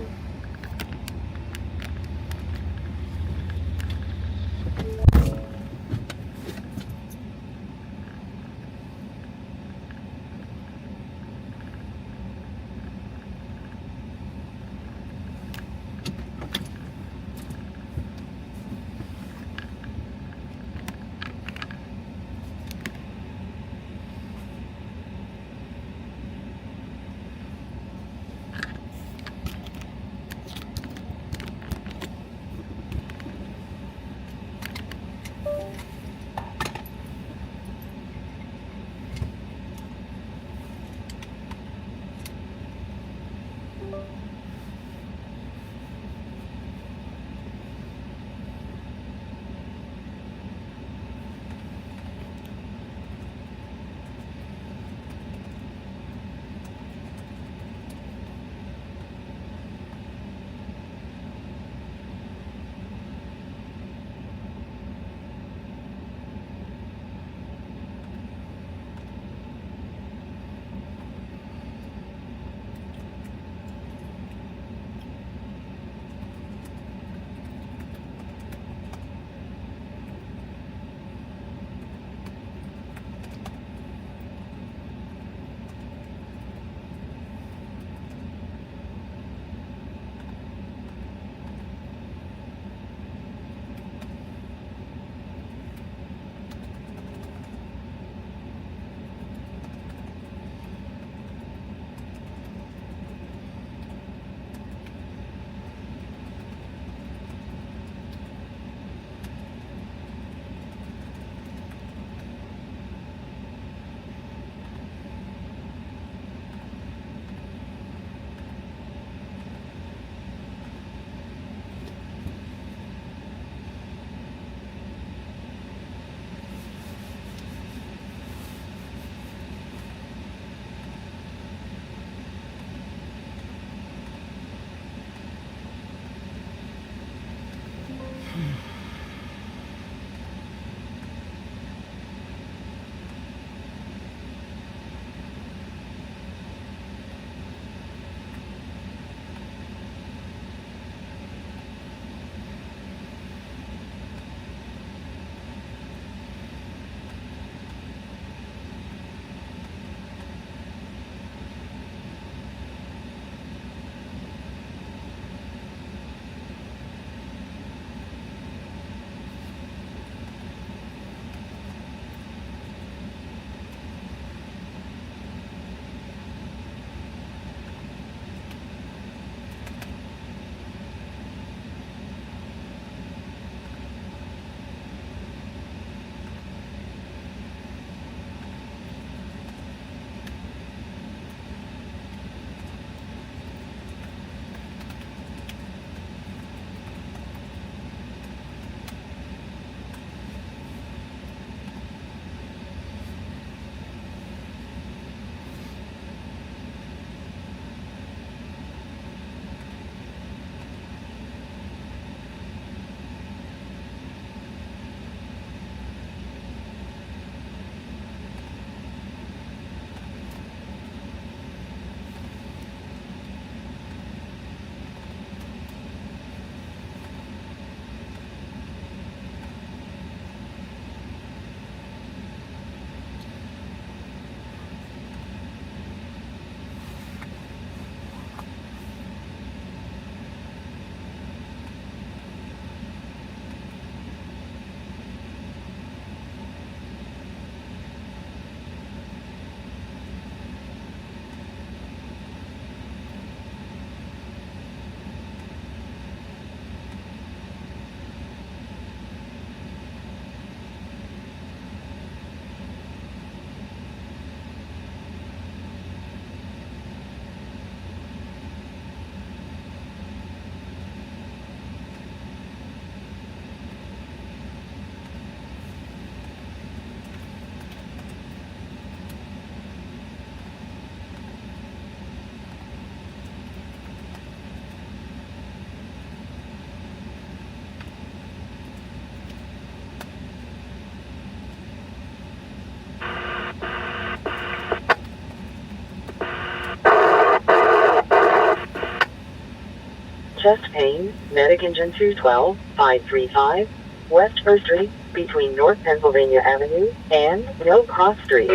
chest pain, medic engine 212, 535, West 1st Street, between North Pennsylvania Avenue and No Cross Street.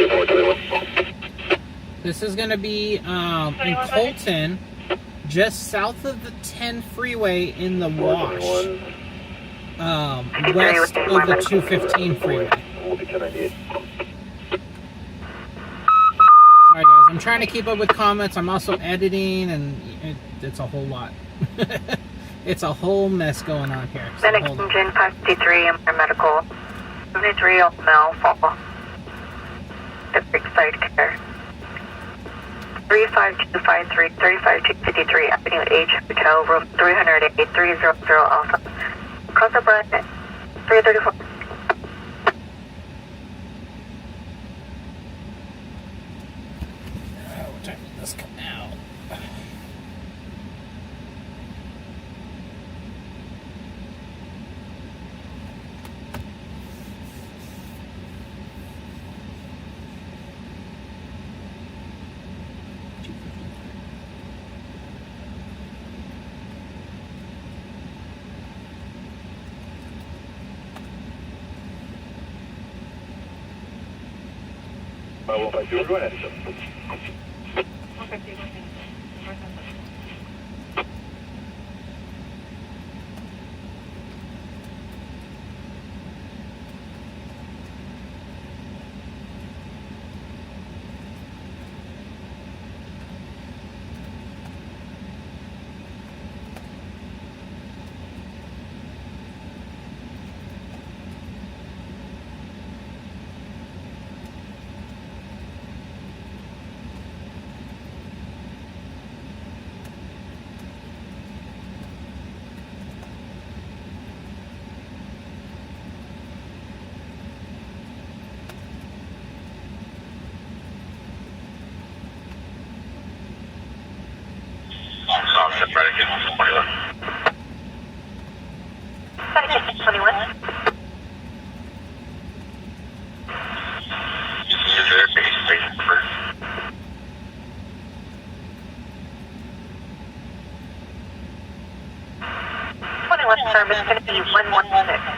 This is going to be in Colton, just south of the 10 freeway in the Wash, west of the 215 freeway. Sorry guys, I'm trying to keep up with comments. I'm also editing, and it's a whole lot. It's a whole mess going on here. So Medic engine 553 and medical 73 Mel Fall. The Riverside care. 35253, 35253 Avenue H Hotel, room 308, 300 Alpha. Cross Brett 334. What time did this come out? Go ahead. Medic 21. Service going to be 116.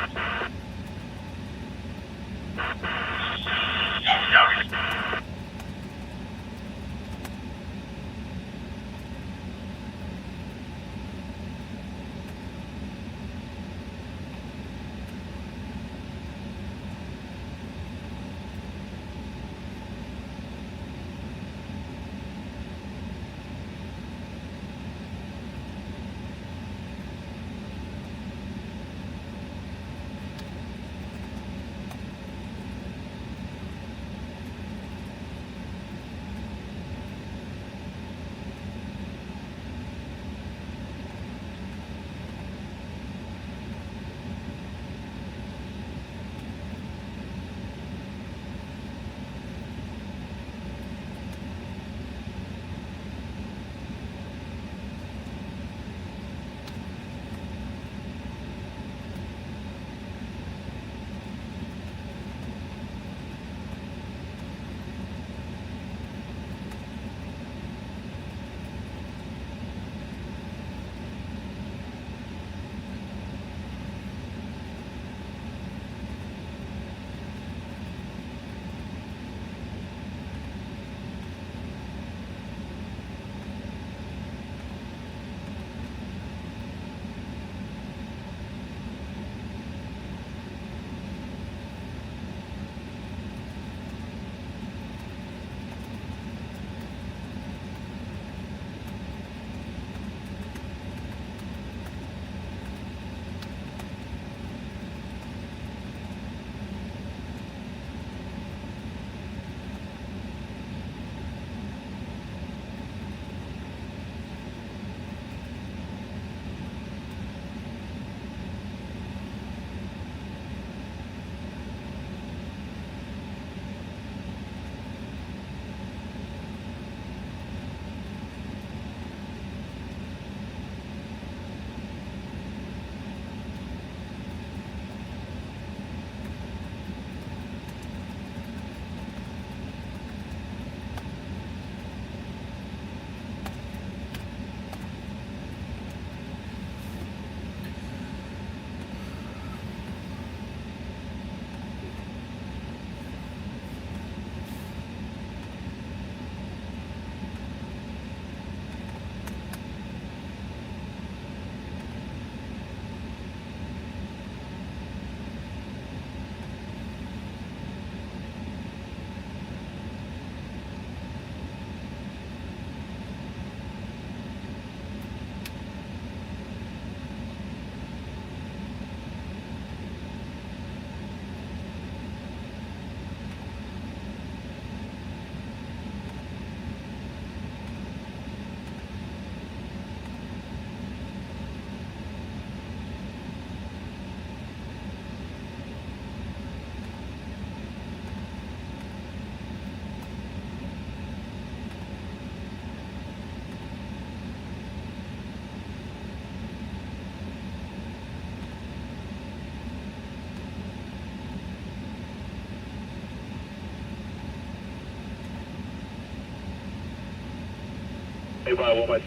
25, 1 by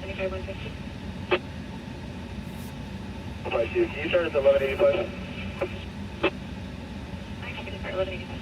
25, 150. 1 by 2. Can you start at 1185? I can start 1185.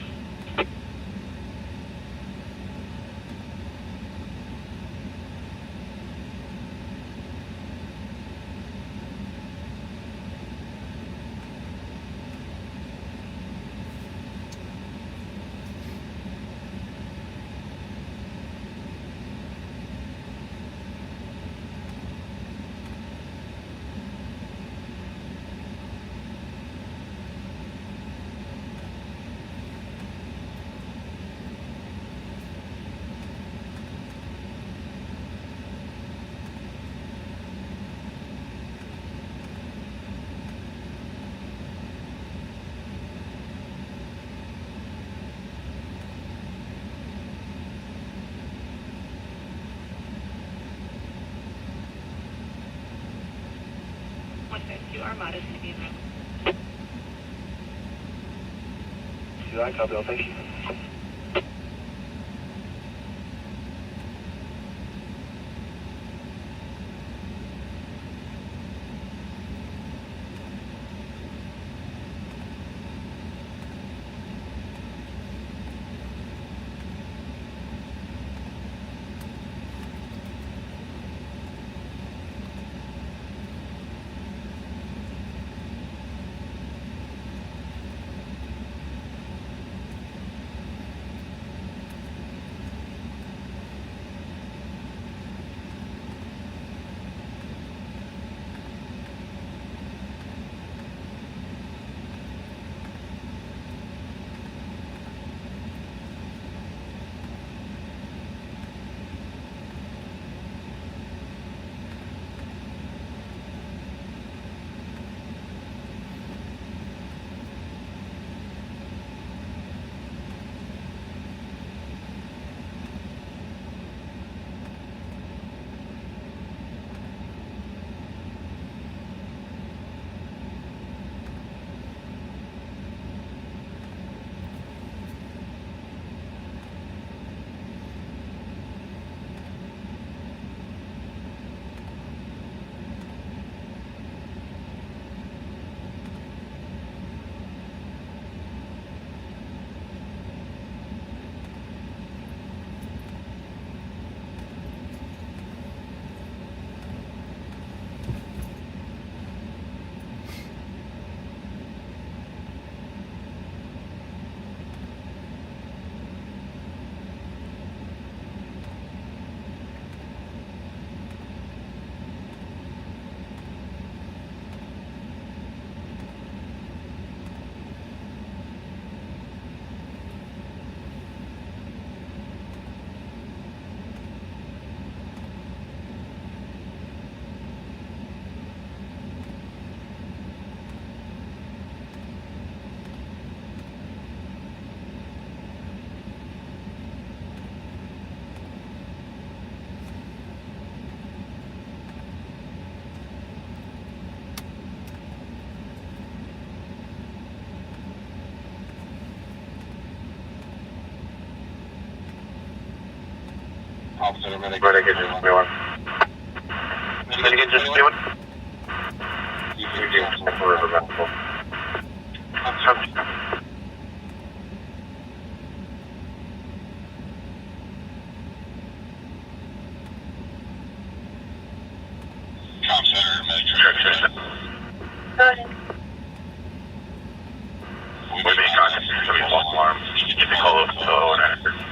Armada City and Do I copy all? Thank you. Officer, Medicaid just do it. Medicaid just do it. You can do it for Riverside. Com Center, Medicaid. Go ahead. We're being contacted. Somebody's false alarm. Get the call up to 09.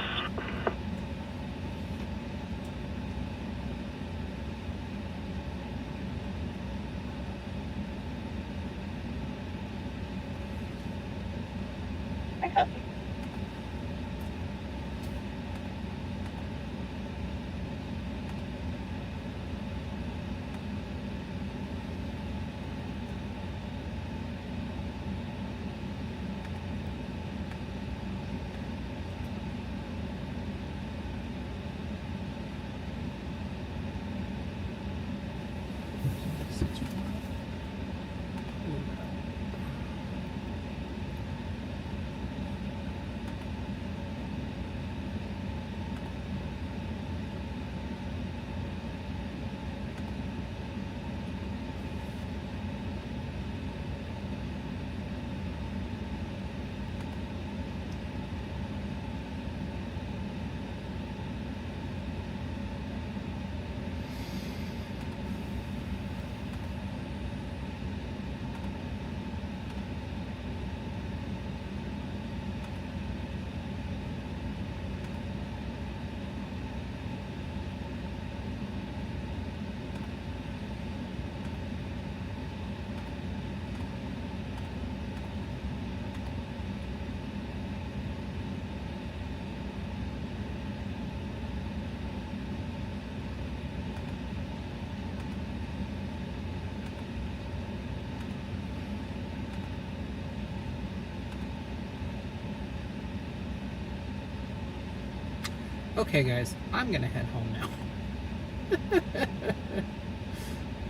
Okay, guys, I'm gonna head home now.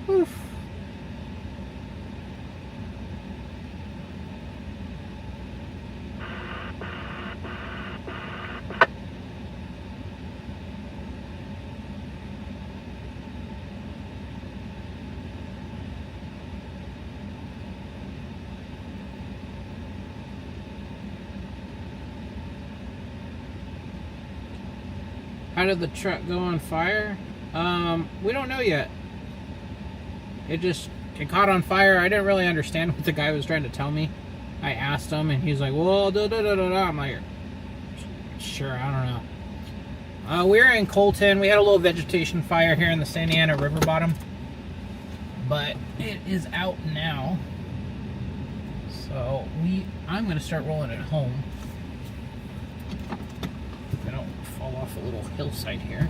Oof. How did the truck go on fire? We don't know yet. It caught on fire. I didn't really understand what the guy was trying to tell me. I asked him, and he's like, well, da da da da da. I'm like, sure, I don't know. We were in Colton. We had a little vegetation fire here in the Santa Ana River bottom. But it is out now. So I'm going to start rolling it home. I don't fall off a little hillside here.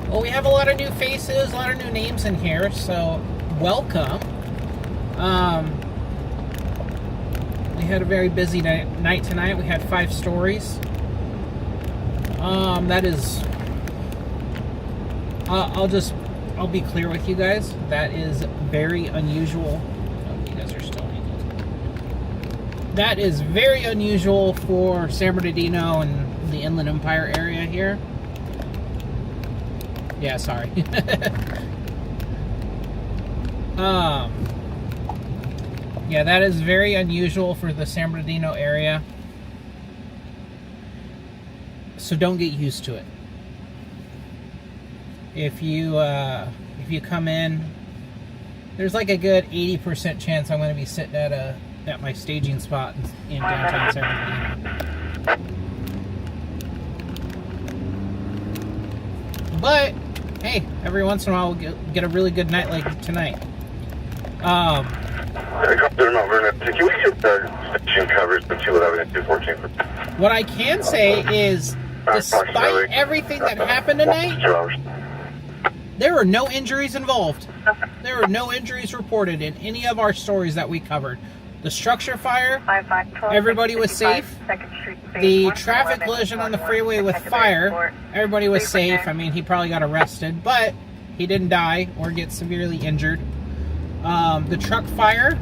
Well, we have a lot of new faces, a lot of new names in here, so welcome. We had a very busy night tonight. We had 5 stories. That is, I'll be clear with you guys. That is very unusual. Oh, you guys are still angled. That is very unusual for San Bernardino and the Inland Empire area here. Yeah, sorry. Yeah, that is very unusual for the San Bernardino area. So don't get used to it. If you come in, there's like a good 80% chance I'm going to be sitting at my staging spot in downtown San Bernardino. But hey, every once in a while we'll get a really good night like tonight. Can we get the station coverage to 211 and 214? What I can say is, despite everything that happened tonight, there were no injuries involved. There were no injuries reported in any of our stories that we covered. The structure fire, everybody was safe. The traffic collision on the freeway with fire, everybody was safe. I mean, he probably got arrested, but he didn't die or get severely injured. The truck fire,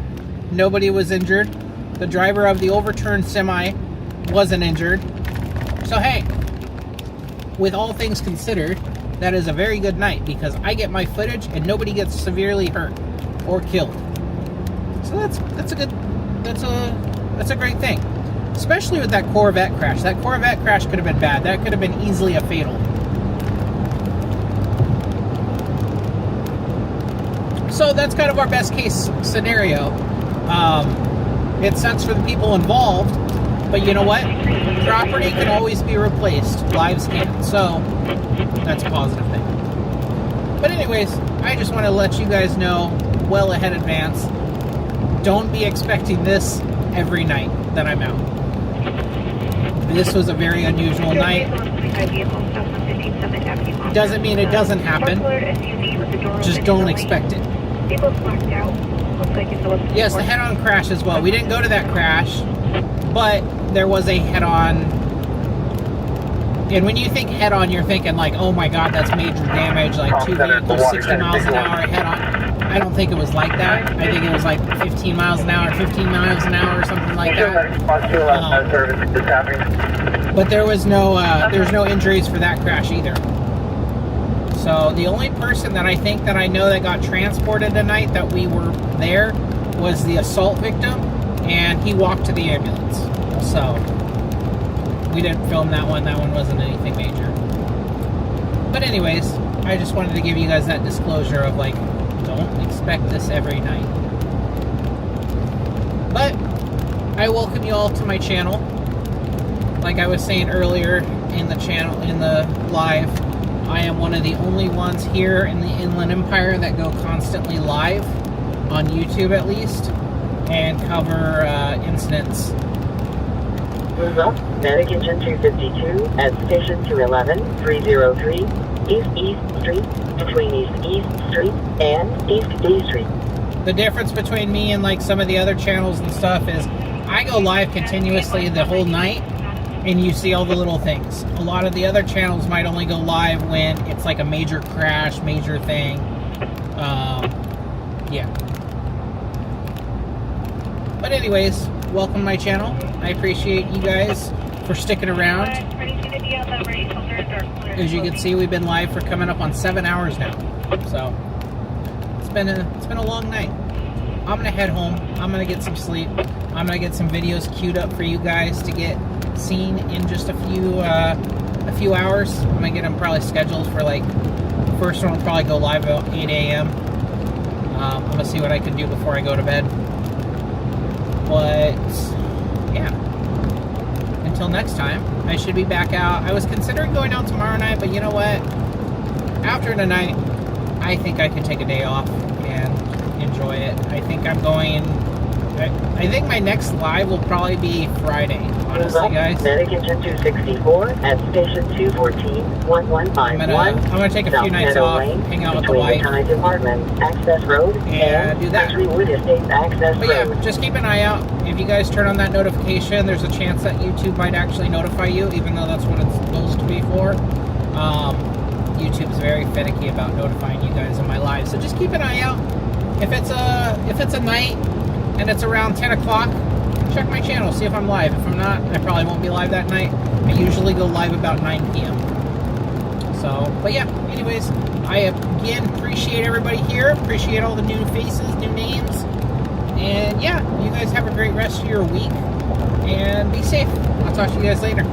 nobody was injured. The driver of the overturned semi wasn't injured. So hey, with all things considered, that is a very good night because I get my footage and nobody gets severely hurt or killed. So that's a great thing. Especially with that Corvette crash. That Corvette crash could have been bad. That could have been easily a fatal. So that's kind of our best case scenario. It sucks for the people involved, but you know what? Property can always be replaced. Lives can't. So that's a positive thing. But anyways, I just want to let you guys know well ahead in advance. Don't be expecting this every night that I'm out. This was a very unusual night. Doesn't mean it doesn't happen. Just don't expect it. Yes, the head-on crash as well. We didn't go to that crash, but there was a head-on. And when you think head-on, you're thinking like, oh my god, that's major damage, like 2 vehicles, 60 miles an hour head-on. I don't think it was like that. I think it was like 15 miles an hour, 15 miles an hour, or something like that. But there was no injuries for that crash either. So the only person that I think that I know that got transported tonight that we were there was the assault victim, and he walked to the ambulance. So we didn't film that one. That one wasn't anything major. But anyways, I just wanted to give you guys that disclosure of like, don't expect this every night. But I welcome you all to my channel. Like I was saying earlier in the channel, in the live, I am one of the only ones here in the Inland Empire that go constantly live, on YouTube at least, and cover incidents. Move up, Medic Engine 252 at Station 211, 303, East Street, between East Street and East D Street. The difference between me and like some of the other channels and stuff is I go live continuously the whole night, and you see all the little things. A lot of the other channels might only go live when it's like a major crash, major thing. Yeah. But anyways, welcome to my channel. I appreciate you guys for sticking around. As you can see, we've been live for coming up on 7 hours now. So it's been a long night. I'm gonna head home. I'm gonna get some sleep. I'm gonna get some videos queued up for you guys to get seen in just a few hours. I'm gonna get them probably scheduled for like, the first one will probably go live about 8 a.m. I'm gonna see what I can do before I go to bed. But yeah, until next time, I should be back out. I was considering going out tomorrow night, but you know what? After tonight, I think I could take a day off and enjoy it. I think my next live will probably be Friday, honestly, guys. Medic Engine 264 at Station 214, 1151. I'm gonna take a few nights off, hang out with the wife, Access Road, and do that. Wood Estates Access But yeah, just keep an eye out. If you guys turn on that notification, there's a chance that YouTube might actually notify you, even though that's what it's supposed to be for. YouTube's very finicky about notifying you guys in my live, so just keep an eye out. If it's a night and it's around 10 o'clock, check my channel, see if I'm live. If I'm not, I probably won't be live that night. I usually go live about 9 p.m. So, but yeah, anyways, I again appreciate everybody here, appreciate all the new faces, new names, and yeah, you guys have a great rest of your week, and be safe. I'll talk to you guys later.